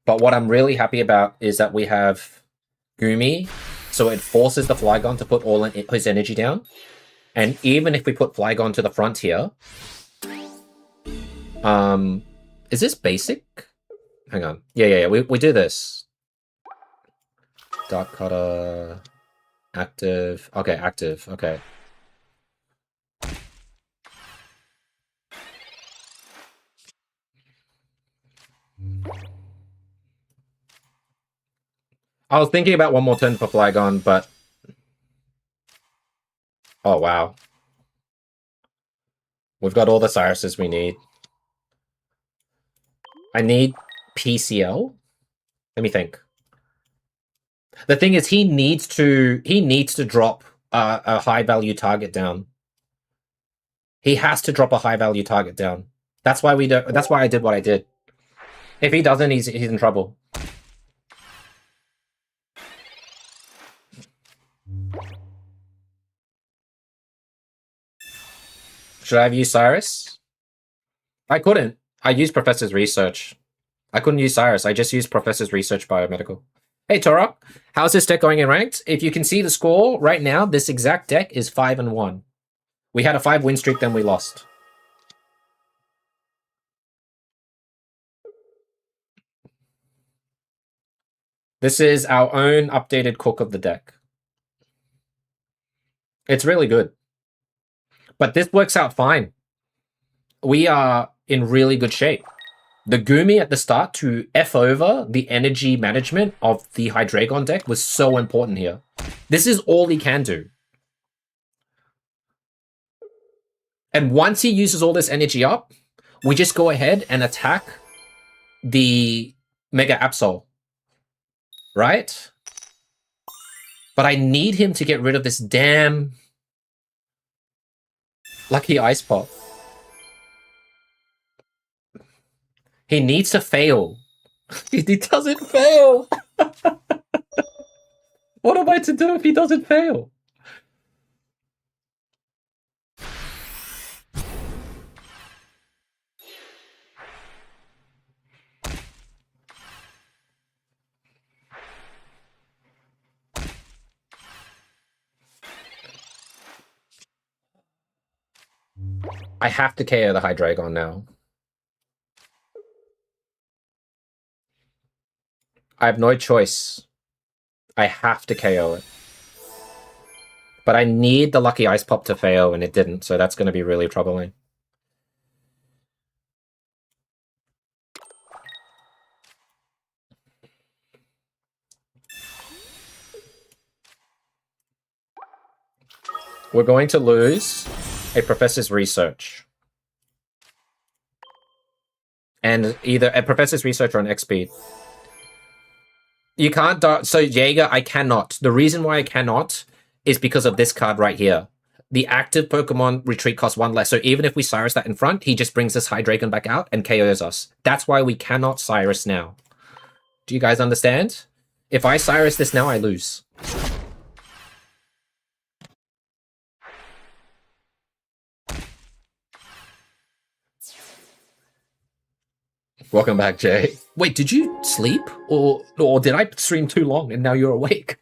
But what I'm really happy about is that we have Gumi, so it forces the Flygon to put all his energy down. And even if we put Flygon to the front here... is this basic? Hang on. Yeah. We do this. Dark Cutter... Active... Okay, active. Okay. I was thinking about one more turn for Flygon, but... Oh, wow. We've got all the Cyruses we need. I need PCL? Let me think. The thing is, he needs to drop a high-value target down. He has to drop a high-value target down. That's why that's why I did what I did. If he doesn't, he's in trouble. Should I have used Cyrus? I couldn't. I used Professor's Research. I couldn't use Cyrus. I just used Professor's Research Biomedical. Hey, Torok. How's this deck going in ranked? If you can see the score right now, this exact deck is 5-1. We had a 5-win streak, then we lost. This is our own updated cook of the deck. It's really good. But this works out fine. We are in really good shape. The Gumi at the start to F over the energy management of the Hydreigon deck was so important here. This is all he can do. And once he uses all this energy up, we just go ahead and attack the Mega Absol. Right? But I need him to get rid of this damn Lucky Ice Pop. He needs to fail. He doesn't fail. What am I to do if he doesn't fail? I have to KO the Hydreigon now. I have no choice. I have to KO it. But I need the Lucky Ice Pop to fail, and it didn't, so that's going to be really troubling. We're going to lose a Professor's Research. And either a Professor's Research or an X-Speed. You can't... So, Jaeger, I cannot. The reason why I cannot is because of this card right here. The active Pokemon retreat costs 1 less. So even if we Cyrus that in front, he just brings this Hydreigon back out and KOs us. That's why we cannot Cyrus now. Do you guys understand? If I Cyrus this now, I lose. Welcome back, Jay. Wait, did you sleep? Or did I stream too long and now you're awake?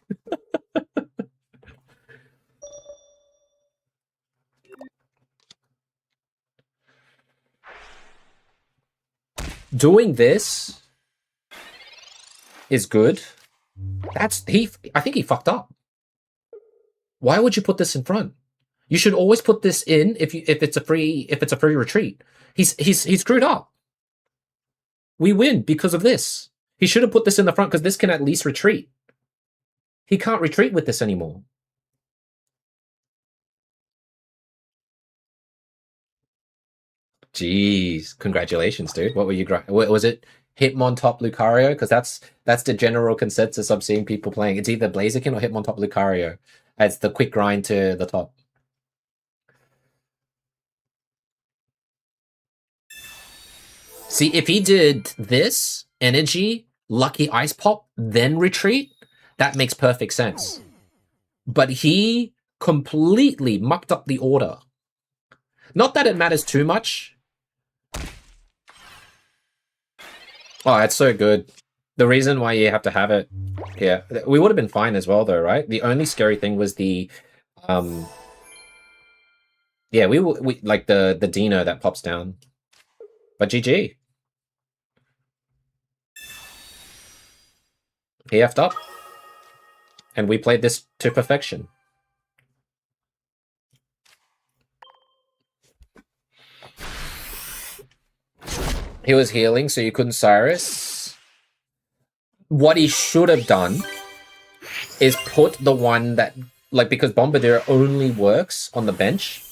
Doing this is good. I think he fucked up. Why would you put this in front? You should always put this in if it's a free retreat. He's screwed up. We win because of this. He should have put this in the front because this can at least retreat. He can't retreat with this anymore. Jeez, congratulations, dude. What were you? What was it? Hitmon top Lucario? Because that's the general consensus I'm seeing people playing. It's either Blaziken or Hitmon top Lucario. It's the quick grind to the top. See, if he did this, energy, lucky ice pop, then retreat, that makes perfect sense. But he completely mucked up the order. Not that it matters too much. Oh, it's so good. The reason why you have to have it here, we would have been fine as well though, right? The only scary thing was the, yeah, we like the Dino that pops down. But GG. He effed up. And we played this to perfection. He was healing, so you couldn't Cyrus. What he should have done is put the one that, like, because Bombardier only works on the bench.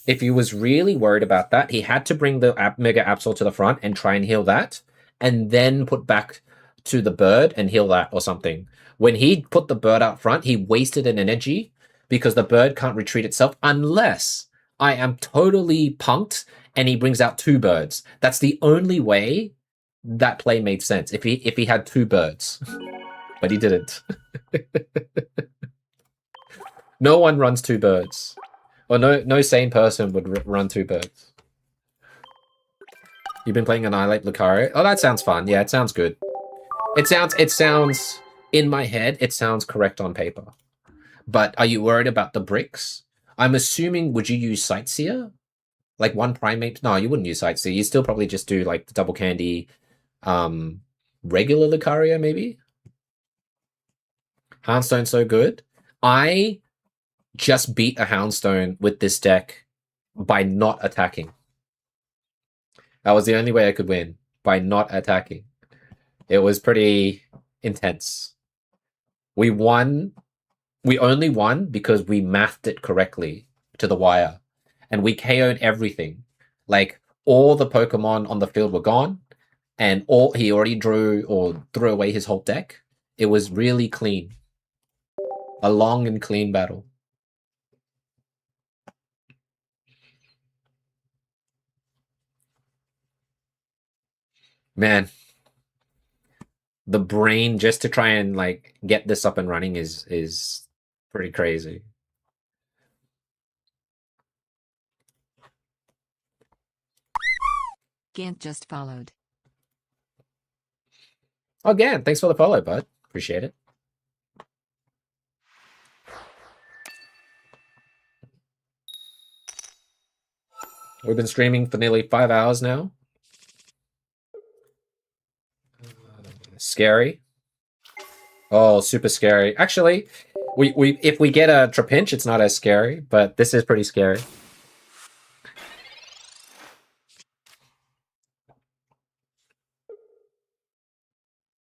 If he was really worried about that, he had to bring the Mega Absol to the front and try and heal that, and then put back to the bird and heal that or something. When he put the bird out front, he wasted an energy because the bird can't retreat itself unless I am totally punked and he brings out two birds. That's the only way that play made sense. If he had two birds, but he didn't. No one runs two birds, or no sane person would run two birds. You've been playing Annihilate Lucario. Oh, that sounds fun. Yeah, it sounds good. It sounds in my head. It sounds correct on paper. But are you worried about the bricks? I'm assuming, would you use Sightseer? Like one primate? No, you wouldn't use Sightseer. You still probably just do like the double candy, regular Lucario maybe. Houndstone so good. I just beat a Houndstone with this deck by not attacking. That was the only way I could win, by not attacking. It was pretty intense. We won. We only won because we mathed it correctly to the wire. And we KO'd everything. Like, all the Pokemon on the field were gone. And he already drew or threw away his whole deck. It was really clean. A long and clean battle. Man. The brain just to try and like get this up and running is pretty crazy. Gant just followed. Oh, Gant, thanks for the follow, bud. Appreciate it. We've been streaming for nearly 5 hours now. Scary. Oh, super scary. Actually, if we get a Trapinch, it's not as scary, but this is pretty scary.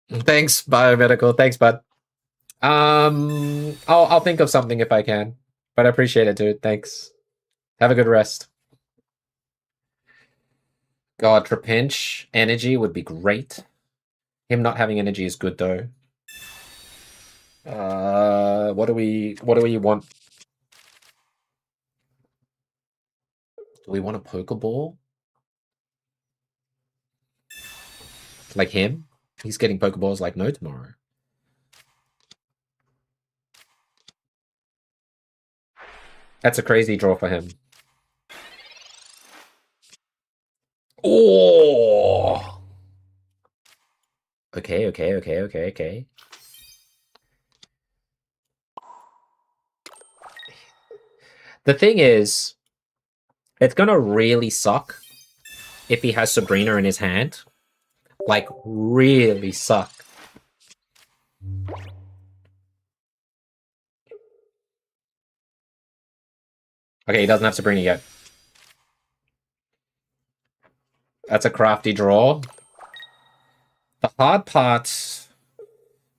Thanks, Biomedical. Thanks, bud. I'll think of something if I can, but I appreciate it, dude. Thanks. Have a good rest. God, Trapinch energy would be great. Him not having energy is good though. What do we want? Do we want a Pokeball? Like him? He's getting Pokeballs like no tomorrow. That's a crazy draw for him. Oh! Okay, okay, okay, okay, okay. The thing is, it's gonna really suck if he has Sabrina in his hand. Like, really suck. Okay, he doesn't have Sabrina yet. That's a crafty draw. The hard part,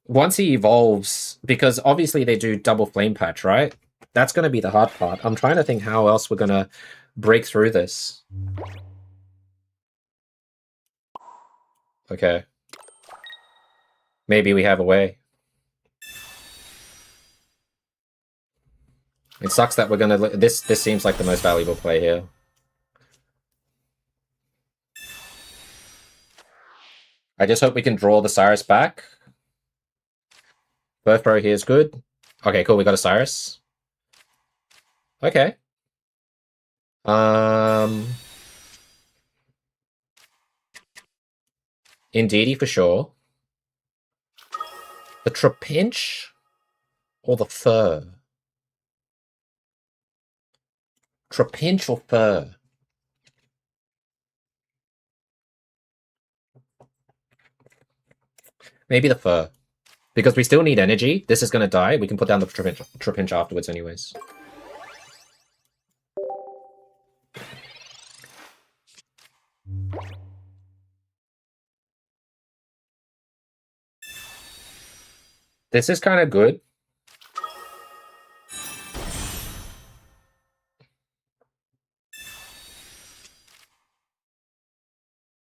once he evolves, because obviously they do double flame patch, right? That's going to be the hard part. I'm trying to think how else we're going to break through this. Okay. Maybe we have a way. It sucks that we're going to... This seems like the most valuable play here. I just hope we can draw the Cyrus back. Birth Pro here is good. Okay, cool. We got a Cyrus. Okay. Indeedy for sure. The Trapinch or the Fur? Trapinch or Fur? Maybe the Fur. Because we still need energy. This is going to die. We can put down the Trapinch afterwards anyways. This is kind of good.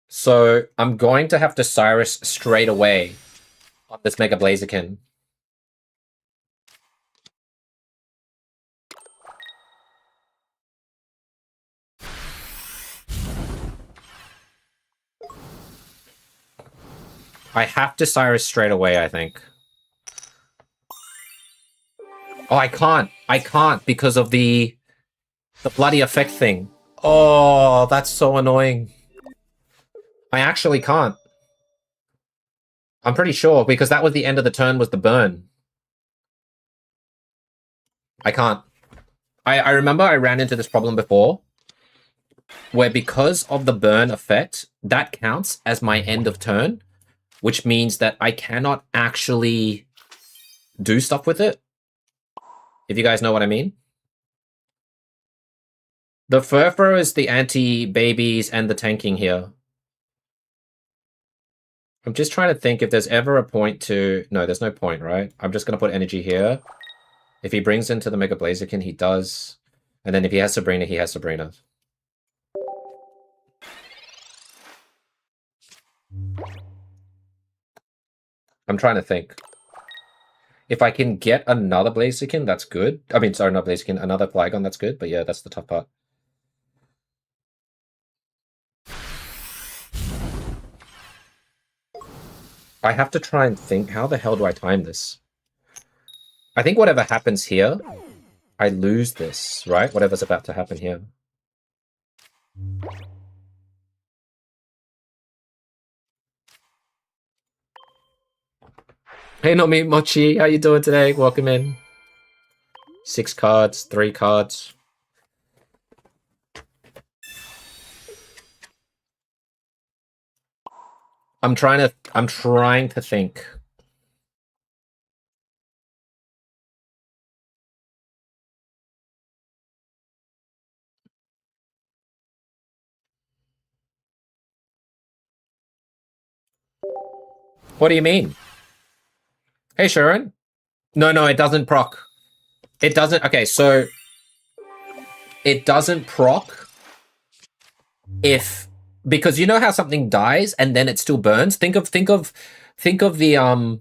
So I'm going to have to Cyrus straight away on this Mega Blaziken. I have to Cyrus straight away, I think. Oh, I can't. I can't because of the bloody effect thing. Oh, that's so annoying. I actually can't. I'm pretty sure, because that was the end of the turn, was the burn. I can't. I remember I ran into this problem before, where because of the burn effect, that counts as my end of turn, which means that I cannot actually do stuff with it. If you guys know what I mean. The Furfur is the anti-babies and the tanking here. I'm just trying to think if there's ever a point to... No, there's no point, right? I'm just going to put energy here. If he brings into the Mega Blaziken, he does. And then if he has Sabrina, he has Sabrina. I'm trying to think. If I can get another Blaziken, that's good. I mean, sorry, not Blaziken, another Flygon, that's good. But yeah, that's the tough part. I have to try and think, how the hell do I time this? I think whatever happens here, I lose this, right? Whatever's about to happen here. Hey, not me, Mochi. How you doing today? Welcome in. 6 cards, 3 cards. I'm trying to think. What do you mean? Hey, Sharon. No, it doesn't proc. It doesn't. Okay, so it doesn't proc if, because you know how something dies and then it still burns. Think of the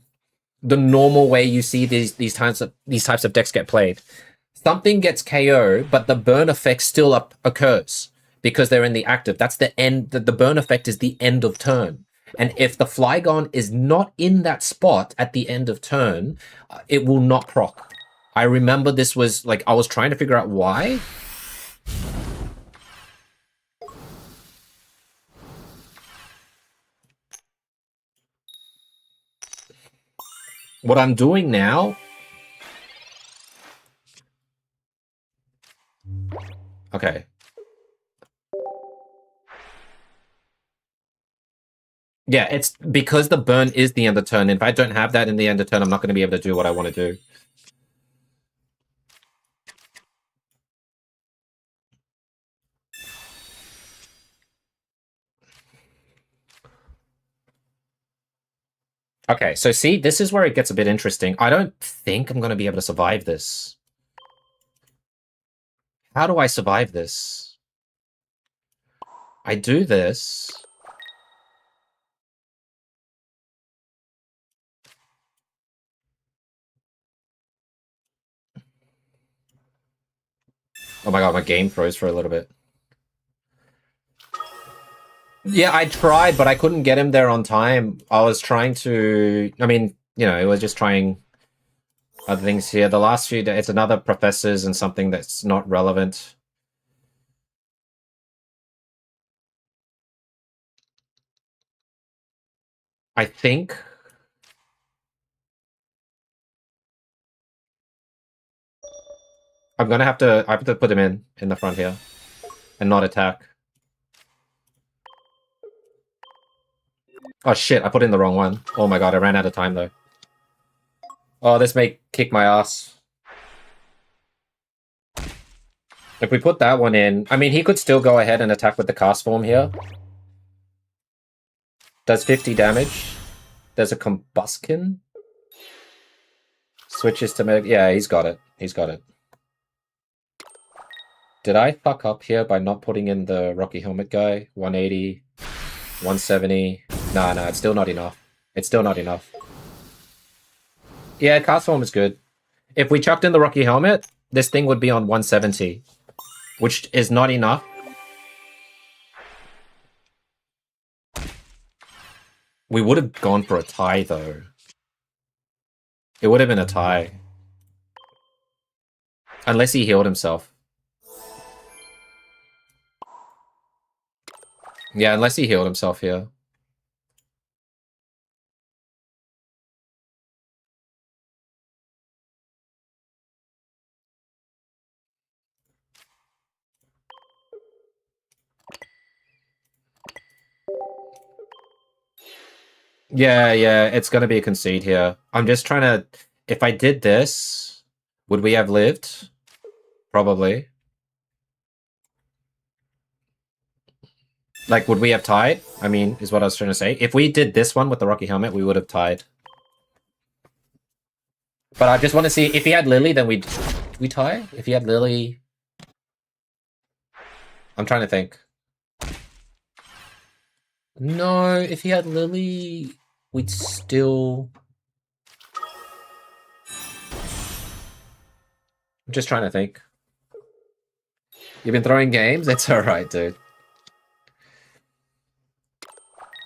normal way you see these types of decks get played. Something gets KO, but the burn effect still occurs because they're in the active. That's the end. The burn effect is the end of turn. And if the Flygon is not in that spot at the end of turn, it will not proc. I remember this was like, I was trying to figure out why. What I'm doing now... Okay. Yeah, it's because the burn is the end of turn. If I don't have that in the end of turn, I'm not going to be able to do what I want to do. Okay, so see, this is where it gets a bit interesting. I don't think I'm going to be able to survive this. How do I survive this? I do this. Oh my god, my game froze for a little bit. Yeah, I tried, but I couldn't get him there on time. I was trying to... I mean, you know, it was just trying other things here. The last few days, it's another professors and something that's not relevant. I think... I have to put him in the front here. And not attack. Oh shit, I put in the wrong one. Oh my god, I ran out of time though. Oh, this may kick my ass. If we put that one in... I mean, he could still go ahead and attack with the cast form here. Does 50 damage. There's a combustion. Switches to... Yeah, he's got it. He's got it. Did I fuck up here by not putting in the Rocky Helmet guy? 180, 170. Nah, it's still not enough. It's still not enough. Yeah, cast form is good. If we chucked in the Rocky Helmet, this thing would be on 170, which is not enough. We would have gone for a tie, though. It would have been a tie. Unless he healed himself. Yeah, unless he healed himself here. Yeah, it's gonna be a concede here. I'm just trying to... If I did this, would we have lived? Probably. Like, would we have tied? I mean, is what I was trying to say. If we did this one with the Rocky Helmet, we would have tied. But I just want to see, if he had Lily, then we'd tie? If he had Lily... I'm trying to think. No, if he had Lily, we'd still... I'm just trying to think. You've been throwing games? It's alright, dude.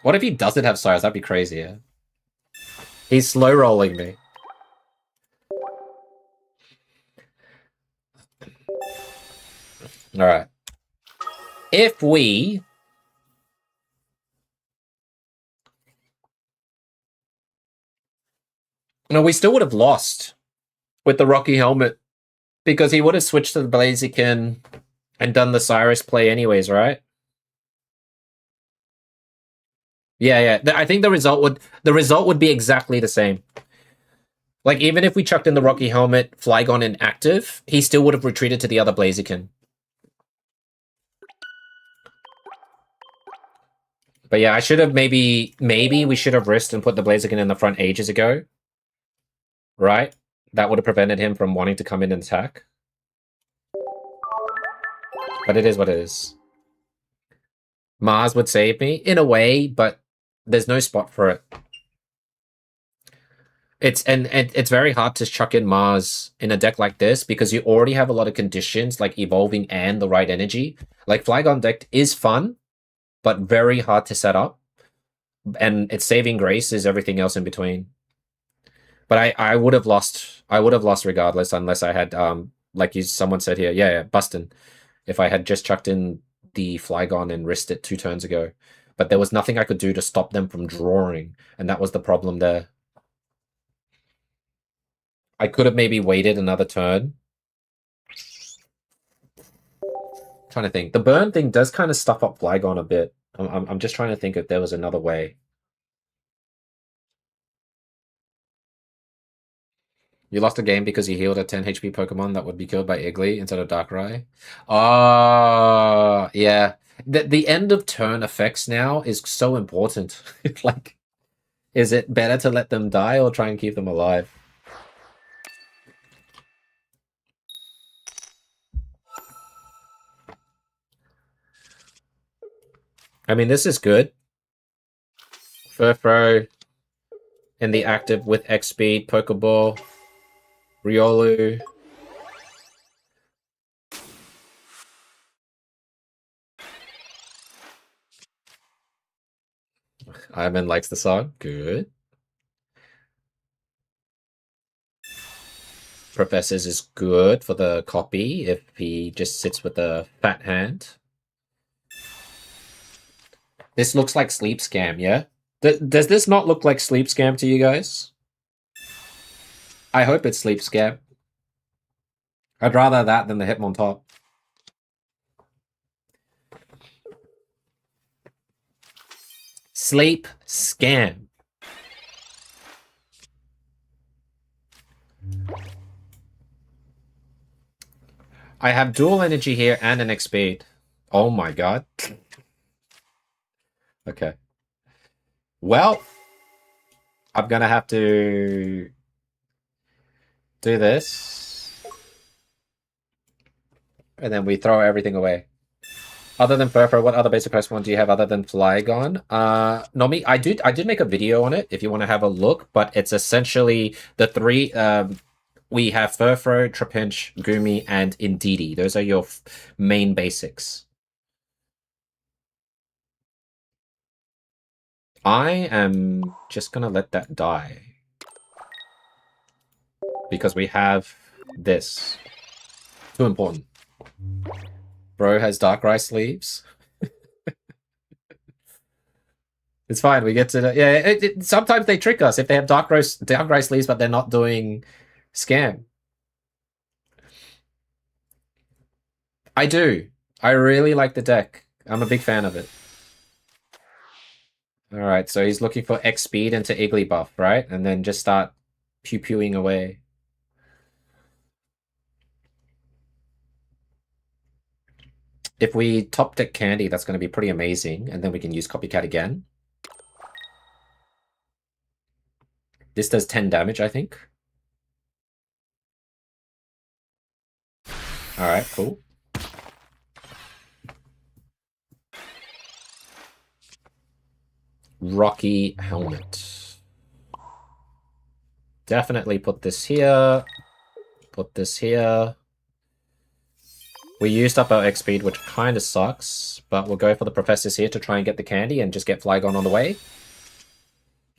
What if he doesn't have Cyrus? That'd be crazy, yeah? He's slow rolling me. Alright. If we... No, we still would have lost with the Rocky Helmet. Because he would have switched to the Blaziken and done the Cyrus play anyways, right? Yeah. I think the result would be exactly the same. Like, even if we chucked in the Rocky Helmet, Flygon inactive, he still would have retreated to the other Blaziken. But yeah, I should have maybe we should have risked and put the Blaziken in the front ages ago. Right? That would have prevented him from wanting to come in and attack. But it is what it is. Mars would save me, in a way, but there's no spot for it. It's very hard to chuck in Mars in a deck like this because you already have a lot of conditions like evolving and the right energy. Like Flygon deck is fun, but very hard to set up. And its saving grace is everything else in between. But I would have lost regardless unless I had like someone said here, yeah, Bustin. If I had just chucked in the Flygon and risked it 2 turns ago. But there was nothing I could do to stop them from drawing, and that was the problem there. I could have maybe waited another turn. Trying to think. The burn thing does kind of stuff up Flygon a bit. I'm just trying to think if there was another way. You lost a game because you healed a 10 HP Pokemon that would be killed by Iggly instead of Darkrai. Yeah. The end of turn effects now is so important. Like, is it better to let them die or try and keep them alive? I mean, this is good. Furfro in the active with X speed, Pokeball, Riolu. Ivan likes the song. Good. Professors is good for the copy if he just sits with a fat hand. This looks like Sleep Scam, yeah? Does this not look like Sleep Scam to you guys? I hope it's Sleep Scam. I'd rather that than the Hitmontop. Sleep Scam. I have dual energy here and an X speed. Oh my god. Okay. Well, I'm gonna have to do this. And then we throw everything away. Other than Furfur, what other basic Pokemon do you have other than Flygon? Nomi, I did make a video on it if you want to have a look, but it's essentially the three. We have Furfur, Trapinch, Gumi, and Indeedee. Those are your main basics. I am just gonna let that die. Because we have this. Too important. Bro has Darkrai sleeves. It's fine. We get to yeah. Sometimes they trick us if they have Darkrai sleeves, but they're not doing scam. I do. I really like the deck. I'm a big fan of it. All right, so he's looking for X speed into Iggly buff, right? And then just start pew-pewing away. If we top deck Candy, that's going to be pretty amazing, and then we can use Copycat again. This does 10 damage, I think. Alright, cool. Rocky Helmet. Definitely put this here. Put this here. We used up our X speed, which kind of sucks, but we'll go for the professors here to try and get the candy and just get Flygon on the way.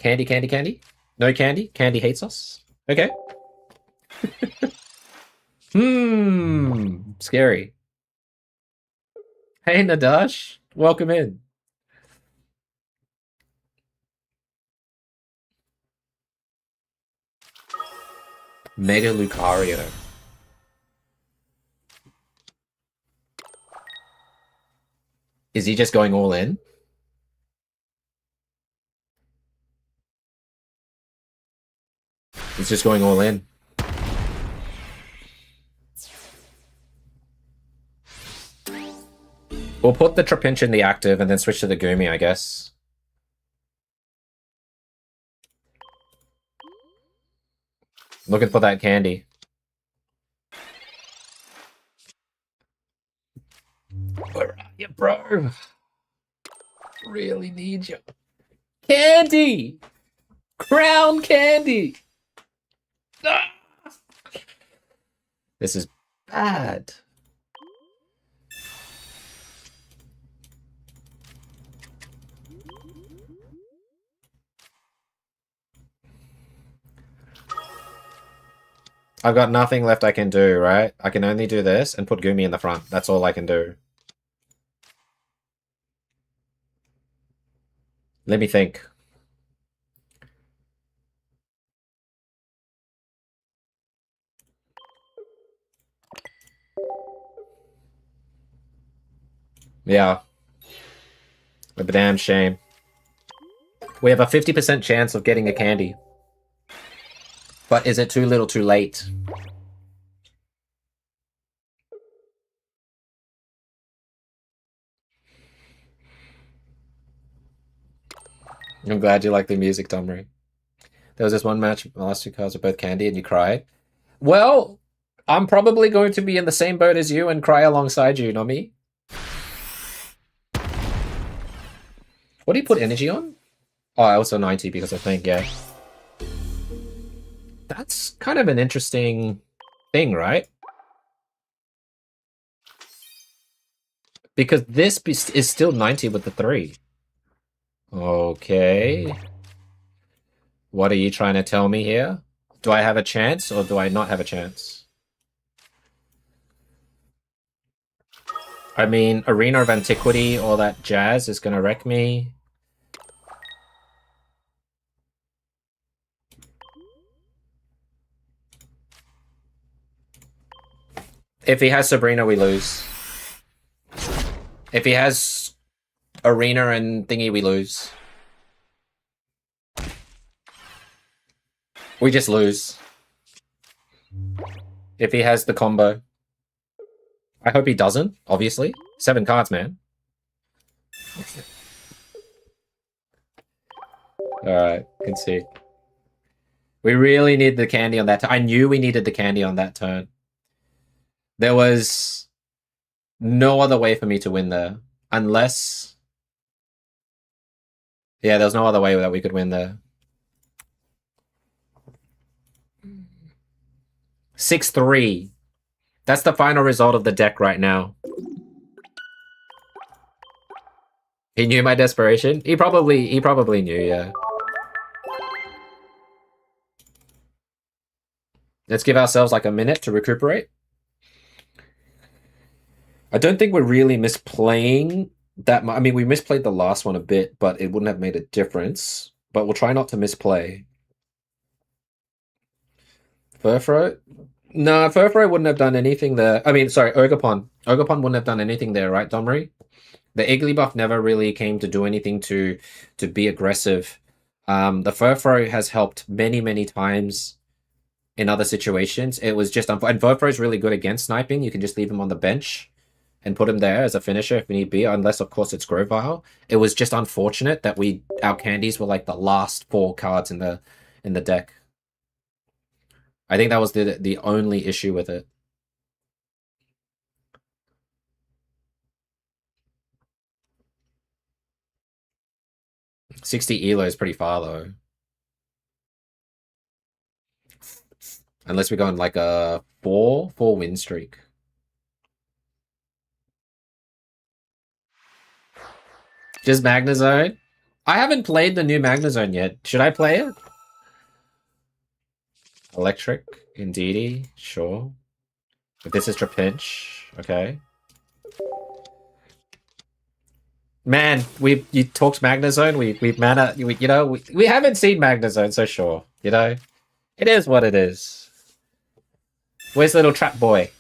Candy, candy, candy. No candy. Candy hates us. Okay. Scary. Hey, Nadash. Welcome in. Mega Lucario. Is he just going all in? He's just going all in. We'll put the Trapinch in the active and then switch to the Gumi, I guess. Looking for that candy. Where are you, bro? Really need you. Candy! Crown candy! Ah! This is bad. I've got nothing left I can do, right? I can only do this and put Gumi in the front. That's all I can do. Let me think. Yeah. A damn shame. We have a 50% chance of getting a candy. But is it too little too late? I'm glad you like the music, Domri. There was this one match, the last 2 cards were both candy and you cried. Well, I'm probably going to be in the same boat as you and cry alongside you, not me. What do you put energy on? Oh, also 90 because I think, yeah. That's kind of an interesting thing, right? Because this is still 90 with the 3. Okay. What are you trying to tell me here? Do I have a chance or do I not have a chance? I mean, Arena of Antiquity, all that jazz is gonna wreck me. If he has Sabrina, we lose. If he has Arena and thingy, we lose. We just lose. If he has the combo. I hope he doesn't, obviously. 7 cards, man. Alright, can see. We really need the candy on that turn. I knew we needed the candy on that turn. There was no other way for me to win there. Unless... Yeah, there was no other way that we could win there. 6-3. That's the final result of the deck right now. He knew my desperation? He probably knew, yeah. Let's give ourselves like a minute to recuperate. I don't think we're really misplaying that much. I mean, we misplayed the last one a bit, but it wouldn't have made a difference. But we'll try not to misplay. Furfro? No, Furfro wouldn't have done anything there. I mean, sorry, Ogopon. Ogopon wouldn't have done anything there, right, Domri? The Igglybuff never really came to do anything to be aggressive. The Furfro has helped many times in other situations. It was just... And Furfro is really good against sniping. You can just leave him on the bench and put him there as a finisher if need be, unless, of course, it's Grovyle. It was just unfortunate that our candies were like the last 4 cards in the deck. I think that was the only issue with it. $60 ELO is pretty far, though. Unless we go on like a 4 win streak. Just Magnezone? I haven't played the new Magnezone yet. Should I play it? Electric, Indeedee, sure. If this is Trapinch, okay. Man, you talked Magnezone. We haven't seen Magnezone, so sure. You know, it is what it is. Where's little trap boy?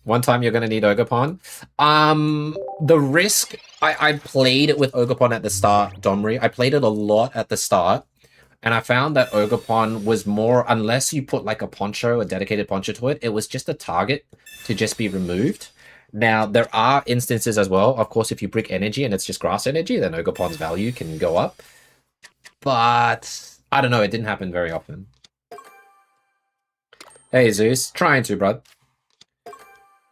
One time you're gonna need Ogopon. The risk, I played it with Ogopon at the start, Domri. I played it a lot at the start, and I found that Ogopon was more, unless you put like a poncho, a dedicated poncho to it, it was just a target to just be removed. Now, there are instances as well. Of course, if you brick energy and it's just grass energy, then Ogopon's value can go up. But, I don't know, it didn't happen very often. Hey, Zeus. Trying to, bro.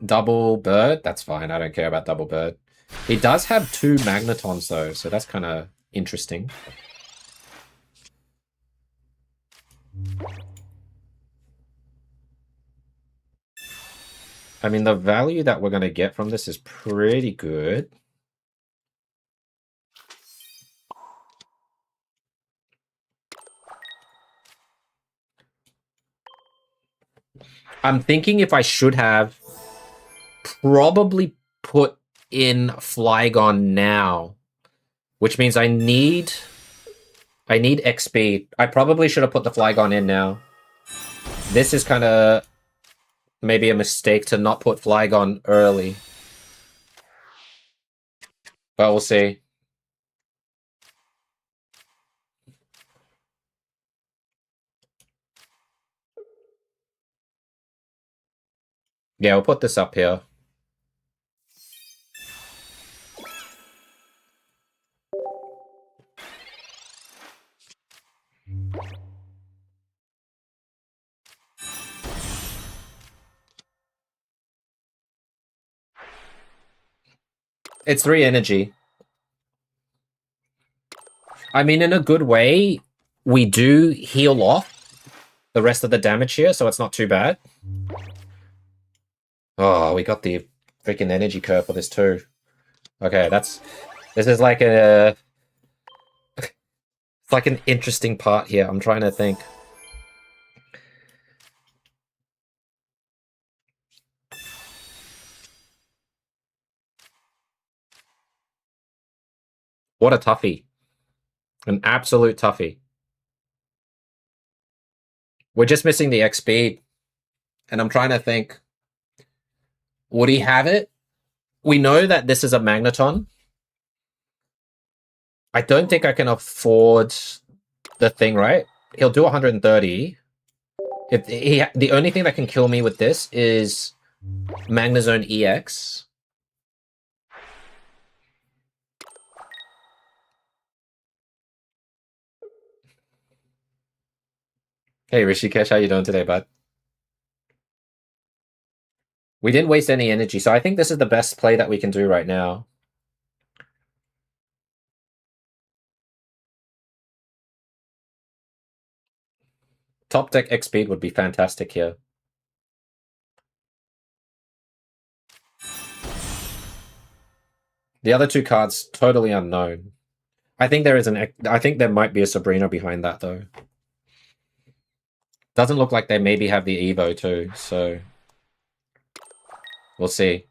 Double bird? That's fine. I don't care about double bird. He does have 2 magnetons, though, so that's kind of interesting. I mean, the value that we're going to get from this is pretty good. I'm thinking if I should have probably put in Flygon now, which means I need XP. I probably should have put the Flygon in now. This is kind of maybe a mistake to not put Flygon early. But we'll see. Yeah, we'll put this up here. It's 3 energy. I mean, in a good way, we do heal off the rest of the damage here, so it's not too bad. Oh, we got the freaking energy curve for this too. Okay, this is like a... It's like an interesting part here. I'm trying to think. What a toughie. An absolute toughie. We're just missing the X speed. And I'm trying to think. Would he have it? We know that this is a Magneton. I don't think I can afford the thing, right? He'll do 130. The only thing that can kill me with this is Magnezone EX. Hey Rishikesh, how you doing today, bud? We didn't waste any energy, so I think this is the best play that we can do right now. Top deck X speed would be fantastic here. The other 2 cards, totally unknown. I think there might be a Sabrina behind that though. Doesn't look like they maybe have the Evo too, so we'll see.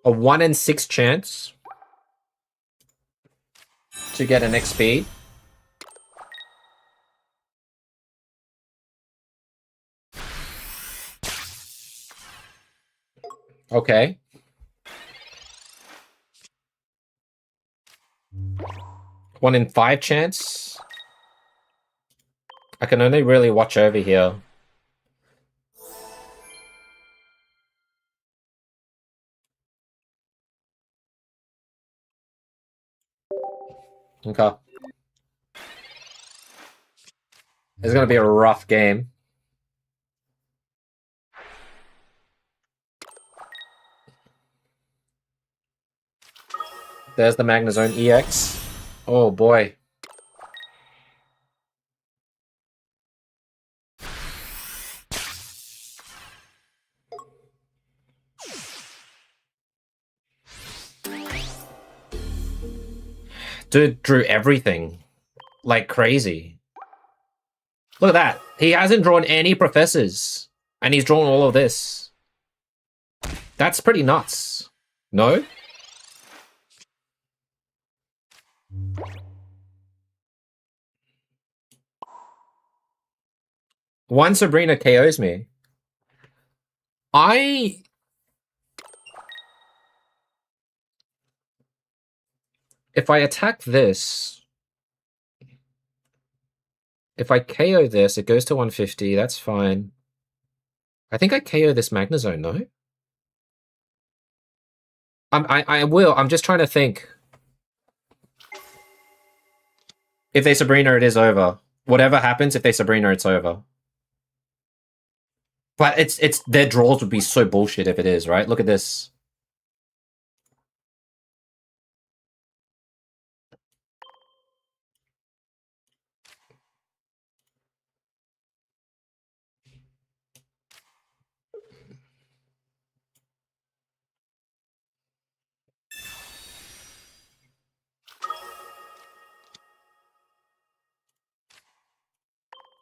A 1 in 6 chance to get an X speed. Okay. 1 in 5 chance. I can only really watch over here. Okay. It's gonna be a rough game. There's the Magnezone EX. Oh boy. Dude drew everything. Like crazy. Look at that. He hasn't drawn any professors. And he's drawn all of this. That's pretty nuts. No? One Sabrina KOs me. If I attack this... If I KO this, it goes to 150. That's fine. I think I KO this Magnezone, no? I will. I'm just trying to think. If they Sabrina, it is over. Whatever happens, if they Sabrina, it's over. But it's their draws would be so bullshit if it is, right? Look at this.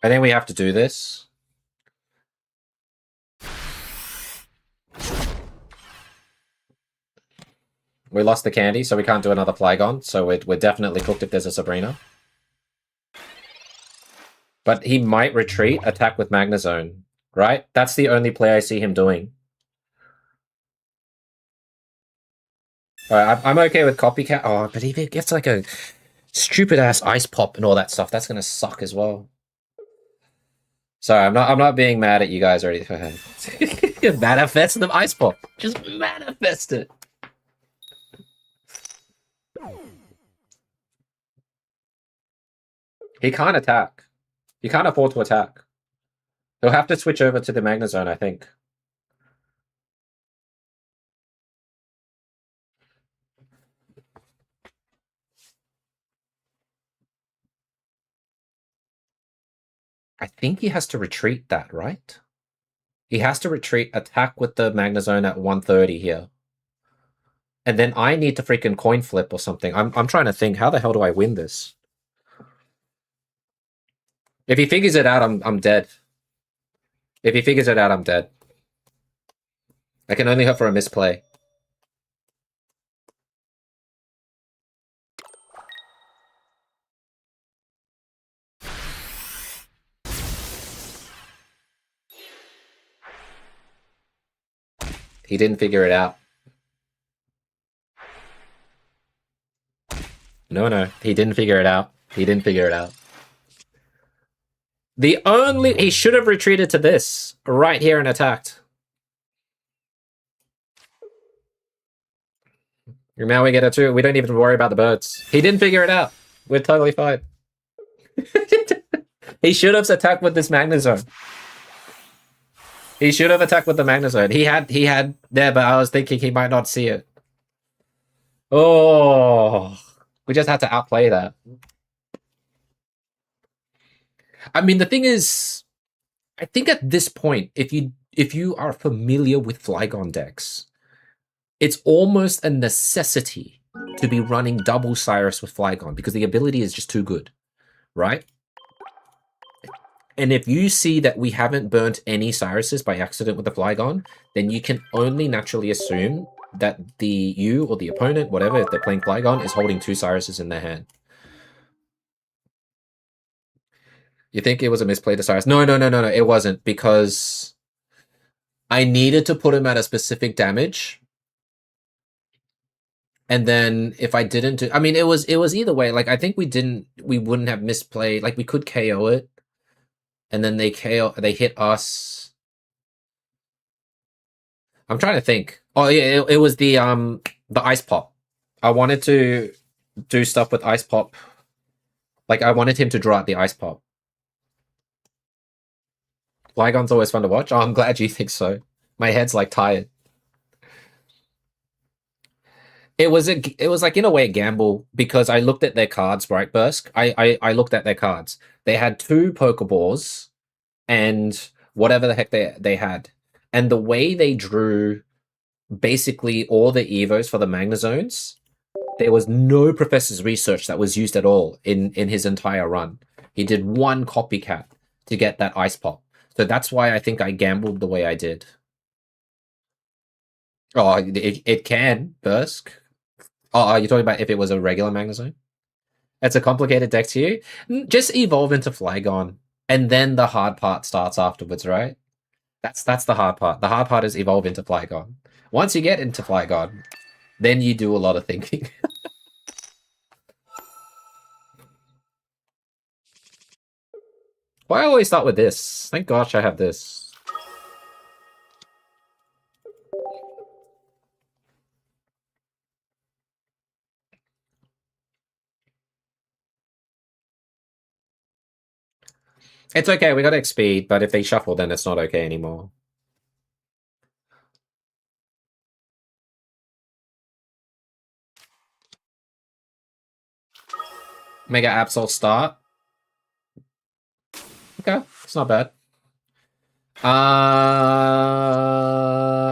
I think we have to do this. We lost the candy, so we can't do another Flygon, so we're definitely cooked if there's a Sabrina. But he might retreat, attack with Magnezone, right? That's the only play I see him doing. Alright, I'm okay with Copycat. Oh, but if he gets like a stupid-ass Ice Pop and all that stuff, that's gonna suck as well. Sorry, I'm not being mad at you guys or anything. Manifest the Ice Pop. Just manifest it. He can't attack. He can't afford to attack. He'll have to switch over to the Magnezone, I think. I think he has to retreat that, right? He has to retreat, attack with the Magnezone at 130 here. And then I need to freaking coin flip or something. I'm trying to think, how the hell do I win this? If he figures it out, I'm dead. If he figures it out, I'm dead. I can only hope for a misplay. He didn't figure it out. No, he didn't figure it out. He didn't figure it out. He should have retreated to this right here and attacked. Now we get a 2. We don't even worry about the birds. He didn't figure it out. We're totally fine. He should have attacked with this Magnezone. He should have attacked with the Magnezone. He had there, but I was thinking he might not see it. Oh, we just had to outplay that. I mean, the thing is, I think at this point, if you are familiar with Flygon decks, it's almost a necessity to be running double Cyrus with Flygon because the ability is just too good, right? And if you see that we haven't burnt any Cyruses by accident with the Flygon, then you can only naturally assume that you or the opponent, whatever, if they're playing Flygon, is holding 2 Cyruses in their hand. You think it was a misplay to Cyrus? No, it wasn't, because I needed to put him at a specific damage. And then if I didn't do, I mean, it was either way. Like, I think we wouldn't have misplayed. Like, we could KO it. And then they hit us. I'm trying to think. Oh yeah, it was the Ice Pop. I wanted to do stuff with Ice Pop. Like, I wanted him to draw out the Ice Pop. Flygon's always fun to watch. Oh, I'm glad you think so. My head's like tired. It was like, in a way, a gamble, because I looked at their cards, right, Bursk? I looked at their cards. They had 2 Pokeballs and whatever the heck they had. And the way they drew basically all the Evos for the Magnezones, there was no Professor's Research that was used at all in his entire run. He did 1 copycat to get that Ice Pop. So that's why I think I gambled the way I did. Oh, it can, Bursk. Oh, you're talking about if it was a regular Magnezone? It's a complicated deck to you. Just evolve into Flygon, and then the hard part starts afterwards, right? That's the hard part. The hard part is evolve into Flygon. Once you get into Flygon, then you do a lot of thinking. Why always start with this? Thank gosh I have this. It's okay, we got XP, but if they shuffle, then it's not okay anymore. Mega Absol start. Okay, it's not bad.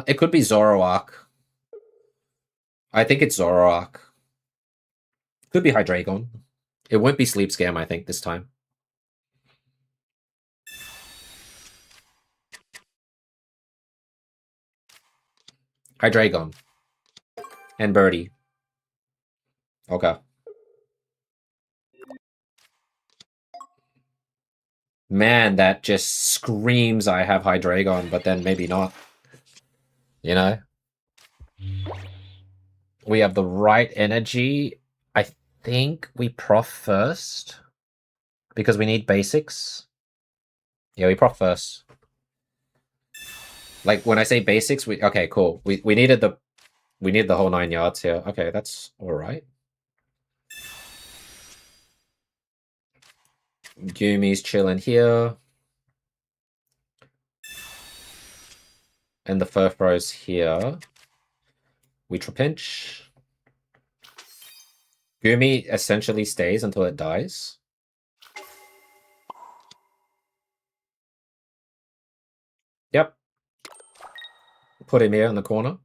It could be Zoroark. I think it's Zoroark. Could be Hydreigon. It won't be Sleep Scam, I think, this time. Hydreigon. And Birdie. Okay. Man, that just screams I have Hydreigon, but then maybe not. You know? We have the right energy. I think we prof first. Because we need basics. Yeah, we prof first. Like, when I say basics, we... Okay, cool. We needed the... We need the whole 9 yards here. Okay, that's alright. Gumi's chilling here. And the Furfro's here. We Trapinch. Gumi essentially stays until it dies. Yep. Put him here in the corner.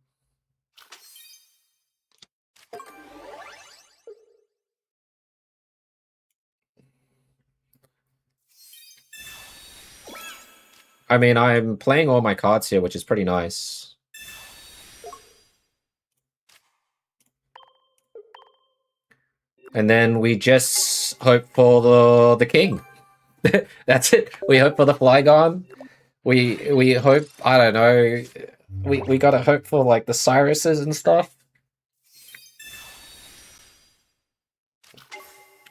I mean, I'm playing all my cards here, which is pretty nice. And then we just hope for the king. That's it. We hope for the Flygon. We hope, I don't know, we gotta hope for like the Cyruses and stuff.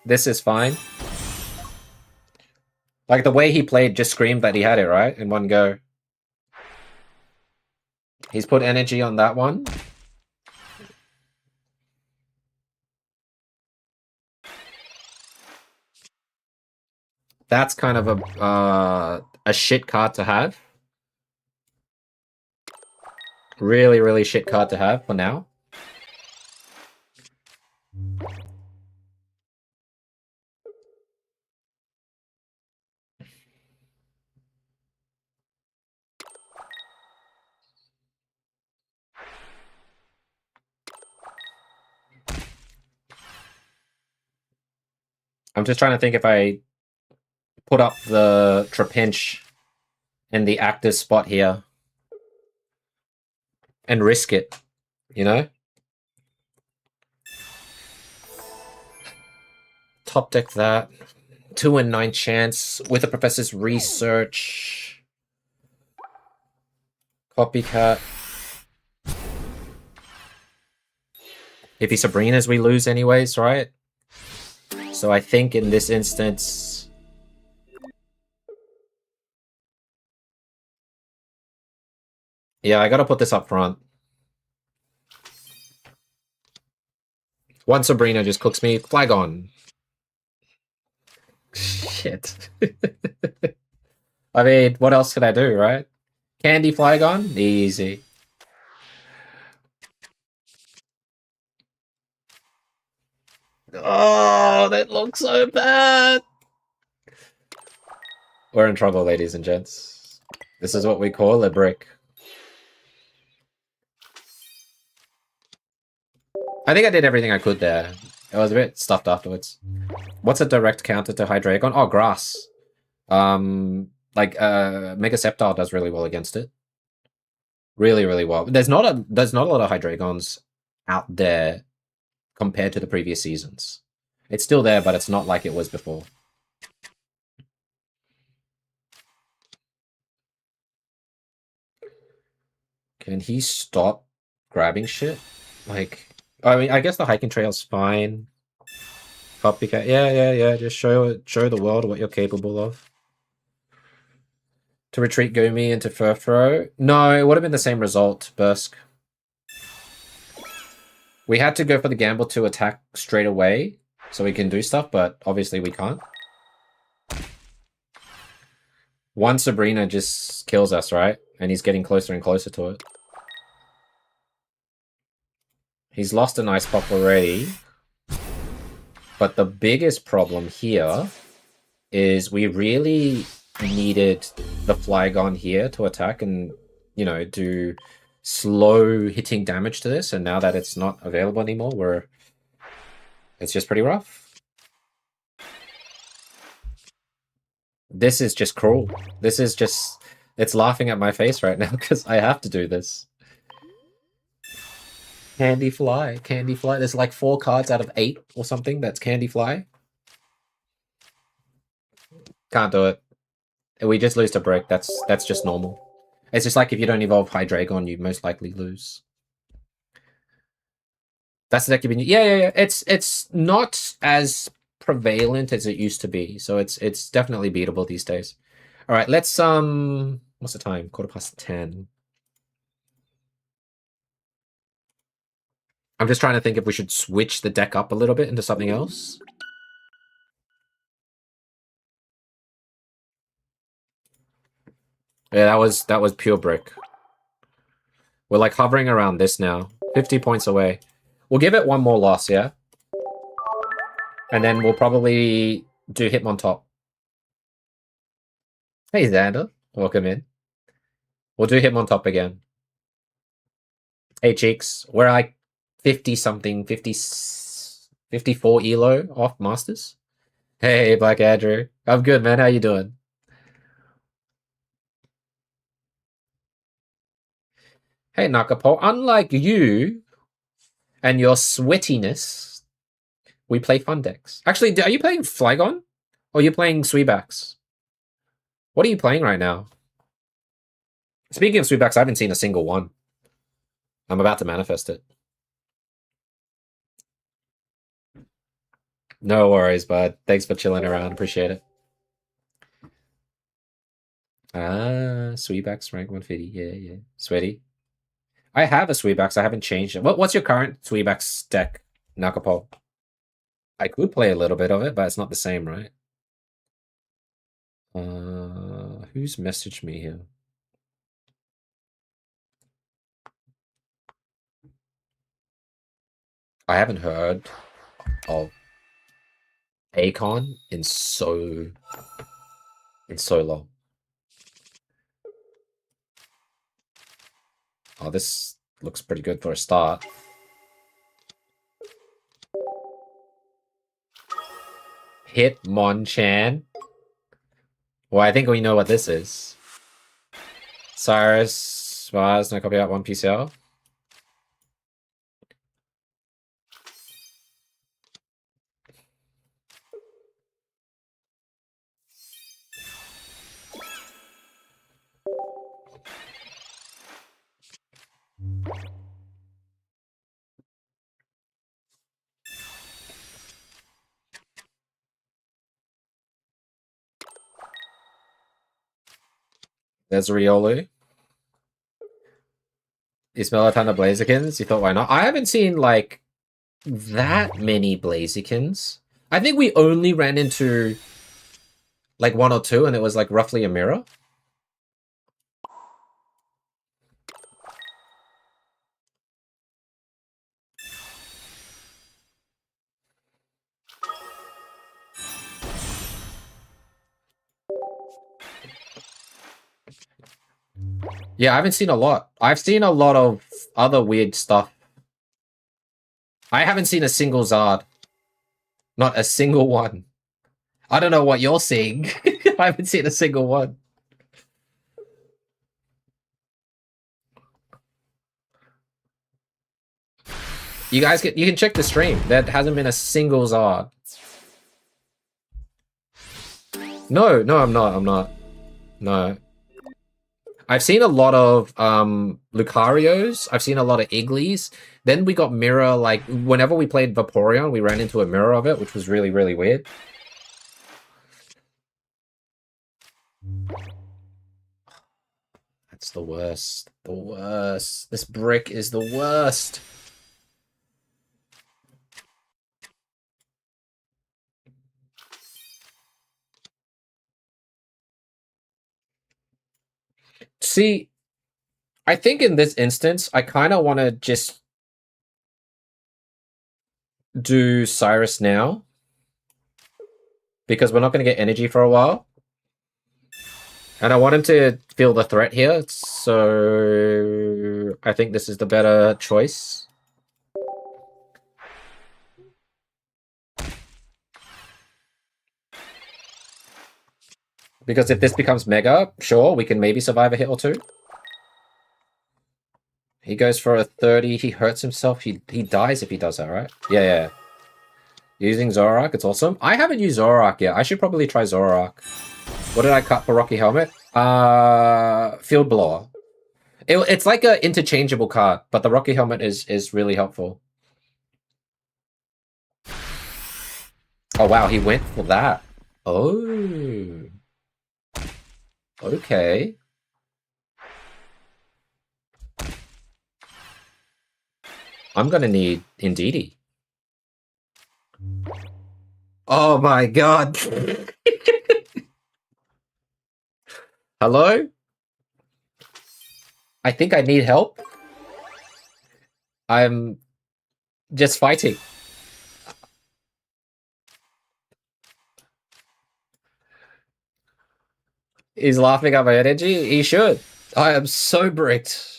This is fine. Like, the way he played just screamed that he had it, right? In one go. He's put energy on that one. That's kind of a shit card to have. Really, really shit card to have for now. I'm just trying to think if I put up the Trapinch in the active spot here and risk it, you know? Top deck that. 2 in 9 chance with the Professor's Research. Copycat. If he Sabrina's, we lose anyways, right? So I think in this instance... Yeah, I gotta put this up front. One Sabrina just cooks me. Flygon. Shit. I mean, what else can I do, right? Candy Flygon? Easy. Oh, that looks so bad. We're in trouble, ladies and gents. This is what we call a brick. I think I did everything I could there. It was a bit stuffed afterwards. What's a direct counter to Hydreigon? Oh, Grass. Like Mega Sceptile does really well against it. Really, really well. There's not a lot of Hydreigons out there compared to the previous seasons. It's still there, but it's not like it was before. Can he stop grabbing shit? Like, I mean, I guess the hiking trail's fine. Copycat, yeah. Just show the world what you're capable of. To retreat Gumi into Furfro? No, it would have been the same result, Bursk. We had to go for the gamble to attack straight away, so we can do stuff, but obviously we can't. One Sabrina just kills us, right? And he's getting closer and closer to it. He's lost an Ice Pop already. But the biggest problem here is we really needed the Flygon here to attack and, you know, do slow hitting damage to this. And now that it's not available anymore, it's just pretty rough. This is just cruel. This is just... It's laughing at my face right now because I have to do this. Candy Fly. Candy Fly. There's like 4 cards out of 8 or something. That's Candy Fly. Can't do it. We just lose to Brick. That's just normal. It's just like if you don't evolve Hydreigon, you most likely lose. That's the deck you've been. Yeah. It's not as prevalent as it used to be, so it's definitely beatable these days. All right, let's what's the time? 10:15. I'm just trying to think if we should switch the deck up a little bit into something else. Yeah, that was pure Brick. We're like hovering around this now. 50 points away. We'll give it one more loss, yeah? And then we'll probably do Hitmontop. Hey, Xander. Welcome in. We'll do Hitmontop again. Hey, Cheeks. We're like 50-something, 54 ELO off Masters. Hey, Black Andrew. I'm good, man. How you doing? Hey, Nakapo. Unlike you and your sweatiness, we play fun decks. Actually, are you playing Flygon? Or are you playing Sweebacks? What are you playing right now? Speaking of Sweebacks, I haven't seen a single one. I'm about to manifest it. No worries, bud. Thanks for chilling around. Appreciate it. Ah, Sweebacks rank 150. Yeah. Sweaty. I have a Sweebacks. I haven't changed it. What's your current Sweebacks deck, Nakapo? I could play a little bit of it, but it's not the same, right? Who's messaged me here? I haven't heard of Akon in so long. Oh, this looks pretty good for a start. Hitmonchan. Well, I think we know what this is. Cyrus, Mars, no copy out 1 PCL. There's Riolu. You smell a ton of Blazikins? You thought, why not? I haven't seen, like, that many Blazikins. I think we only ran into, like, 1 or 2, and it was, like, roughly a mirror. Yeah, I haven't seen a lot. I've seen a lot of other weird stuff. I haven't seen a single Zard. Not a single one. I don't know what you're seeing. I haven't seen a single one. You guys you can check the stream. There hasn't been a single Zard. No, I'm not. No. I've seen a lot of Lucarios. I've seen a lot of Iglees. Then we got mirror, like, whenever we played Vaporeon, we ran into a mirror of it, which was really, really weird. That's the worst. The worst. This brick is the worst. See, I think in this instance, I kind of want to just do Cyrus now. Because we're not going to get energy for a while. And I want him to feel the threat here, so I think this is the better choice. Because if this becomes Mega, sure, we can maybe survive a hit or two. He goes for a 30. He hurts himself. He dies if he does that, right? Yeah. Using Zoroark, it's awesome. I haven't used Zoroark yet. I should probably try Zoroark. What did I cut for Rocky Helmet? Field Blower. It's like an interchangeable card, but the Rocky Helmet is really helpful. Oh wow, he went for that. Oh. Okay. I'm gonna need Indeedee. Oh my god. Hello? I think I need help. I'm just fighting. He's laughing at my energy? He should. I am so bricked.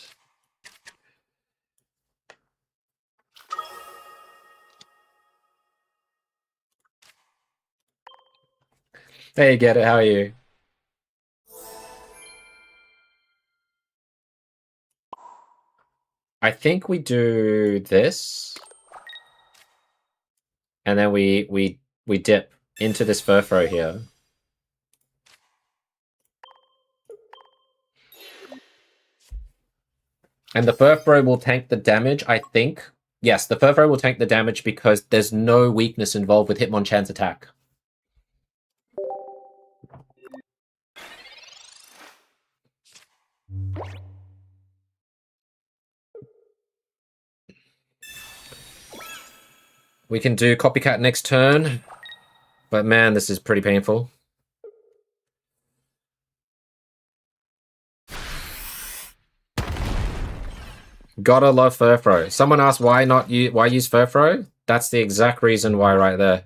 Hey, get it. How are you? I think we do this. And then we dip into this Furfrou here. And the Furfrou will tank the damage, I think. Yes, the Furfrou will tank the damage because there's no weakness involved with Hitmonchan's attack. We can do Copycat next turn. But man, this is pretty painful. Gotta love Furfrou. Someone asked why use Furfrou? That's the exact reason why right there.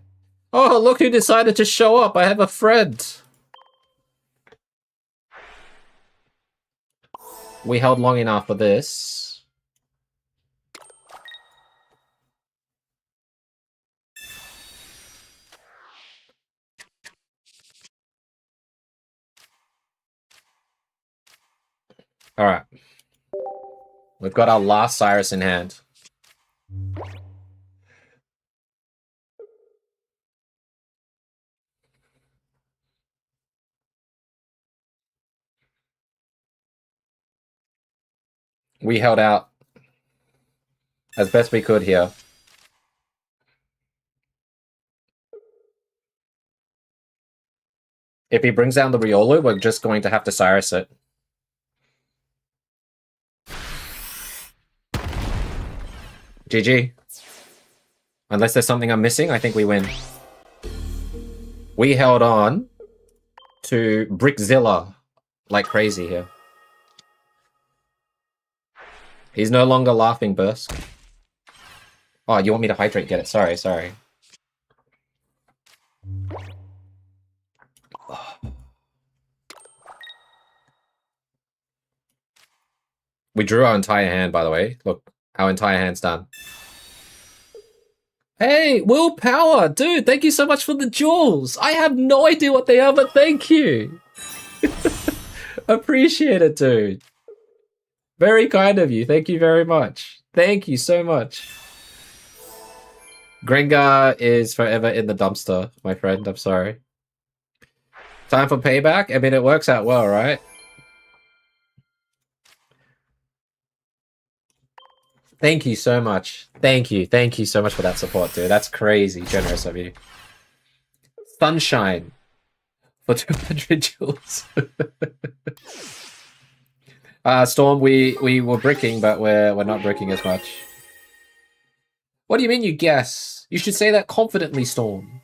Oh, look who decided to show up. I have a friend. We held long enough for this. All right. We've got our last Cyrus in hand. We held out as best we could here. If he brings down the Riolu, we're just going to have to Cyrus it. GG. Unless there's something I'm missing, I think we win. We held on to Brickzilla like crazy here. He's no longer laughing, Bursk. Oh, you want me to hydrate? Get it. Sorry. We drew our entire hand, by the way. Look, our entire hand's done. Hey, Willpower! Dude, thank you so much for the jewels! I have no idea what they are, but thank you! Appreciate it, dude. Very kind of you. Thank you very much. Thank you so much. Grengar is forever in the dumpster, my friend. I'm sorry. Time for payback? I mean, it works out well, right? Thank you so much. Thank you so much for that support, dude. That's crazy generous of you. Sunshine for 200 jewels. Storm, we were bricking, but we're not bricking as much. What do you mean you guess? You should say that confidently, Storm.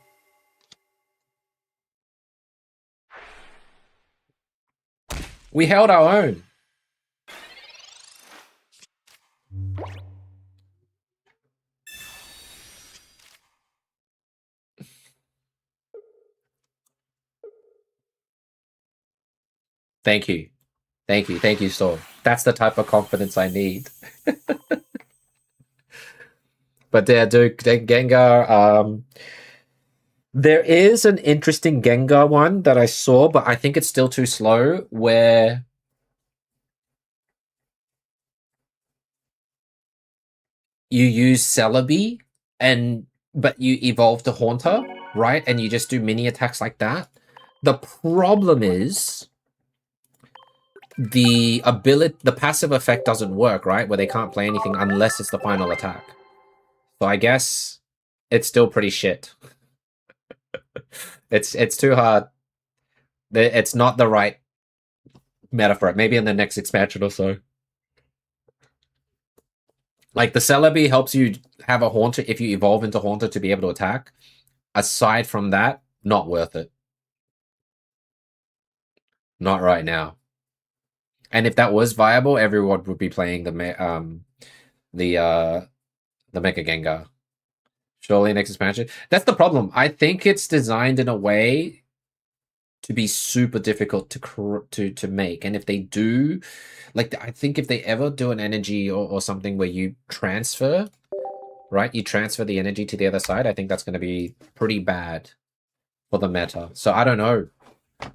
We held our own. Thank you, Storm. That's the type of confidence I need. But yeah, dude, Gengar, there is an interesting Gengar one that I saw, but I think it's still too slow, where you use Celebi but you evolve to Haunter, right? And you just do mini attacks like that. The problem is the passive effect doesn't work, right? Where they can't play anything unless it's the final attack. So I guess it's still pretty shit. It's too hard. It's not the right meta for it. Maybe in the next expansion or so. Like, the Celebi helps you have a Haunter if you evolve into Haunter to be able to attack. Aside from that, not worth it. Not right now. And if that was viable, everyone would be playing the Mega Gengar. Surely next expansion. That's the problem. I think it's designed in a way to be super difficult to make. And if they do, like, I think if they ever do an energy or something where you transfer, right? You transfer the energy to the other side. I think that's going to be pretty bad for the meta. So I don't know.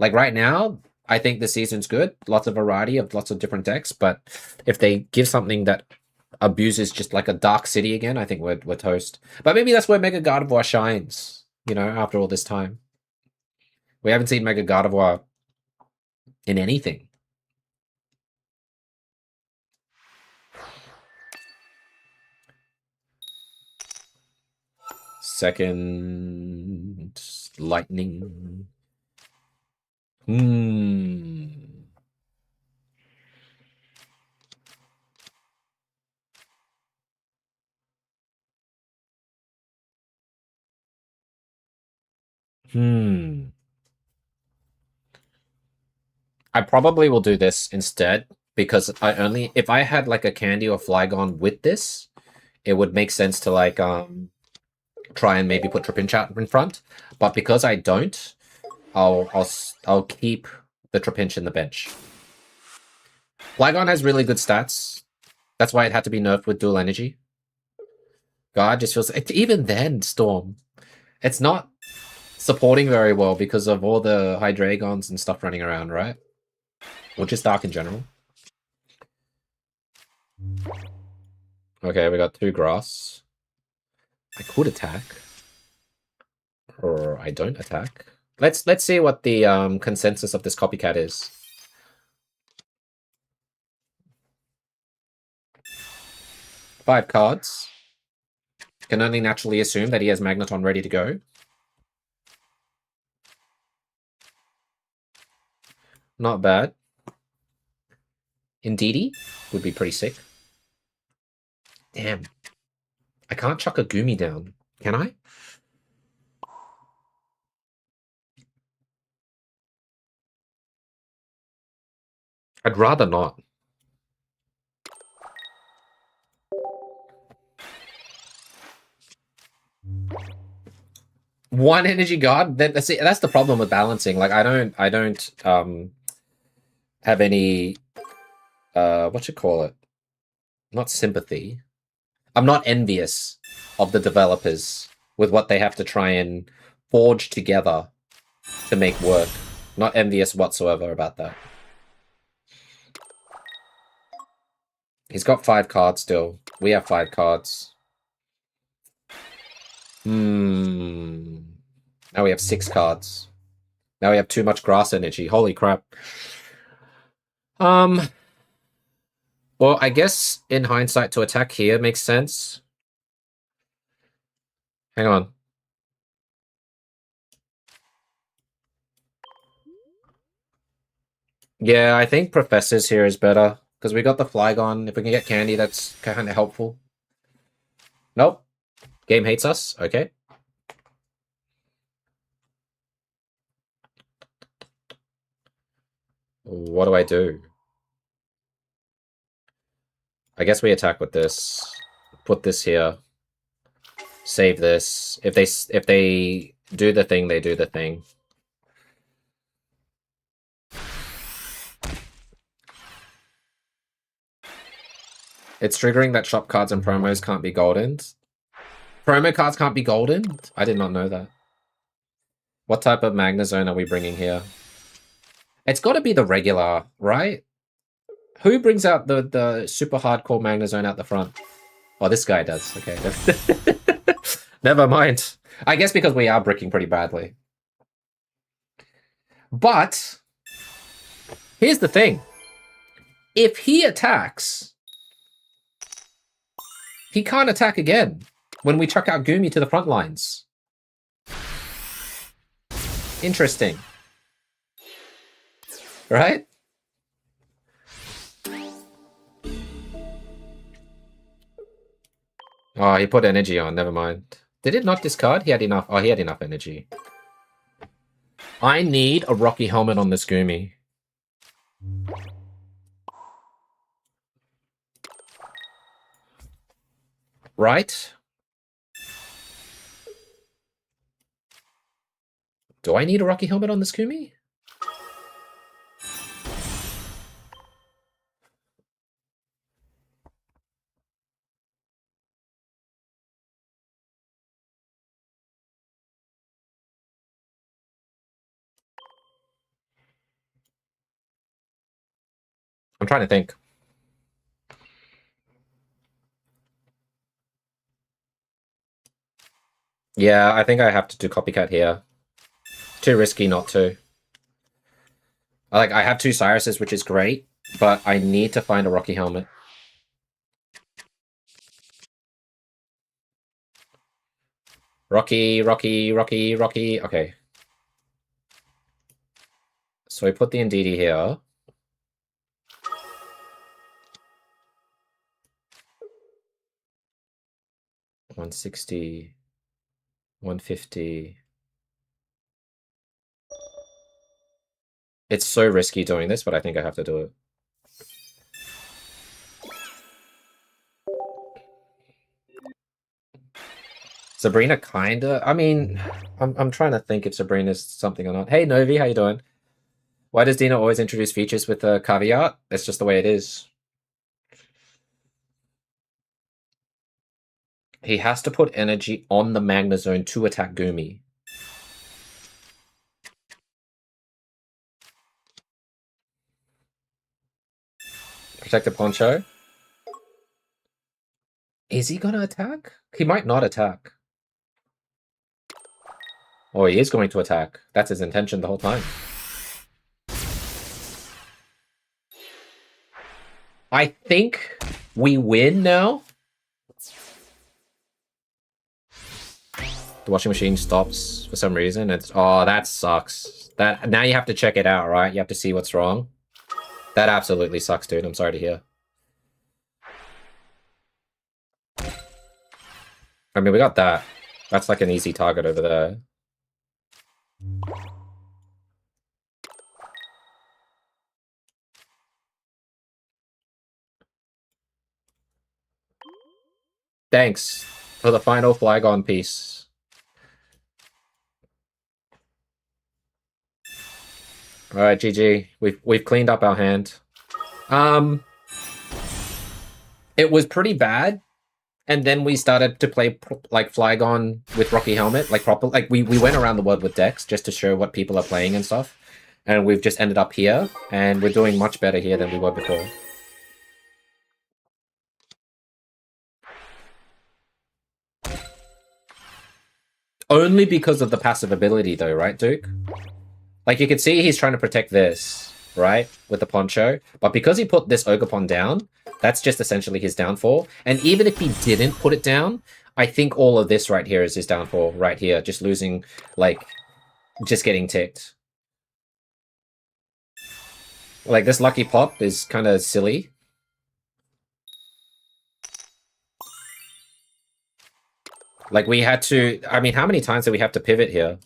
Like, right now, I think the season's good. Lots of variety of lots of different decks. But if they give something that abuses just like a Dark City again, I think we're toast. But maybe that's where Mega Gardevoir shines, you know, after all this time. We haven't seen Mega Gardevoir in anything. Second lightning. I probably will do this instead, because if I had like a Candy or Flygon with this, it would make sense to like try and maybe put Trapinch in front. But because I don't, I'll keep the Trapinch in the bench. Flygon has really good stats. That's why it had to be nerfed with dual energy. God just feels even then, Storm, it's not supporting very well because of all the Hydreigons and stuff running around, right? Or just Dark in general. Okay, we got 2 grass. I could attack. Or I don't attack. Let's see what the consensus of this copycat is. Five cards. Can only naturally assume that he has Magneton ready to go. Not bad. Indeedee would be pretty sick. Damn. I can't chuck a Goomy down. Can I? I'd rather not. One energy guard. That's the problem with balancing. Like, I don't have any what you call it? Not sympathy. I'm not envious of the developers with what they have to try and forge together to make work. Not envious whatsoever about that. He's got 5 cards still. We have 5 cards. Now we have 6 cards. Now we have too much grass energy. Holy crap. Well, I guess in hindsight to attack here makes sense. Hang on. Yeah, I think Professors here is better. Because we got the Flygon. If we can get Candy, that's kind of helpful. Nope. Game hates us. Okay. What do I do? I guess we attack with this. Put this here. Save this. If they do the thing, they do the thing. It's triggering that shop cards and promos can't be golden. Promo cards can't be golden? I did not know that. What type of Magnezone are we bringing here? It's got to be the regular, right? Who brings out the super hardcore Magnezone out the front? Oh, this guy does. Okay. Never mind. I guess because we are bricking pretty badly. But here's the thing. If he attacks, he can't attack again when we chuck out Gumi to the front lines. Interesting. Right? Oh, he put energy on. Never mind. Did it not discard? He had enough. Oh, he had enough energy. I need a Rocky Helmet on this Gumi. Right? Do I need a Rocky Helmet on this Gumi? I'm trying to think. Yeah, I think I have to do copycat here. Too risky not to. I have 2 Cyruses, which is great, but I need to find a Rocky Helmet. Rocky. Okay. So we put the Ndidi here. $160, $150. It's so risky doing this, but I think I have to do it. Sabrina kinda. I mean, I'm trying to think if Sabrina's something or not. Hey Novi, how you doing? Why does Dina always introduce features with a caveat? That's just the way it is. He has to put energy on the Magna Zone to attack Gumi. Protected Poncho. Is he gonna attack? He might not attack. Oh, he is going to attack. That's his intention the whole time. I think we win now. The washing machine stops for some reason. It's that sucks. That now you have to check it out, right? You have to see what's wrong. That absolutely sucks, dude. I'm sorry to hear. I mean, we got that. That's like an easy target over there. Thanks for the final Flygon piece. All right, GG. We've cleaned up our hand. It was pretty bad, and then we started to play like Flygon with Rocky Helmet, like proper. Like we went around the world with decks just to show what people are playing and stuff, and we've just ended up here, and we're doing much better here than we were before. Only because of the passive ability, though, right, Duke? Like, you can see he's trying to protect this, right, with the Poncho. But because he put this Ogerpon down, that's just essentially his downfall. And even if he didn't put it down, I think all of this right here is his downfall, right here. Just losing, like, just getting ticked. Like, this Lucky Pop is kind of silly. Like, we had to... I mean, how many times did we have to pivot here?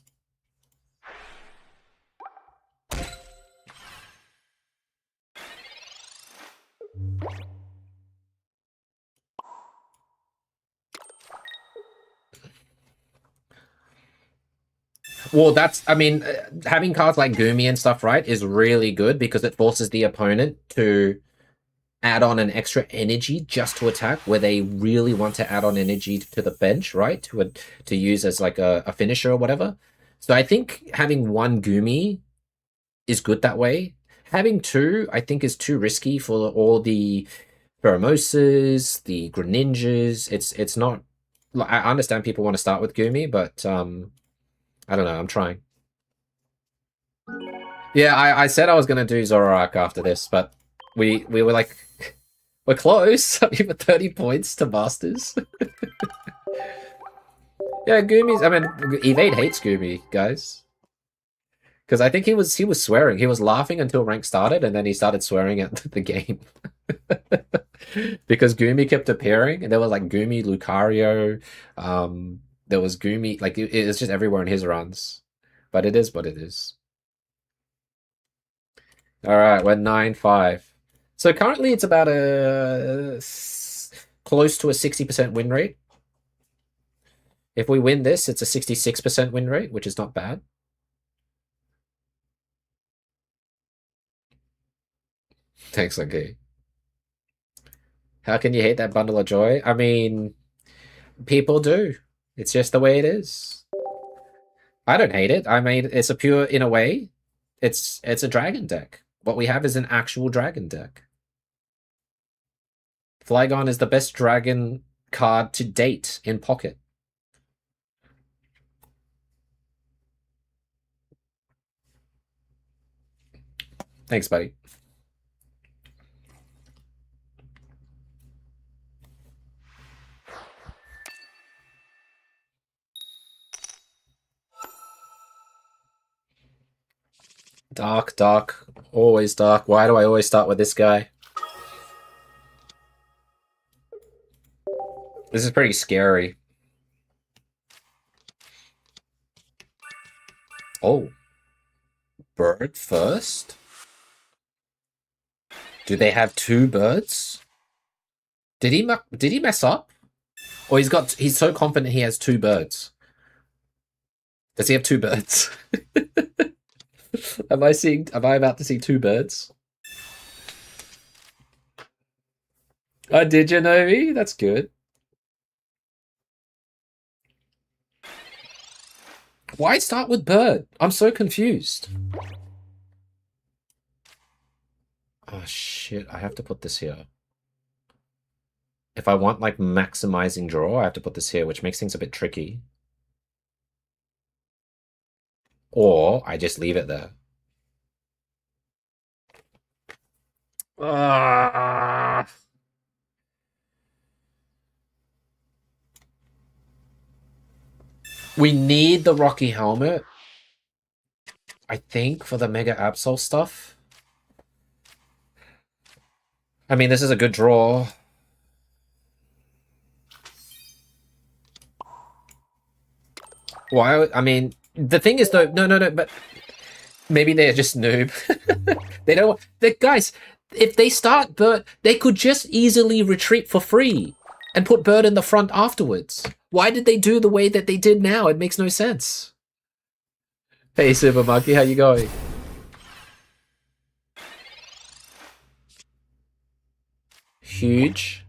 Well, that's... I mean, having cards like Gumi and stuff, right, is really good because it forces the opponent to add on an extra energy just to attack, where they really want to add on energy to the bench, right? To use as like a finisher or whatever. So I think having 1 Gumi is good that way. Having 2, I think, is too risky for all the Pheromoses, the Greninjas. It's not. Like, I understand people want to start with Goomy, but I don't know. I'm trying. Yeah, I said I was gonna do Zoroark after this, but we were like, we're close. Even 30 points to Masters. Yeah, Goomy's. I mean, Evade hates Goomy, guys. Because I think he was swearing. He was laughing until rank started, and then he started swearing at the game. Because Goomy kept appearing, and there was like Goomy Lucario. There was Goomy, like it's just everywhere in his runs. But it is what it is. All right, we're 9-5. So currently it's about close to a 60% win rate. If we win this, it's a 66% win rate, which is not bad. Thanks, okay. How can you hate that bundle of joy? I mean, people do. It's just the way it is. I don't hate it. I mean, it's a pure, in a way, it's a dragon deck. What we have is an actual dragon deck. Flygon is the best dragon card to date in Pocket. Thanks, buddy. Dark, dark, always dark. Why do I always start with this guy? This is pretty scary. Oh. Bird first? Do they have two birds? Did he mess up? Or he's so confident he has two birds. Does he have two birds? Am I about to see two birds? Oh, did you know me? That's good. Why start with bird? I'm so confused. Oh shit, I have to put this here. If I want like maximizing draw, I have to put this here, which makes things a bit tricky. Or I just leave it there. We need the Rocky Helmet, I think, for the Mega Absol stuff. I mean, this is a good draw. Why? I mean, the thing is though, no, but maybe they're just noob. They don't. Guys, if they start Bird, they could just easily retreat for free and put Bird in the front afterwards. Why did they do the way that they did now? It makes no sense. Hey, Super Monkey, how you going? Huge.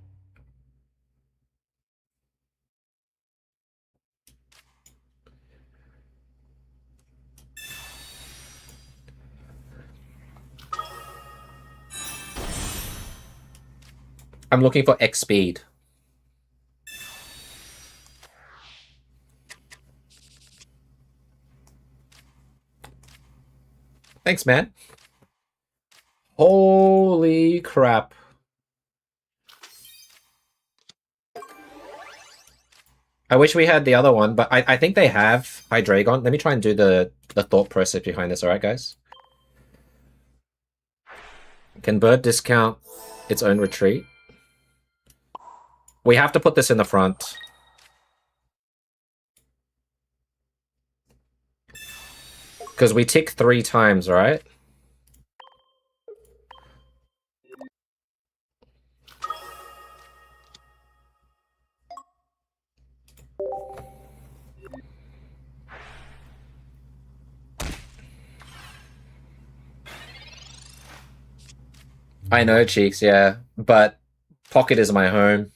I'm looking for X speed. Thanks, man. Holy crap. I wish we had the other one, but I think they have Hydreigon. Let me try and do the thought process behind this, alright, guys? Can Bird discount its own retreat? We have to put this in the front. Because we tick 3 times, right? I know, Cheeks, yeah. But Pocket is my home.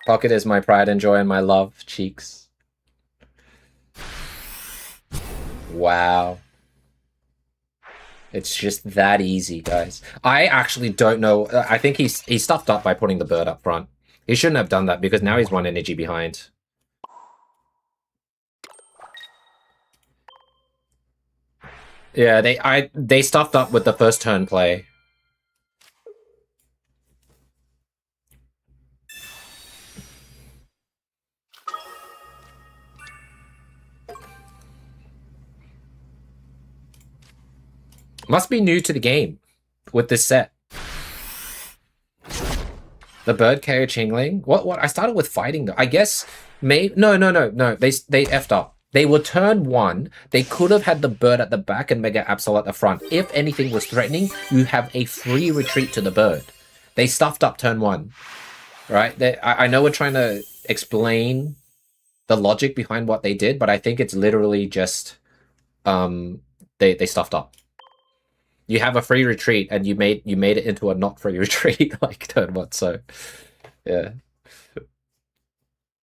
Pocket is my pride and joy and my love, Cheeks. Wow. It's just that easy, guys. I actually don't know. I think he stuffed up by putting the bird up front. He shouldn't have done that because now he's 1 energy behind. Yeah, they stuffed up with the first turn play. Must be new to the game with this set. The bird KO Chingling? What? I started with fighting though. I guess no. They effed up. They were turn 1. They could have had the bird at the back and Mega Absol at the front. If anything was threatening, you have a free retreat to the bird. They stuffed up turn 1. Right? I know we're trying to explain the logic behind what they did, but I think it's literally just they stuffed up. You have a free retreat and you made it into a not free retreat like turn 1, so yeah.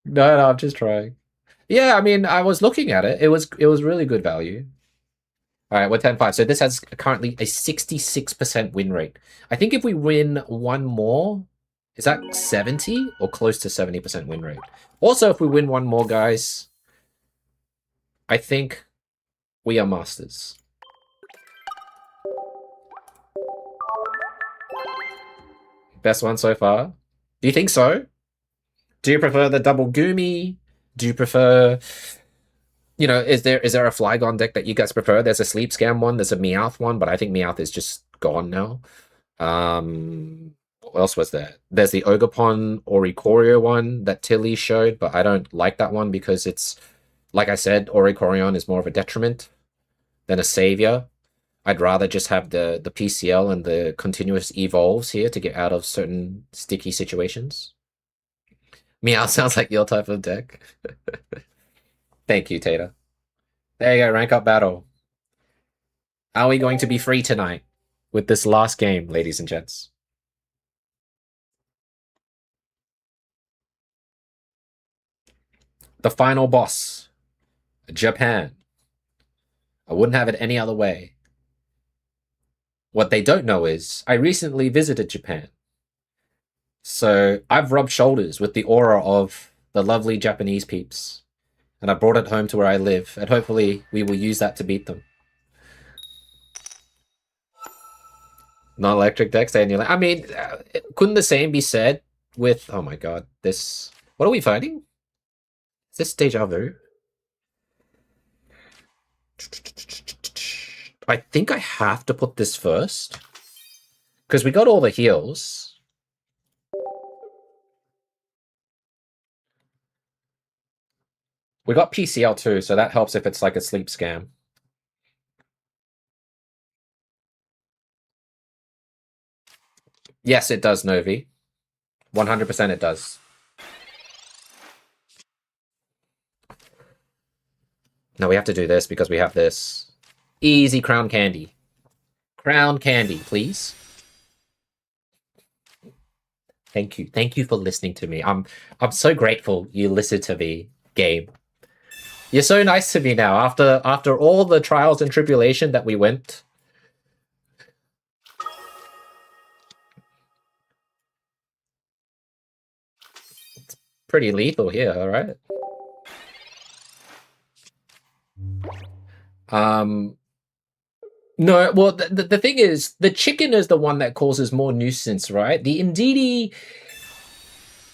No, I'm just trying. Yeah, I mean, I was looking at it. It was really good value. All right, we're 10-5. So this has currently a 66% win rate. I think if we win one more, is that 70 or close to 70% win rate? Also, if we win one more, guys, I think we are masters. Best one so far? Do you think so? Do you prefer the double Goomy? Do you prefer, you know, is there a Flygon deck that you guys prefer? There's a Sleep Scam one, there's a Meowth one, but I think Meowth is just gone now. What else was there? There's the Ogerpon Oricorio one that Tilly showed, but I don't like that one because it's, like I said, Oricorion is more of a detriment than a savior. I'd rather just have the PCL and the continuous evolves here to get out of certain sticky situations. Meow sounds like your type of deck. Thank you, Tater. There you go, rank up battle. Are we going to be free tonight with this last game, ladies and gents? The final boss, Japan. I wouldn't have it any other way. What they don't know is I recently visited Japan. So I've rubbed shoulders with the aura of the lovely Japanese peeps. And I brought it home to where I live. And hopefully we will use that to beat them. Non-electric decks, stay in your lane. I mean, couldn't the same be said with... Oh my god, this... What are we fighting? Is this Deja Vu? I think I have to put this first. Because we got all the heals. We got PCL too, so that helps if it's like a sleep scam. Yes, it does, Novi. 100% it does. No, we have to do this because we have this. Easy crown candy. Crown candy, please. Thank you. Thank you for listening to me. I'm so grateful you listened to me, game. You're so nice to me now after all the trials and tribulation that we went. It's pretty lethal here, all right? No, well, the thing is, the chicken is the one that causes more nuisance, right? The Indeedee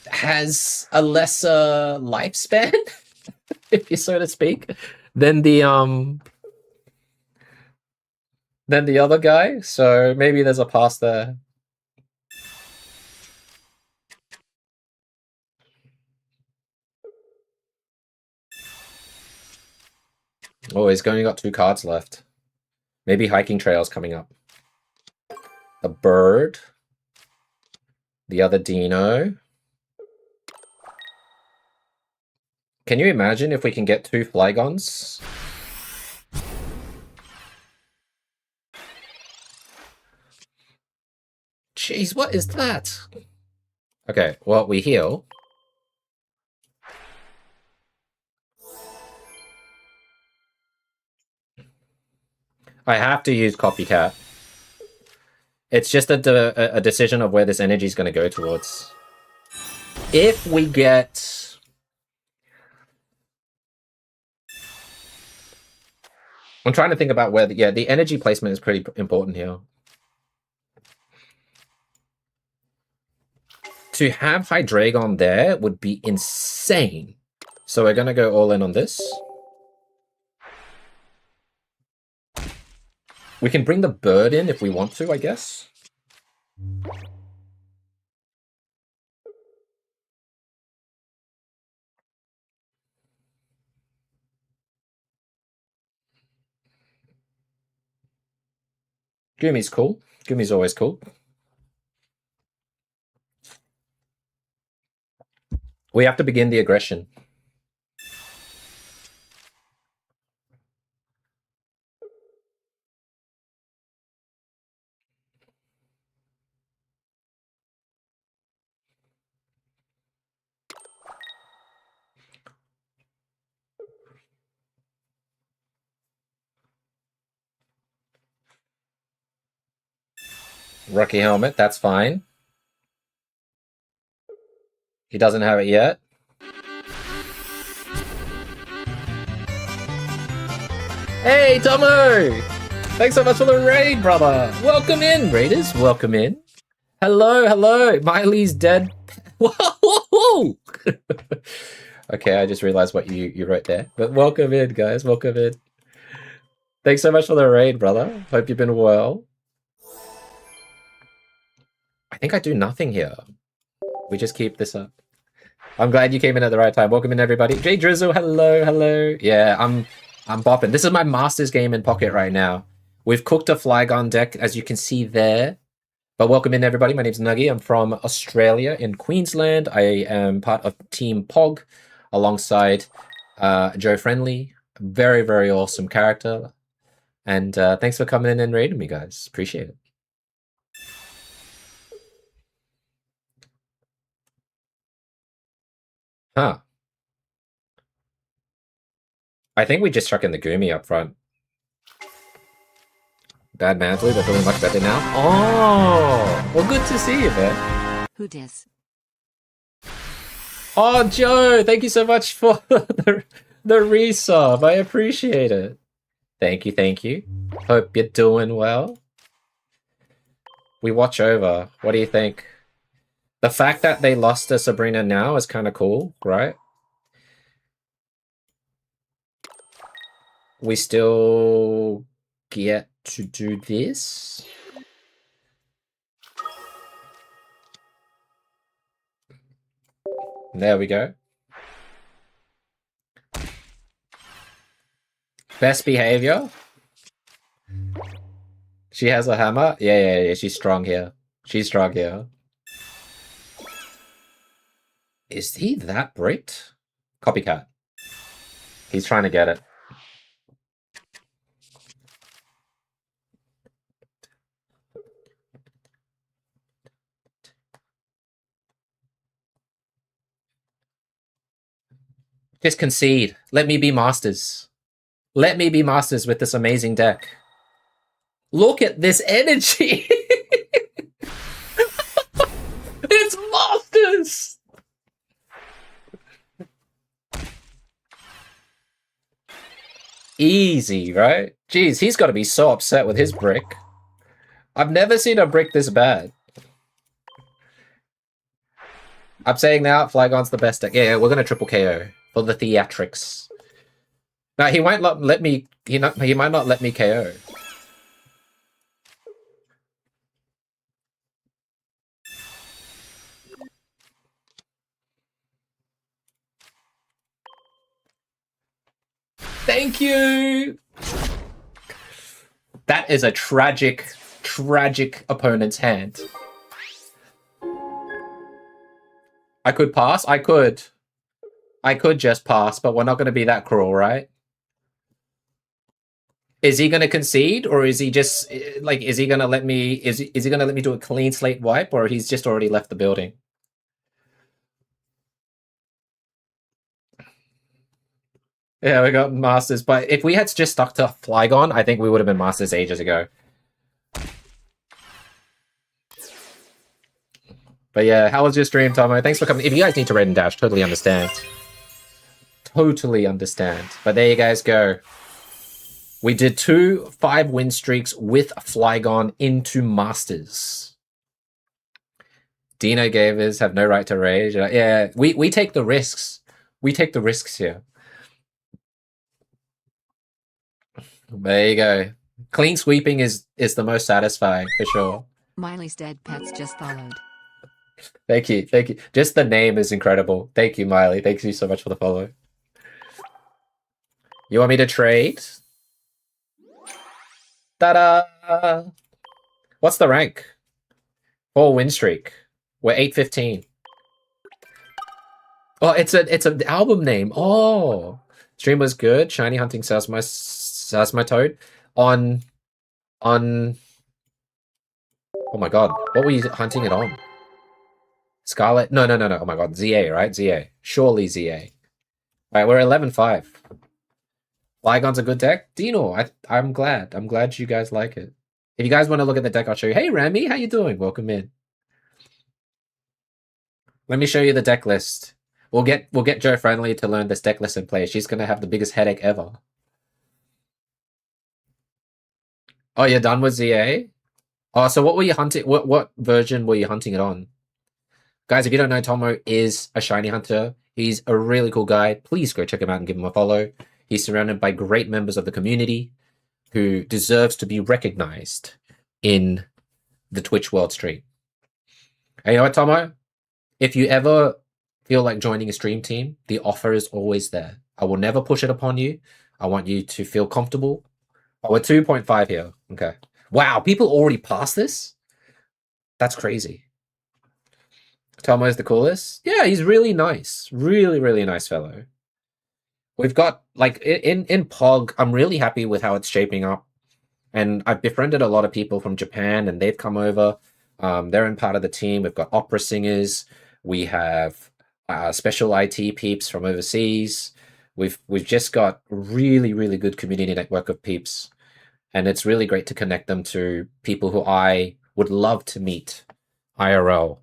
has a lesser lifespan, if you so to speak, than the other guy. So maybe there's a pass there. Oh, he's only got 2 cards left. Maybe Hiking Trail's coming up. The bird. The other Dino. Can you imagine if we can get 2 Flygons? Jeez, what is that? Okay, well, we heal. I have to use copycat. It's just a decision of where this energy is going to go towards. If we get... I'm trying to think about where... the energy placement is pretty important here. To have Hydreigon there would be insane. So we're going to go all in on this. We can bring the bird in if we want to, I guess. Gumi's cool. Gumi's always cool. We have to begin the aggression. Rocky helmet, that's fine. He doesn't have it yet. Hey, Tomo! Thanks so much for the raid, brother! Welcome in, raiders, welcome in. Hello, hello, Miley's dead. Whoa! Okay, I just realized what you wrote there. But welcome in, guys, welcome in. Thanks so much for the raid, brother. Hope you've been well. I think I do nothing here. We just keep this up. I'm glad you came in at the right time. Welcome in, everybody. Jay Drizzle, hello, hello. Yeah, I'm bopping. This is my master's game in Pocket right now. We've cooked a Flygon deck, as you can see there. But welcome in, everybody. My name's Nuggy. I'm from Australia in Queensland. I am part of Team Pog alongside Joe Friendly. Very, very awesome character. And thanks for coming in and raiding me, guys. Appreciate it. Huh. I think we just chuck in the Gumi up front. Bad Mansley, they're feeling much better now. Oh! Well, good to see you, man. Who dis? Oh, Joe! Thank you so much for the resub. I appreciate it. Thank you, thank you. Hope you're doing well. We watch over. What do you think? The fact that they lost to Sabrina now is kind of cool, right? We still get to do this. There we go. Best behavior. She has a hammer. Yeah. She's strong here. She's strong here. Is he that bricked? Copycat. He's trying to get it. Just concede. Let me be masters. Let me be masters with this amazing deck. Look at this energy. It's masters. Easy, right? Jeez, he's got to be so upset with his brick. I've never seen a brick this bad. I'm saying now, Flygon's the best deck. Yeah, we're going to triple KO for the theatrics. No, he won't let me... He might not let me KO. Thank you! That is a tragic, tragic opponent's hand. I could pass. I could just pass, but we're not going to be that cruel, right? Is he going to concede, or is he just like? Is he going to let me? Is he going to let me do a clean slate wipe, or he's just already left the building? Yeah, we got Masters. But if we had just stuck to Flygon, I think we would have been Masters ages ago. But yeah, how was your stream, Tomo? Thanks for coming. If you guys need to raid and dash, totally understand. Totally understand. But there you guys go. We did 2 5-win streaks with Flygon into Masters. Dino Gavers have no right to rage. Yeah, we take the risks. We take the risks here. There you go. Clean sweeping is the most satisfying, for sure. Miley's dead pets just followed. Thank you, thank you. Just the name is incredible. Thank you, Miley. Thank you so much for the follow. You want me to trade? Ta-da! What's the rank? 4-win streak. We're 8-15. Oh, it's an album name. Oh, stream was good. Shiny hunting Sasmatoad on. Oh my god, what were you hunting it on? Scarlet? No. Oh my god, ZA, right? ZA. Surely ZA. Alright, we're 11-5. Flygon's a good deck. Dino, I'm glad. I'm glad you guys like it. If you guys want to look at the deck, I'll show you. Hey, Rami, how you doing? Welcome in. Let me show you the deck list. We'll get Joe Friendly to learn this deck list and play. She's gonna have the biggest headache ever. Oh, you're done with ZA? Oh, so what were you hunting? What version were you hunting it on? Guys, if you don't know, Tomo is a shiny hunter. He's a really cool guy. Please go check him out and give him a follow. He's surrounded by great members of the community who deserves to be recognized in the Twitch world stream. And you know what, Tomo? If you ever feel like joining a stream team, the offer is always there. I will never push it upon you. I want you to feel comfortable. Oh, we're 2.5 here. Okay. Wow, people already passed this? That's crazy. Tomo's the coolest? Yeah, he's really nice. Really, really nice fellow. We've got, like, in POG, I'm really happy with how it's shaping up. And I've befriended a lot of people from Japan, and they've come over. They're in part of the team. We've got opera singers. We have special IT peeps from overseas. We've just got really, really good community network of peeps. And it's really great to connect them to people who I would love to meet IRL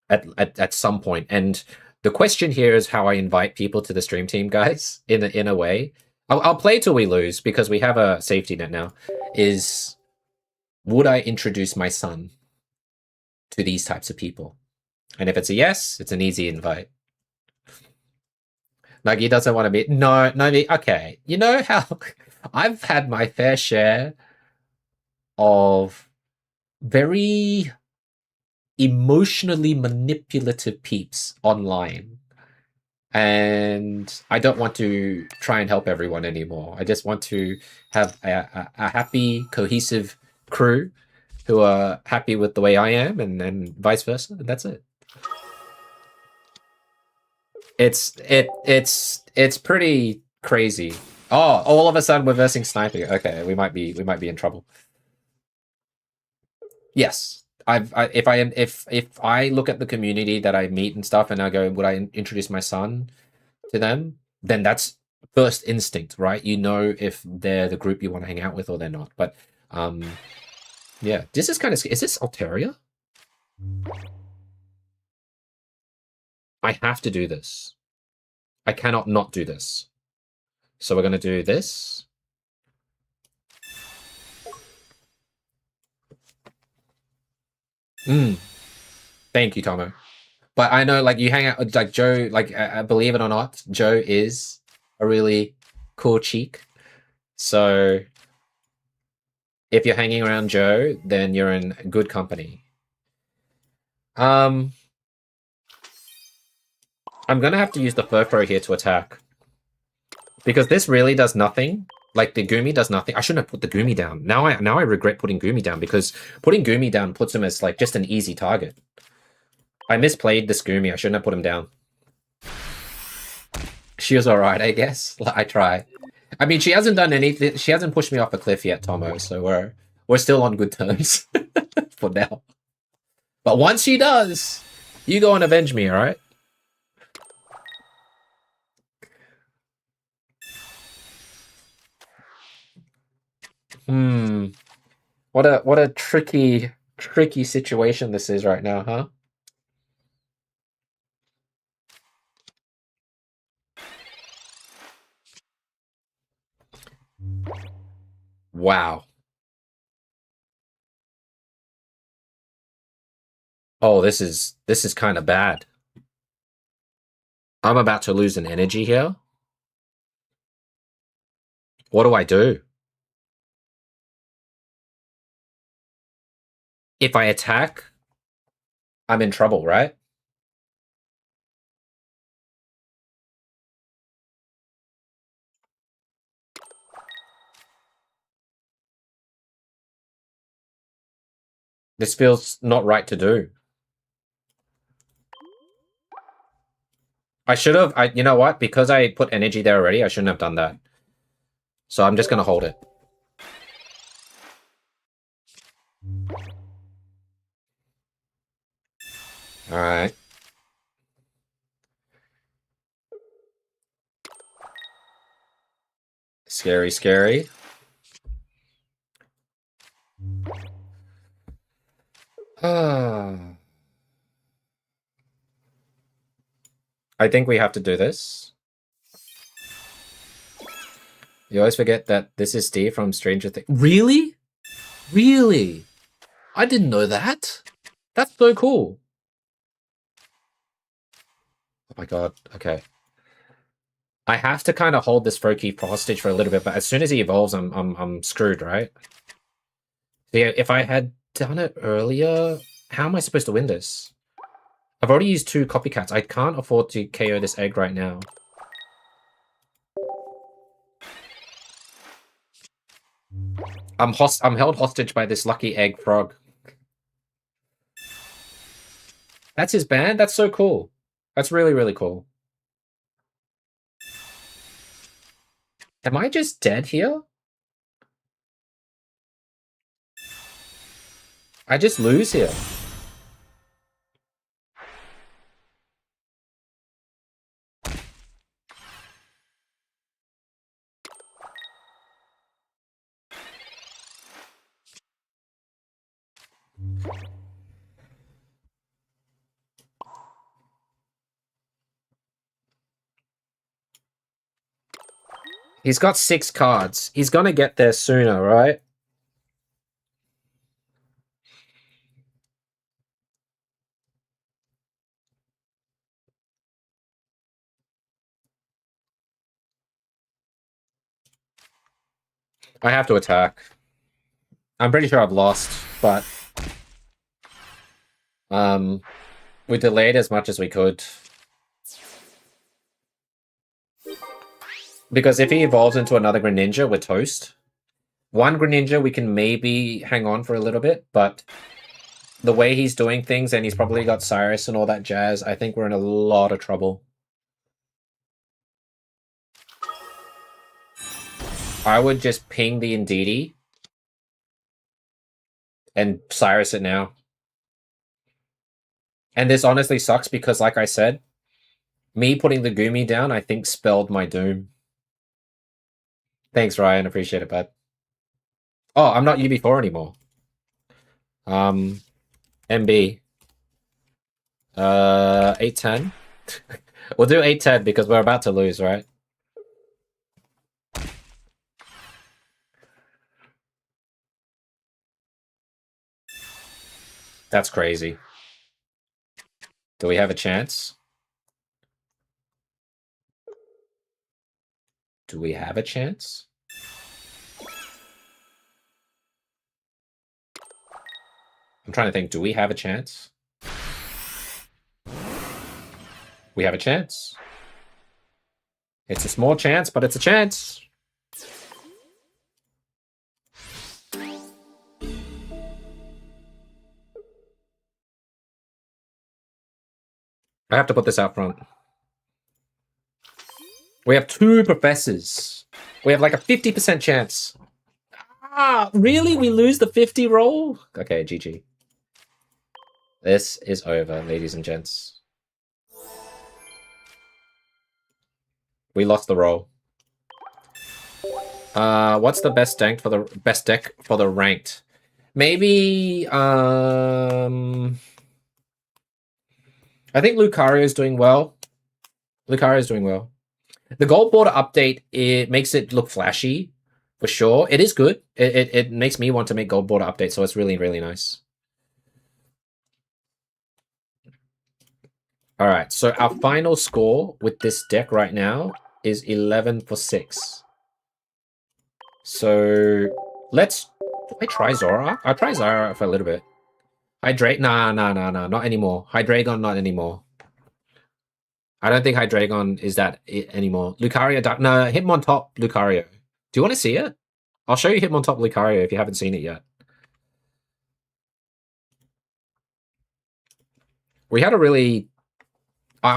at some point. And the question here is how I invite people to the stream team, guys, in a way. I'll play till we lose because we have a safety net now. Is would I introduce my son to these types of people? And if it's a yes, it's an easy invite. Nuggy doesn't want to be... No, okay. You know how... I've had my fair share of very emotionally manipulative peeps online. And I don't want to try and help everyone anymore. I just want to have a happy, cohesive crew who are happy with the way I am and vice versa. And that's it. It's pretty crazy. Oh, all of a sudden we're versing sniping. Okay, we might be in trouble. Yes, if I look at the community that I meet and stuff, and I go, would I introduce my son to them? Then that's first instinct, right? You know if they're the group you want to hang out with or they're not. But yeah, this is kind of... Is this Altaria? I have to do this. I cannot not do this. So we're going to do this. Thank you, Tomo. But I know, like, you hang out with, like, Joe, like, believe it or not, Joe is a really cool cheek. So if you're hanging around Joe, then you're in good company. I'm going to have to use the Furfro here to attack. Because this really does nothing. Like, the Gumi does nothing. I shouldn't have put the Gumi down. Now I regret putting Gumi down, because putting Gumi down puts him as, like, just an easy target. I misplayed this Gumi. I shouldn't have put him down. She was alright, I guess. I try. I mean, she hasn't done anything. She hasn't pushed me off a cliff yet, Tomo, so we're still on good terms for now. But once she does, you go and avenge me, alright? What a tricky situation this is right now, huh? Wow. Oh, this is kind of bad. I'm about to lose an energy here. What do I do? If I attack, I'm in trouble, right? This feels not right to do. I should have, you know what? Because I put energy there already, I shouldn't have done that. So I'm just going to hold it. All right. Scary, scary. I think we have to do this. You always forget that this is Steve from Stranger Things. Really? Really? I didn't know that. That's so cool. Oh my god. Okay. I have to kind of hold this Froakie for hostage for a little bit, but as soon as he evolves, I'm screwed, right? So yeah, if I had done it earlier, how am I supposed to win this? I've already used 2 copycats. I can't afford to KO this egg right now. I'm held hostage by this lucky egg frog. That's his band? That's so cool. That's really, really cool. Am I just dead here? I just lose here. He's got 6 cards. He's gonna get there sooner, right? I have to attack. I'm pretty sure I've lost, but we delayed as much as we could. Because if he evolves into another Greninja, we're toast. 1 Greninja, we can maybe hang on for a little bit, but the way he's doing things, and he's probably got Cyrus and all that jazz, I think we're in a lot of trouble. I would just ping the Indeedee and Cyrus it now. And this honestly sucks because, like I said, me putting the Goomy down, I think, spelled my doom. Thanks, Ryan. Appreciate it, bud. Oh, I'm not UB4 anymore. MB. 810. We'll do 810 because we're about to lose, right? That's crazy. Do we have a chance? Do we have a chance? I'm trying to think. Do we have a chance? We have a chance. It's a small chance, but it's a chance. I have to put this out front. We have 2 professors. We have like a 50% chance. Ah, really? We lose the 50 roll? Okay, GG. This is over, ladies and gents. We lost the roll. What's the best deck for the ranked? Maybe I think Lucario is doing well. Lucario is doing well. The gold border update, it makes it look flashy, for sure. It is good. It makes me want to make gold border updates, so it's really, really nice. All right, so our final score with this deck right now is 11 for 6. So let's... Do I try Zora? I'll try Zora for a little bit. Hydrate? Nah, not anymore. Hydreigon, not anymore. I don't think Hydreigon is that it anymore. Lucario, no, Hitmontop Lucario. Do you want to see it? I'll show you Hitmontop Lucario if you haven't seen it yet. We had a really...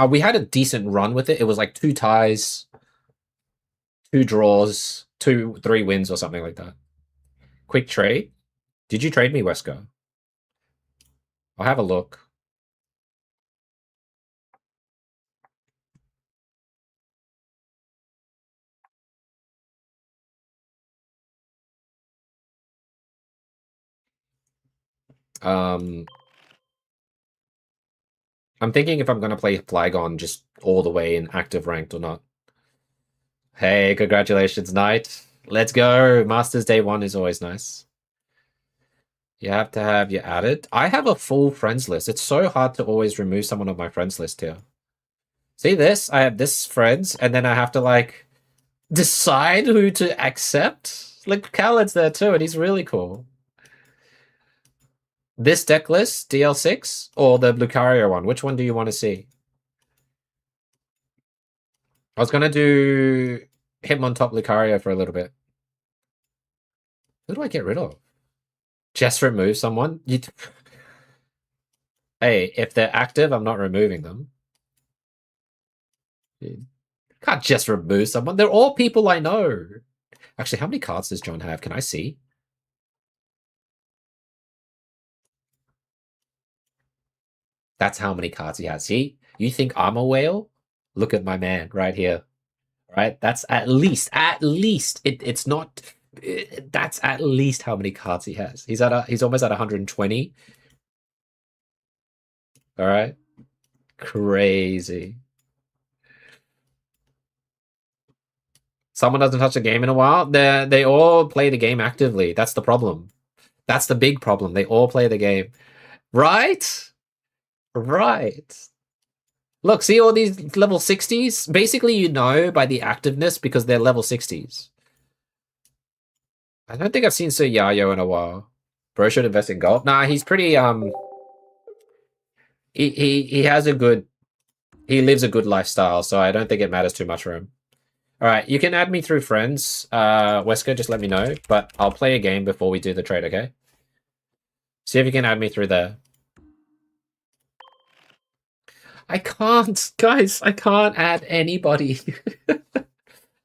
we had a decent run with it. It was like 2 ties, 2 draws, 3 wins or something like that. Quick trade. Did you trade me, Wesker? I'll have a look. I'm thinking if I'm going to play Flygon just all the way in active ranked or not. Hey, congratulations, Knight. Let's go. Masters Day 1 is always nice. You have to have you added. I have a full friends list. It's so hard to always remove someone on my friends list here. See this? I have this friends, and then I have to, like, decide who to accept. Like, Khaled's there too, and he's really cool. This deck list, DL6, or the Lucario one? Which one do you want to see? I was going to do Hitmontop Lucario for a little bit. Who do I get rid of? Just remove someone? Hey, if they're active, I'm not removing them. Can't just remove someone. They're all people I know. Actually, how many cards does John have? Can I see? That's how many cards he has. See? You think I'm a whale? Look at my man right here. Right? That's at least. It's not... That's at least how many cards he has. He's almost at 120. All right? Crazy. Someone doesn't touch a game in a while. They all play the game actively. That's the problem. That's the big problem. They all play the game. Right? Right. Look, see all these level 60s? Basically, you know by the activeness because they're level 60s. I don't think I've seen Sir Yayo in a while. Bro should invest in gold. Nah, he's pretty he has a good... He lives a good lifestyle, so I don't think it matters too much for him. All right, you can add me through friends. Wesker, just let me know, but I'll play a game before we do the trade, okay? See if you can add me through there. I can't, guys. I can't add anybody.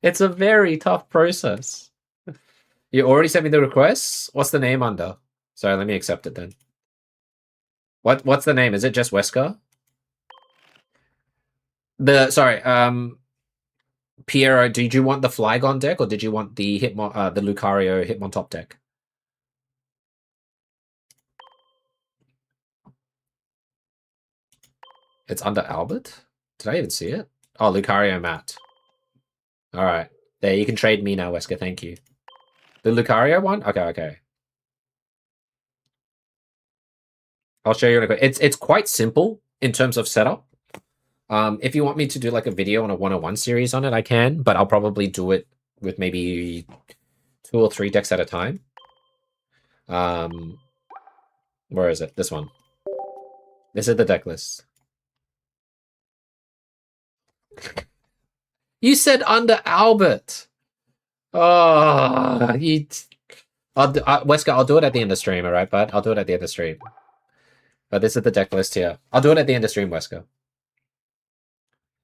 It's a very tough process. You already sent me the requests? What's the name under? Sorry, let me accept it then. What's the name? Is it just Wesker? Sorry, Piero, did you want the Flygon deck or did you want the the Lucario Hitmontop deck? It's under Albert? Did I even see it? Oh, Lucario Matt. Alright. There, you can trade me now, Wesker, thank you. The Lucario one? Okay. I'll show you in a quick... It's quite simple in terms of setup. If you want me to do like a video on a 101 series on it, I can, but I'll probably do it with maybe 2 or 3 decks at a time. Where is it? This one. This is the deck list. You said under Albert. Oh, Wesker, I'll do it at the end of stream, all right, bud? I'll do it at the end of stream. But this is the deck list here. I'll do it at the end of stream, Wesker.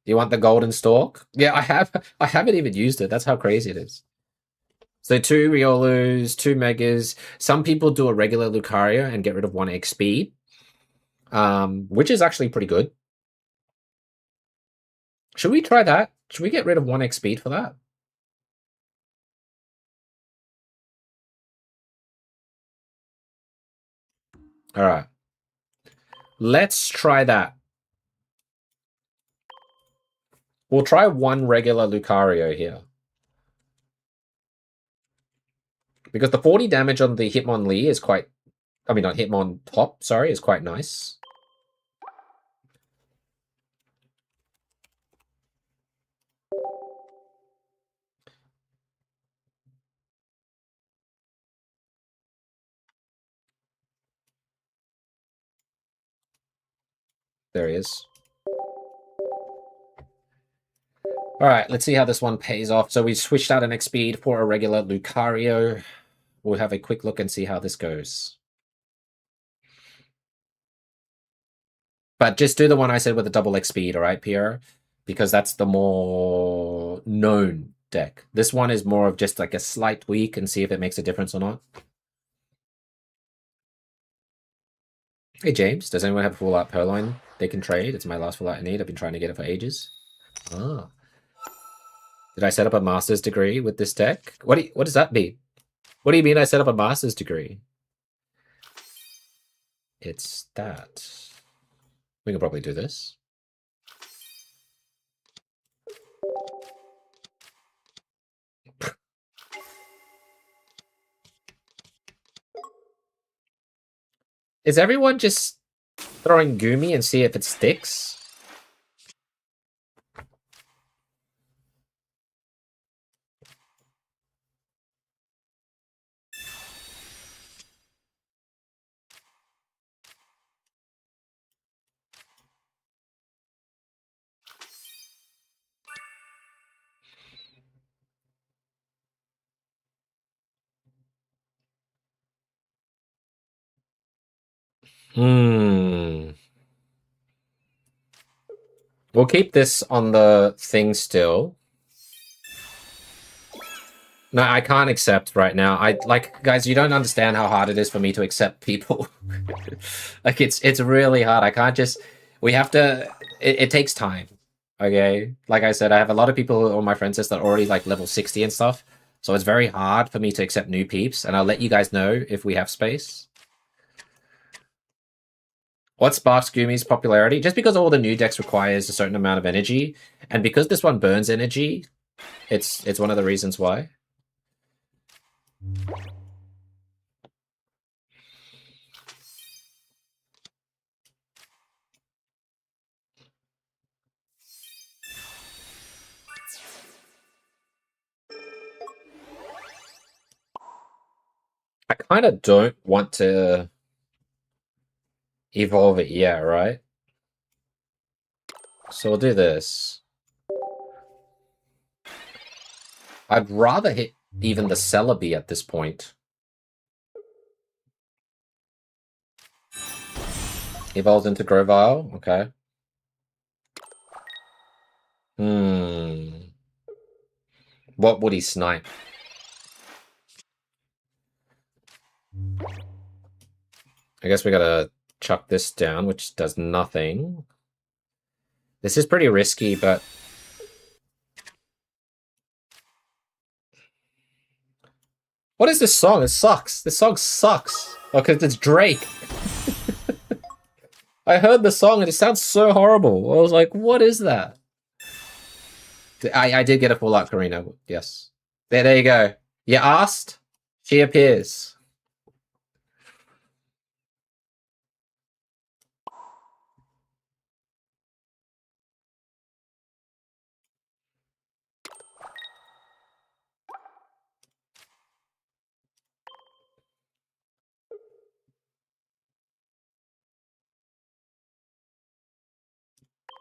You want the golden stalk? Yeah, I have. I haven't even used it. That's how crazy it is. So 2 Riolus, 2 Megas. Some people do a regular Lucario and get rid of 1 X speed, which is actually pretty good. Should we try that? Should we get rid of 1 X speed for that? Alright. Let's try that. We'll try one regular Lucario here. Because the 40 damage on the Hitmonlee is quite... I mean, not Hitmontop, sorry, is quite nice. There he is. Alright, let's see how this one pays off. So we switched out an X speed for a regular Lucario. We'll have a quick look and see how this goes. But just do the one I said with a double X speed, alright, Pierre? Because that's the more known deck. This one is more of just like a slight tweak and see if it makes a difference or not. Hey James, does anyone have a full art Purloin they can trade? It's my last full art I need. I've been trying to get it for ages. Ah. Did I set up a master's degree with this deck? What does that mean? What do you mean I set up a master's degree? It's that. We can probably do this. Is everyone just throwing Goomy and see if it sticks? We'll keep this on the thing still. No, I can't accept right now. Guys, you don't understand how hard it is for me to accept people. Like, it's really hard. I can't just... We have to... It takes time, okay? Like I said, I have a lot of people on my friends list that are already, like, level 60 and stuff. So it's very hard for me to accept new peeps, and I'll let you guys know if we have space. What sparks Gumi's popularity? Just because all the new decks requires a certain amount of energy, and because this one burns energy, it's one of the reasons why. I kind of don't want to evolve it yet, right? So we'll do this. I'd rather hit even the Celebi at this point. Evolves into Grovyle, okay. What would he snipe? I guess we gotta chuck this down, which does nothing. This is pretty risky, but... What is this song? It sucks. This song sucks. Oh, because it's Drake. I heard the song and it sounds so horrible. I was like, what is that? I did get a full art Karina, yes. There you go. You asked, she appears.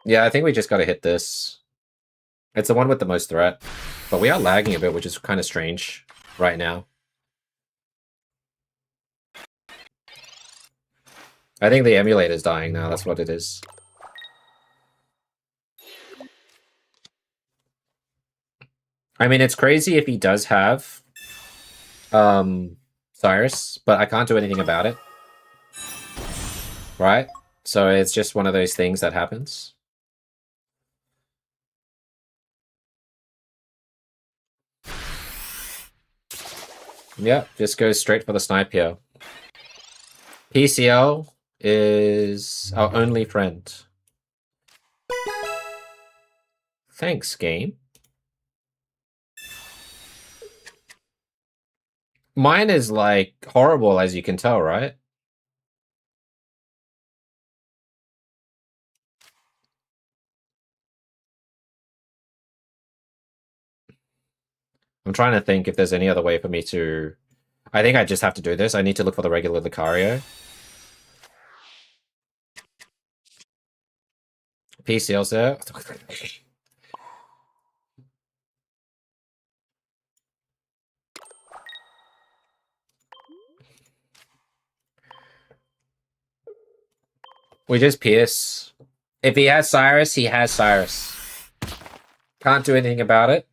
Yeah, I think we just gotta hit this. It's the one with the most threat. But we are lagging a bit, which is kind of strange right now. I think the emulator's dying now, that's what it is. I mean, it's crazy if he does have Cyrus, but I can't do anything about it. Right? So it's just one of those things that happens. Yeah, just goes straight for the snipe here. PCL is our only friend. Thanks, game. Mine is like horrible, as you can tell, right? I'm trying to think if there's any other way for me to... I think I just have to do this. I need to look for the regular Lucario. PCL's there. We just pierce. If he has Cyrus, he has Cyrus. Can't do anything about it.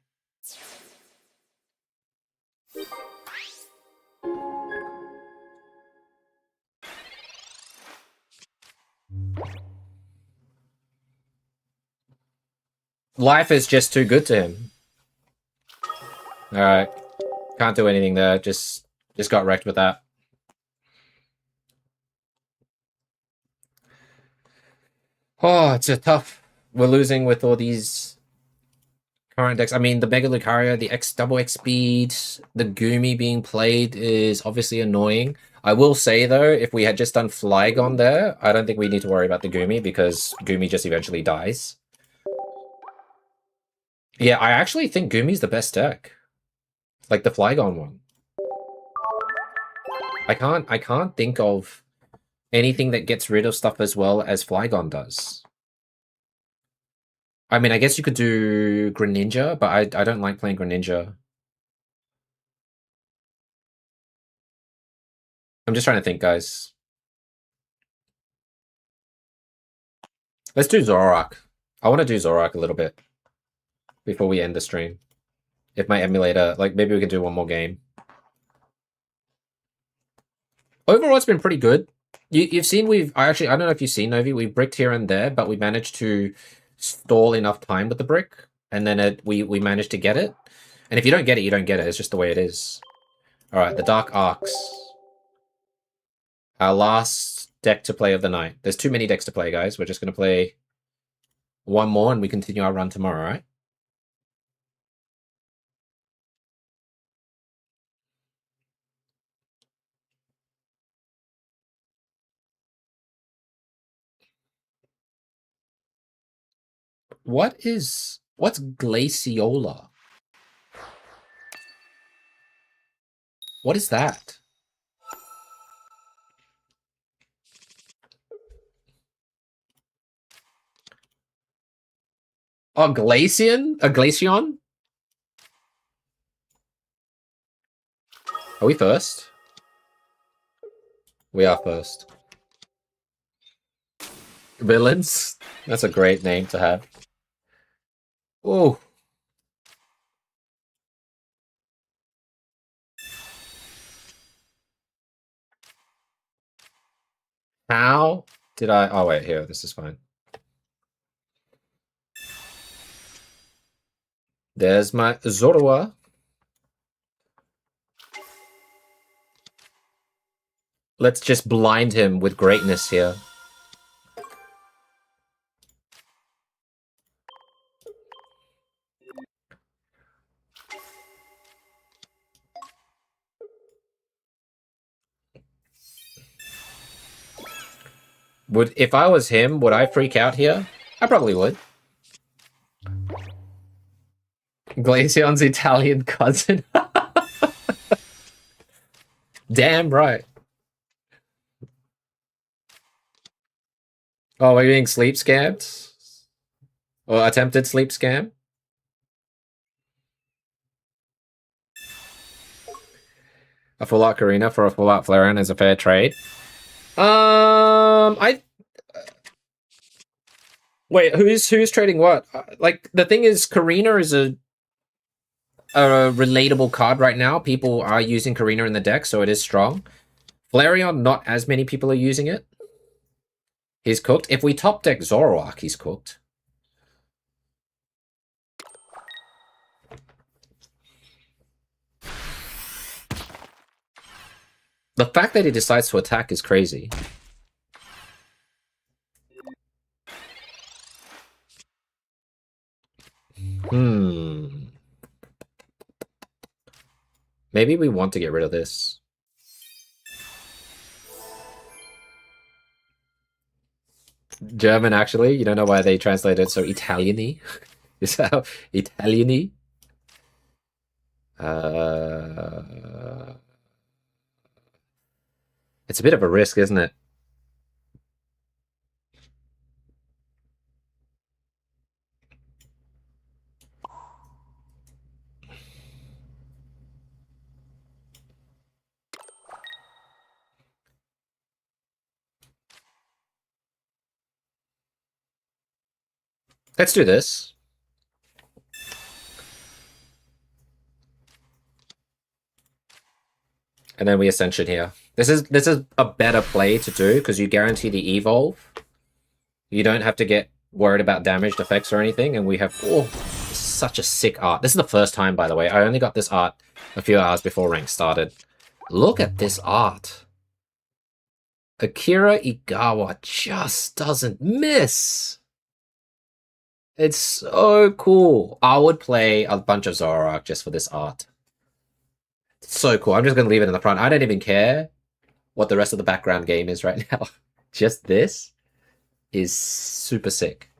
Life is just too good to him. Alright. Can't do anything there. Just got wrecked with that. Oh, it's a tough... We're losing with all these current decks. I mean, the Mega Lucario, the X speed, the Goomy being played is obviously annoying. I will say, though, if we had just done Flygon there, I don't think we need to worry about the Goomy, because Goomy just eventually dies. Yeah, I actually think Goomy's the best deck. Like the Flygon one. I can't think of anything that gets rid of stuff as well as Flygon does. I mean, I guess you could do Greninja, but I don't like playing Greninja. I'm just trying to think, guys. Let's do Zoroark. I want to do Zoroark a little bit before we end the stream. If my emulator, like, maybe we can do one more game. Overall, it's been pretty good. You've seen I don't know if you've seen, Novi, we've bricked here and there, but we managed to stall enough time with the brick, and then we managed to get it. And if you don't get it, you don't get it. It's just the way it is. Alright, the Dark Arcs. Our last deck to play of the night. There's too many decks to play, guys. We're just going to play one more, and we continue our run tomorrow, right? What's Glaciola? What is that? Oh, Glaceon? A Glaceon? Are we first? We are first. Villains? That's a great name to have. Oh. How did I... Oh, wait, here. This is fine. There's my Zorua. Let's just blind him with greatness here. If I was him, would I freak out here? I probably would. Glaceon's Italian cousin. Damn right. Oh, are you being sleep scammed? Or attempted sleep scam? A full art Karina for a full art Flareon is a fair trade. Wait, who's trading what? Like, the thing is, Karina is a relatable card right now. People are using Karina in the deck, so it is strong. Flareon, not as many people are using it. He's cooked. If we top deck Zoroark, he's cooked. The fact that he decides to attack is crazy. Maybe we want to get rid of this. German, actually. You don't know why they translated it so Italian-y? Is that how Italian-y? It's a bit of a risk, isn't it? Let's do this. And then we Ascension here. This is a better play to do because you guarantee the evolve. You don't have to get worried about damaged effects or anything. And we have this is such a sick art. This is the first time, by the way. I only got this art a few hours before rank started. Look at this art. Akira Igawa just doesn't miss. It's so cool. I would play a bunch of Zoroark just for this art. It's so cool. I'm just going to leave it in the front. I don't even care what the rest of the background game is right now. Just this is super sick.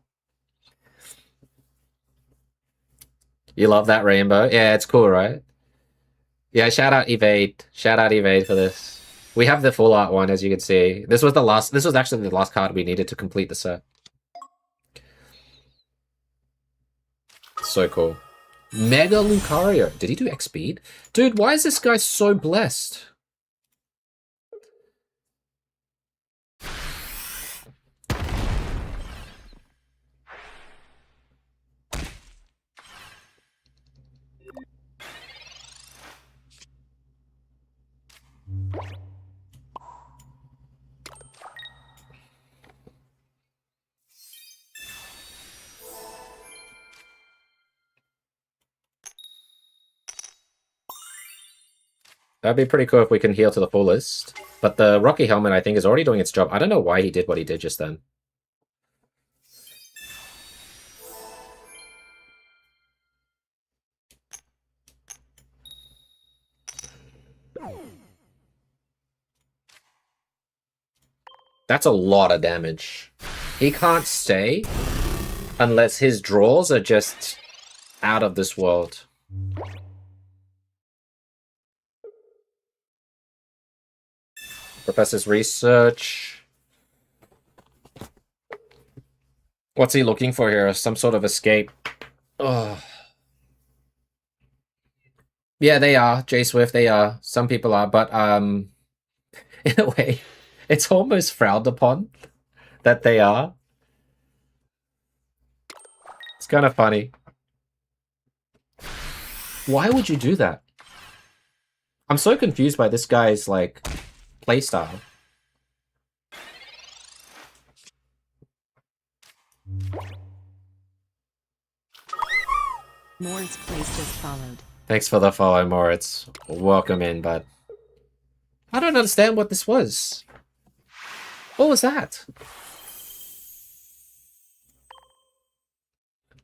You love that rainbow? Yeah, it's cool, right? Yeah, shout out Evade. Shout out Evade for this. We have the full art one, as you can see. This was actually the last card we needed to complete the set. So cool. Mega Lucario. Did he do X speed? Dude, why is this guy so blessed? That'd be pretty cool if we can heal to the fullest. But the Rocky Helmet, I think, is already doing its job. I don't know why he did what he did just then. That's a lot of damage. He can't stay unless his draws are just out of this world. Professor's research. What's he looking for here? Some sort of escape. Oh. Yeah, they are. J-Swift, they are. Some people are, but in a way, it's almost frowned upon that they are. It's kind of funny. Why would you do that? I'm so confused by this guy's, like, playstyle. Moritz plays just followed. Thanks for the follow, Moritz. Welcome in, bud. I don't understand what this was. What was that?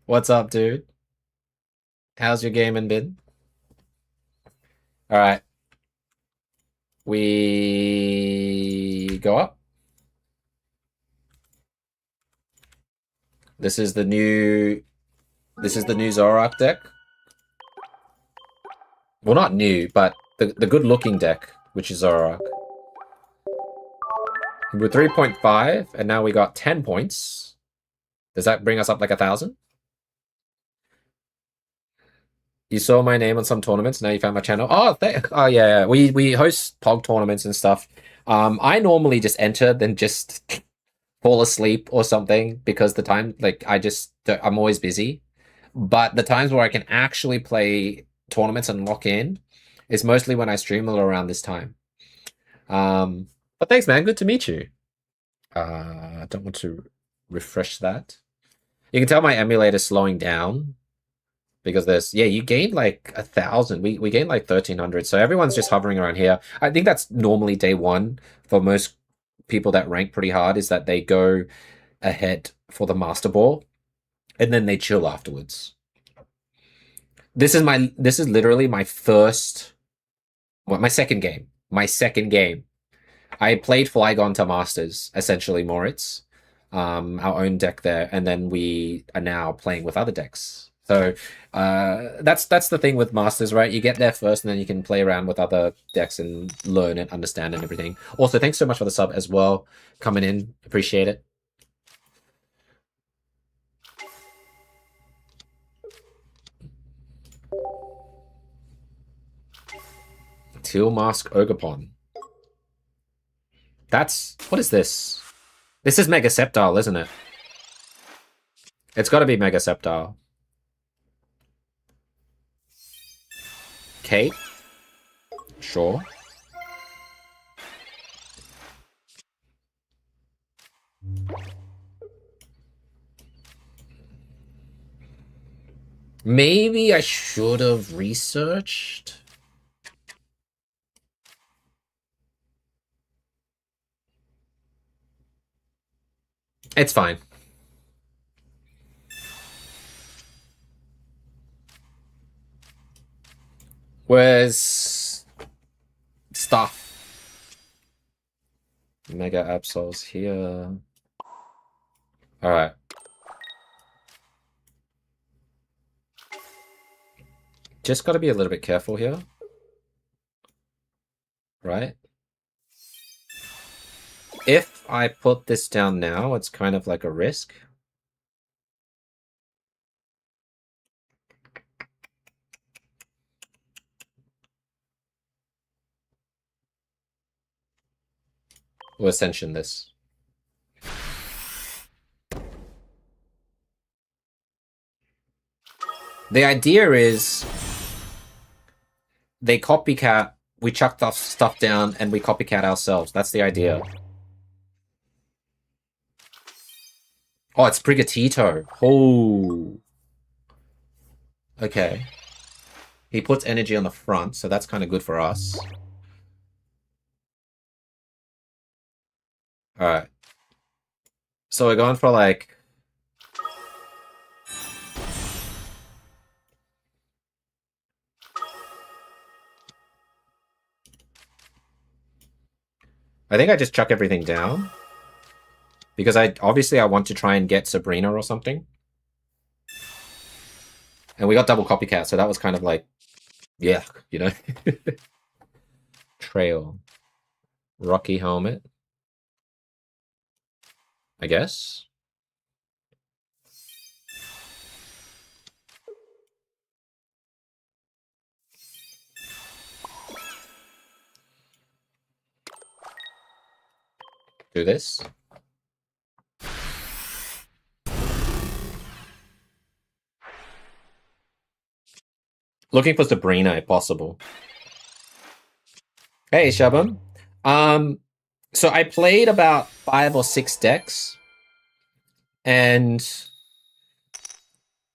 What's up, dude? How's your gaming been? Alright. We go up. This is the new Zoroark deck. Well, not new, but the good-looking deck, which is Zoroark. We're 3.5, and now we got 10 points. Does that bring us up like 1,000? You saw my name on some tournaments, now you found my channel. Oh yeah. We host POG tournaments and stuff. I normally just enter, then just fall asleep or something, because the time, like, I'm always busy. But the times where I can actually play tournaments and lock in is mostly when I stream around this time. But thanks, man. Good to meet you. I don't want to refresh that. You can tell my emulator's slowing down Because there's, yeah, you gained like 1,000. We gained like 1,300. So everyone's just hovering around here. I think that's normally day one for most people that rank pretty hard, is that they go ahead for the Master Ball and then they chill afterwards. This is literally my first, well, my second game. My second game. I played Flygon to Masters, essentially, Moritz. Our own deck there, and then we are now playing with other decks. So that's the thing with Masters, right? You get there first, and then you can play around with other decks and learn and understand and everything. Also, thanks so much for the sub as well, coming in. Appreciate it. Teal Mask Ogerpon. That's, what is this? This is Mega Sceptile, isn't it? It's got to be Mega Sceptile. Kate? Sure. Maybe I should have researched. It's fine. Where's stuff? Mega Absols here. Alright. Just gotta be a little bit careful here. Right? If I put this down now, it's kind of like a risk. We'll Ascension this. The idea is they copycat, we chuck the stuff down, and we copycat ourselves. That's the idea. Oh, it's Prigatito. Oh. Okay. He puts energy on the front, so that's kind of good for us. Alright. So we're going for like... I think I just chuck everything down. Because obviously I want to try and get Sabrina or something. And we got double copycat, so that was kind of like, yeah, you know. Trail. Rocky helmet. I guess. Do this. Looking for Sabrina if possible. Hey, Shabam. So I played about 5 or 6 decks. And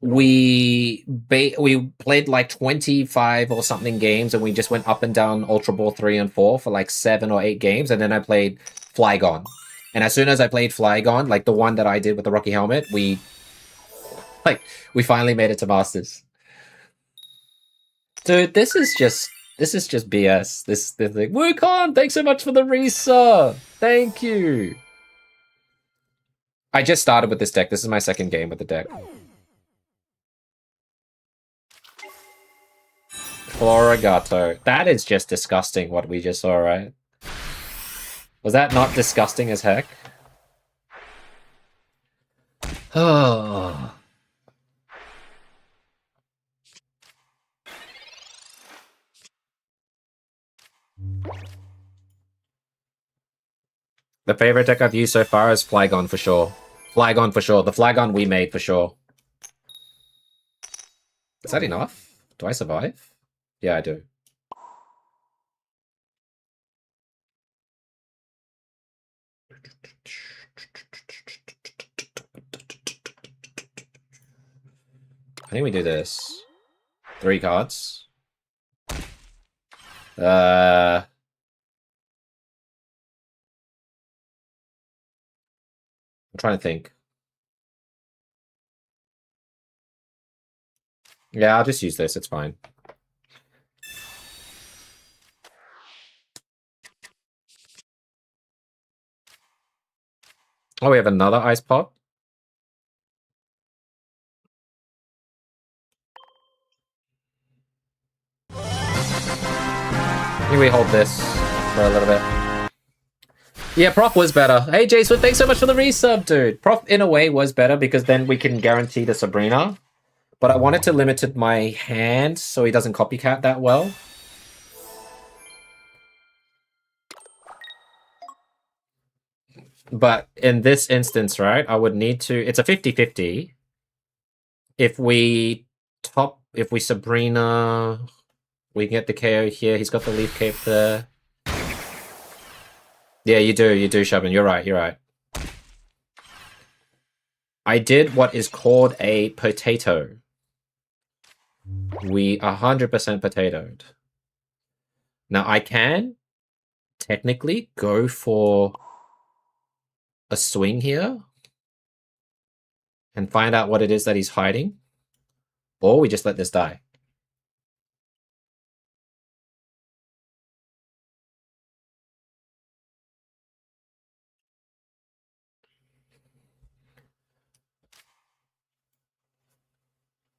we played like 25 or something games, and we just went up and down Ultra Ball 3 and 4 for like 7 or 8 games, and then I played Flygon. And as soon as I played Flygon, like the one that I did with the Rocky helmet, we finally made it to Masters. Dude, this is just BS. This thing. Wukon, thanks so much for the resub. Thank you. I just started with this deck. This is my second game with the deck. Florigato. That is just disgusting what we just saw, right? Was that not disgusting as heck? Oh. The favorite deck I've used so far is Flygon for sure. Flygon for sure. The Flygon we made for sure. Is that enough? Do I survive? Yeah, I do. I think we do this. 3 cards. I'm trying to think. Yeah, I'll just use this. It's fine. Oh, we have another ice pop. Maybe we hold this for a little bit. Yeah, Prof was better. Hey, Jason, thanks so much for the resub, dude. Prof, in a way, was better because then we can guarantee the Sabrina. But I wanted to limit my hand so he doesn't copycat that well. But in this instance, right, I would need to... It's a 50-50. If we Sabrina... We can get the KO here. He's got the Leaf Cape there. Yeah, you do, Shabin. You're right. I did what is called a potato. We 100% potatoed. Now, I can technically go for a swing here and find out what it is that he's hiding. Or we just let this die.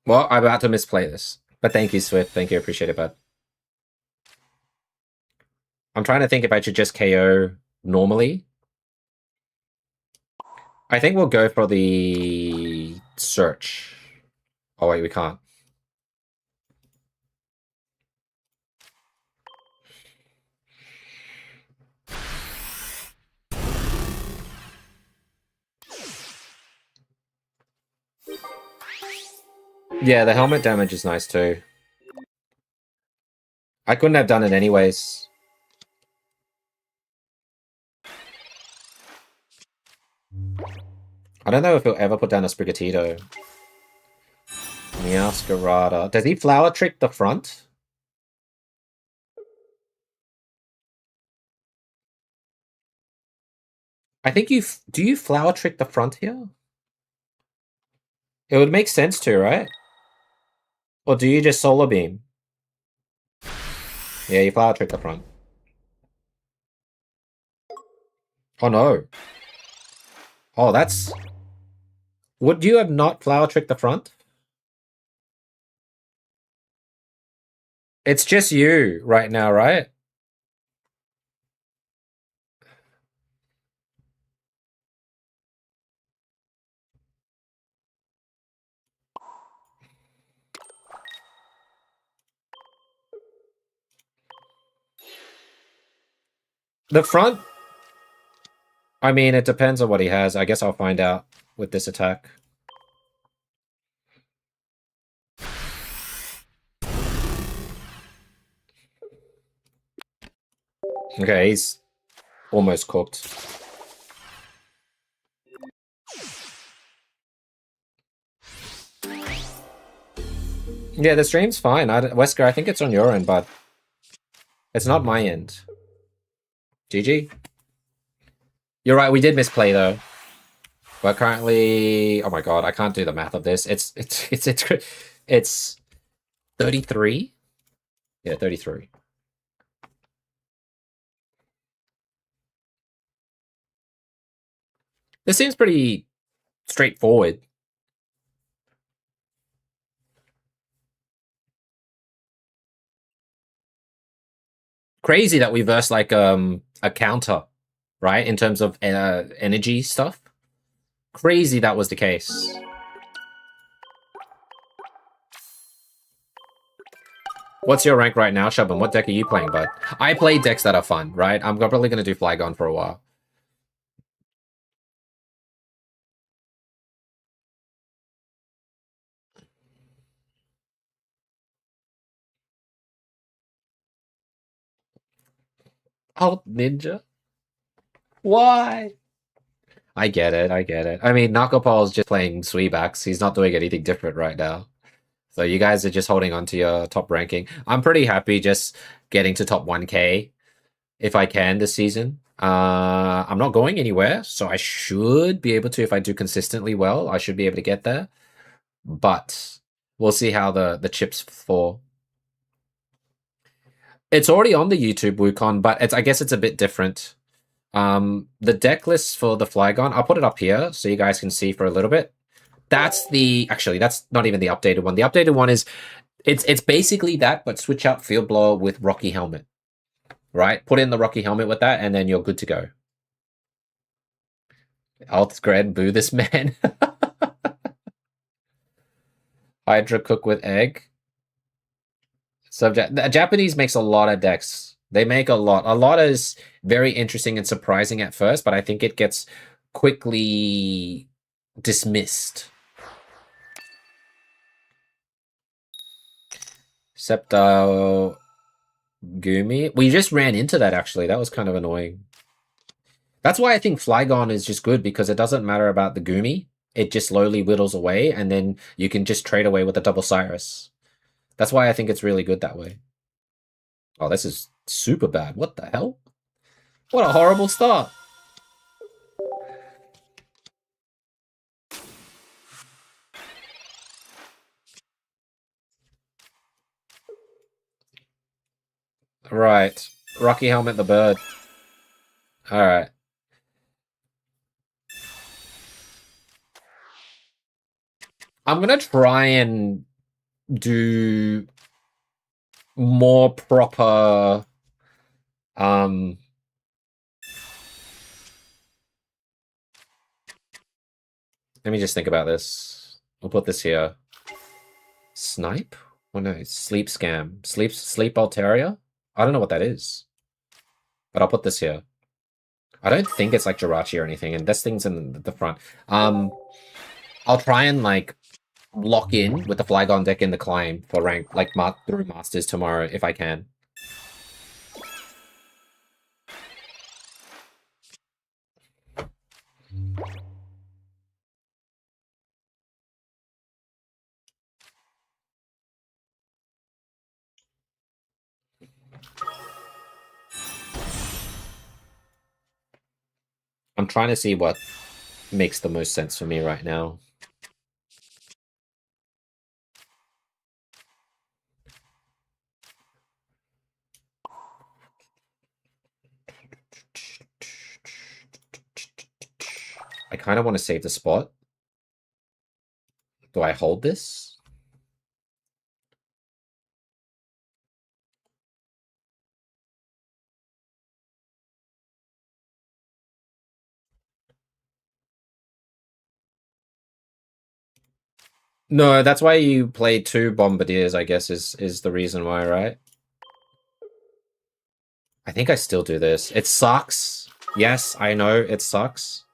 Well, I'm about to misplay this. But thank you, Swift. Thank you. Appreciate it, bud. I'm trying to think if I should just KO normally. I think we'll go for the search. Oh, wait, we can't. Yeah, the helmet damage is nice too. I couldn't have done it anyways. I don't know if he'll ever put down a Sprigatito. Meowscarada. Does he flower trick the front? I think do you flower trick the front here? It would make sense to, right? Or do you just solar beam? Yeah, you flower trick the front. Oh no. Oh, that's... Would you have not flower tricked the front? It's just you right now, right? The front... I mean, it depends on what he has. I guess I'll find out with this attack. Okay, he's almost cooked. Yeah, the stream's fine. Wesker, I think it's on your end, but it's not my end. GG. You're right, we did misplay though. But currently, oh my god, I can't do the math of this. It's 33? Yeah, 33. This seems pretty straightforward. Crazy that we versed like a counter, right? In terms of energy stuff. Crazy that was the case. What's your rank right now, Shubham? What deck are you playing, bud? I play decks that are fun, right? I'm probably going to do Flygon for a while. Oh, Ninja? Why? I get it. I mean, Nakopal's just playing Sweebacks. He's not doing anything different right now. So you guys are just holding on to your top ranking. I'm pretty happy just getting to top 1K if I can this season. I'm not going anywhere, so I should be able to, if I do consistently well, I should be able to get there. But we'll see how the chips fall. It's already on the YouTube Wukong, but I guess it's a bit different. The deck list for the Flygon, I'll put it up here so you guys can see for a little bit. That's not even the updated one. The updated one is it's basically that, but switch out Field Blower with Rocky Helmet. Right? Put in the Rocky Helmet with that, and then you're good to go. Althgren, boo this man. Hydra Cook with Egg. Subject. The Japanese makes a lot of decks. They make a lot. A lot is very interesting and surprising at first, but I think it gets quickly dismissed. Sceptile Gumi. We just ran into that, actually. That was kind of annoying. That's why I think Flygon is just good, because it doesn't matter about the Gumi. It just slowly whittles away, and then you can just trade away with a double Cyrus. That's why I think it's really good that way. Oh, this is super bad. What the hell? What a horrible start. Right. Rocky Helmet the bird. Alright. I'm gonna try and do more proper let me just think about this. We'll put this here. Snipe? Oh no, Sleep Scam. Sleep Altaria? I don't know what that is. But I'll put this here. I don't think it's like Jirachi or anything, and this thing's in the front. I'll try and like lock in with the Flygon deck in the climb for rank, like through Masters tomorrow if I can. I'm trying to see what makes the most sense for me right now. I kind of want to save the spot. Do I hold this? No, that's why you play 2 Bombardiers, I guess, is the reason why, right? I think I still do this. It sucks. Yes, I know it sucks.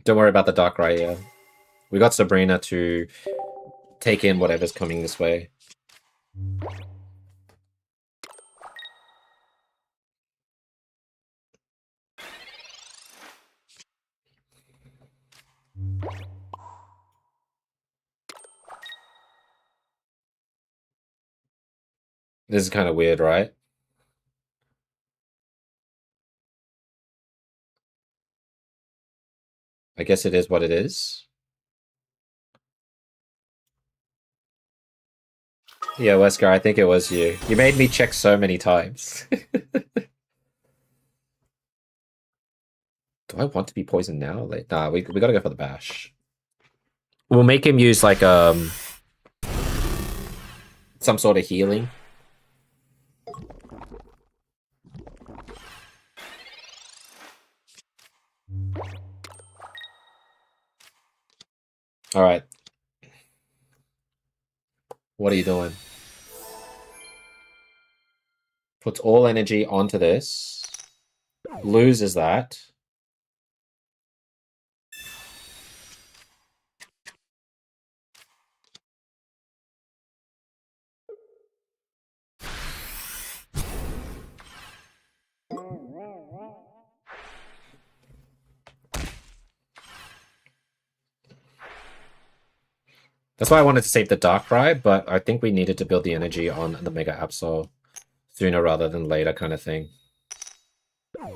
Don't worry about the Dark Raya. We got Sabrina to take in whatever's coming this way. This is kind of weird, right? I guess it is what it is. Yeah, Wesker, I think it was you. You made me check so many times. Do I want to be poisoned now? Like, nah, we gotta go for the bash. We'll make him use like some sort of healing. All right. What are you doing? Puts all energy onto this. Loses that. That's why I wanted to save the Darkrai, but I think we needed to build the energy on the Mega Absol sooner rather than later kind of thing.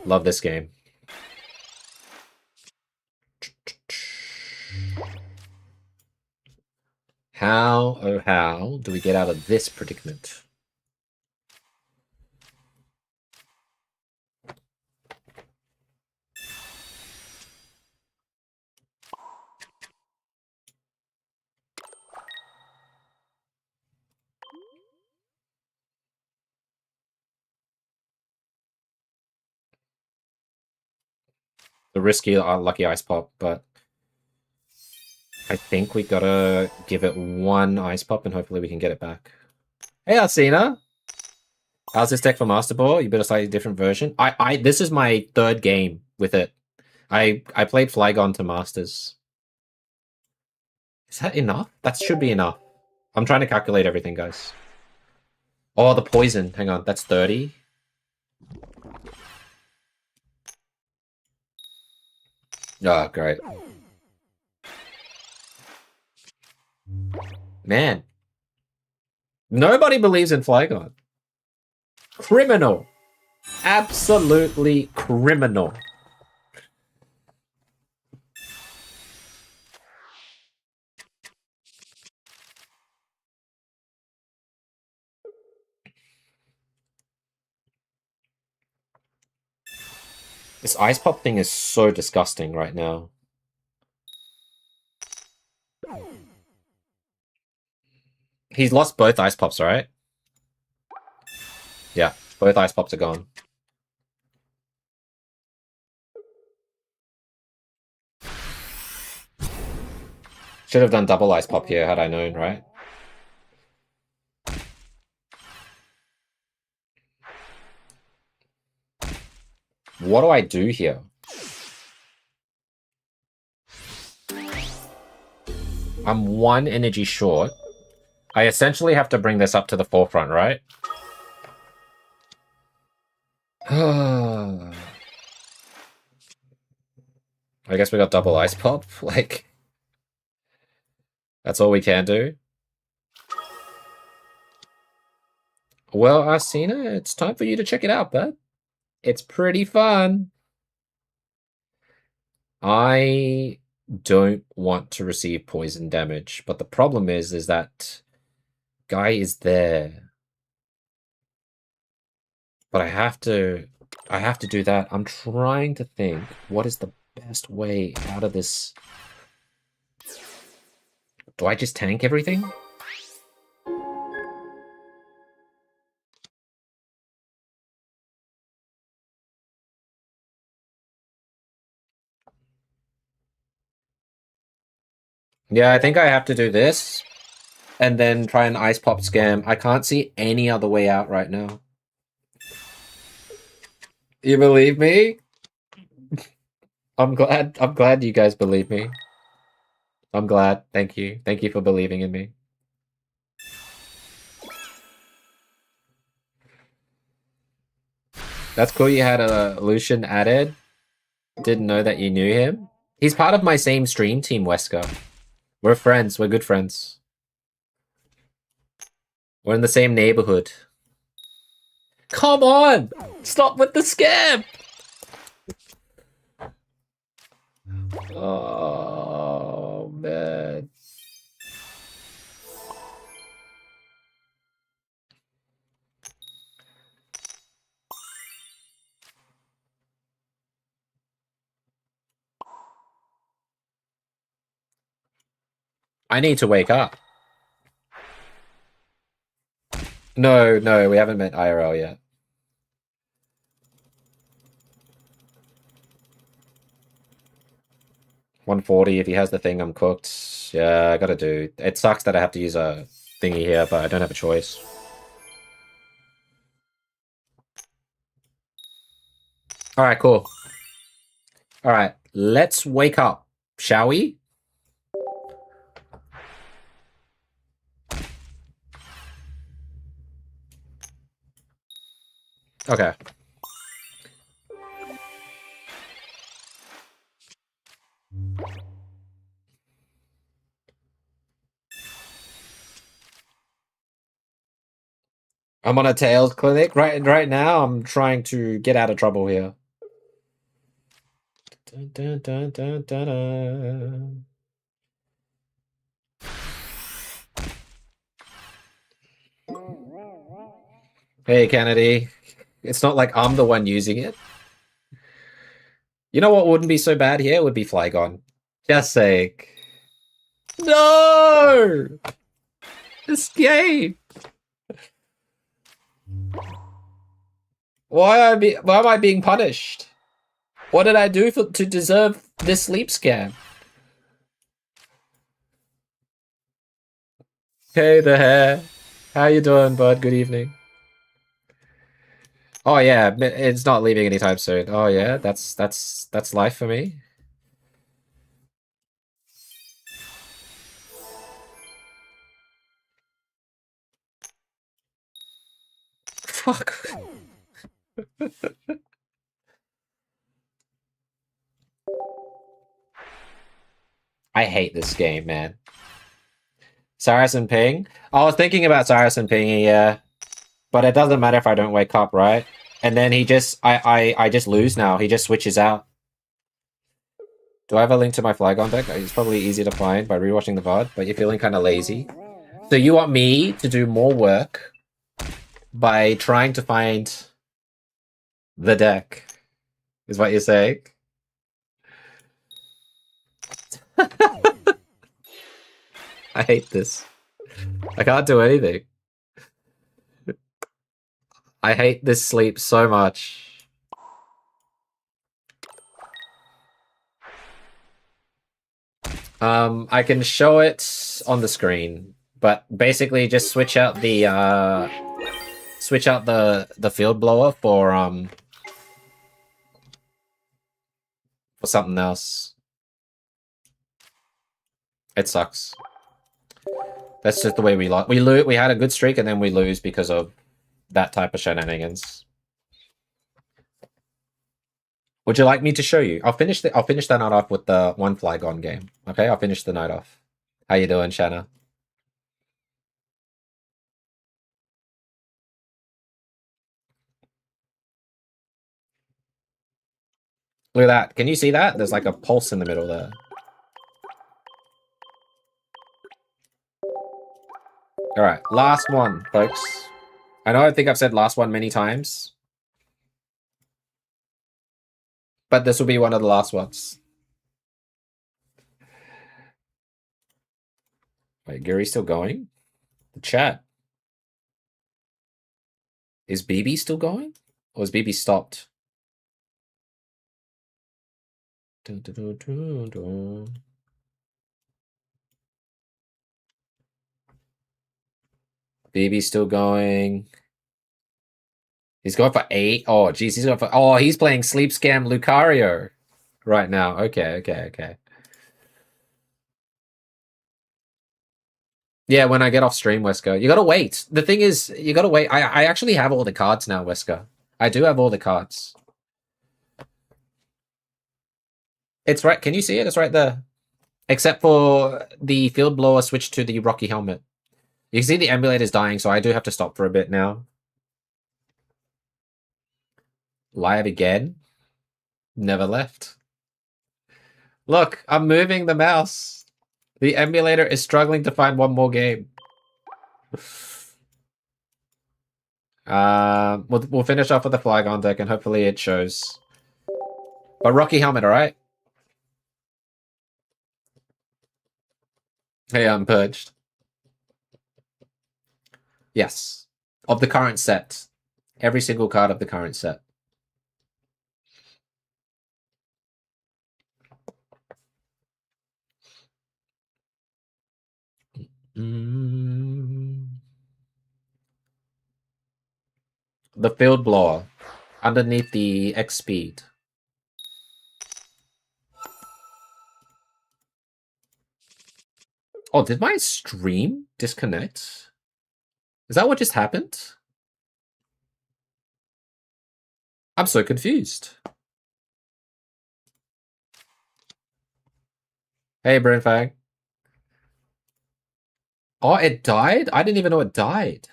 Love this game. How, oh how, do we get out of this predicament? The risky, lucky Ice Pop, but I think we gotta give it one Ice Pop and hopefully we can get it back. Hey, Arsena! How's this deck for Master Ball? You built a slightly different version. This is my third game with it. I played Flygon to Masters. Is that enough? That should be enough. I'm trying to calculate everything, guys. Oh, the poison. Hang on, that's 30. Oh, great. Man. Nobody believes in Flygon. Criminal. Absolutely criminal. This Ice Pop thing is so disgusting right now. He's lost both Ice Pops, right? Yeah, both Ice Pops are gone. Should have done double Ice Pop here had I known, right? What do I do here? I'm one energy short. I essentially have to bring this up to the forefront, right? I guess we got double Ice Pop. Like, that's all we can do. Well, Arsena, it's time for you to check it out, bud. It's pretty fun. I don't want to receive poison damage, but the problem is that guy is there. But I have to do that. I'm trying to think what is the best way out of this. Do I just tank everything? Yeah, I think I have to do this and then try an Ice Pop scam. I can't see any other way out right now. You believe me? I'm glad you guys believe me. I'm glad. Thank you. Thank you for believing in me. That's cool you had a Lucian added. Didn't know that you knew him. He's part of my same stream team, Wesker. We're friends. We're good friends. We're in the same neighborhood. Come on! Stop with the scam! Oh, man. I need to wake up. No, we haven't met IRL yet. $140, if he has the thing, I'm cooked. Yeah, I gotta do. It sucks that I have to use a thingy here, but I don't have a choice. Alright, cool. Alright, let's wake up, shall we? Okay. I'm on a tails clinic right now. I'm trying to get out of trouble here. Dun, dun, dun, dun, dun, dun. Hey, Kennedy. It's not like I'm the one using it. You know what wouldn't be so bad here? Would be Flygon. Just sake. No! Escape! Why am I being punished? What did I do to deserve this sleep scam? Hey there. How you doing, bud? Good evening. Oh yeah, it's not leaving anytime soon. Oh yeah, that's life for me. Fuck. I hate this game, man. Cyrus and Ping. I was thinking about Cyrus and Ping, yeah. But it doesn't matter if I don't wake up, right? And then he just I just lose now. He just switches out. Do I have a link to my Flygon deck? It's probably easy to find by rewatching the VOD, but you're feeling kind of lazy. So you want me to do more work by trying to find the deck, is what you're saying? I hate this. I can't do anything. I hate this sleep so much. I can show it on the screen, but basically just switch out the field blower for something else. It sucks. That's just the way we lost. We had a good streak and then we lose because of that type of shenanigans. Would you like me to show you? I'll finish the night off with the one Flygon game. Okay, I'll finish the night off. How you doing, Shanna? Look at that. Can you see that? There's like a pulse in the middle there. Alright, last one, folks. I know I think I've said last one many times. But this will be one of the last ones. Wait, Gary's still going? The chat. Is BB still going? Or is BB stopped? Dun, dun, dun, dun, dun. BB's still going. He's going for 8. Oh, geez, he's going for... Oh, he's playing Sleep Scam Lucario right now. Okay. Yeah, when I get off stream, Wesker. You gotta wait. The thing is, you gotta wait. I actually have all the cards now, Wesker. I do have all the cards. It's right. Can you see it? It's right there. Except for the field blower switched to the Rocky helmet. You can see the emulator's dying, so I do have to stop for a bit now. Live again. Never left. Look, I'm moving the mouse. The emulator is struggling to find one more game. We'll finish off with the Flygon deck, and hopefully it shows. But Rocky helmet, alright? Hey, I'm purged. Yes. Of the current set. Every single card of the current set. The field blower. Underneath the X speed. Oh, did my stream disconnect? Is that what just happened? I'm so confused. Hey, Brainfang. Oh, it died? I didn't even know it died.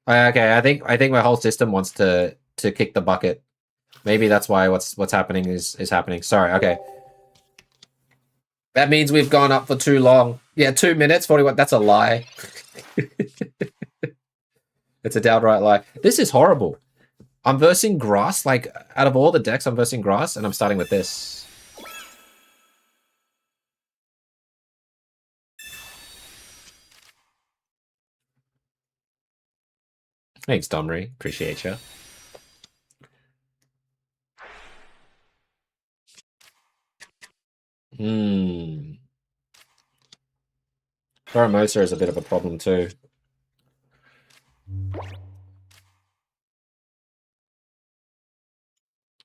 Okay, I think my whole system wants to kick the bucket. Maybe that's why what's happening is happening. Sorry. Okay. That means we've gone up for too long. Yeah, 2 minutes, 41. That's a lie. It's a downright lie. This is horrible. I'm versing grass. Like, out of all the decks, I'm versing grass, and I'm starting with this. Thanks, Domri. Appreciate you. Pheromosa is a bit of a problem, too.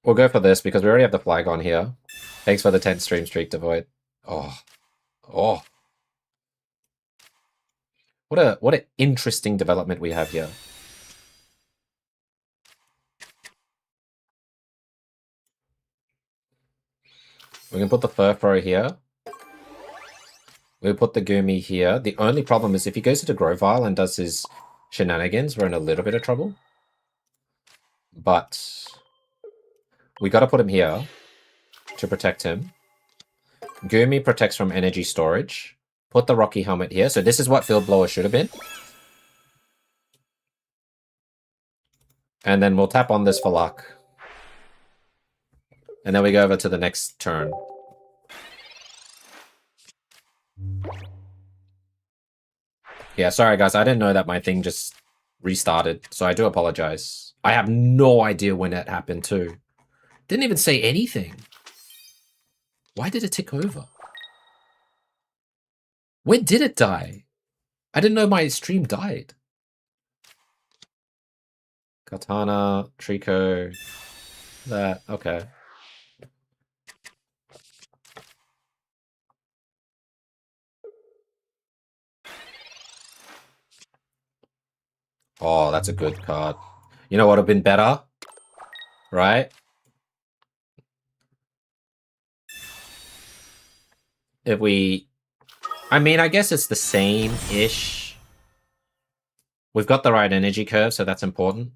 We'll go for this because we already have the flag on here. Thanks for the 10 stream streak, Devoid. Oh. Oh. What an interesting development we have here. We can put the Furfro here. We'll put the Goomy here. The only problem is if he goes into Grovile and does his shenanigans, we're in a little bit of trouble. But we got to put him here to protect him. Goomy protects from energy storage. Put the Rocky Helmet here. So this is what Field Blower should have been. And then we'll tap on this for luck. And then we go over to the next turn. Yeah, sorry guys, I didn't know that my thing just restarted, so I do apologize. I have no idea when that happened too. Didn't even say anything. Why did it tick over? When did it die? I didn't know my stream died. Katana, Trico, that, okay. Oh, that's a good card. You know what would have been better? Right? If we... I mean, I guess it's the same-ish. We've got the right energy curve, so that's important.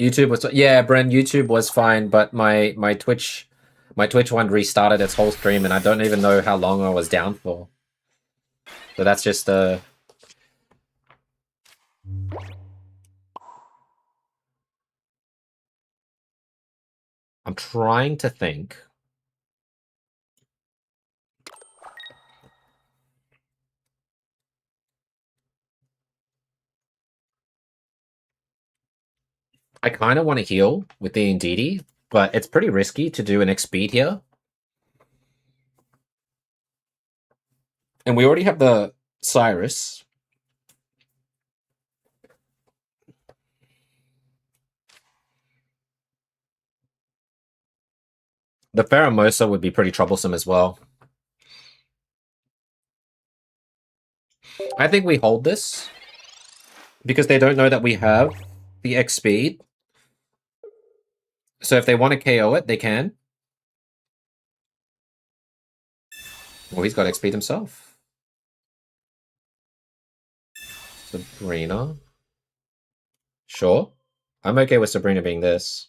YouTube was... Yeah, Bren, YouTube was fine, but my Twitch one restarted its whole stream, and I don't even know how long I was down for. So that's just I'm trying to think. I kind of want to heal with the Indeedee, but it's pretty risky to do an X speed here. And we already have the Cyrus. The Pheromosa would be pretty troublesome as well. I think we hold this because they don't know that we have the X speed. So if they want to KO it, they can. Well, he's got X speed himself. Sabrina. Sure. I'm okay with Sabrina being this.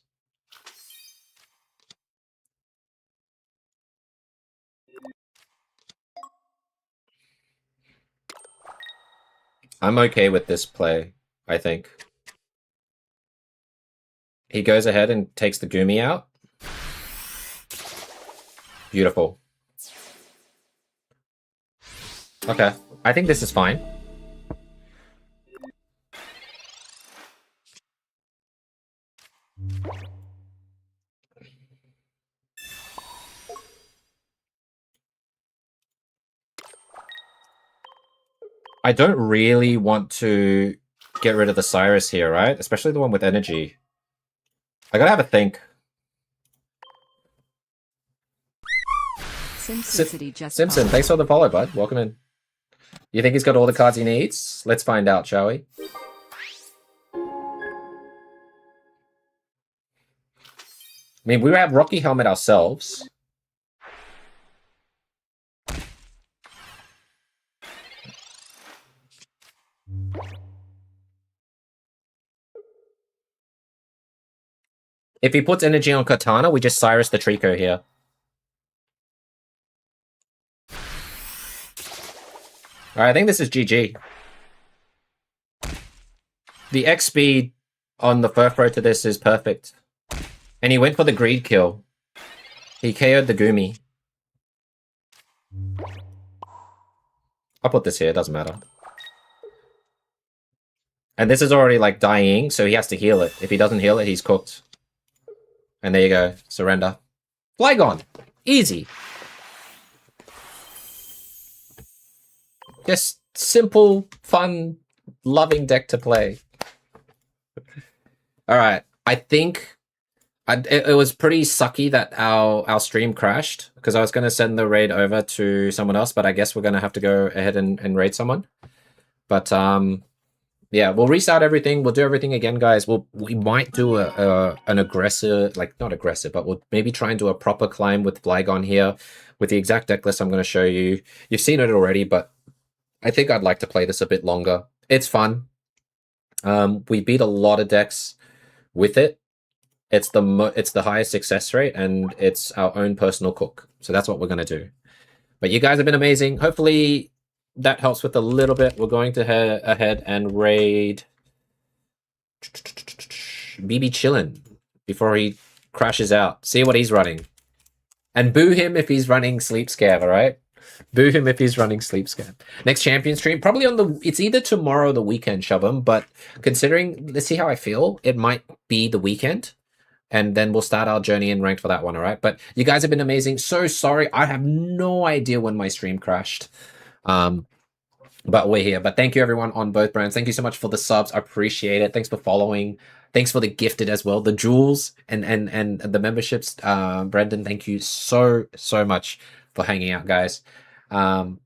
I'm okay with this play, I think. He goes ahead and takes the Goomy out. Beautiful. Okay, I think this is fine. I don't really want to get rid of the Cyrus here, right? Especially the one with energy. I gotta have a think. Simpson, thanks for the follow, bud. Welcome in. You think he's got all the cards he needs? Let's find out, shall we? I mean, we have Rocky Helmet ourselves. If he puts energy on Katana, we just Cyrus the Trico here. Alright, I think this is GG. The X speed on the Furfro to this is perfect. And he went for the greed kill. He KO'd the Gumi. I'll put this here, it doesn't matter. And this is already like dying, so he has to heal it. If he doesn't heal it, he's cooked. And there you go, surrender. Flygon! Easy! Just simple, fun, loving deck to play. Alright, I think it was pretty sucky that our stream crashed, because I was going to send the raid over to someone else, but I guess we're going to have to go ahead and raid someone. But, yeah, we'll restart everything. We'll do everything again, guys. We might do an aggressive, like, not aggressive, but we'll maybe try and do a proper climb with Flygon here with the exact deck list I'm going to show you. You've seen it already, but I think I'd like to play this a bit longer. It's fun. We beat a lot of decks with it. It's the highest success rate, and it's our own personal cook. So that's what we're going to do. But you guys have been amazing. Hopefully that helps with a little bit. We're going to head ahead and raid BB Chillin' before he crashes out. See what he's running. And boo him if he's running Sleep Scare, all right? Boo him if he's running Sleep Scare. Next champion stream, probably on it's either tomorrow or the weekend, Shubham, but considering, let's see how I feel, it might be the weekend. And then we'll start our journey in ranked for that one, all right? But you guys have been amazing. So sorry. I have no idea when my stream crashed. But we're here. But thank you, everyone, on both brands. Thank you so much for the subs. I appreciate it. Thanks for following. Thanks for the gifted as well. The jewels and the memberships. Brendan, thank you so much for hanging out, guys. You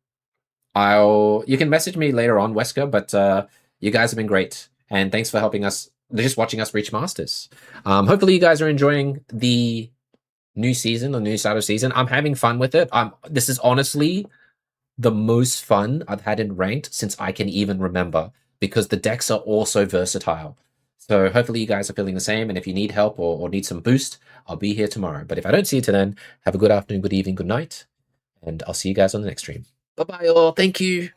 can message me later on, Wesker, but you guys have been great. And thanks for helping us. They're just watching us reach Masters. Hopefully you guys are enjoying the new season, the new start of season. I'm having fun with it. This is honestly the most fun I've had in ranked since I can even remember, because the decks are all so versatile. So hopefully you guys are feeling the same. And if you need help or need some boost, I'll be here tomorrow. But if I don't see you till then, have a good afternoon, good evening, good night. And I'll see you guys on the next stream. Bye-bye all. Thank you.